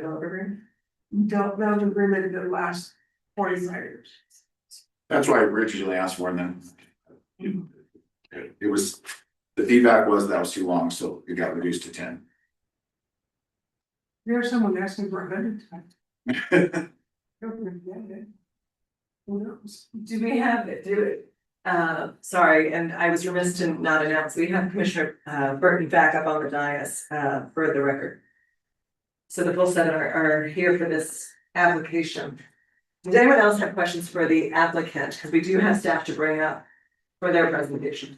development agreement that lasts 45 years? That's why I originally asked for them. It was, the feedback was that was too long, so it got reduced to 10. There's someone asking for 100. Who knows? Do we have, sorry, and I was remiss to not announce, we have Commissioner Burton back up on the dais for the record. So the full set are here for this application. Does anyone else have questions for the applicant? Because we do have staff to bring up for their presentation.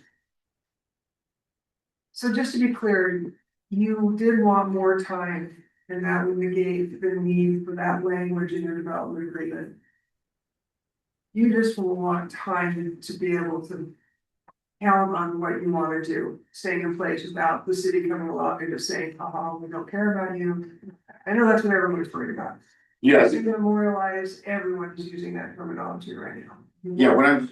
So just to be clear, you did want more time, and that would negate the need for that language in your development agreement. You just will want time to be able to count on what you want to do, staying in place without the city coming along and just saying, we don't care about you. I know that's what everyone's worried about. Yes. You memorialize, everyone's using that terminology right now. Yeah, when I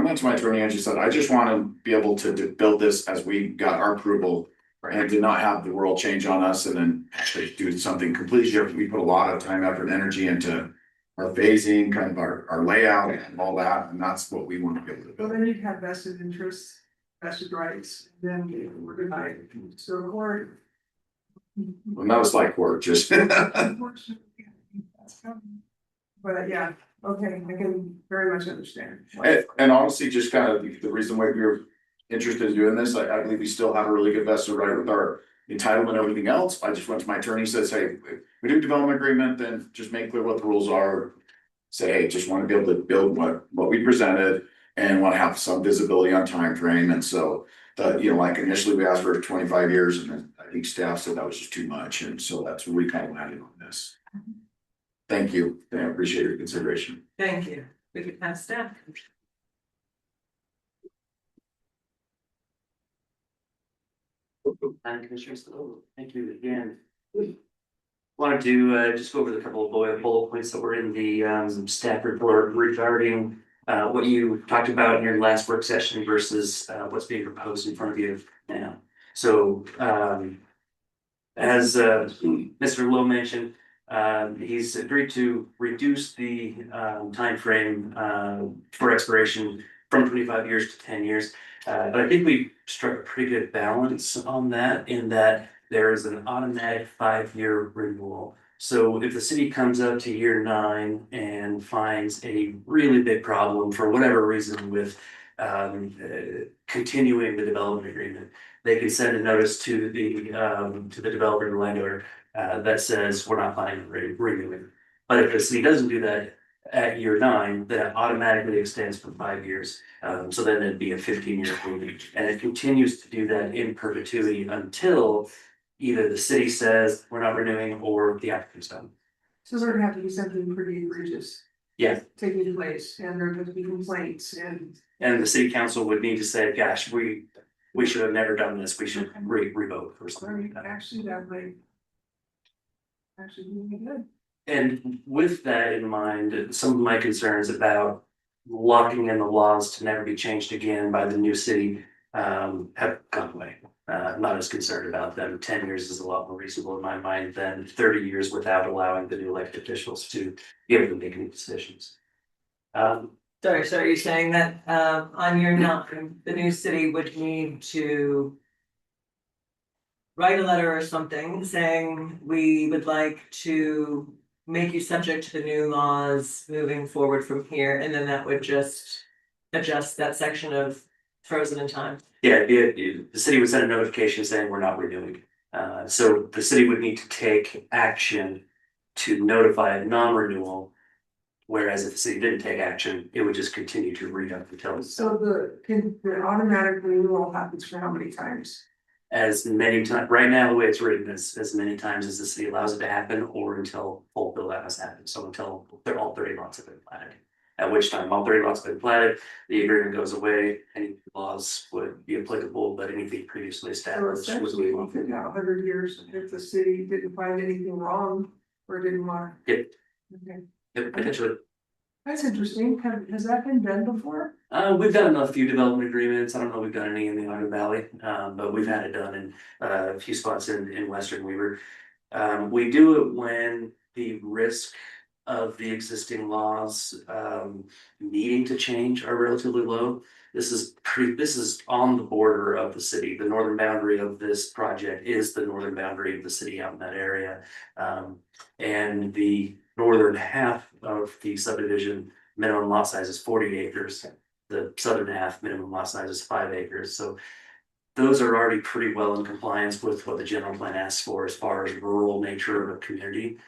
went to my attorney, and she said, I just want to be able to build this as we got our approval. And did not have the world change on us and then actually do something completely different. We put a lot of time, effort, and energy into our phasing, kind of our layout and all that, and that's what we want to be able to Well, build. then you'd have vested interests, vested rights, then we're denied. So court. Well, that was like work, just. But yeah, okay, I can very much understand. And honestly, just kind of the reason why we were interested in doing this, I believe we still have a really good vested right with our entitlement and everything else. I just went to my attorney, says, hey, if we do development agreement, then just make clear what the rules are. Say, hey, just want to be able to build what we presented and want to have some visibility on time frame. And so like initially we asked for 25 years and then I think staff said that was just too much. And so that's where we kind of landed on this. Thank you. I appreciate your consideration. Thank you. We could have staff. Commissioners, thank you again. Wanted to just go over the couple of bullet points that were in the staff report regarding what you talked about in your last work session versus what's being proposed in front of you now. So as Mr. Lowe mentioned, he's agreed to reduce the time frame for expiration from 25 years to 10 years. But I think we struck a pretty good balance on that in that there is an automatic 5-year renewal. So if the city comes up to year 9 and finds a really big problem for whatever reason with continuing the development agreement, they can send a notice to the developer and landowner that says we're not planning on renewing. But if the city doesn't do that at year 9, then it automatically extends for 5 years. So then it'd be a 15-year agreement, and it continues to do that in perpetuity until either the city says we're not renewing or the applicant's done. So there'd have to be something pretty egregious. Yeah. Taking place, and there'd have to be complaints and. And the city council would need to say, gosh, we should have never done this, we should revoke or something like that. Actually, that might. Actually, be good. And with that in mind, some of my concerns about locking in the laws to never be changed again by the new city have gone away. I'm not as concerned about them. 10 years is a lot more reasonable in my mind than 30 years without allowing the new elected officials to be able to make any decisions. Sorry, so are you saying that on your 9, the new city would need to write a letter or something saying we would like to make you subject to the new laws moving forward from here, and then that would just adjust that section of frozen in time? Yeah, the city would send a notification saying we're not renewing. So the city would need to take action to notify a non-renewal. Whereas if the city didn't take action, it would just continue to read up until. So the automatic renewal happens for how many times? As many times, right now, the way it's written is as many times as the city allows it to happen or until full build out has happened. So until they're all 30 lots have been planted. at which time all 3 lots have been platted, the agreement goes away, any laws would be applicable, but anything previously So established was essentially, legal. we could have 100 years if the city didn't find anything wrong or didn't want. Yep, Okay, yep, potentially. that's interesting. Has that been done before? We've done a few development agreements. I don't know if we've done any in the Ogden Valley, but we've had it done in a few spots in Western Weaver. We do it when the risk of the existing laws needing to change are relatively low. This is on the border of the city. The northern boundary of this project is the northern boundary of the city out in that area. And the northern half of the subdivision minimum lot size is 40 acres. The southern half minimum lot size is 5 acres. So those are already pretty well in compliance with what the general plan asks for as far as rural nature of a community.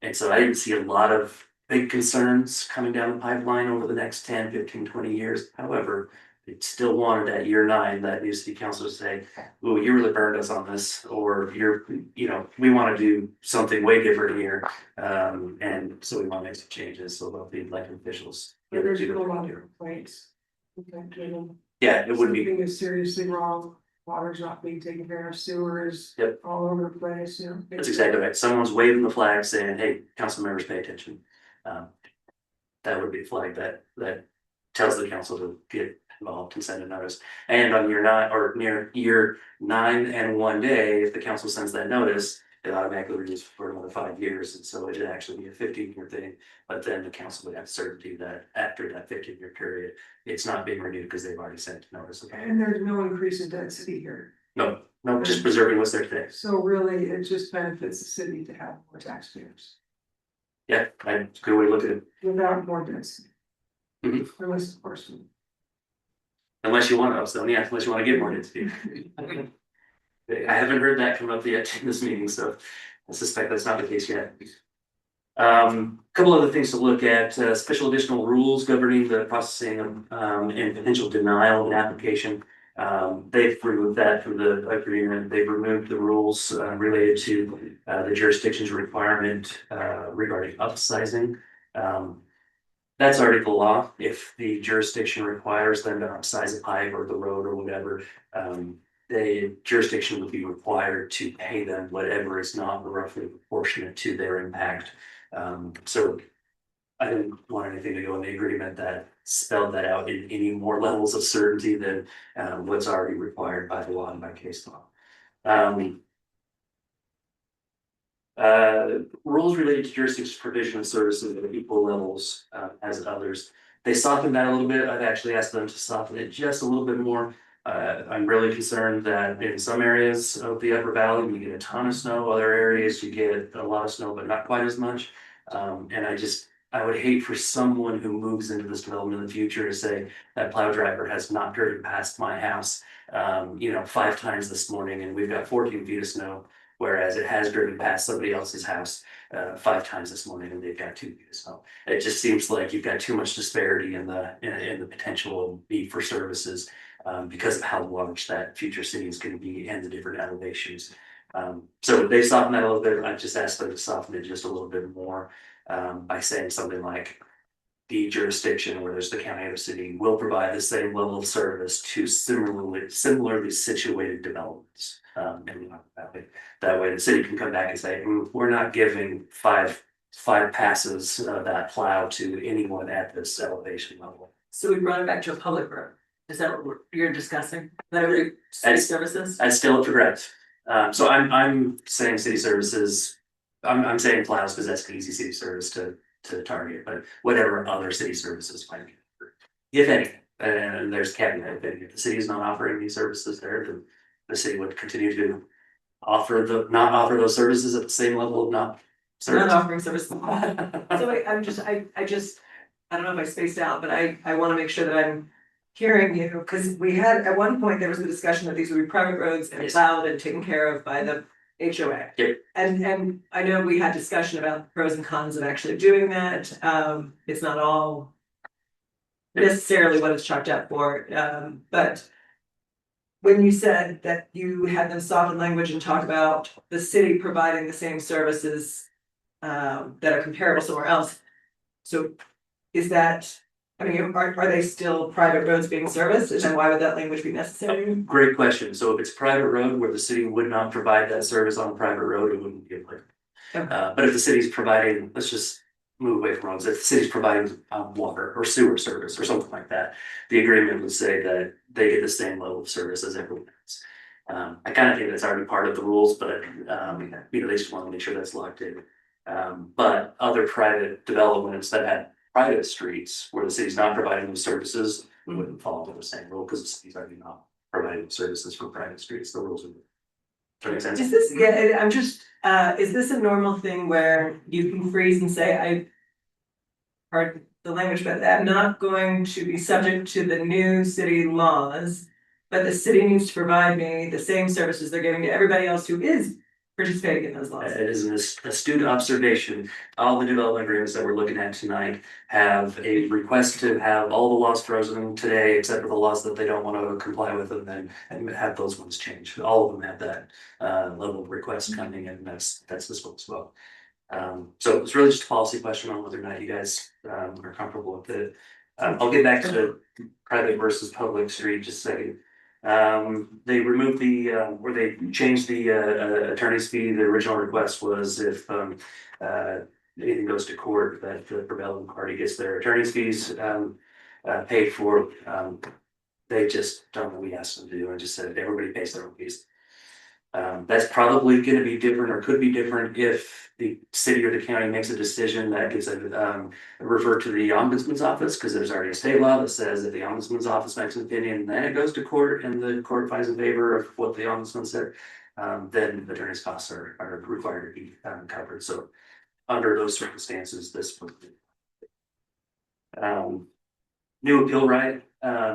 And so I didn't see a lot of big concerns coming down the pipeline over the next 10, 15, 20 years. However, it still wanted at year 9 that new city council to say, "Oh, you really burned us on this," or we want to do something way different here. And so we want to make some changes. So they'll be elected officials. Yeah, there's been a lot of complaints. Yeah, it would be. Something is seriously wrong. Water's not being taken care of, sewers. Yep. All over the place, That's exactly right. Someone's waving the flag saying, "Hey, council members, pay attention." That would be a flag that tells the council to get involved and send a notice. And on year 9 or near year 9 and 1 day, if the council sends that notice, it automatically renews for another 5 years. And so it'd actually be a 15-year thing. But then the council would have certainty that after that 15-year period, it's not being renewed because they've already sent notice. And there's no increase in density here. No, just preserving what's there today. So really, it just benefits the city to have more taxpayers Yeah, that's a good way to look at it. without more density. Mhm. Unless, of course. Unless you want to, so yeah, unless you want to get more density. I haven't heard that come up yet in this meeting, so I suspect that's not the case yet. Couple other things to look at, special additional rules governing the processing and potential denial of an application. They've removed that from the agreement. They've removed the rules related to the jurisdiction's requirement regarding upsizing. That's already the law. If the jurisdiction requires them to upsize a pipe or the road or whatever, the jurisdiction would be required to pay them whatever is not roughly proportionate to their impact. So I didn't want anything to go in the agreement that spelled that out in any more levels of certainty than what's already required by the law and by case law. Rules related to jurisdiction provision of services at equal levels as others. They softened that a little bit. I've actually asked them to soften it just a little bit more. I'm really concerned that in some areas of the Upper Valley, you get a ton of snow. Other areas, you get a lot of snow, but not quite as much. And I would hate for someone who moves into this development in the future to say that plow driver has not driven past my house, 5 times this morning, and we've got 14 feet of snow. Whereas it has driven past somebody else's house 5 times this morning and they've got 2 feet of snow. It just seems like you've got too much disparity in the potential need for services because of how large that future city is going to be and the different elevations. So they softened that a little bit. I just asked them to soften it just a little bit more by saying something like the jurisdiction, where there's the county or the city, will provide the same level of service to similarly situated developments. That way the city can come back and say, we're not giving five passes of that plow to anyone at this elevation level. So we brought it back to a public road. Is that what you're discussing? That city services? That's still up for grabs. So I'm saying city services, I'm saying plows because that's the easy city service to target, but whatever other city services might be, if any, and there's caveat, if the city is not offering these services there, then the city would continue to not offer those services at the same level of not offering services. So wait, I don't know if I spaced out, but I want to make sure that I'm hearing you, because we had, at one point, there was a discussion that these would be private roads and plowed and taken care of by the HOA. Yep. And I know we had discussion about the pros and cons of actually doing that. It's not all necessarily what it's chalked up for, but when you said that you had them soften language and talk about the city providing the same services that are comparable somewhere else. So is that I mean, are they still private roads being serviced, and then why would that language be necessary? Great question. So if it's private road where the city would not provide that service on a private road, it wouldn't be applicable. But if the city's providing, let's just move away from roads, if the city's providing water or sewer service or something like that, the agreement would say that they get the same level of service as everyone else. I kind of think that's already part of the rules, but they just want to make sure that's locked in. But other private developments that have private streets where the city's not providing those services wouldn't fall into the same rule because the city's already not providing services for private streets. The rules are. Does that make sense? Is this, yeah, I'm just, is this a normal thing where you can freeze and say, pardon the language, but I'm not going to be subject to the new city laws, but the city needs to provide me the same services they're giving to everybody else who is participating in those laws? It is an astute observation. All the development agreements that we're looking at tonight have a request to have all the laws frozen today, except for the laws that they don't want to comply with, and have those ones changed. All of them have that level of request coming, and that's this one as well. So it's really just a policy question on whether or not you guys are comfortable with it. I'll get back to the private versus public street just a second. They removed or they changed the attorney's fee. The original request was if anything goes to court, that the prevailing party gets their attorney's fees paid for. They just done what we asked them to do and just said everybody pays their own fees. That's probably going to be different or could be different if the city or the county makes a decision that gives a refer to the ombudsman's office, because there's already a state law that says if the ombudsman's office makes an opinion, then it goes to court and the court finds in favor of what the ombudsman said, then the attorney's costs are required to be covered. So under those circumstances, this would be new appeal right.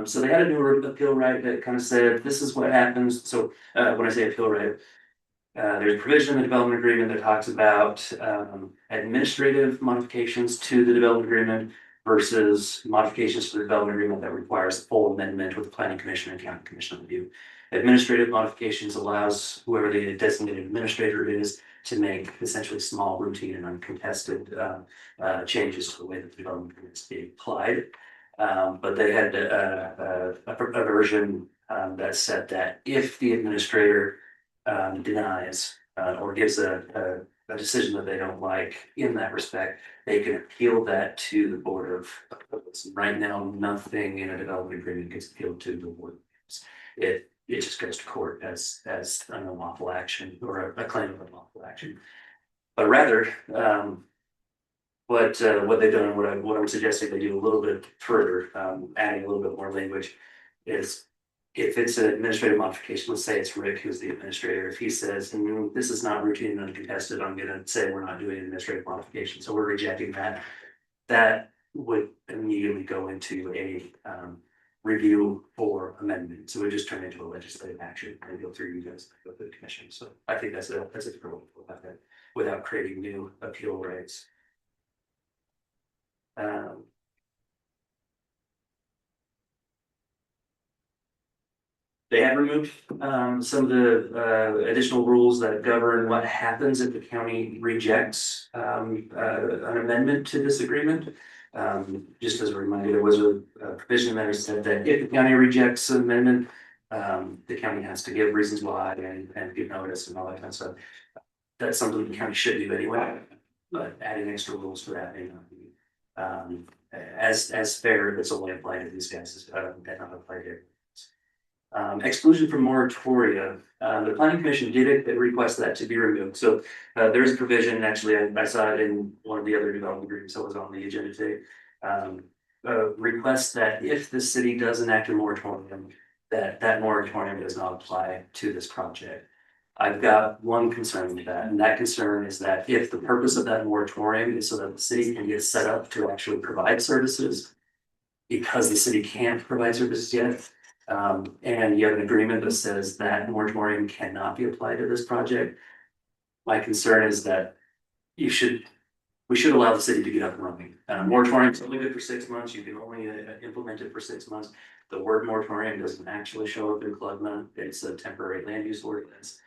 So they had a new appeal right that kind of said, this is what happens. So when I say appeal right, there's a provision in the development agreement that talks about administrative modifications to the development agreement versus modifications to the development agreement that requires a full amendment with the planning commission and county commission review. Administrative modifications allows whoever the designated administrator is to make essentially small, routine, and uncontested changes to the way that the development agreement is being applied. But they had a version that said that if the administrator denies or gives a decision that they don't like in that respect, they can appeal that to the board of appeals. Right now, nothing in a development agreement gets appealed to the board. It just goes to court as an unlawful action or a claim of unlawful action. But rather, what they've done and what I'm suggesting they do a little bit further, adding a little bit more language, is if it's an administrative modification, let's say it's Rick who's the administrator. If he says, this is not routine and uncontested, I'm gonna say we're not doing an administrative modification, so we're rejecting that. That would immediately go into a review for amendment. So it would just turn into a legislative action and go through you guys, go through the commission. So I think that's a good way to go about that without creating new appeal rights. They have removed some of the additional rules that govern what happens if the county rejects an amendment to this agreement. Just as a reminder, there was a provision that said that if the county rejects an amendment, the county has to give reasons why and give notice and all that kind of stuff. That's something the county should do anyway, but adding extra rules for that may not be as fair if it's only applied to these guys and not applied here. Exclusion from moratoria. The planning commission did request that to be removed. So there's a provision, actually, I saw it in one of the other development agreements that was on the agenda today. Request that if the city does enact a moratorium, that moratorium does not apply to this project. I've got one concern with that, and that concern is that if the purpose of that moratorium is so that the city can get set up to actually provide services, because the city can't provide services yet, and you have an agreement that says that moratorium cannot be applied to this project, my concern is that we should allow the city to get up and running. Moratorium is only good for 6 months. You can only implement it for 6 months. The word moratorium doesn't actually show up in CLUGMA. It's a temporary land use ordinance.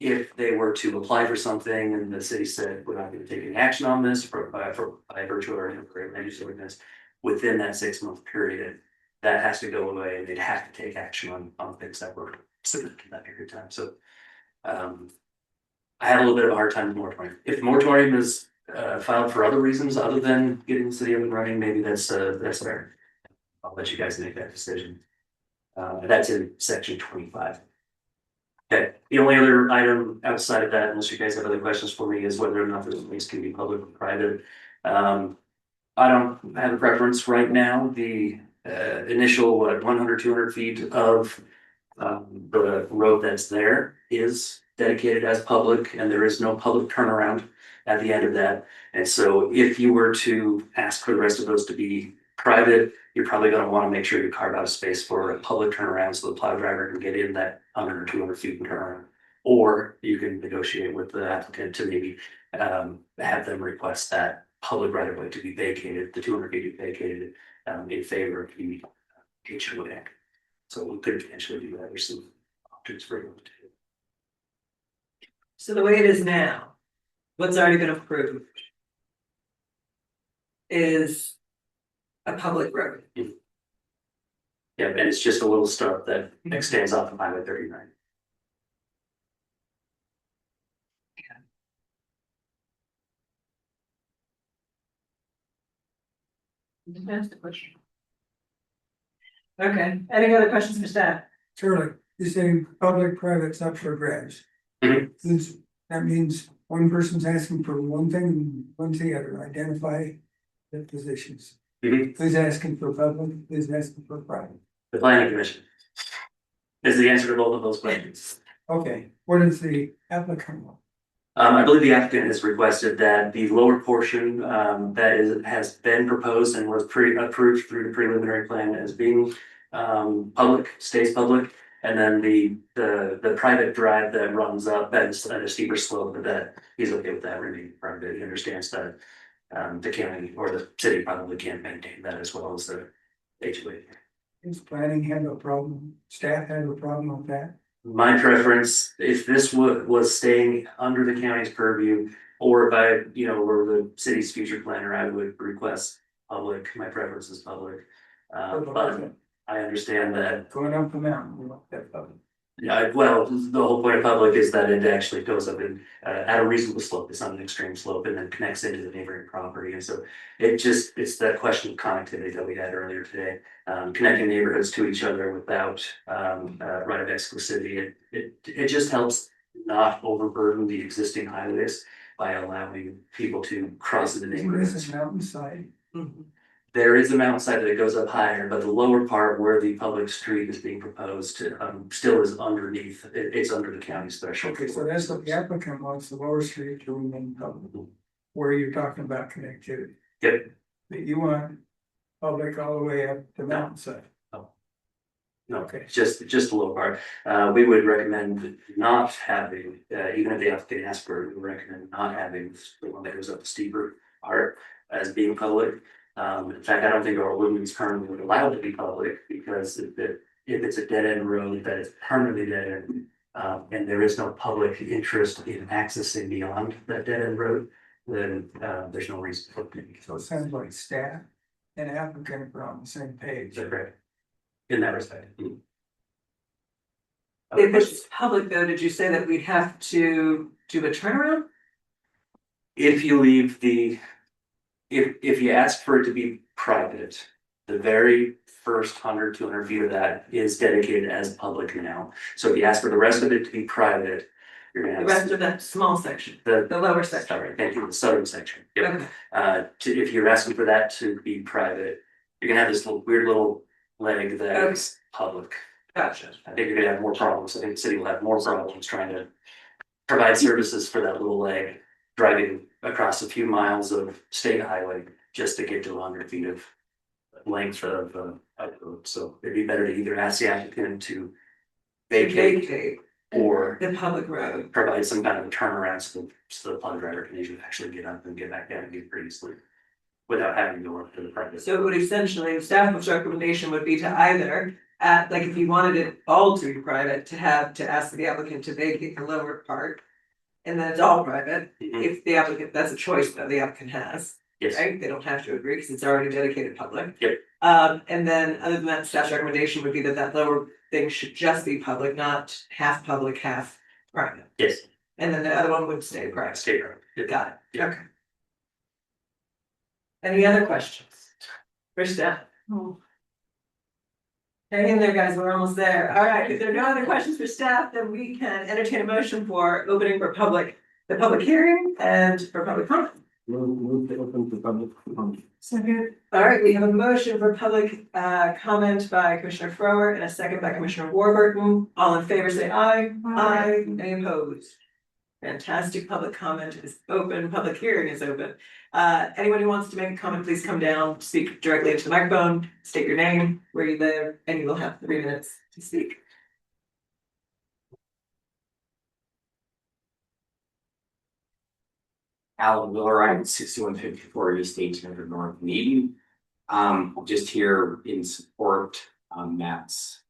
if they were to apply for something and the city said, we're not gonna take any action on this by virtue of our temporary land use ordinance, within that 6 month period, that has to go away and they'd have to take action on things that were submitted in that period of time. So I have a little bit of a hard time with moratorium. If the moratorium is filed for other reasons other than getting the city up and running, maybe that's fair. I'll let you guys make that decision. That's in section 25. Okay, the only other item outside of that, unless you guys have other questions for me, is whether or not the lease can be public or private. I don't have a preference right now. The initial 100, 200 feet of the road that's there is dedicated as public, and there is no public turnaround at the end of that. And so if you were to ask for the rest of those to be private, you're probably going to want to make sure you carve out a space for a public turnaround so the plow driver can get in that 100 or 200 feet and turn around. Or you can negotiate with the applicant to maybe have them request that public right of way to be vacated, the 200 feet to be vacated in favor of the HOA. So we could potentially do that. There's some options for you to do. So the way it is now, what's already been approved is a public road. Yeah, and it's just a little stub that extends off of Highway 39. That's the question. Okay, any other questions for staff? Surely, you're saying public, private's up for grabs. That means one person's asking for one thing, and one's the other, identify the positions. Who's asking for public, who's asking for private? The planning commission is the answer to both of those questions. Okay, what is the applicant want? I believe the applicant has requested that the lower portion has been proposed and was approved through the preliminary plan as being public, stays public. And then the private drive that runs up at a steeper slope, that he's okay with that remaining private. He understands that the county or the city probably can't maintain that as well as the HOA. Does planning have a problem? Staff have a problem with that? My preference, if this was staying under the county's purview, or if I, were the city's future planner, I would request public. My preference is public. But I understand that. Going up the mountain, we want that public. Yeah, well, the whole point of public is that it actually goes up in at a reasonable slope. It's not an extreme slope, and then connects into the neighboring property. And so it's that question of connectivity that we had earlier today, connecting neighborhoods to each other without right of exclusivity. It just helps not overburden the existing highways by allowing people to cross into neighborhoods. This is mountainside. There is a mountainside that goes up higher, but the lower part where the public street is being proposed still is underneath. It's under the county's threshold. Okay, so that's what the applicant wants, the lower street to remain public, where you're talking about connectivity. Yep. But you want public all the way up the mountainside. No, okay, just the lower part. We would recommend not having, even if the applicant asks for it, we recommend not having the one that goes up the steeper part as being public. In fact, I don't think our ordinance currently would allow it to be public, because if it's a dead end road that is permanently dead end, and there is no public interest in accessing beyond that dead end road, then there's no reason for it. So it sounds like staff and applicant are on the same page. That's right. In that respect. If it's public though, did you say that we'd have to do a turnaround? If you leave if you ask for it to be private, the very first 100, 200 feet of that is dedicated as public now. So if you ask for the rest of it to be private, you're gonna have. The rest of that small section, the lower section. Sorry, thank you, the southern section. Yep. Okay. If you're asking for that to be private, you're gonna have this weird little leg that is public. Gotcha. I think you're gonna have more problems. I think the city will have more problems trying to provide services for that little leg, driving across a few miles of state highway just to get to 100 feet of length of road. So it'd be better to either ask the applicant to vacate or the public road, provide some kind of a turnaround so the plow driver can actually get up and get back down and get pretty easily without having to go up to the private. So it would essentially, staff's recommendation would be to either like if you wanted it all to be private, to ask the applicant to vacate the lower part. And then it's all private, if the applicant, that's a choice that the applicant has. Yes. Right, they don't have to agree, because it's already dedicated public. Yep. And then other than that, staff's recommendation would be that lower thing should just be public, not half public, half private. Yes. And then the other one would stay private. Stay private. Got it, Yeah. okay. Any other questions? For staff? Hang in there, guys, we're almost there. All right, if there are no other questions for staff, then we can entertain a motion for opening for the public hearing and for public comment. Move to open for public comment. Second. All right, we have a motion for public comment by Commissioner Frower and a second by Commissioner Warburton. All in favor, say aye. Aye. Any opposed? Fantastic, public comment is open, public hearing is open. Anyone who wants to make a comment, please come down, speak directly into the microphone, state your name, where you live, and you will have 3 minutes to speak. Alan Willerite, 6154 East 1800 North Meeting. Just here in support, Matt's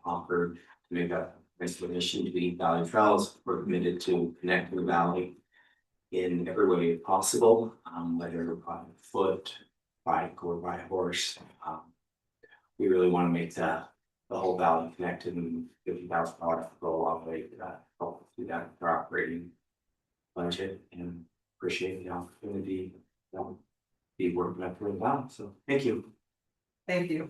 offered to make a explanation to the Valley Trails. We're committed to connecting the valley in every way possible, whether by foot, bike, or by horse. We really want to make the whole valley connected, and $50,000 go a long way to that, help do that for operating budget, and appreciate the opportunity to be working up for a while. So thank you. Thank you.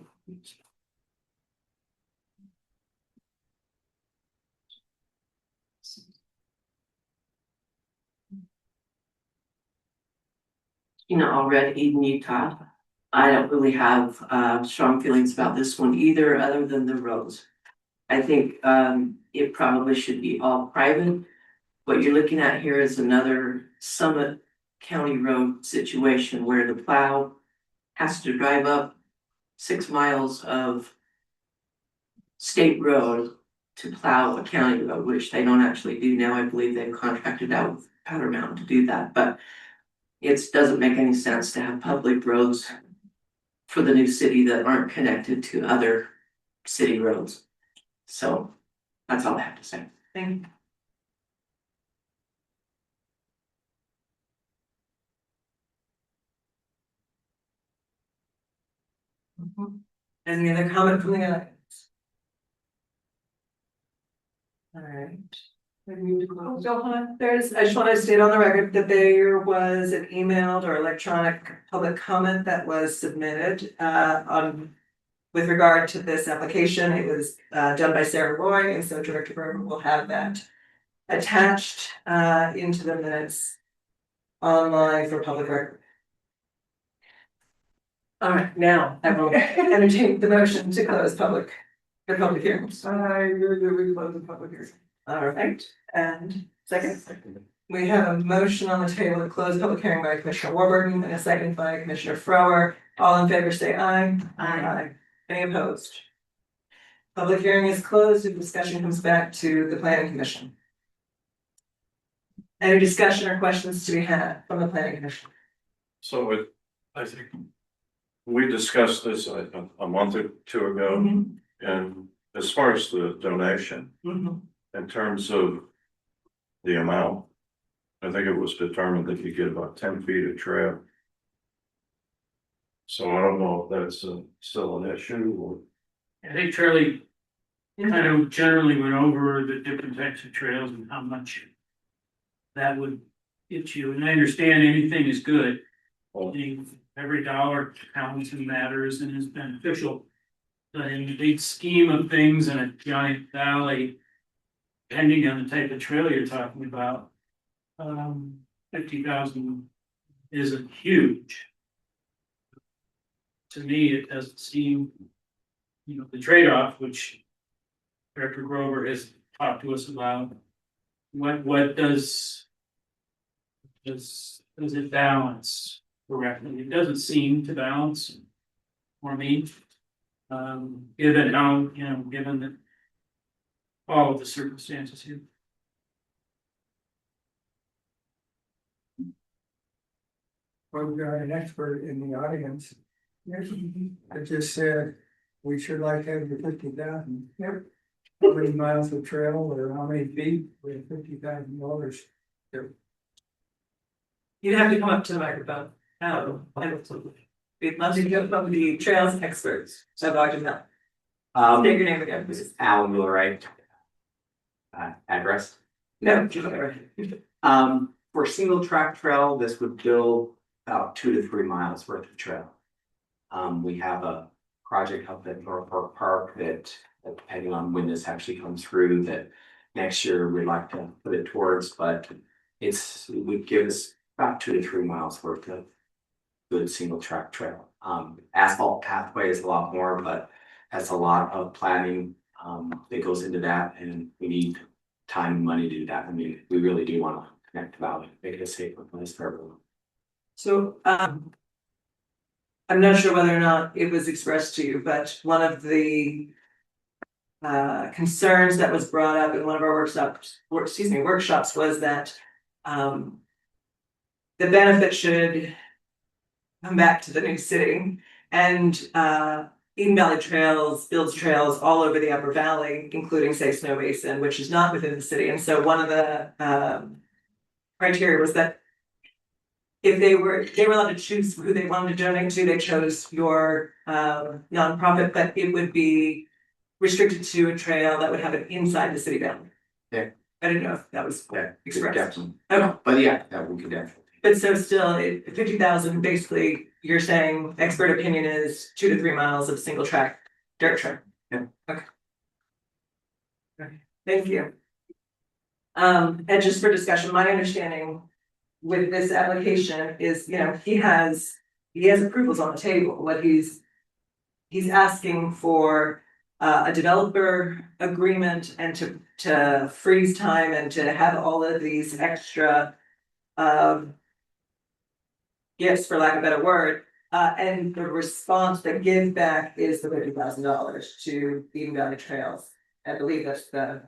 Already in Utah, I don't really have strong feelings about this one either, other than the roads. I think it probably should be all private. What you're looking at here is another Summit County Road situation where the plow has to drive up 6 miles of state road to plow a county road, which they don't actually do now. I believe they've contracted out with Powder Mountain to do that, but it doesn't make any sense to have public roads for the new city that aren't connected to other city roads. So that's all I have to say. Thank you. Any other comment from the audience? All right. I just want to state on the record that there was an emailed or electronic public comment that was submitted with regard to this application. It was done by Sarah Roy, and so Director Berger will have that attached into the minutes online for public record. All right, now I will entertain the motion to close the public hearings. I move that we close the public hearing. All right, and second, we have a motion on the table to close public hearing by Commissioner Warburton and a second by Commissioner Frower. All in favor, say aye. Aye. Any opposed? Public hearing is closed and discussion comes back to the planning commission. Any discussion or questions to be had from the planning commission? So I think we discussed this a month or two ago, and as far as the donation, in terms of the amount, I think it was determined that you get about 10 feet of trail. So I don't know if that's still an issue or. I think Charlie kind of generally went over the different types of trails and how much that would get you, and I understand anything is good. Every dollar counts and matters and is beneficial. But in the big scheme of things in a giant valley, depending on the type of trail you're talking about, 50,000 isn't huge. To me, it doesn't seem, the trade-off, which Director Grover has talked to us about. What does it balance correctly? It doesn't seem to balance for me. Given how, given that all of the circumstances here. Well, we got an expert in the audience. I just said, we should like to have the 50,000. Yep. How many miles of trail or how many feet with $50,000? You'd have to come up to the microphone. We'd love to hear from the trails experts of Ogden Valley. State your name again, please. Alan Wheelwright. Address? No. For single track trail, this would build about 2 to 3 miles worth of trail. We have a project up at Norfolk Park that, depending on when this actually comes through, that next year we'd like to put it towards, but it would give us about 2 to 3 miles worth of good single track trail. Asphalt pathway is a lot more, but that's a lot of planning that goes into that, and we need time and money to do that. I mean, we really do want to connect the valley, make it a safer place for everyone. So, I'm not sure whether or not it was expressed to you, but one of the concerns that was brought up in one of our workshops was that the benefit should come back to the new city, and Eden Valley Trails builds trails all over the Upper Valley, including, say, Snow Basin, which is not within the city. And so one of the criteria was that if they were allowed to choose who they wanted to donate to, they chose your nonprofit, but it would be restricted to a trail that would have it inside the city boundary. Yeah. I didn't know if that was expressed. Definitely. Okay. But yeah, we could definitely. But so still, 50,000, basically, you're saying expert opinion is 2 to 3 miles of single track dirt trail. Yeah. Okay. Okay, thank you. And just for discussion, my understanding with this application is, he has approvals on the table. What he's asking for a developer agreement and to freeze time and to have all of these extra gifts, for lack of a better word, and the response, the give back is the $50,000 to Eden Valley Trails. I believe that's the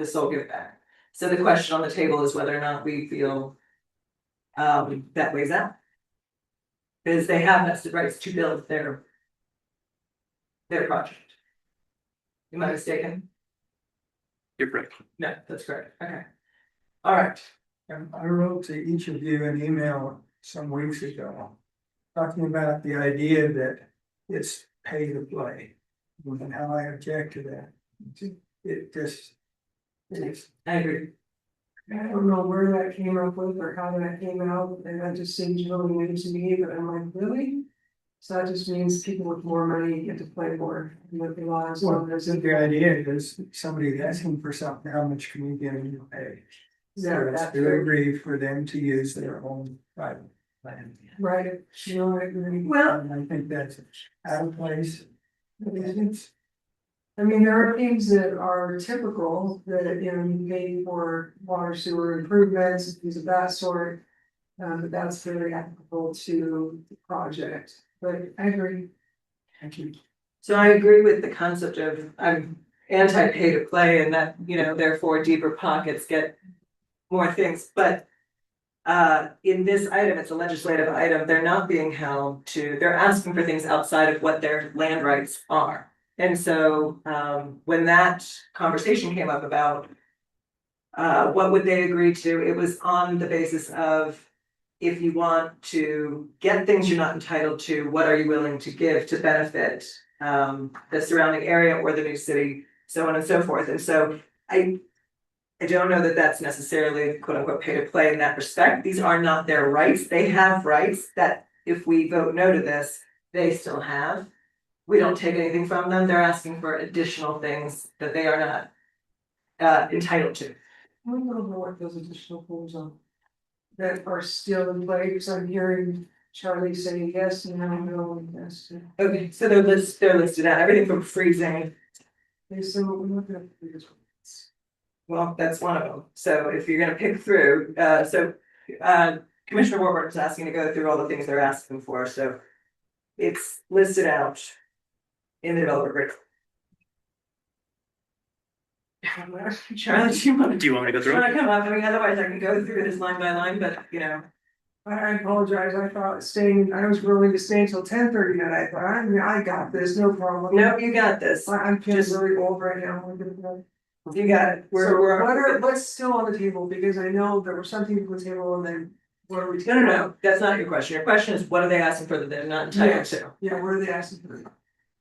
sole give back. So the question on the table is whether or not we feel that weighs out. Because they have vested rights to build their project. Am I mistaken? You're right. No, that's correct. Okay. All right. I wrote to each of you an email some weeks ago, talking about the idea that it's pay to play, and how I object to that. It just, I agree. I don't know where that came up with or how that came out, and that just seems really new to me, but I'm like, really? So that just means people with more money get to play more with the laws. well, the idea is somebody asking for something, how much can we get them to pay? Yeah, So that's to true. agree for them to use their own private land. Right, I agree. Well, And I think that's out of place. I mean, there are things that are typical that, you pay for water sewer improvements, things of that sort. But that's very applicable to the project, but I agree. Thank you. So I agree with the concept of, I'm anti-pay to play and that, therefore deeper pockets get more things, but in this item, it's a legislative item, they're not being held to, they're asking for things outside of what their land rights are. And so when that conversation came up about what would they agree to, it was on the basis of, if you want to get things you're not entitled to, what are you willing to give to benefit the surrounding area or the new city, so on and so forth. And so I don't know that that's necessarily quote unquote pay to play in that respect. These are not their rights. They have rights that if we vote no to this, they still have. We don't take anything from them. They're asking for additional things that they are not entitled to. I don't know what those additional things are that are still in play, because I'm hearing Charlie say yes and I know yes. Okay, so they're listed out, everything from freezing. Well, that's one of them. So if you're gonna pick through, Commissioner Warburton is asking to go through all the things they're asking for, so it's listed out in the developer agreement. Charlie, do you want Do you want me to go through to it? come up? I mean, otherwise I can go through this line by line, but I apologize, I thought staying, I was willing to stay until 10:30, and I thought, I got this, no problem. No, you got this. I'm Just- just really old right now. You got it. What's still on the table, because I know there was something on the table and then what are we? No, that's not your question. Your question is, what are they asking for that they're not entitled Yes. to? Yeah, what are they asking for?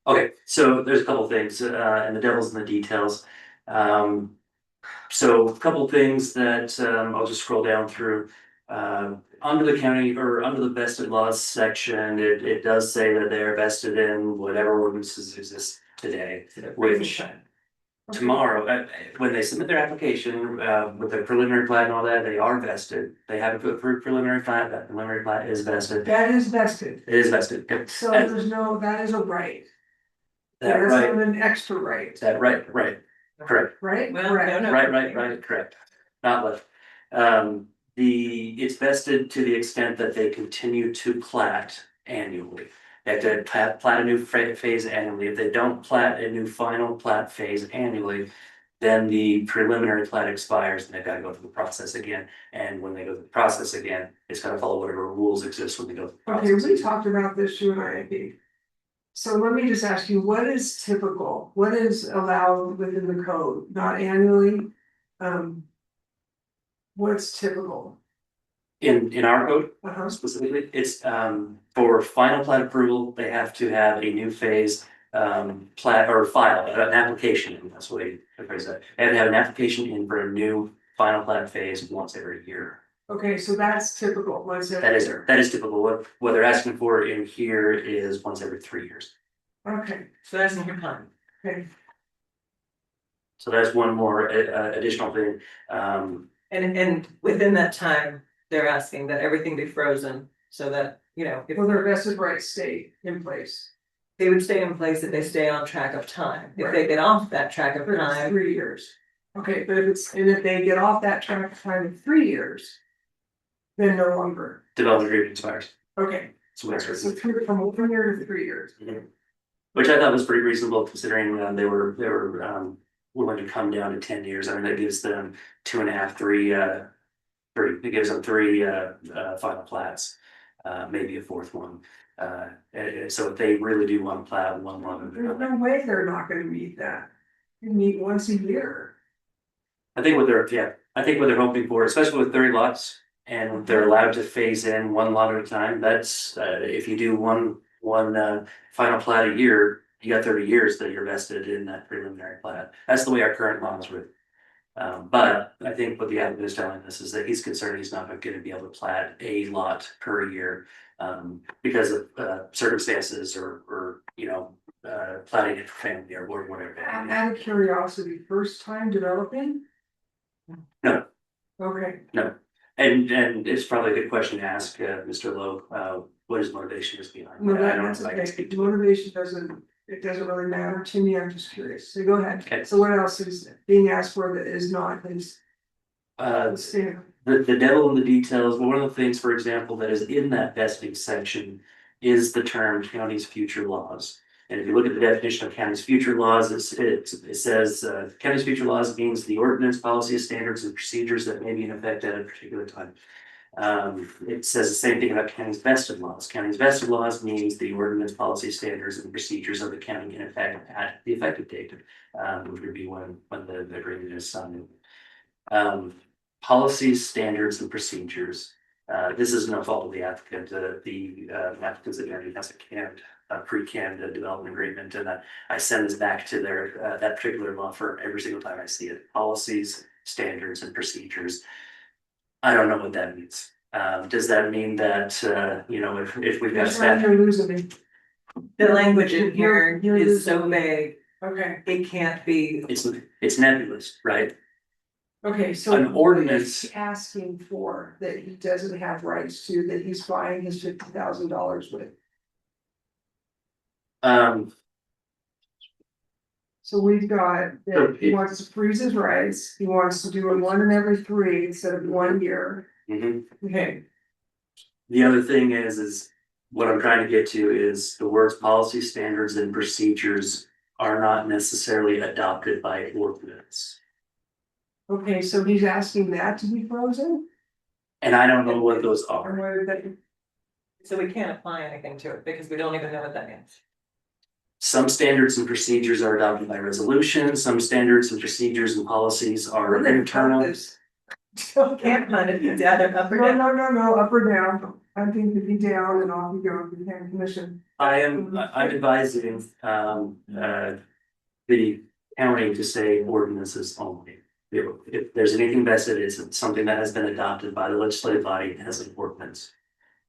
Okay, so there's a couple things, and the devil's in the details. So a couple things that, I'll just scroll down through. Under the county or under the vested laws section, it does say that they're vested in whatever ordinances exist today, which tomorrow, when they submit their application, with their preliminary plat and all that, they are vested. They have a preliminary plat, that preliminary plat is vested. That is vested, It is vested. Yep. so And there's no, that is a right. that That's right, not an extra right, that right, correct. right? Well, Correct. no. Right, correct. Not left. It's vested to the extent that they continue to plat annually. They have to plat a new phase annually. If they don't plat a new final plat phase annually, then the preliminary plat expires and they've got to go through the process again. And when they go through the process again, it's got to follow whatever rules exist when they go through the Okay, process. we talked about this, you and I think. So let me just ask you, what is typical? What is allowed within the code, not annually? What's typical? In our code Uh-huh. specifically, it's for final plat approval, they have to have a new phase plat or file, an application, in. That's the way I phrase that. They have to have an application in for a new final plat phase once every year. Okay, so that's typical, once every year. That is typical. What they're asking for in here is once every 3 years. Okay, So that's in your time. okay. So that's one more additional thing. And within that time, they're asking that everything be frozen so that, if Well, their vested rights stay in place. they would stay in place, that they stay on track of time. If they get off that track of For time, 3 years. Okay, but if they get off that track of time in 3 years. Then no longer, Development agreement expires. okay, So that's so from 1 year to 3 years. Which I thought was pretty reasonable considering they were willing to come down to 10 years. I mean, that gives them 2.5, 3, it gives them 3 final plats, maybe a 4th one. So if they really do want to plat one more. There's no way they're not gonna meet that. You meet once a year. I think what they're hoping for, especially with 30 lots, and they're allowed to phase in 1 lot at a time, that's, if you do one final plat a year, you got 30 years that you're vested in that preliminary plat. That's the way our current law is written. But I think what the applicant is telling us is that he's concerned he's not going to be able to plat a lot per year, because of circumstances or platting it for family or whatever. Out of curiosity, first time developing? No. Okay, No, and it's probably a good question to ask Mr. Lowe, what his motivation is behind. no, I don't know that's if I can okay, speak to it. motivation doesn't really matter to me, I'm just curious, so go ahead. Okay. So what else is being asked for that is not his? Standard? The devil in the details, but one of the things, for example, that is in that vesting section is the term county's future laws. And if you look at the definition of county's future laws, it says county's future laws means the ordinance, policies, standards, and procedures that may be in effect at a particular time. It says the same thing about county's vested laws. County's vested laws means the ordinance, policy, standards, and procedures of the county in effect at the effective date, which would be when the agreement is signed. Policies, standards, and procedures. This is no fault of the applicant. The applicant's attorney has a pre-canned development agreement, and I send this back to their that particular law firm every single time I see it. Policies, standards, and procedures. I don't know what that means. Does that mean that if we've got That's staff? right, you're losing me. the language in here You're is so losing- vague, Okay, it can't be. It's nebulous, right? okay, so. An ordinance. what is he asking for that he doesn't have rights to, that he's buying his $50,000 with? So we've got, that he wants to freeze his rights, he wants to do it 1 in every 3 instead of 1 year. Okay, The other thing is what I'm trying to get to is the words policy, standards, and procedures are not necessarily adopted by ordinance. okay, so he's asking that to be frozen? And I don't know what those are. Or where that- So we can't apply anything to it because we don't even know what that means. Some standards and procedures are adopted by resolution, some standards and procedures and policies are internal. So can't find it, it's either up or No, down. no, up or down. I think it'd be down and off you go to the county commission. I'm advising, the county to say ordinances only. If there's anything vested, it's something that has been adopted by the legislative body as an ordinance.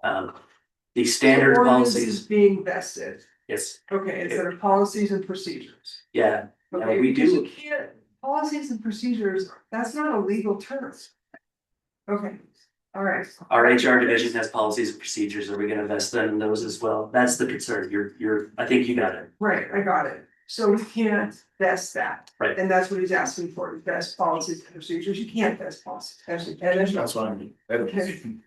The standard Ordinance policies, is being vested. yes, Okay, instead of policies and procedures. yeah, Okay, we because do. you can't, policies and procedures, that's not a legal term. Okay, all right. Our HR division has policies and procedures. Are we gonna vest them in those as well? That's the concern. I think you got it. Right, I got it. So we can't vest that. Right. And that's what he's asking for, vest policies and procedures. You can't vest policies. That's what I mean. Okay.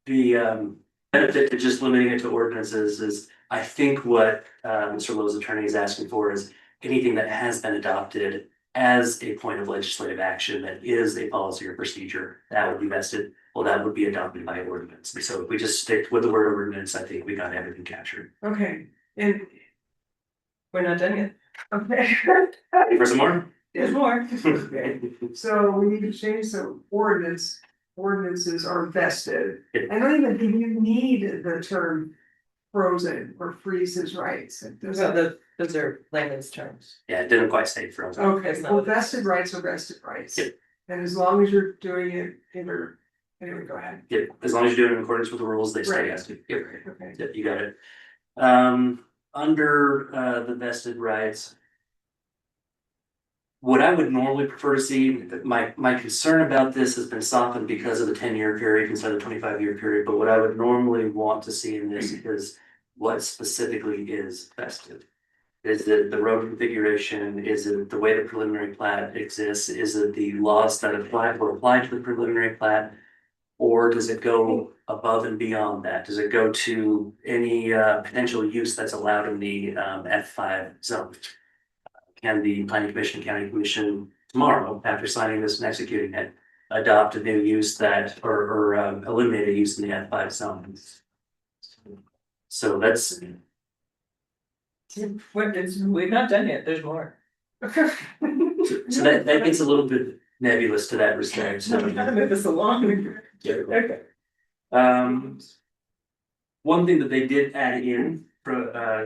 The benefit to just limiting it to ordinances is, I think what Mr. Lowe's attorney is asking for is anything that has been adopted as a point of legislative action that is a policy or procedure that would be vested. Well, that would be adopted by ordinance. So if we just stick with the word ordinance, I think we got everything captured. Okay, and, We're not done yet. okay. For some more? There's more. Okay, so we need to change some ordinances are vested. I don't even think you need the term frozen or freezes rights. There's Those are layman's terms. Yeah, it didn't quite stay frozen. Okay, well, vested rights are vested rights. Yep. And as long as you're doing it anyway, go ahead. Yeah, as long as you do it in accordance with the rules, they stay Right. vested. Yep. Okay. Yep, you got it. Under the vested rights. What I would normally prefer to see, my concern about this has been softened because of the 10-year period instead of the 25-year period, but what I would normally want to see in this is what specifically is vested. Is it the road configuration? Is it the way the preliminary plat exists? Is it the laws that apply to the preliminary plat? Or does it go above and beyond that? Does it go to any potential use that's allowed in the F5 zone? Can the planning commission, county commission tomorrow, after signing this and executing it, adopt a new use that, or eliminate a use in the F5 zone? So that's. We're not done yet, there's more. So that gets a little bit nebulous to that respect. So we gotta move this along. Yeah. Okay. One thing that they did add in,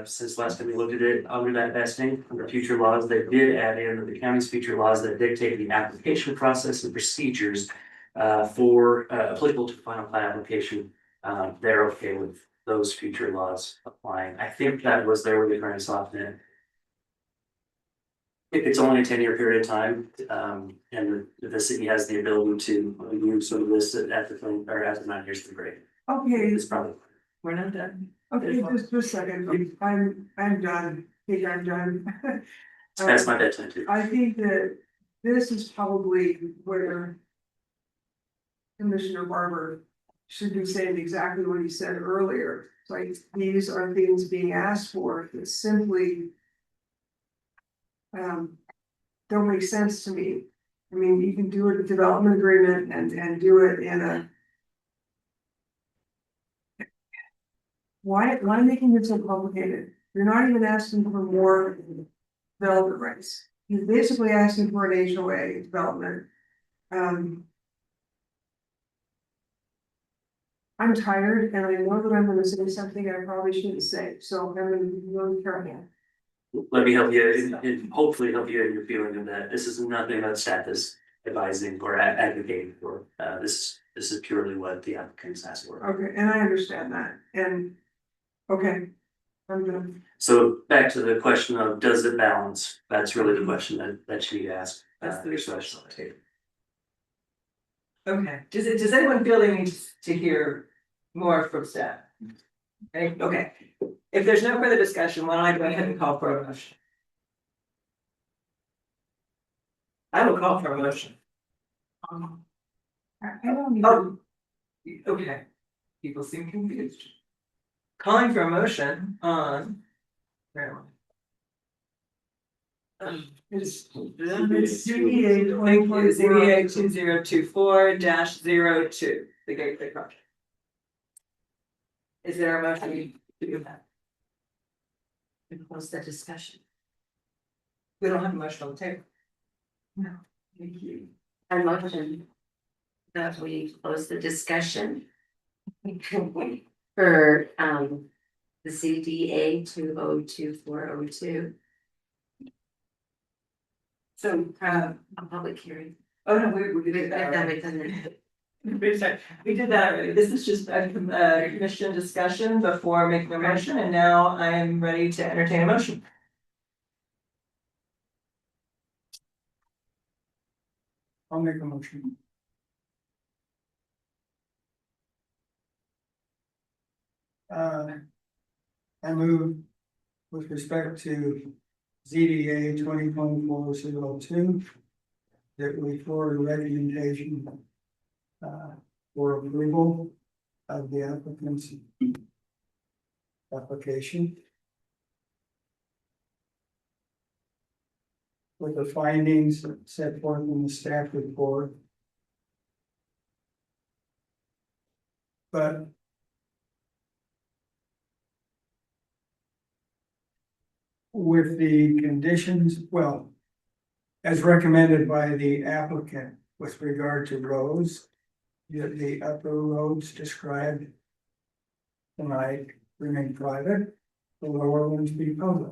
since last time we looked at it, under that vesting, under future laws, they did add in the county's future laws that dictate the application process and procedures for applicable to final plat application. They're okay with those future laws applying. I think that was there where they trying to soften it. It's only a 10-year period of time, and the city has the ability to use some of this at the thing, or after 9 years to the grade. Okay, It's probably. We're not done. okay, just a second, I'm done, I think I'm done. That's my bedtime too. I think that this is probably where Commissioner Barber should be saying exactly what he said earlier. Like, these are things being asked for that simply don't make sense to me. I mean, you can do a development agreement and do it in a. Why making it so complicated? You're not even asking for more development rights. You're basically asking for an HOA development. I'm tired and I know that I'm gonna say something I probably shouldn't say, so I'm gonna be really careful. Let me help you, and hopefully help you in your feeling of that. This is nothing that staff is advising or advocating for. This is purely what the applicants asked for. Okay, and I understand that, and, okay, I'm done. So back to the question of, does it balance? That's really the question that you need to ask. That's the yourself. question. Okay, does anyone feel they need to hear more from staff? Okay, if there's no further discussion, why don't I go ahead and call for a motion? I will call for a motion. I don't even. Oh, okay, people seem confused. Calling for a motion on. Where am I? It's ZDA 2024-02, the gateway project. Is there a motion to do that? Close the discussion. We don't have a motion on the table. No. Thank you. I motion that we close the discussion for the CDA 2024-02. So, A public hearing. oh no, we did that already. We did that already. This is just a commission discussion before making a motion, and now I am ready to entertain a motion. I'll make a motion. I move with respect to ZDA 2024-02 that we forward a recommendation for approval of the applicant's application with the findings set forth in the staff report. But with the conditions, well, as recommended by the applicant with regard to roads, the upper roads described tonight remain private, the lower ones be public.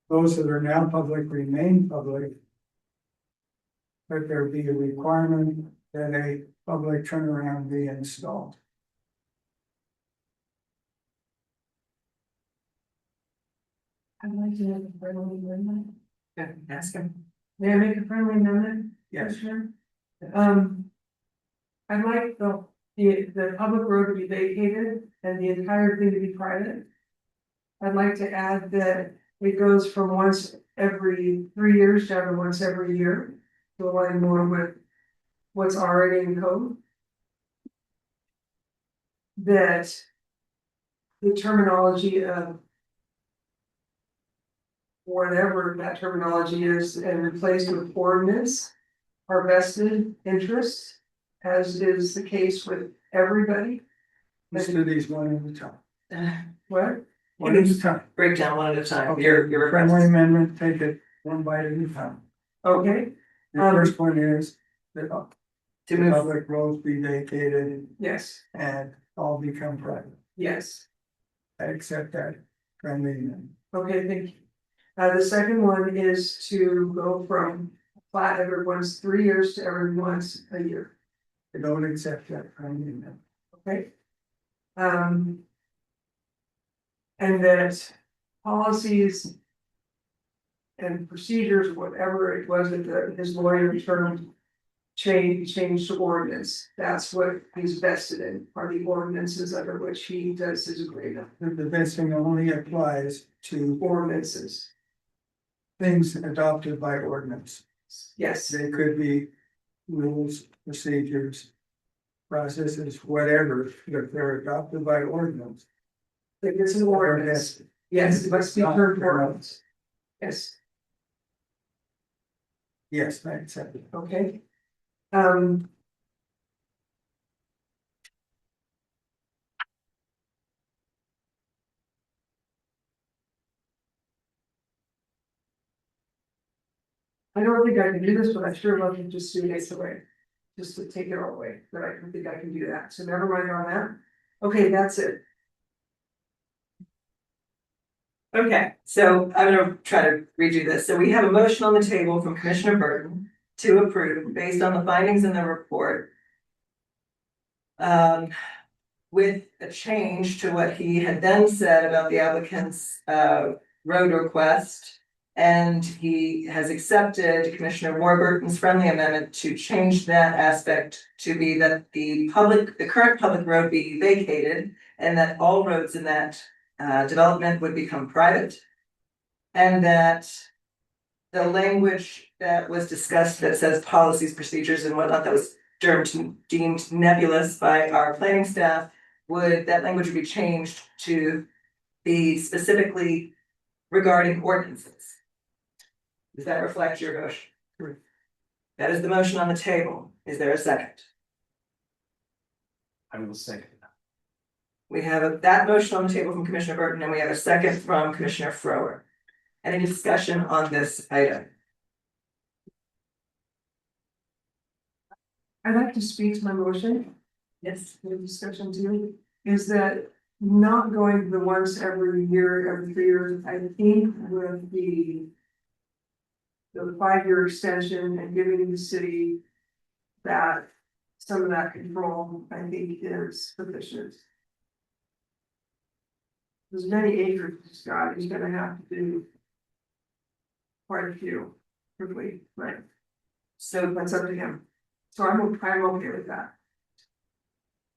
Those that are now public remain public, but there be a requirement that a public turnaround be installed. I'd like to have a friendly amendment. Ask him. May I make a friendly amendment? Yes. Commissioner? I'd like the public road to be vacated and the entire thing to be private. I'd like to add that it goes from once every 3 years down to once every year to align more with what's already in code. That the terminology of whatever that terminology is and replaced with ordinance are vested interests, as is the case with everybody. Let's do these one at a time. What? One at a time. Break down one at a time. Okay, Your friendly amendment, take it one bite at a time. Okay. The first one is that to move. public roads be vacated Yes, and all become private. yes. I accept that friendly amendment. Okay, thank you. The second one is to go from flat every once 3 years to every once a year. I don't accept that friendly amendment. Okay. And that policies and procedures, whatever it was that his lawyer termed change to ordinance. That's what he's vested in, are the ordinances under which he does his agreement. The vesting only applies to Ordinances, things adopted by ordinance. yes, They could be rules, procedures, processes, whatever, if they're adopted by ordinance. if it's an ordinance, yes, it must be heard ordinance. Yes, Yes, I accept it. okay. I don't think I can do this, but I sure love to just do it away. Just to take it all away, but I don't think I can do that, so never mind on that. Okay, that's it. Okay, so I'm gonna try to redo this. So we have a motion on the table from Commissioner Burton to approve based on the findings in the report. With a change to what he had then said about the applicant's road request. And he has accepted Commissioner Warburton's friendly amendment to change that aspect to be that the current public road be vacated and that all roads in that development would become private. And that the language that was discussed that says policies, procedures and whatnot, that was deemed nebulous by our planning staff, that language would be changed to be specifically regarding ordinances. Does that reflect your motion? That is the motion on the table. Is there a second? I will second. We have that motion on the table from Commissioner Burton, and we have a second from Commissioner Frower. Any discussion on this item? I'd like to speak to my motion. Yes. The discussion too, is that not going to the once every year, every 3 years, I think with the 5-year extension and giving the city that some of that control, I think is sufficient. There's many acres he's got, he's gonna have to do quite a few quickly, right? So that's up to him. So I'm okay with that.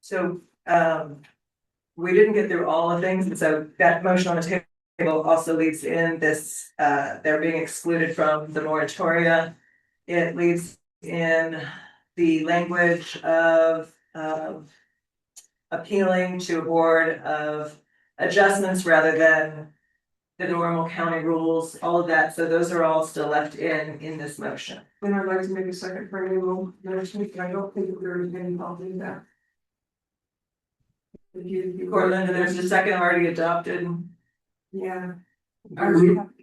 So, we didn't get through all the things, and so that motion on the table also leads in this, they're being excluded from the moratoria. It leads in the language of, appealing to a board of adjustments rather than the normal county rules, all of that, so those are all still left in this motion. Then I'd like to make a second for any motion, I don't think that there is any problem in that. If you. Cortland, and there's a second already adopted. Yeah. I really have to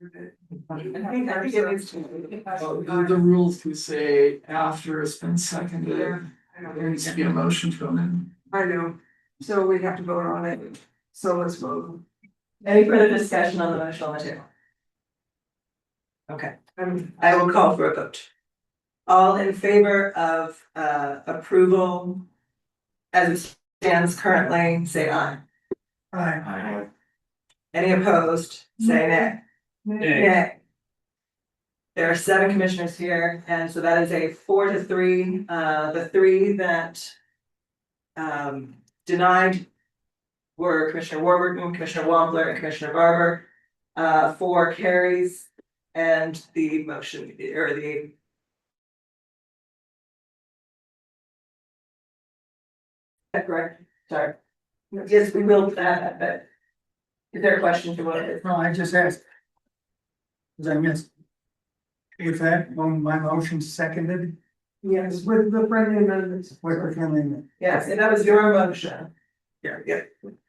with it. I think it needs to. The rules can say after it's been seconded, there needs to be a motion to amend. I know, so we have to vote on it, so let's vote. Any further discussion on the motion on the table? Okay, I will call for a vote. All in favor of approval as it stands currently, say aye. Aye. Any opposed, say nay. Nay. There are 7 commissioners here, and so that is a 4-3. The 3 that denied were Commissioner Warburton, Commissioner Wampler, and Commissioner Barber. 4 carries, and the motion, or the correct, sorry. Yes, we will, but is there a question to what it is? No, I just asked. Cause I missed. With that, my motion seconded, Yes, with the friendly amendments. with the friendly amendment. Yes, and that was your motion. Yeah.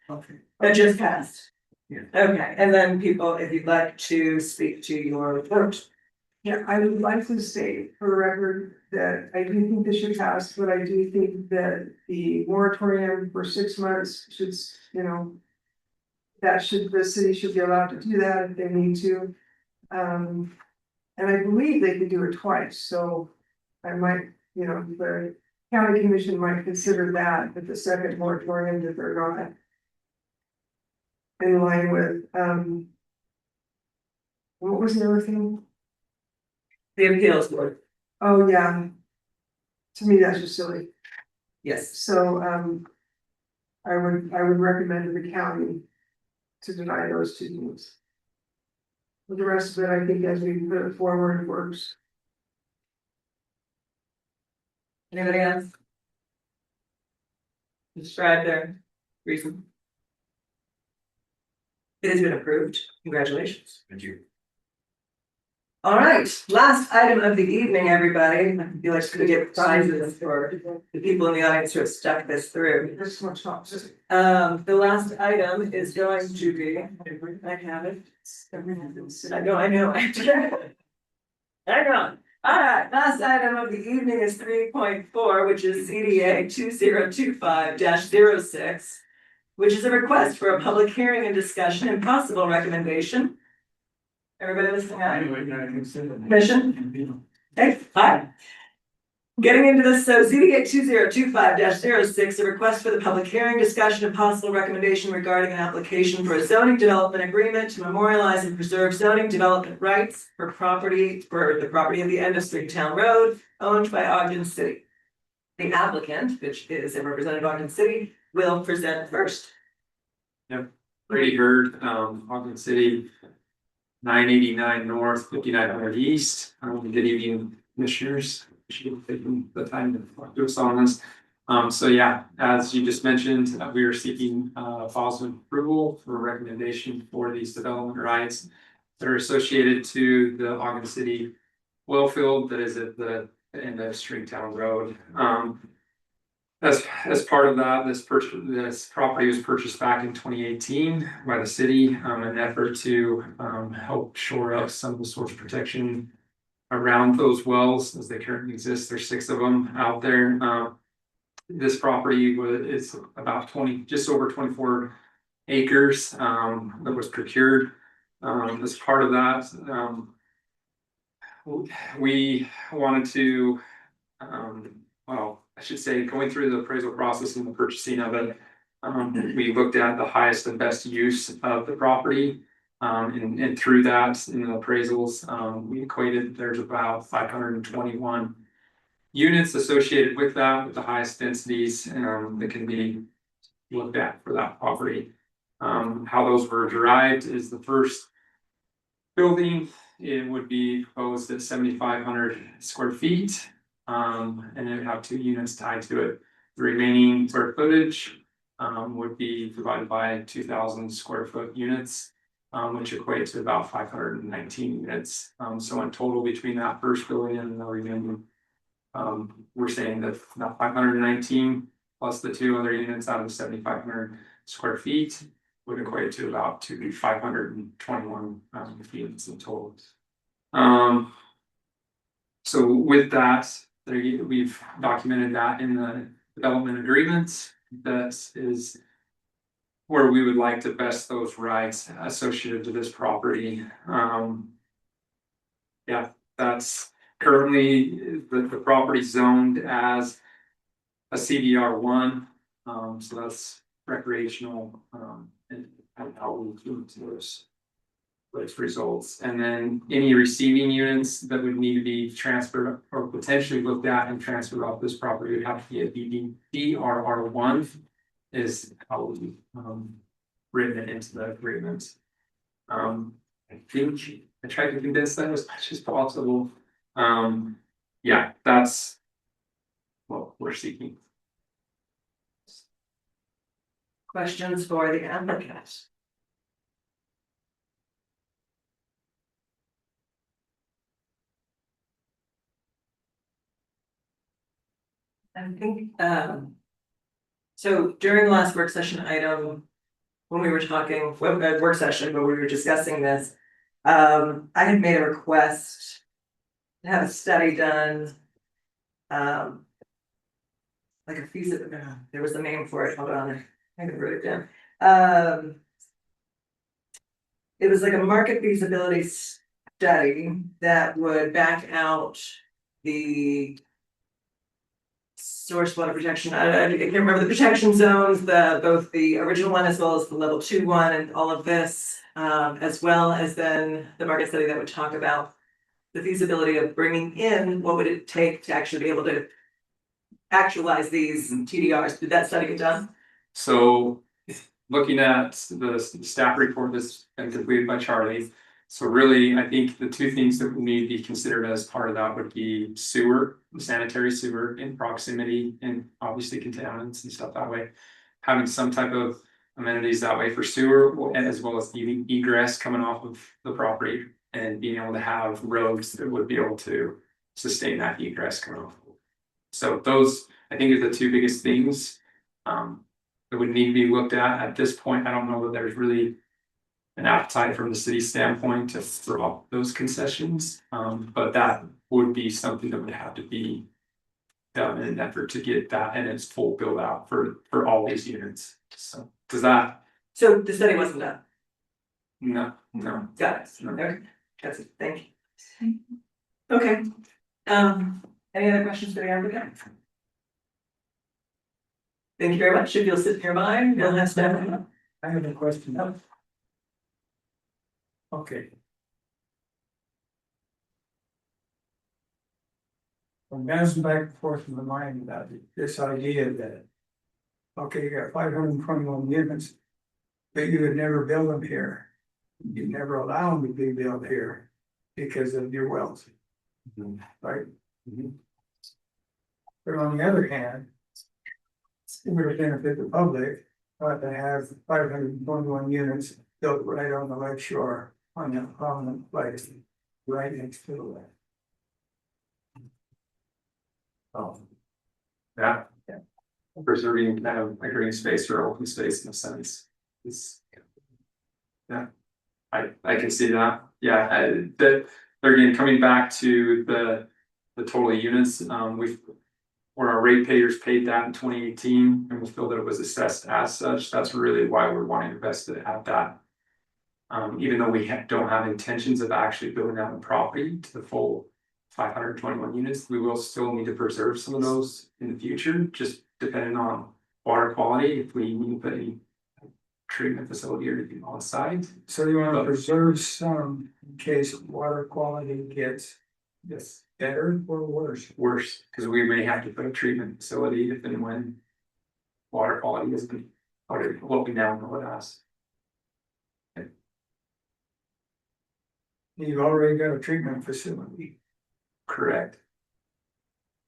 Okay. That just passed. Yeah. Okay, and then people, if you'd like to speak to your vote. Yeah, I would like to state for the record that I do think this should pass, but I do think that the moratorium for 6 months should, you know. That should, the city should be allowed to do that if they need to. And I believe they could do it twice, so I might, you know, the county commission might consider that, but the second moratorium that they're not. In line with, what was the other thing? The appeals board. Oh, yeah. To me, that's just silly. Yes. So, I would recommend to the county to deny those 2 things. With the rest of it, I think as we put it forward, it works. Anybody else? Describe their reason. It has been approved. Congratulations. Thank you. All right, last item of the evening, everybody. I feel like it's gonna get prizes for the people in the audience who have stuck this through. There's so much talk. The last item is going to be, I have it. I know. Hang on. All right, last item of the evening is 3.4, which is ZDA 2025-06, which is a request for a public hearing and discussion and possible recommendation. Everybody listening out? Commission? Hey, hi. Getting into this, so ZDA 2025-06, a request for the public hearing, discussion, and possible recommendation regarding an application for a zoning development agreement to memorialize and preserve zoning development rights for the property at the end of Stringtown Road, owned by Ogden City. The applicant, which is a representative of Ogden City, will present first. Yep, Brady Herd, Ogden City, 989 north, 5900 east. Good evening, commissioners. Appreciate taking the time to talk to us on this. So yeah, as you just mentioned, we are seeking positive approval for recommendation for these development rights that are associated to the Ogden City well field that is at the end of Stringtown Road. As part of that, this property was purchased back in 2018 by the city in an effort to help shore up some of the source protection around those wells as they currently exist. There's 6 of them out there. This property is about just over 24 acres that was procured. As part of that, we wanted to, well, I should say, going through the appraisal process and the purchasing of it, we looked at the highest and best use of the property. And through that, in the appraisals, we equated there's about 521 units associated with that, with the highest densities that can be looked at for that property. How those were derived is the first building, it would be proposed at 7,500 square feet. And it would have 2 units tied to it. The remaining square footage would be divided by 2,000 square foot units, which equates to about 519 units. So in total, between that first building and the remaining, we're saying that 519 plus the 2 other units out of 7,500 square feet would equate to about 521 units in total. So with that, we've documented that in the development agreements. That is where we would like to vest those rights associated to this property. Yeah, that's currently the property zoned as a CDR1. So that's recreational and how we include those results. And then any receiving units that would need to be transferred or potentially looked at and transferred off this property would have to be a DRR1 is how we written it into the agreement. I think I tried to condense that as much as possible. Yeah, that's what we're seeking. Questions for the applicant? I think, so during the last work session item, when we were talking, work session, but we were discussing this, I had made a request to have a study done. Like a feasibility, there was a name for it, hold on, I wrote it down. It was like a market feasibility study that would back out the source water protection. I can't remember the protection zones, both the original one as well as the level 2 one and all of this, as well as then the market study that would talk about the feasibility of bringing in what would it take to actually be able to actualize these TDRs. Did that study get done? So looking at the staff report that's been completed by Charlie. So really, I think the 2 things that would need to be considered as part of that would be sewer, sanitary sewer in proximity, and obviously contaminants and stuff that way. Having some type of amenities that way for sewer, as well as egress coming off of the property and being able to have roads that would be able to sustain that egress coming off. So those, I think, are the 2 biggest things that would need to be looked at this point. I don't know that there's really an appetite from the city standpoint to throw up those concessions, but that would be something that would have to be done in an effort to get that and its full build out for all these units. So does that? So the study wasn't done? No. Got it. Okay, that's it, thank you. Okay, any other questions for the applicant? Thank you very much. If you'll sit nearby, you'll have staff. I have a question. Okay. I'm bouncing back and forth in my mind about this idea that, okay, you got 521 units, but you would never build them here. You never allow them to be built here because of your wells. Right? But on the other hand, it would benefit the public, to have 521 units built right on the lake shore on a prominent place, right next to the lake. Oh. Yeah. Preserving kind of a green space or open space in a sense is. Yeah, I can see that. Yeah, that, again, coming back to the total units, where our ratepayers paid that in 2018, and we feel that it was assessed as such. That's really why we're wanting to invest it at that. Even though we don't have intentions of actually building out the property to the full 521 units, we will still need to preserve some of those in the future, just depending on water quality, if we need to put any treatment facility or anything on site. So you want to preserve some in case water quality gets better or worse? Worse, because we may have to put a treatment facility if and when water quality isn't what we now know it as. You've already got a treatment facility. Correct.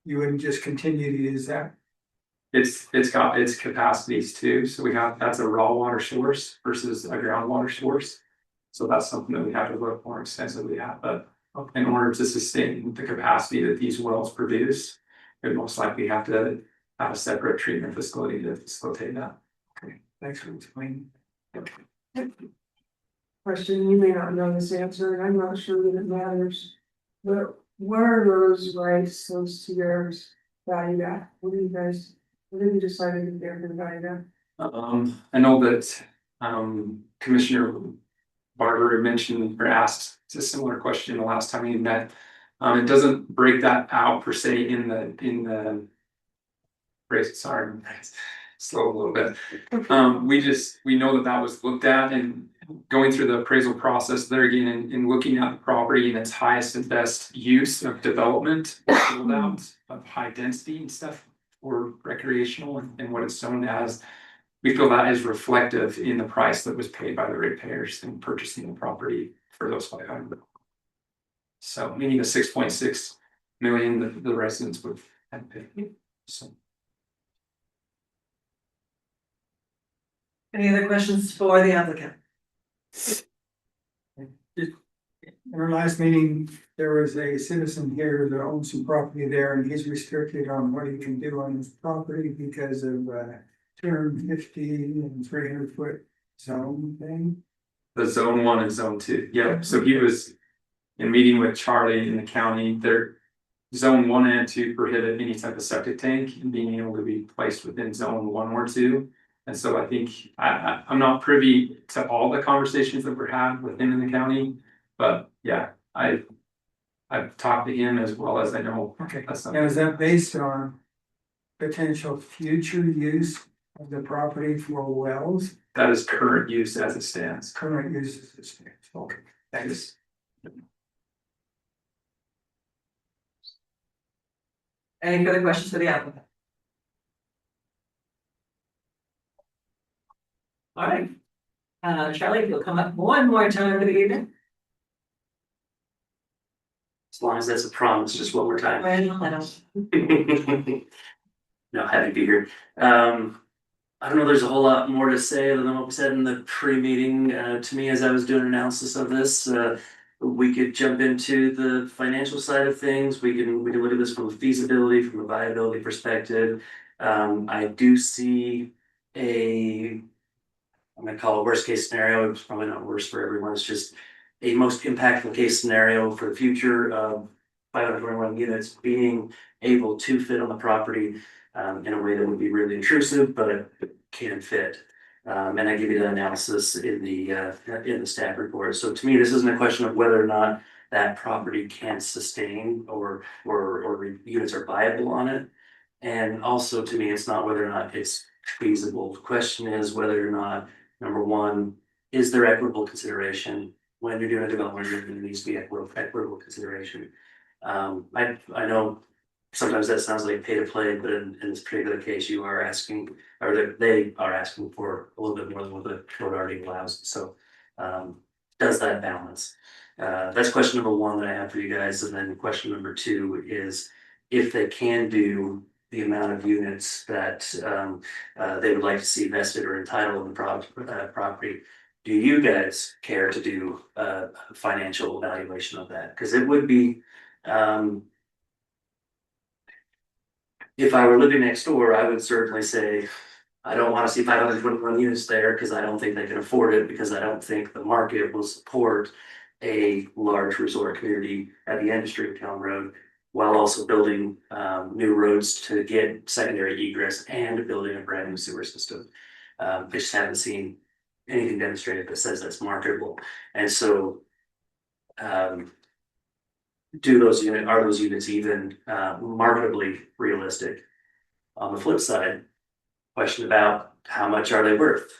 You wouldn't just continue to use that? It's got its capacities too, so that's a raw water source versus a groundwater source. So that's something that we have to look more extensively at, but in order to sustain the capacity that these wells produce, we'd most likely have to have a separate treatment facility to facilitate that. Okay, thanks for explaining. Question, you may not know this answer, and I'm not sure that it matters. But where are those rights, those TRs valued at? What have you decided that they're gonna value at? I know that Commissioner Barber had mentioned or asked a similar question the last time we met. It doesn't break that out per se in the sorry, slow a little bit. We know that was looked at, and going through the appraisal process there again and looking at the property and its highest and best use of development, build out of high density and stuff for recreational and what it's zoned as. We feel that is reflective in the price that was paid by the ratepayers in purchasing the property for those 500. So meaning the 6.6 million that the residents would have paid. So. Any other questions for the applicant? In our last meeting, there was a citizen here that owns some property there, and he's restricted on what he can do on his property because of 250 and 300 foot zone thing. The zone 1 and zone 2. Yep. So he was in meeting with Charlie in the county. Their zone 1 and 2 prohibit any type of septic tank and being able to be placed within zone 1 or 2. And so I think I'm not privy to all the conversations that were had with him in the county, but yeah, I've talked to him as well as I know. Okay. Now, is that based on potential future use of the property for wells? That is current use as it stands. Current use as it stands. Okay, thanks. Any further questions for the applicant? All right, Charlie, if you'll come up one more time for the evening. As long as that's a promise, just one more time. Well, I don't. No, happy to be here. I don't know, there's a whole lot more to say other than what we said in the pre-meeting. To me, as I was doing analysis of this, we could jump into the financial side of things. We can look at this from a feasibility, from a viability perspective. I do see I'm gonna call it worst case scenario. It's probably not worse for everyone. It's just a most impactful case scenario for the future of 521 units being able to fit on the property in a way that would be really intrusive, but it can fit. And I give you the analysis in the staff report. So to me, this isn't a question of whether or not that property can sustain or units are viable on it. And also to me, it's not whether or not it's feasible. The question is whether or not, number one, is there equitable consideration? When you're doing a development, there needs to be equitable consideration. I know sometimes that sounds like pay to play, but in this particular case, you are asking, or they are asking for a little bit more than what the code already allows. So does that balance? That's question number one that I have for you guys. And then question number two is if they can do the amount of units that they would like to see vested or entitled in the property. Do you guys care to do a financial evaluation of that? Because it would be, if I were living next door, I would certainly say, I don't want to see 521 units there because I don't think they can afford it, because I don't think the market will support a large resort community at the end of Stringtown Road, while also building new roads to get secondary egress and building a brand new sewer system. I just haven't seen anything demonstrated that says that's marketable. And so are those units even marketably realistic? On the flip side, question about how much are they worth?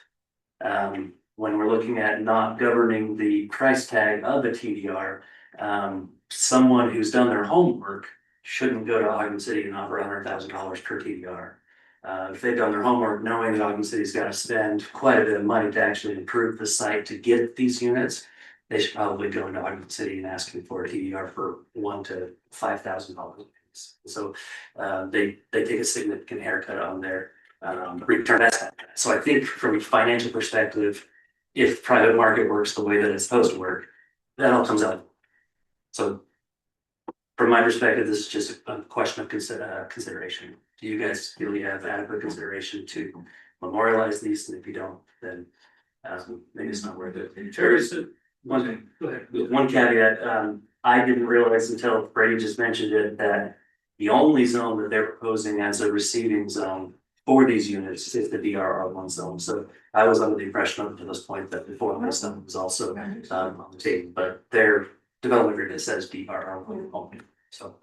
When we're looking at not governing the price tag of a TDR, someone who's done their homework shouldn't go to Ogden City and offer $100,000 per TDR. If they've done their homework, knowing that Ogden City's got to spend quite a bit of money to actually improve the site to get these units, they should probably go into Ogden City and ask for a TDR for $1,000 to $5,000. So they take a significant haircut on their return asset. So I think from a financial perspective, if private market works the way that it's supposed to work, that all comes out. So from my perspective, this is just a question of consideration. Do you guys feel you have adequate consideration to memorialize these? And if you don't, then maybe it's not worth it. One caveat, I didn't realize until Brady just mentioned it, that the only zone that they're proposing as a receiving zone for these units is the DRR1 zone. So I was under the impression up to this point that the former zone was also on the table, but their development agreement says DRR1 only. So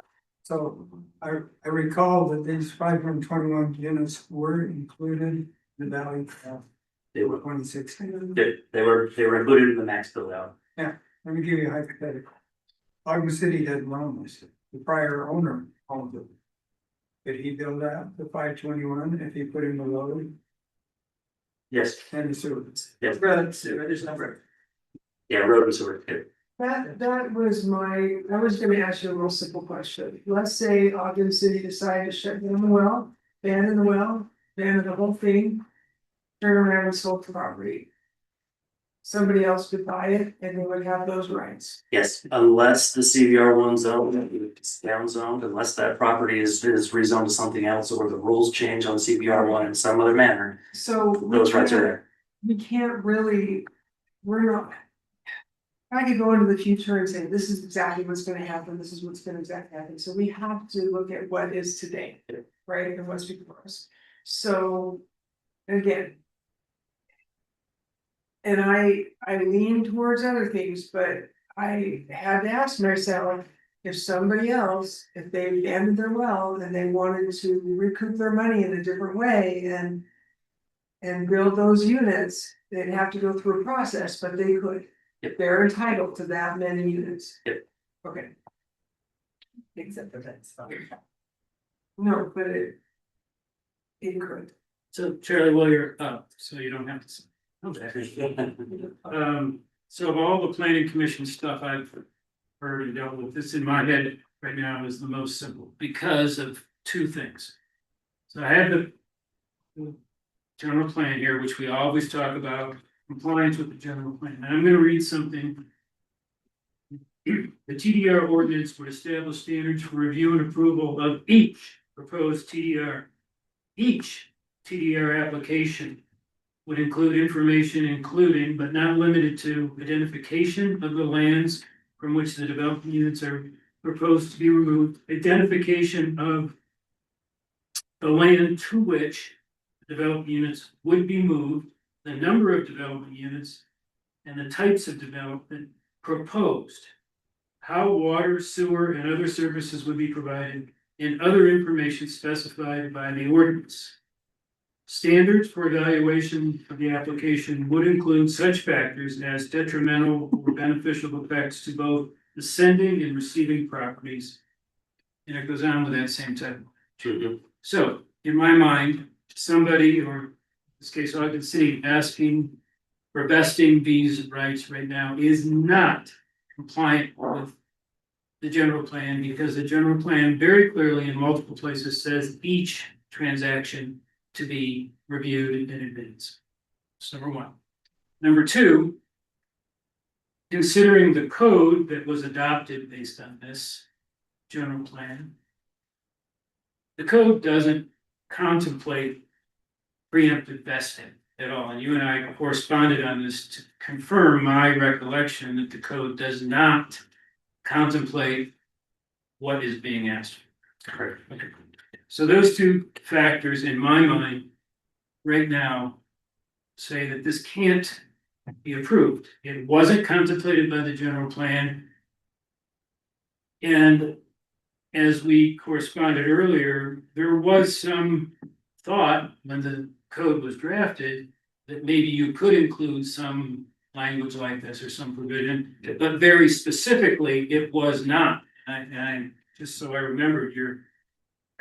I recall that these 521 units were included in the value of They were 2016. They were included in the max build out. Yeah, let me give you a hypothetical. Ogden City didn't own this, the prior owner owned it. Did he build out the 521 if he put in the load? Yes. And the sewer? Yes. Road, sewer, there's no road. Yeah, road and sewer. That was I was gonna ask you a real simple question. Let's say Ogden City decided to shut down the well, abandon the whole thing, turn around and sold the property. Somebody else could buy it and they would have those rights. Yes, unless the CVR1 zone is down zoned, unless that property is rezoned to something else, or the rules change on CVR1 in some other manner. So those rights are there. We can't really, we're not. I could go into the future and say, this is exactly what's gonna happen, this is what's gonna exactly happen, so we have to look at what is today, right, and what's before us. So, again. And I lean towards other things, but I had to ask myself, if somebody else, if they abandoned their well and they wanted to recoup their money in a different way and build those units, they'd have to go through a process, but they could. If they're entitled to that many units. Yep. Okay. Except for that's fine. No, but it could. So Charlie, while you're up, so you don't have to. So of all the planning commission stuff I've heard and dealt with, this in my head right now is the most simple because of two things. So I have the general plan here, which we always talk about, compliance with the general plan. And I'm going to read something. The TDR ordinance would establish standards for review and approval of each proposed TDR. Each TDR application would include information including, but not limited to, identification of the lands from which the development units are proposed to be removed, identification of the land to which the development units would be moved, the number of development units, and the types of development proposed, how water, sewer, and other services would be provided, and other information specified by the ordinance. Standards for evaluation of the application would include such factors as detrimental or beneficial effects to both the sending and receiving properties. And it goes on with that same type. So, in my mind, somebody, or in this case, Ogden City, asking for vesting these rights right now is not compliant with the general plan, because the general plan very clearly in multiple places says each transaction to be reviewed in advance. That's number one. Number two, considering the code that was adopted based on this general plan, the code doesn't contemplate preemptive vesting at all. And you and I corresponded on this to confirm my recollection that the code does not contemplate what is being asked for. Okay. So those two factors in my mind right now say that this can't be approved. It wasn't contemplated by the general plan. And as we corresponded earlier, there was some thought when the code was drafted that maybe you could include some language like this or some provision, but very specifically, it was not. And I just so I remembered your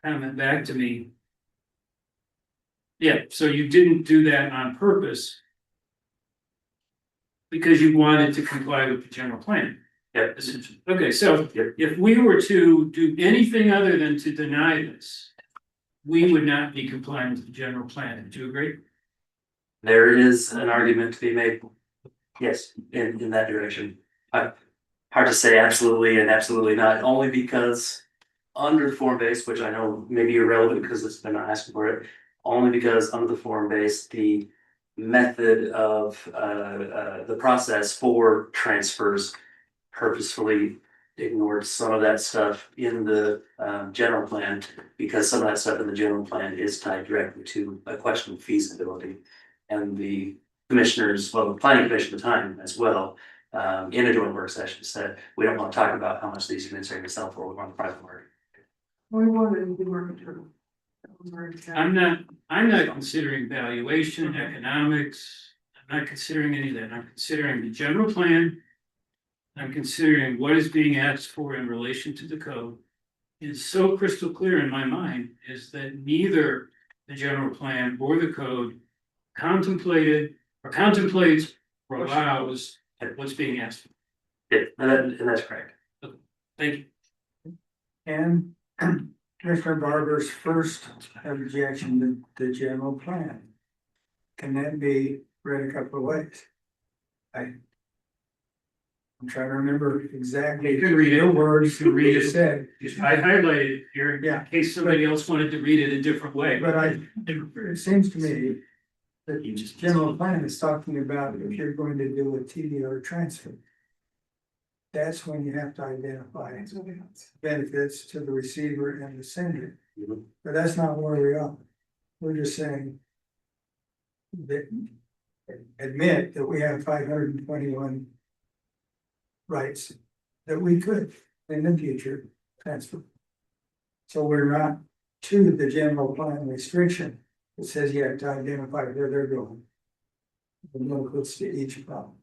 comment back to me. Yeah, so you didn't do that on purpose because you wanted to comply with the general plan. Yep. Okay, so if we were to do anything other than to deny this, we would not be complying with the general plan. Do you agree? There is an argument to be made. Yes, in that direction. Hard to say absolutely and absolutely not, only because under the form base, which I know may be irrelevant because it's been not asking for it, only because under the form base, the method of the process for transfers purposefully ignored some of that stuff in the general plan, because some of that stuff in the general plan is tied directly to a question of feasibility. And the commissioners, well, the planning commission at the time as well, in a joint work session said, we don't want to talk about how much these units are going to sell for, we want the private market. We wanted to work through. I'm not considering valuation, economics. I'm not considering any of that. I'm considering the general plan. I'm considering what is being asked for in relation to the code. It is so crystal clear in my mind is that neither the general plan or the code contemplated or contemplates or allows what's being asked for. Yeah, and that's correct. Okay. Thank you. And Commissioner Barber's first objection to the general plan. Can that be read a couple of ways? I'm trying to remember exactly. You can read it. The words You can read you it. said. I highlighted it here Yeah. in case somebody else wanted to read it a different way. But it seems to me that the general plan is talking about if you're going to do a TDR transfer. That's when you have to identify benefits to the receiver and the sender. But that's not where we are. We're just saying that admit that we have 521 rights that we could in the future transfer. So we're not to the general plan restriction. It says you have to identify where they're going. The locals to each problem.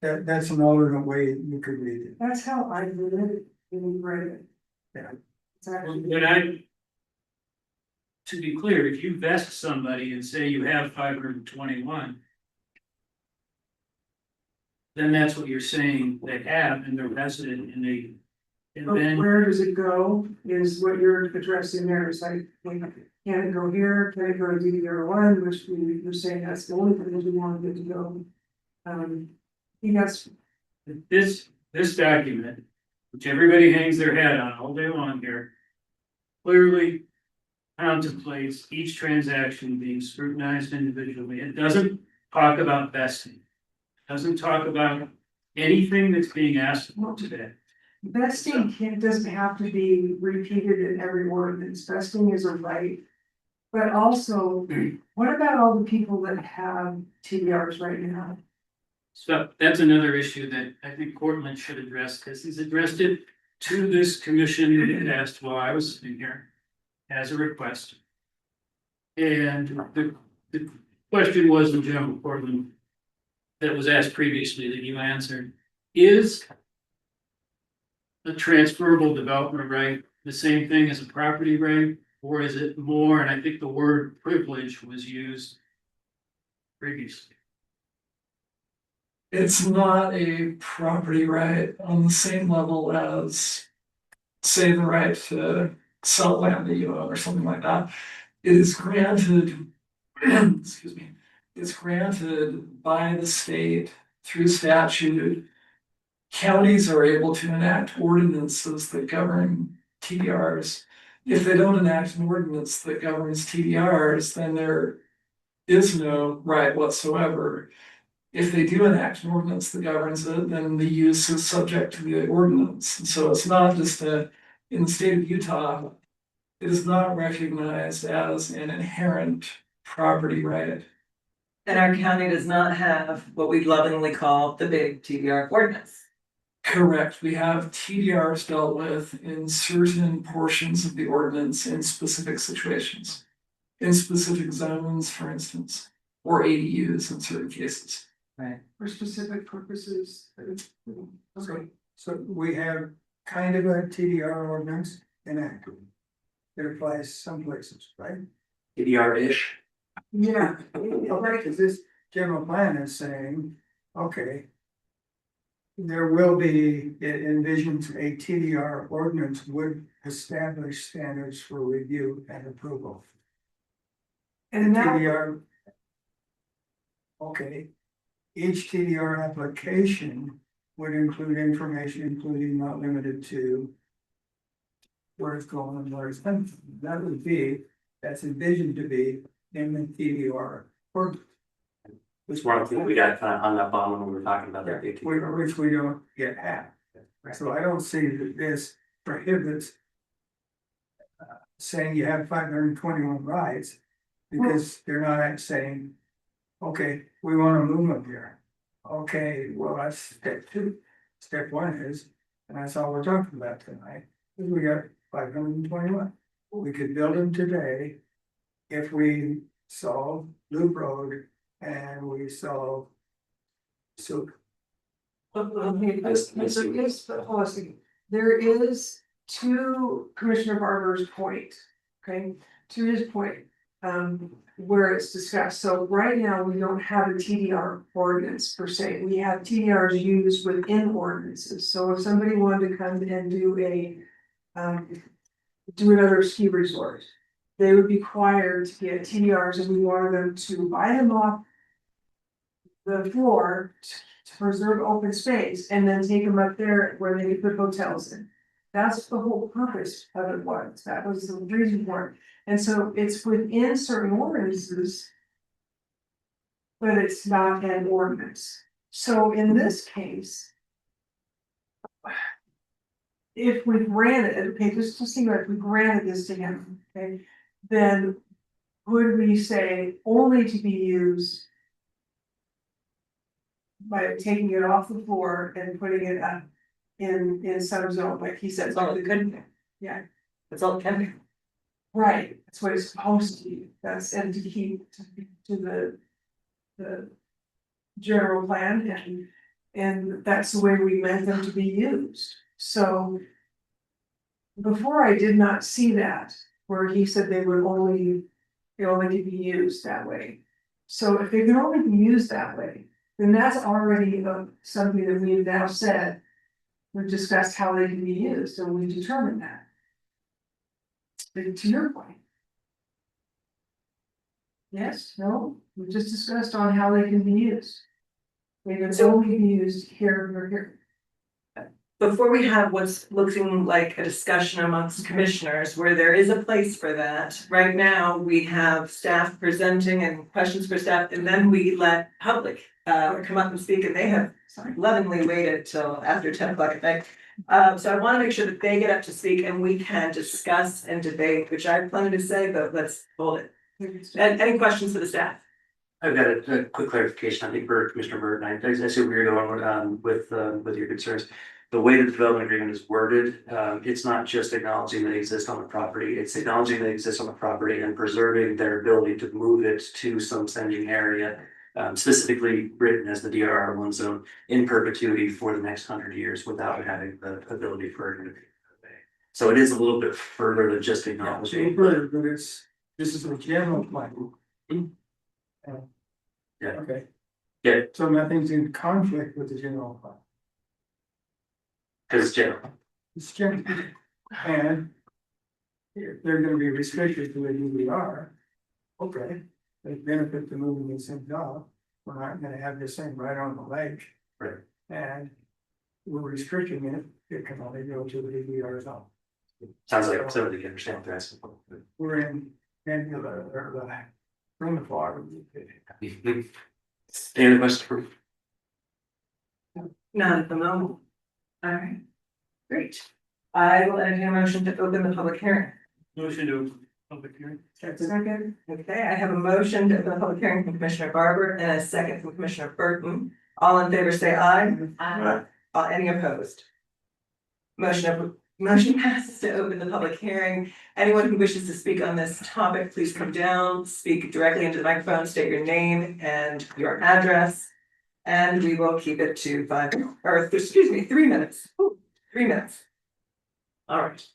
That's an alternate way you could read it. That's how I read it, and read it. Yeah. It's actually. But to be clear, if you vest somebody and say you have 521, then that's what you're saying they have, and they're vested in the. And But then where does it go is what you're addressing there. It's like, can it go here? Can it go to DDR1, which we were saying that's the only thing we wanted it to go. He has. this document, which everybody hangs their hat on all day long here, clearly contemplates each transaction being scrutinized individually. It doesn't talk about vesting. It doesn't talk about anything that's being asked for today. Vesting doesn't have to be repeated in every ordinance. Vesting is a right. But also, what about all the people that have TDRs right now? So that's another issue that I think Cortland should address, because he's addressed it to this commission and asked while I was sitting here as a request. And the question was in general, Cortland, that was asked previously that you answered, is a transferable development right the same thing as a property right, or is it more? And I think the word privilege was used previously. it's not a property right on the same level as, say, the right to sell land that you own or something like that. It is granted, excuse me, it's granted by the state through statute. Counties are able to enact ordinances that govern TDRs. If they don't enact an ordinance that governs TDRs, then there is no right whatsoever. If they do enact an ordinance that governs it, then the use is subject to the ordinance. And so it's not just in the state of Utah, it is not recognized as an inherent property right. And our county does not have what we lovingly call the big TDR ordinance. Correct. We have TDRs dealt with in certain portions of the ordinance in specific situations. In specific zones, for instance, or ADUs in certain cases. Right. For specific purposes. Okay. So we have kind of a TDR ordinance enacted. It applies some places, right? TDR-ish. Yeah, okay, because this general plan is saying, okay. There will be, it envisions a TDR ordinance would establish standards for review and approval. And now, TDR. Okay, each TDR application would include information, including not limited to. Where it's going and where it's coming from. That would be, that's envisioned to be in the TDR ordinance. Which one thing we got kind of hung up on when we were talking about that. Which we don't yet have. So I don't see that this prohibits. Saying you have 521 rights, because they're not saying, okay, we want to move them here. Okay, well, that's step 2. Step 1 is, and that's all we're talking about tonight, is we got 521. We could build them today if we solve Loop Road and we solve. So. there is to Commissioner Barber's point, okay, to his point, where it's discussed. So right now, we don't have a TDR ordinance per se. We have TDRs used within ordinances. So if somebody wanted to come and do another ski resort, they would be required to get TDRs, and we wanted them to buy them off the floor to preserve open space, and then take them up there where they could put hotels in. That's the whole purpose of it was, that was the reason for it. And so it's within certain ordinances, but it's not an ordinance. So in this case, if we granted, okay, just to see if we granted this to him, okay, then would we say only to be used by taking it off the floor and putting it up in some zone, like he said. That's all it could be. Yeah. That's all it can be. Right, that's what it's supposed to be, that's, and to keep to the general plan, and that's the way we meant them to be used, so. Before I did not see that, where he said they only could be used that way. So if they can only be used that way, then that's already something that we've now said. We've discussed how they can be used, and we've determined that. But to your point. Yes, no, we just discussed on how they can be used. They can only be used here or here. Before we have what's looking like a discussion amongst commissioners where there is a place for that, right now we have staff presenting and questions for staff, and then we let public come up and speak, and they have lovingly waited till after 10 o'clock at night. So I want to make sure that they get up to speak and we can discuss and debate, which I have plenty to say, but let's hold it. And any questions for the staff? I've got a quick clarification, I think for Commissioner Burt, and I see where you're going with your concerns. The way the development agreement is worded, it's not just acknowledging that it exists on the property, it's acknowledging that it exists on the property and preserving their ability to move it to some sending area. Specifically written as the DRR1 zone in perpetuity for the next 100 years without having the ability for it to be. So it is a little bit further than just acknowledging. But this is a general plan. Yeah. Okay, Yeah, So nothing's in conflict with the general fund. because it's general. It's general, and if they're gonna be restricted to the UDR, okay, they benefit from moving this in off. We're not gonna have this thing right on the lake. Right. And we're restricting it, it can only go to the UDR zone. Sounds like somebody can understand that. We're in, from the far. Any other questions for? Not at the moment. All right, great. I will entertain a motion to open the public hearing. Motion to public hearing. Second, okay, I have a motion to open the public hearing from Commissioner Barber and a second from Commissioner Burton. All in favor, say aye. Aye. Any opposed? Motion passes to open the public hearing. Anyone who wishes to speak on this topic, please come down, speak directly into the microphone, state your name and your address. And we will keep it to 3 minutes. Ooh, 3 minutes. All right.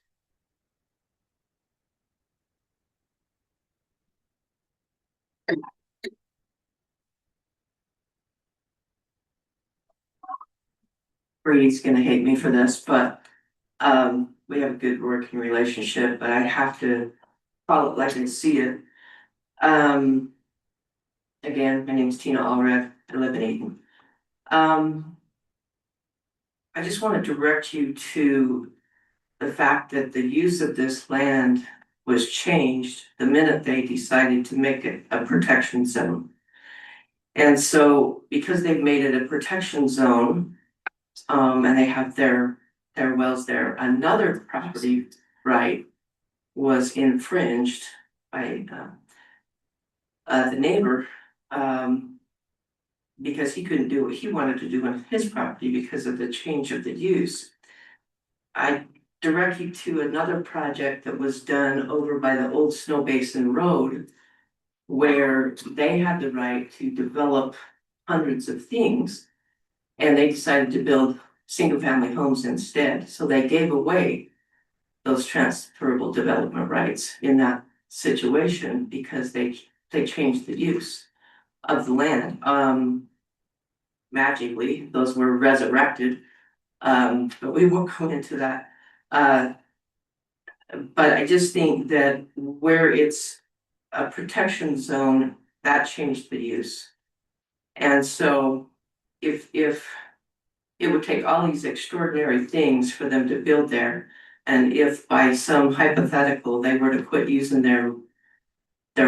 Brady's gonna hate me for this, but we have a good working relationship, but I have to call it like I see it. Again, my name is Tina Allred, I live in Eden. I just want to direct you to the fact that the use of this land was changed the minute they decided to make it a protection zone. And so because they've made it a protection zone, and they have their wells there, another property right was infringed by the neighbor, because he couldn't do what he wanted to do on his property because of the change of the use. I direct you to another project that was done over by the old Snow Basin Road, where they had the right to develop hundreds of things, and they decided to build single-family homes instead. So they gave away those transferable development rights in that situation because they changed the use of the land. Magically, those were resurrected, but we won't go into that. But I just think that where it's a protection zone, that changed the use. And so if it would take all these extraordinary things for them to build there, and if by some hypothetical they were to quit using their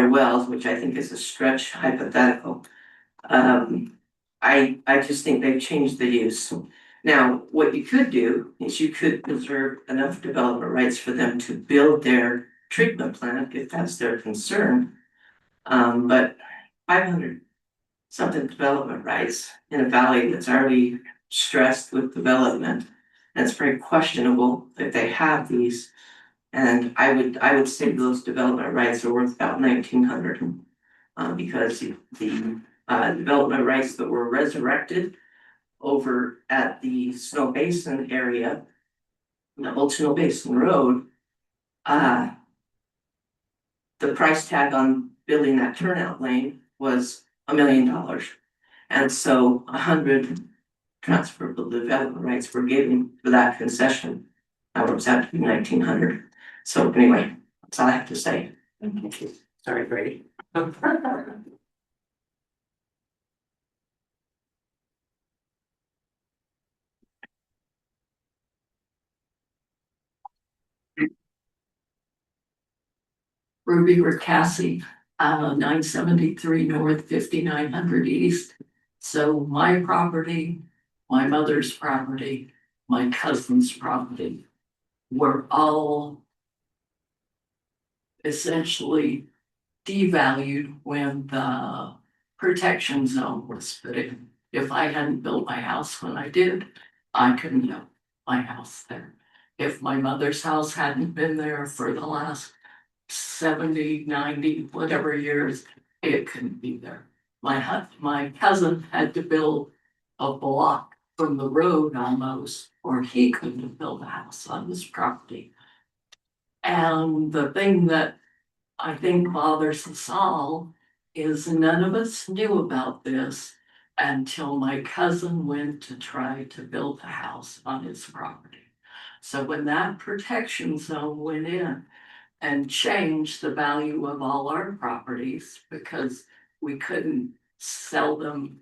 wells, which I think is a stretch hypothetical, I just think they've changed the use. Now, what you could do is you could preserve enough development rights for them to build their treatment plant if that's their concern. But 500 something development rights in a valley that's already stressed with development, that's very questionable if they have these. And I would say those development rights are worth about 1,900, because the development rights that were resurrected over at the Snow Basin area, the old Snow Basin Road, the price tag on building that turnout lane was $1 million. And so 100 transferable development rights were given for that concession. That works out to be 1,900. So anyway, that's all I have to say. Thank you. Sorry, Brady. Ruby Cassie, 973 North, 5900 East. So my property, my mother's property, my cousin's property were all essentially devalued when the protection zone was put in. If I hadn't built my house when I did, I couldn't build my house there. If my mother's house hadn't been there for the last 70, 90, whatever years, it couldn't be there. My cousin had to build a block from the road almost, or he couldn't have built a house on this property. And the thing that I think bothers us all is none of us knew about this until my cousin went to try to build a house on his property. So when that protection zone went in and changed the value of all our properties because we couldn't sell them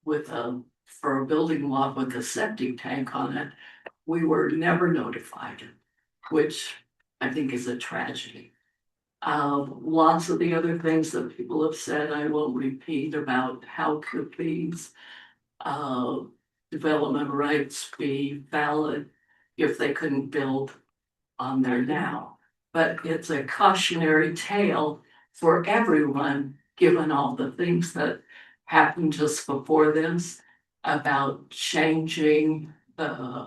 for a building lot with a septic tank on it, we were never notified, which I think is a tragedy. Lots of the other things that people have said, I won't repeat about how could these development rights be valid if they couldn't build on there now. But it's a cautionary tale for everyone, given all the things that happened just before this about changing the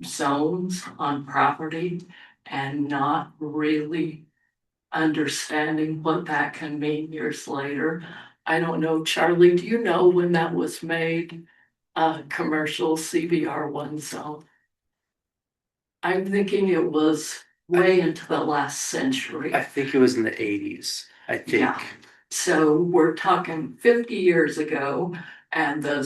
zones on property and not really understanding what that can mean years later. I don't know, Charlie, do you know when that was made? Commercial CBR1 zone. I'm thinking it was way into the last century. I think it was in the 80s, I think. Yeah. So we're talking 50 years ago, and the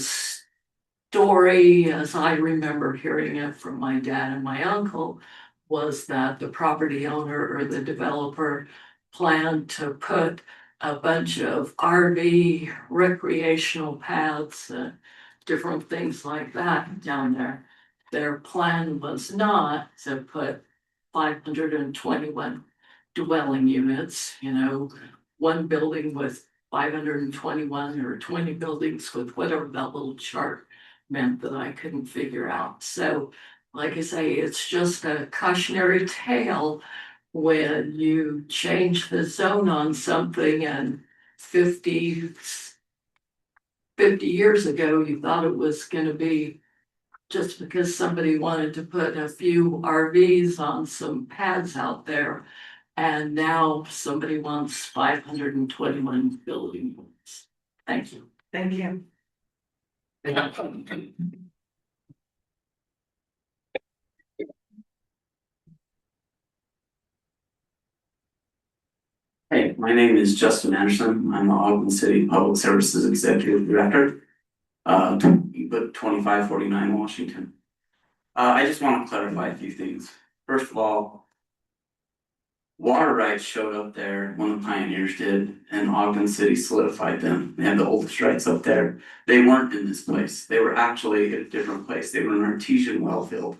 story, as I remember hearing it from my dad and my uncle, was that the property owner or the developer planned to put a bunch of RV recreational paths and different things like that down there. Their plan was not to put 521 dwelling units, one building with 521 or 20 buildings with whatever that little chart meant that I couldn't figure out. So, like I say, it's just a cautionary tale when you change the zone on something and 50 years ago, you thought it was going to be just because somebody wanted to put a few RVs on some pads out there. And now somebody wants 521 building units. Thank you. Thank you. Hey, my name is Justin Anderson. I'm the Ogden City Public Services Executive Director, 2549 Washington. I just want to clarify a few things. First of all, water rights showed up there when the pioneers did, and Ogden City solidified them. They had the oldest rights up there. They weren't in this place. They were actually at a different place. They were an artesian well field.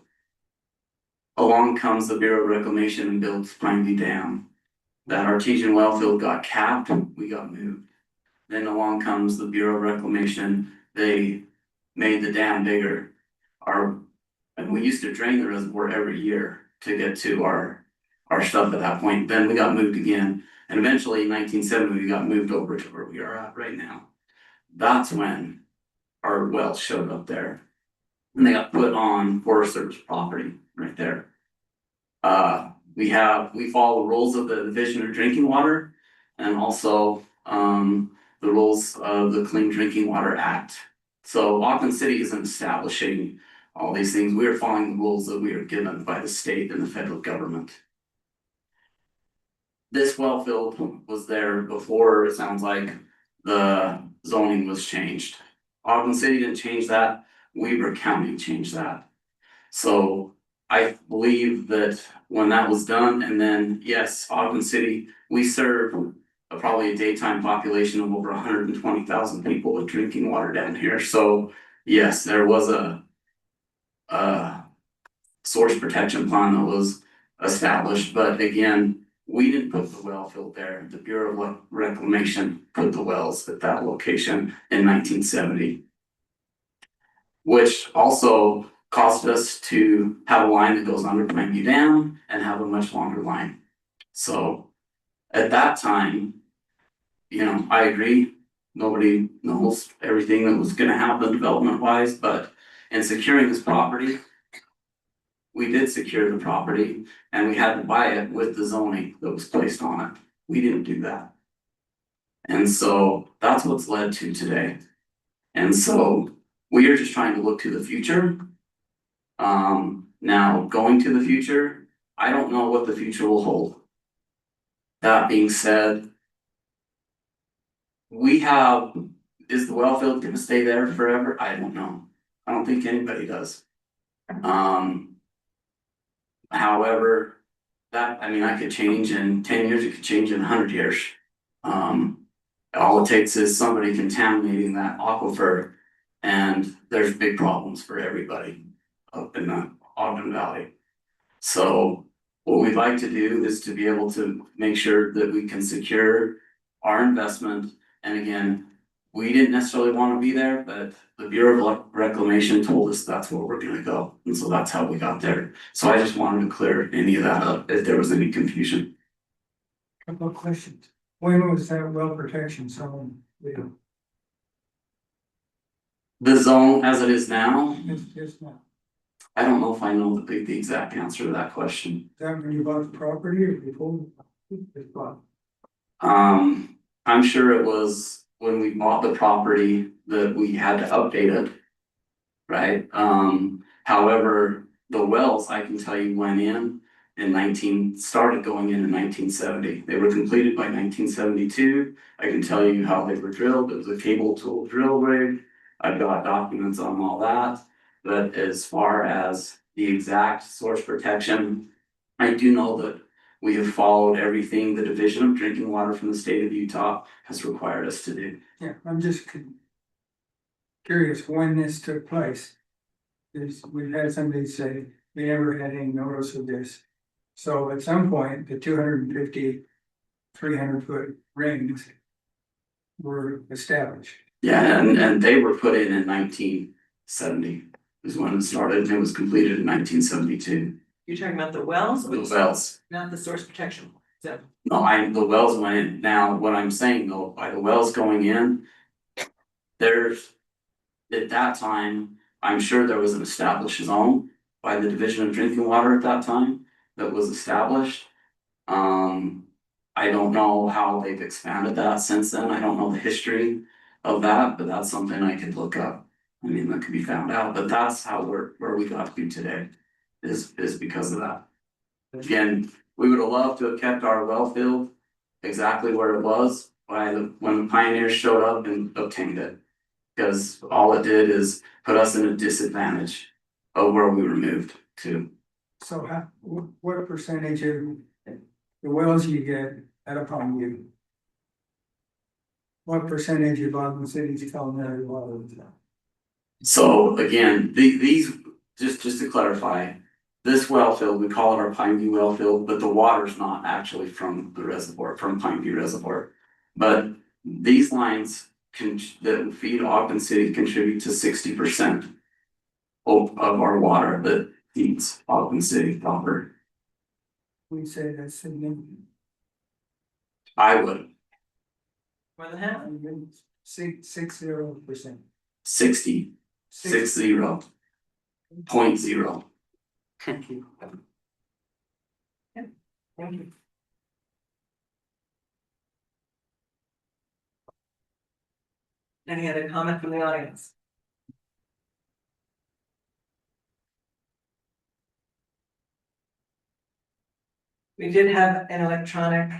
Along comes the Bureau of Reclamation and builds Mabey Dam. That artesian well field got capped, we got moved. Then along comes the Bureau of Reclamation, they made the dam bigger. And we used to drain the reservoir every year to get to our stuff at that point. Then we got moved again. And eventually in 1970, we got moved over to where we are at right now. That's when our wells showed up there. And they got put on Forest Service property right there. We follow the rules of the Division of Drinking Water and also the rules of the Clean Drinking Water Act. So Ogden City isn't establishing all these things. We are following the rules that we are given by the state and the federal government. This well field was there before, it sounds like, the zoning was changed. Ogden City didn't change that, Weber County changed that. So I believe that when that was done, and then yes, Ogden City, we serve probably a daytime population of over 120,000 people with drinking water down here. So yes, there was a source protection plan that was established, but again, we didn't put the well field there. The Bureau of Reclamation put the wells at that location in 1970, which also caused us to have a line that goes under Mabey Dam and have a much longer line. So at that time, I agree, nobody knows everything that was gonna happen development wise, but in securing this property, we did secure the property and we had to buy it with the zoning that was placed on it. We didn't do that. And so that's what's led to today. And so we are just trying to look to the future. Now going to the future, I don't know what the future will hold. That being said, we have is the well field gonna stay there forever? I don't know. I don't think anybody does. However, I could change in 10 years, it could change in 100 years. All it takes is somebody contaminating that aquifer, and there's big problems for everybody up in the Ogden Valley. So what we'd like to do is to be able to make sure that we can secure our investment. And again, we didn't necessarily want to be there, but the Bureau of Reclamation told us that's where we're gonna go. And so that's how we got there. So I just wanted to clear any of that up if there was any confusion. Couple of questions. When was that well protection zone? The zone as it is now, It's just now. I don't know if I know the exact answer to that question. Is that when you bought the property or before? It's bought. I'm sure it was when we bought the property that we had to update it. Right, however, the wells, I can tell you, went in started going in 1970. They were completed by 1972. I can tell you how they were drilled. It was a cable tool drill rig. I've got documents on all that. But as far as the exact source protection, I do know that we have followed everything the Division of Drinking Water from the state of Utah has required us to do. Yeah, I'm just curious when this took place. We've had somebody say we never had any notice of this. So at some point, the 250, 300-foot rings were established. Yeah, and they were put in 1970 is when it started, and it was completed in 1972. You're talking about the wells? The wells. Not the source protection, so. No, the wells went in. Now, what I'm saying though, by the wells going in, there's, at that time, I'm sure there was an established zone by the Division of Drinking Water at that time that was established. I don't know how they've expanded that since then. I don't know the history of that, but that's something I could look up. I mean, that could be found out, but that's how where we got to today is because of that. Again, we would have loved to have kept our well field exactly where it was when the pioneers showed up and obtained it. Because all it did is put us in a disadvantage of where we were moved to. So what percentage of the wells you get at upon you? What percentage of Ogden City's culinary water is that? So again, these, just to clarify, this well field, we call it our Pineview well field, but the water's not actually from the reservoir, from Pineview Reservoir. But these lines that feed Ogden City contribute to 60% of our water that feeds Ogden City proper. We say that's significant. I would. More than half? 60%. 60. 60.0. Thank you. Thank you. Any other comment from the audience? We did have an electronic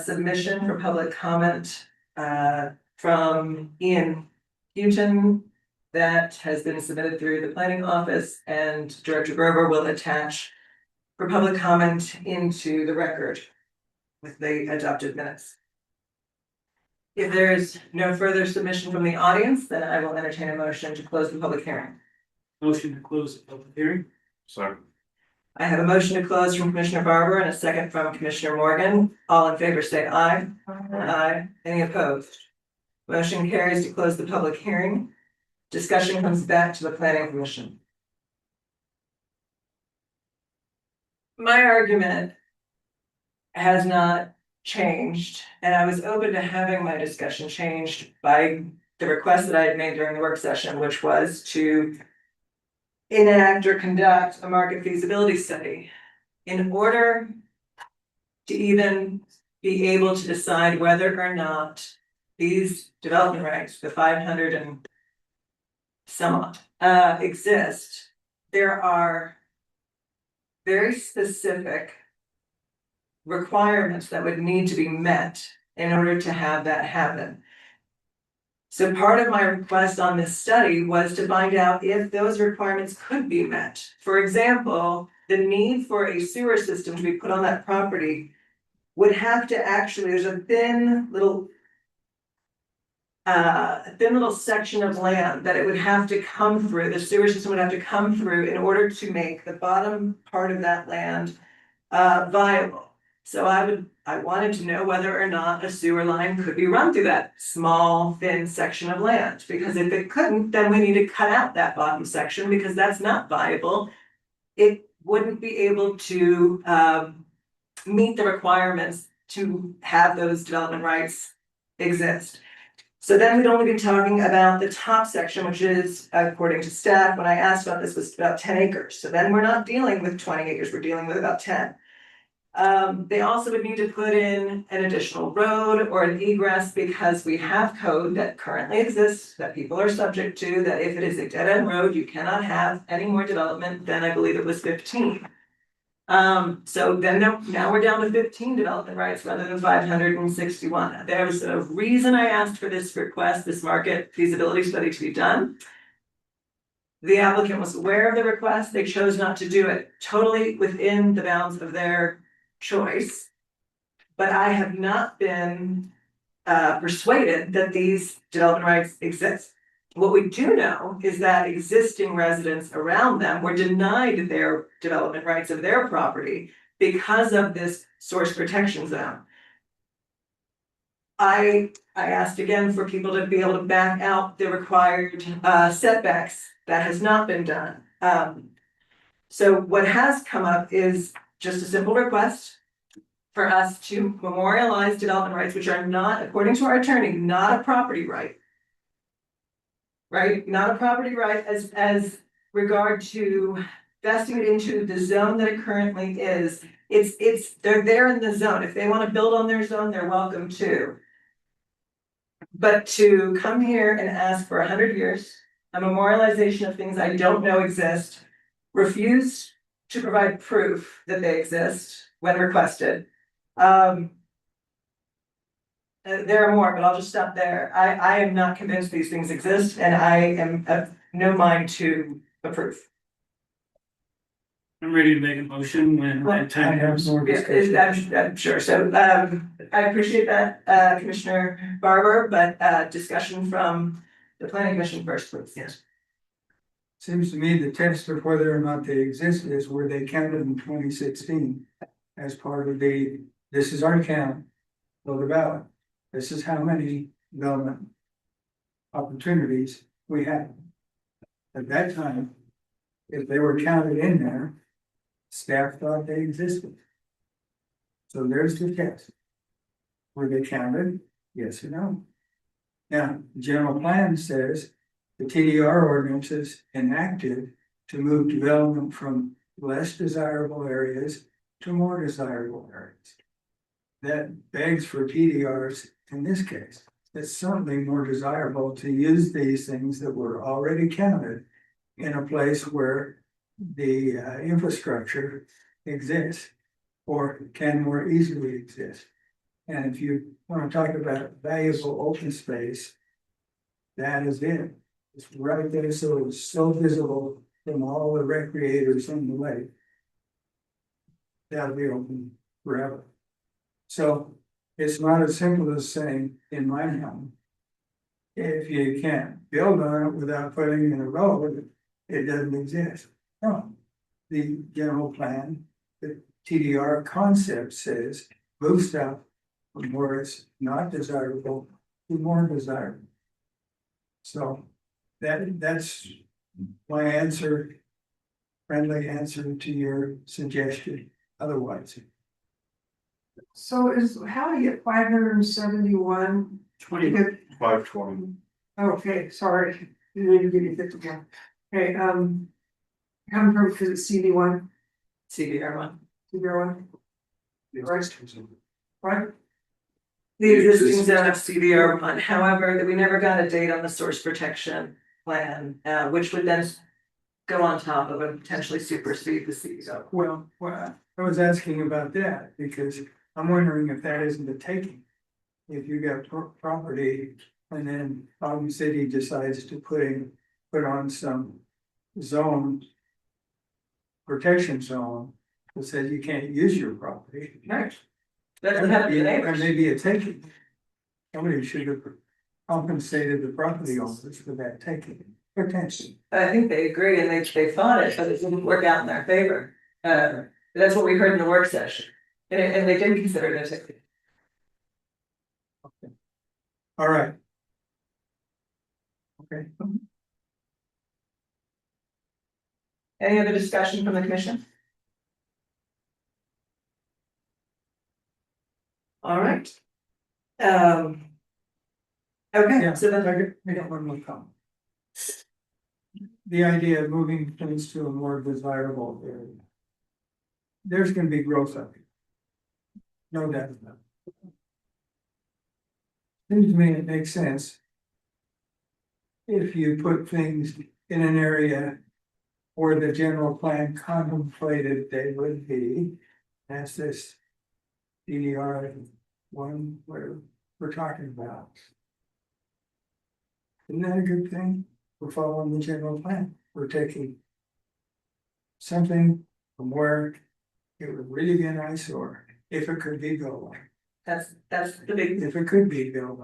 submission for public comment from Ian Houghton that has been submitted through the planning office, and Director Gerber will attach for public comment into the record with the adopted minutes. If there is no further submission from the audience, then I will entertain a motion to close the public hearing. Motion to close the public hearing. Sorry. I have a motion to close from Commissioner Barber and a second from Commissioner Morgan. All in favor say aye. Aye. Any opposed? Motion carries to close the public hearing. Discussion comes back to the planning commission. My argument has not changed, and I was open to having my discussion changed by the request that I had made during the work session, which was to enact or conduct a market feasibility study in order to even be able to decide whether or not these development rights, the 500 and some exist. There are very specific requirements that would need to be met in order to have that happen. So part of my request on this study was to find out if those requirements could be met. For example, the need for a sewer system to be put on that property would have to actually, there's a thin little section of land that it would have to come through, the sewer system would have to come through in order to make the bottom part of that land viable. So I wanted to know whether or not a sewer line could be run through that small, thin section of land. Because if it couldn't, then we need to cut out that bottom section because that's not viable. It wouldn't be able to meet the requirements to have those development rights exist. So then we'd only be talking about the top section, which is, according to staff, when I asked about this, was about 10 acres. So then we're not dealing with 20 acres, we're dealing with about 10. They also would need to put in an additional road or an egress because we have code that currently exists that people are subject to, that if it is a dead end road, you cannot have any more development than I believe it was 15. So then now we're down to 15 development rights rather than 561. There's a reason I asked for this request, this market feasibility study to be done. The applicant was aware of the request, they chose not to do it totally within the bounds of their choice. But I have not been persuaded that these development rights exist. What we do know is that existing residents around them were denied their development rights of their property because of this source protection zone. I asked again for people to be able to back out the required setbacks. That has not been done. So what has come up is just a simple request for us to memorialize development rights, which are not, according to our attorney, not a property right. Right, not a property right as regard to vesting it into the zone that it currently is. They're there in the zone. If they want to build on their zone, they're welcome to. But to come here and ask for 100 years, a memorialization of things I don't know exist, refuse to provide proof that they exist when requested. There are more, but I'll just stop there. I am not convinced these things exist, and I am of no mind to approve. I'm ready to make a motion when that time comes. I'm sure. So I appreciate that, Commissioner Barber, but discussion from the Planning Commission first, please. Yes. Seems to me the test of whether or not they exist is where they counted in 2016 as part of this is our count, Nordic Valley. This is how many development opportunities we had. At that time, if they were counted in there, staff thought they existed. So there's the test. Were they counted? Yes or no? Now, the general plan says the TDR ordinance is enacted to move development from less desirable areas to more desirable areas. That begs for TDRs in this case. It's certainly more desirable to use these things that were already counted in a place where the infrastructure exists or can more easily exist. And if you want to talk about valuable open space, that is it. It's right there, so it's so visible from all the recreators on the lake. That'll be open forever. So it's not as simple as saying in my home, if you can't build on it without putting in a road, it doesn't exist. No, the general plan, the TDR concept says move stuff from where it's not desirable to more desirable. So that's my answer, friendly answer to your suggestion. Otherwise. So how do you get 571? 520. Okay, sorry, you need to give you 51. Okay, come from, because it's CD1. CBR1. CBR1. Right? The existing zone of CBR1, however, we never got a date on the source protection plan, which would then go on top of and potentially supersede the CBR. Well, I was asking about that because I'm wondering if that isn't a taking. If you got property And then Ogden City decides to put on some zone. Protection zone that says you can't use your property. Right. Doesn't have to be neighbors. And maybe a taking. Somebody should have compensated the property owners for that taking, potentially. I think they agree and they fought it, but it didn't work out in their favor. That's what we heard in the work session. And they did consider it a ticket. All right. Okay. Any other discussion from the commission? All right. Okay, Yeah, so then I got one more comment. The idea of moving things to a more desirable area. There's gonna be growth up here. No doubt about it. Seems to me it makes sense. If you put things in an area where the general plan contemplated they would be, that's this DDR one where we're talking about. Isn't that a good thing? We're following the general plan. We're taking something from where it would really be an eyesore if it could be built. that's the big. If it could be built.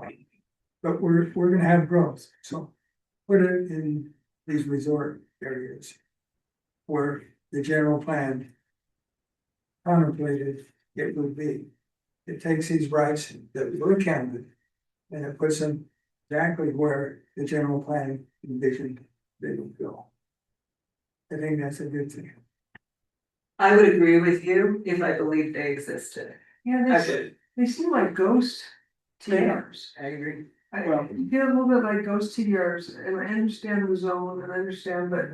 But we're gonna have growth, so put it in these resort areas where the general plan contemplated it would be. It takes these rights that were counted and it puts them exactly where the general plan envisioned they would go. I think that's a good thing. I would agree with you if I believed they existed. Yeah, they seem like ghost TRs. I agree. I feel a little bit like ghost TRs, and I understand the zone and I understand, but.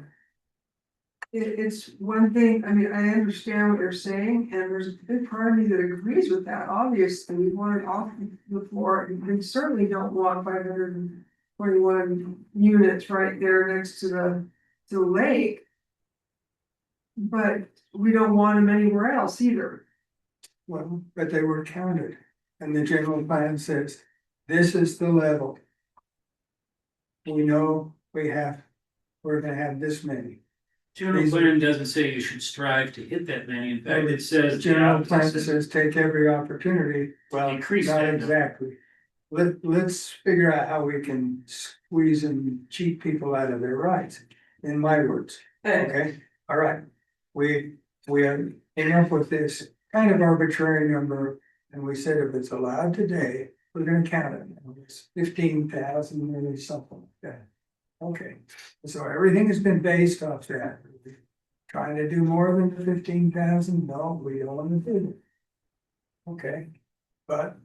It's one thing, I mean, I understand what you're saying, and there's a big part of me that agrees with that, obviously, we want it off before, and we certainly don't want 521 units right there next to the lake. But we don't want them anywhere else either. Well, but they were counted, and the general plan says, this is the level. We know we're gonna have this many. General plan doesn't say you should strive to hit that many, in fact, it says. General plan says take every opportunity, well, Increase not that. exactly. Let's figure out how we can squeeze and cheat people out of their rights, in my words, okay? All right, we have came up with this kind of arbitrary number, and we said if it's allowed today, we're gonna count it, it's 15,000 or something like that. Okay, so everything has been based off that. Trying to do more than 15,000, no, we don't want to do it. Okay, but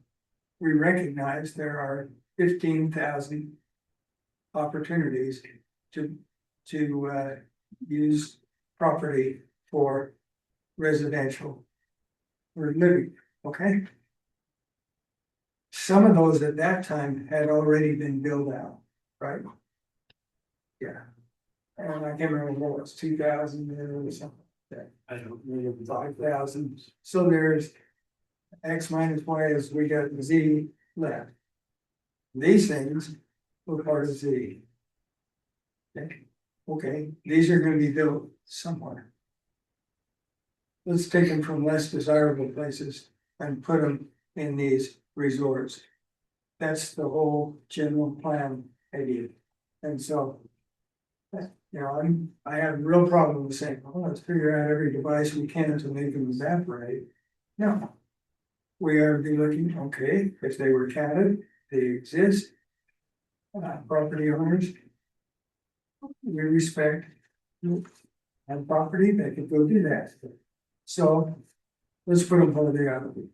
we recognize there are 15,000 opportunities to use property for residential or living, okay? Some of those at that time had already been built out, right? Yeah. And I can't remember what it was, 2,000 or something. I don't know, 5,000. So there's X minus Y as we got Z left. These things were part of Z. Okay, these are gonna be built somewhere. Let's take them from less desirable places and put them in these resorts. That's the whole general plan idea. And so, you know, I have a real problem with saying, oh, let's figure out every device we can to make them evaporate. No. We are be looking, okay, if they were counted, they exist. Property owners. We respect. And property, they can go do that. So let's put them where they ought to be.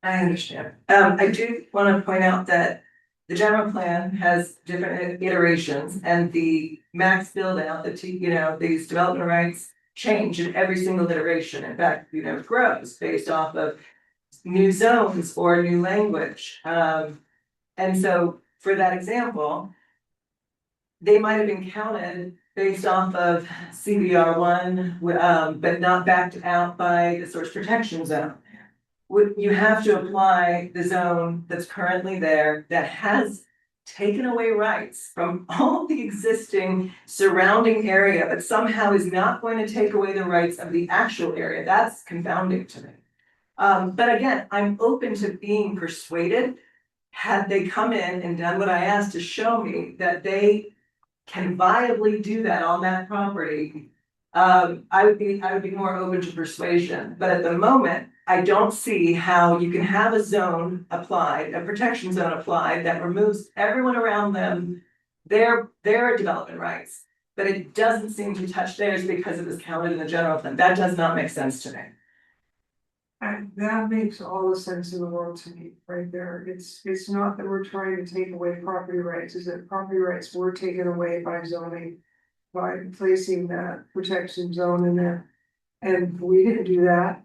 I understand. I do want to point out that the general plan has different iterations and the max build out, these development rights change in every single iteration. In fact, it grows based off of new zones or new language. And so for that example, they might have been counted based off of CBR one, but not backed out by the source protection zone. You have to apply the zone that's currently there that has taken away rights from all the existing surrounding area, but somehow is not going to take away the rights of the actual area. That's confounding to me. But again, I'm open to being persuaded, had they come in and done what I asked to show me that they can viably do that on that property. I would be more open to persuasion, but at the moment, I don't see how you can have a zone applied, a protection zone applied that removes everyone around them, their development rights. But it doesn't seem to touch theirs because it was counted in the general plan. That does not make sense to me. And that makes all the sense in the world to me, right there. It's not that we're trying to take away property rights, is that property rights were taken away by zoning. By placing that protection zone in there. And we didn't do that.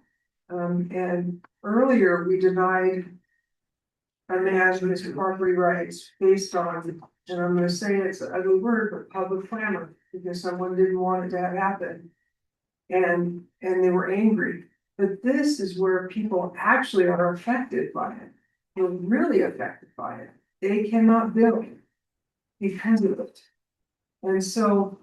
And earlier we denied a management's property rights based on, and I'm gonna say it's an ugly word, but public clamor, because someone didn't want it to happen. And they were angry. But this is where people actually are affected by it. They're really affected by it. They cannot build because of it. And so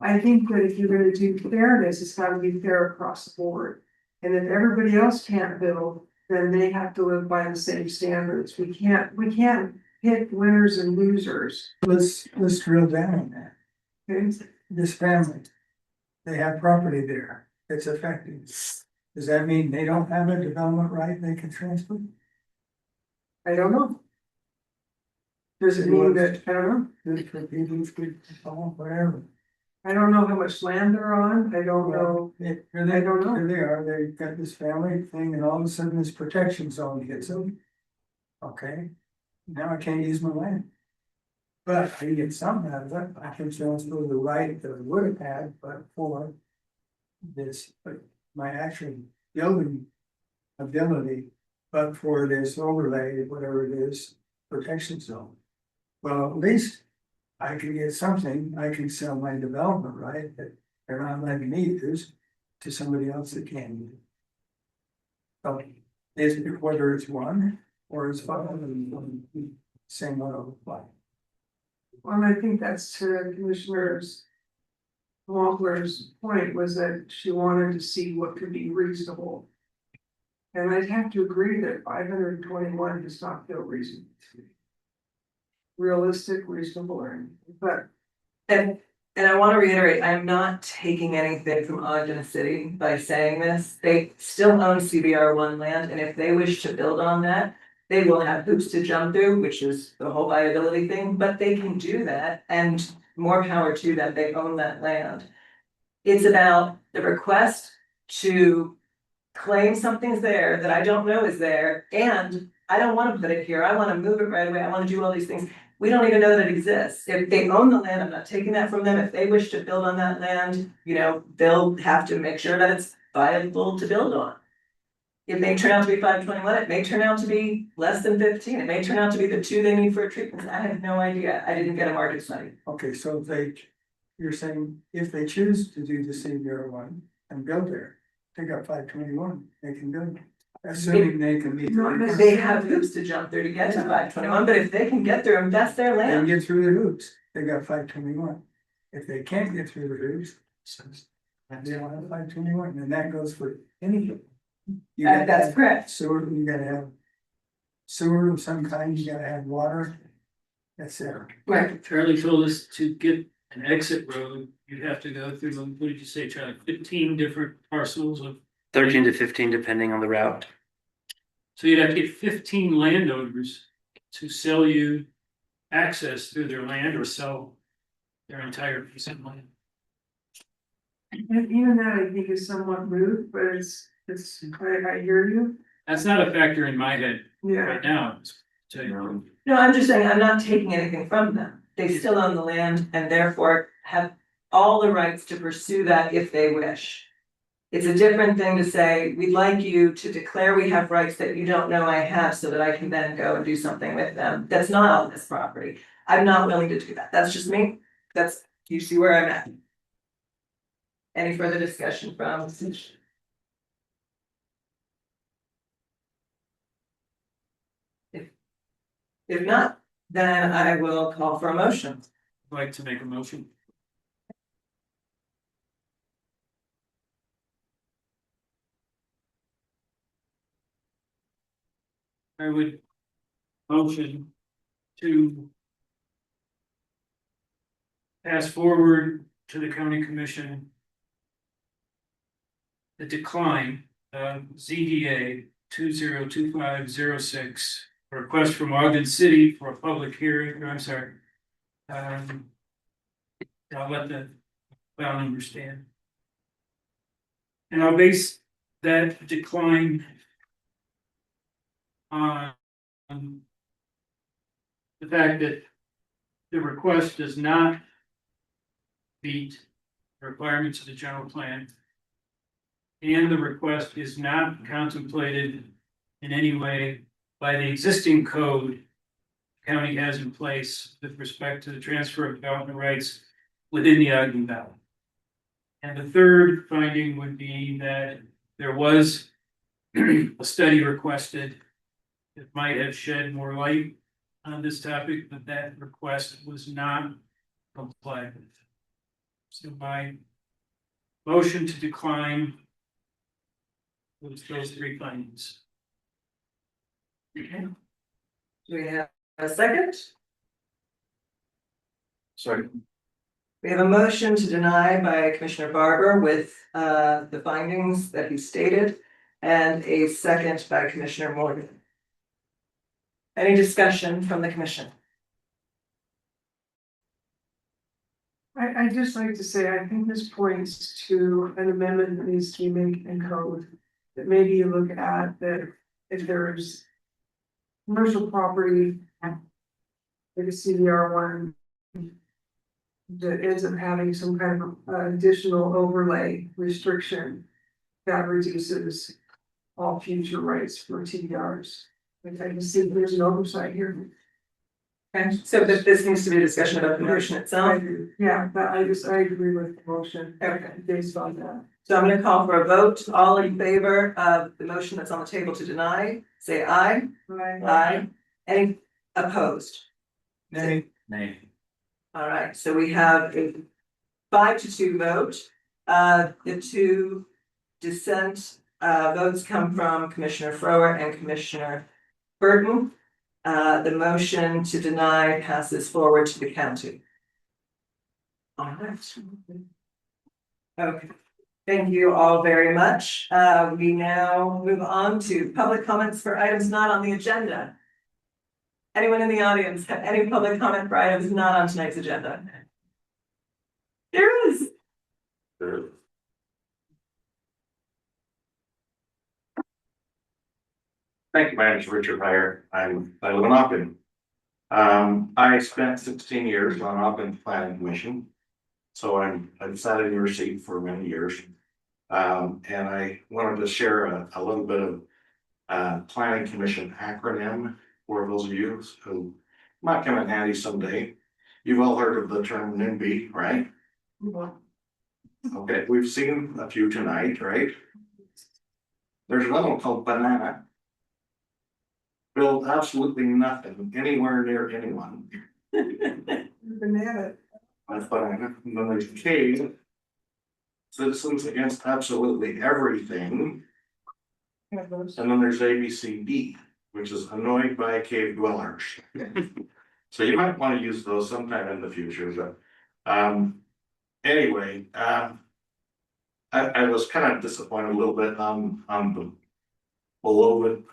I think that if you're gonna do fairness, it's gotta be fair across the board. And if everybody else can't build, then they have to live by the same standards. We can't pick winners and losers. Let's drill down on that. Okay? This family, they have property there, it's affected. Does that mean they don't have a development right they can transfer? I don't know. Does it mean that, I don't know, Good for people, good for all, whatever. I don't know how much land they're on, I don't know. Here I don't know. they are, they've got this family thing and all of a sudden this protection zone hits them. Okay, now I can't use my land. But I get something out of it, I can transfer the right that I would have had, but for this, but my actual building ability, but for this overlay, whatever it is, protection zone. Well, at least I can get something, I can sell my development right that they're not letting me use to somebody else that can use. So is it whether it's one or it's five, same one will apply. Well, I think that's to Commissioner's Wampler's point, was that she wanted to see what could be reasonable. And I'd have to agree that 521 does not feel reasonable to me. Realistic, reasonable, but. And I want to reiterate, I am not taking anything from Ogden City by saying this. They still own CBR1 land, and if they wish to build on that, they will have hoops to jump through, which is the whole viability thing, but they can do that, and more power to them, they own that land. It's about the request to claim something's there that I don't know is there, and I don't want to put it here, I want to move it right away, I want to do all these things. We don't even know that it exists. If they own the land, I'm not taking that from them. If they wish to build on that land, you know, they'll have to make sure that it's viable to build on. It may turn out to be 521, it may turn out to be less than 15, it may turn out to be the 2 they need for a treatment. I have no idea. I didn't get a market study. Okay, so you're saying if they choose to do the CBR1 and build there, they got 521, they can build. Assuming they can meet. They have hoops to jump through to get to 521, but if they can get through them, that's their They can land. get through the hoops, they got 521. If they can't get through the hoops, they don't have 521, and that goes for anything. You gotta That's have correct. Sewer, you gotta have sewer of some kind, you gotta have water, etc. Right. Charlie told us to get an exit road, you'd have to go through, what did you say, Charlie, 15 different parcels of. 13 to 15, depending on the route. So you'd have to get 15 landowners to sell you access through their land or sell their entire piece of land. And even that I think is somewhat rude, but I hear you. That's not a factor in my head Yeah. right now. To tell you. No, I'm just saying, I'm not taking anything from them. They still own the land and therefore have all the rights to pursue that if they wish. It's a different thing to say, we'd like you to declare we have rights that you don't know I have so that I can then go and do something with them. That's not on this property. I'm not willing to do that. That's just me. That's, you see where I'm at. Any further discussion from? If not, Then I will call for a motion. I'd like to make a motion. I would motion to pass forward to the county commission the decline of ZDA 2025-06, request from Ogden City for a public hearing, I'm sorry. I'll let the file number stand. And I'll base that decline on the fact that the request does not meet requirements of the general plan, and the request is not contemplated in any way by the existing code the county has in place with respect to the transfer of development rights within the Ogden Valley. And the third finding would be that there was a study requested that might have shed more light on this topic, but that request was not complied with. So my motion to decline was those three findings. Okay. Do we have a second? Sorry. We have a motion to deny by Commissioner Barber with the findings that he stated, and a second by Commissioner Morgan. Any discussion from the commission? I just like to say, I think this points to an amendment that needs to be made in code. That maybe you look at that if there's commercial property, like a CDR one, that ends up having some kind of additional overlay restriction that reduces all future rights for TDRs. Like I can see there's an oversight here. Okay, so this needs to be a discussion about the motion itself. Yeah, but I agree with the motion. Okay. Based on that. So I'm gonna call for a vote. All in favor of the motion that's on the table to deny, say aye. Aye. Any opposed? Nay. Nay. All right, so we have a 5-2 vote. The two dissent votes come from Commissioner Frower and Commissioner Burton. The motion to deny passes forward to the county. All right. Okay, thank you all very much. We now move on to public comments for items not on the agenda. Anyone in the audience have any public comment for items not on tonight's agenda? There is. Thank you, my name is Richard Heyer. I live in Ogden. I spent 16 years on Ogden Planning Commission. So I've sat in your seat for many years. And I wanted to share a little bit of Planning Commission acronym for those of you who might come in handy someday. You've all heard of the term NIMBY, right? Okay, we've seen a few tonight, right? There's another one called banana. Build absolutely nothing anywhere near anyone. Banana. That's banana. And then there's K. Citizens against absolutely everything. And then there's ABCD, which is annoyed by cave dwellers. So you might want to use those sometime in the future, but anyway, I was kind of disappointed a little bit on the below it.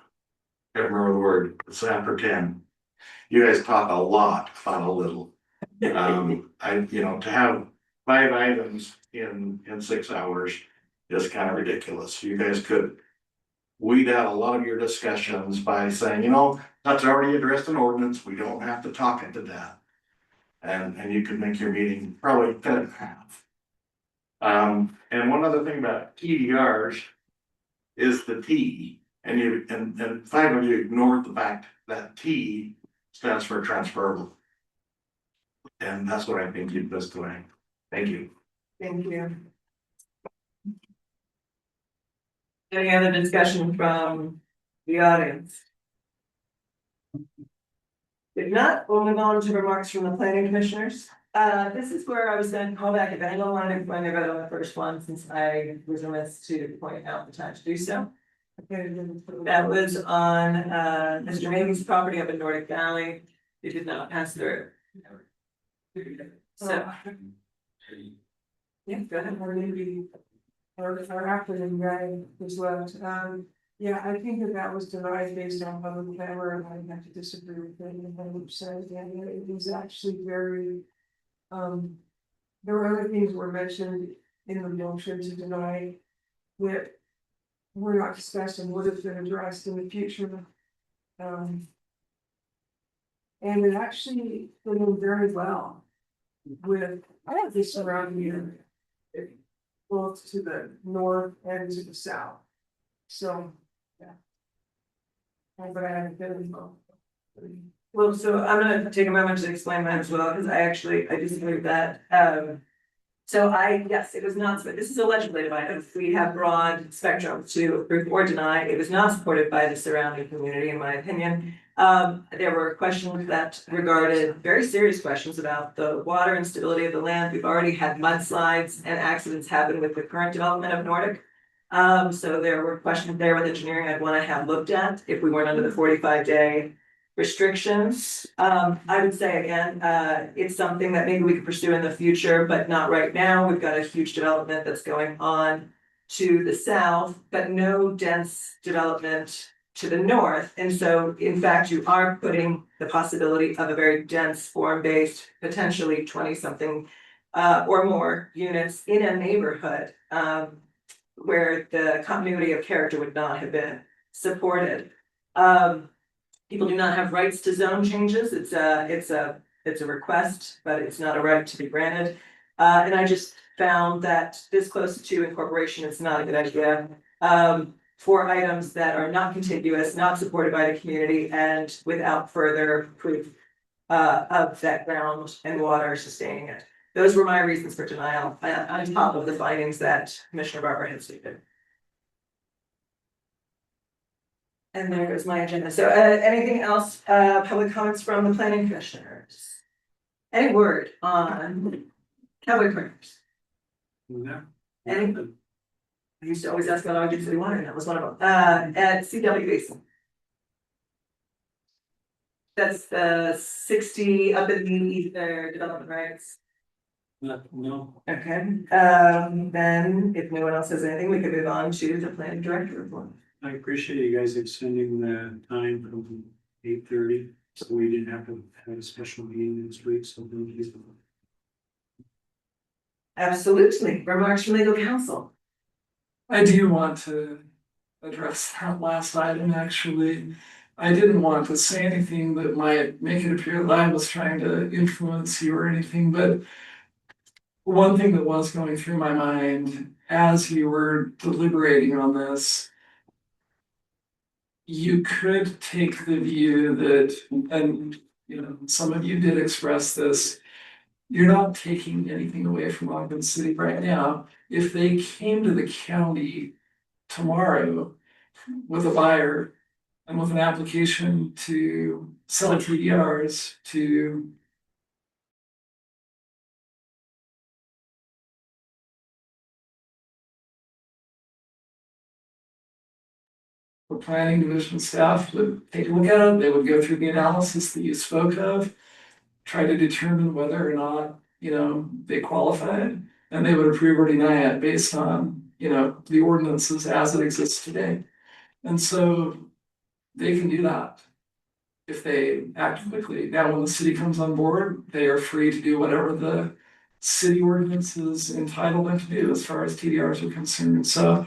Can't remember the word, San pretend. You guys talk a lot about a little. To have 5 items in 6 hours is kind of ridiculous. You guys could weed out a lot of your discussions by saying, that's already addressed in ordinance, we don't have to talk it to death. And you could make your meeting probably cut in half. And one other thing about TDRs is the T, and 5 of you ignored the fact that T stands for transferable. And that's what I think you'd best doing. Thank you. Thank you. Any other discussion from the audience? If not, we'll move on to remarks from the planning commissioners. This is where I was gonna call back if anyone wanted to find out on the first one, since I was remiss to point out the time to do so. That was on, Mr. Mabey's property up in Nordic Valley. It did not pass through. So. Yeah, go ahead. Or maybe, or after the guy was left, yeah, I think that was denied based on public clamor, and I have to disagree with him, and said, yeah, it was actually very. There were other things were mentioned in the motion to deny that were not discussed and would have been addressed in the future. And it actually went very well with the surrounding area, both to the north and to the south. So, yeah. But I haven't been involved. Well, so I'm gonna take a moment to explain mine as well, because I disagree with that. So yes, it was not, this is a legislative item. We have broad spectrum to approve or deny. It was not supported by the surrounding community, in my opinion. There were questions that regarded, very serious questions about the water and stability of the land. We've already had mudslides and accidents happen with the current development of Nordic. So there were questions there with engineering I'd want to have looked at if we weren't under the 45-day restrictions. I would say again, it's something that maybe we could pursue in the future, but not right now. We've got a huge development that's going on to the south, but no dense development to the north. And so in fact, you are putting the possibility of a very dense form-based, potentially 20-something or more units in a neighborhood where the continuity of character would not have been supported. People do not have rights to zone changes. It's a request, but it's not a right to be granted. And I just found that this close to incorporation is not a good idea. For items that are not contiguous, not supported by the community, and without further proof of that ground and water sustaining it. Those were my reasons for denial, on top of the findings that Commissioner Barber had stated. And there goes my agenda. So anything else, public comments from the planning commissioners? Any word on cowboy critters? No. Any? I used to always ask about Ogden City water, and that was one of them. At CW Basin. That's the 60 up in the ether development rights. No. Okay, then if no one else has anything, we can move on to the planning director report. I appreciate you guys extending the time from 8:30, so we didn't have to have a special meeting this week, so thank you. Absolutely. Remarks from legal counsel. I do want to address that last item, actually. I didn't want to say anything that might make it appear that I was trying to influence you or anything, but one thing that was going through my mind as you were deliberating on this, you could take the view that, and you know, some of you did express this, you're not taking anything away from Ogden City right now. If they came to the county tomorrow with a buyer and with an application to sell TDRs to the planning division staff would take a look at it, they would go through the analysis that you spoke of, try to determine whether or not, you know, they qualified, and they would approve or deny it based on, you know, the ordinances as it exists today. And so they can do that if they act quickly. Now, when the city comes on board, they are free to do whatever the city ordinances entitle them to do as far as TDRs are concerned. So,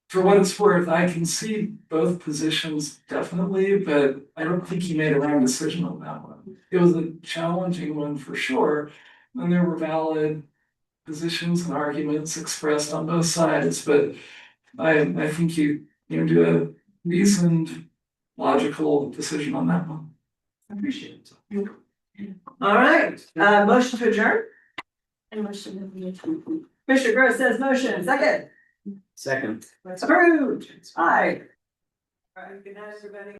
for what it's worth, I can see both positions definitely, but I don't think he made a wrong decision on that one. It was a challenging one for sure, and there were valid positions and arguments expressed on both sides, but I think you do a reasoned, logical decision on that one. I appreciate it. All right, motion to adjourn? And motion to adjourn. Commissioner Gross says motion, second. Second. Approved. Aye. All right, good night, everybody.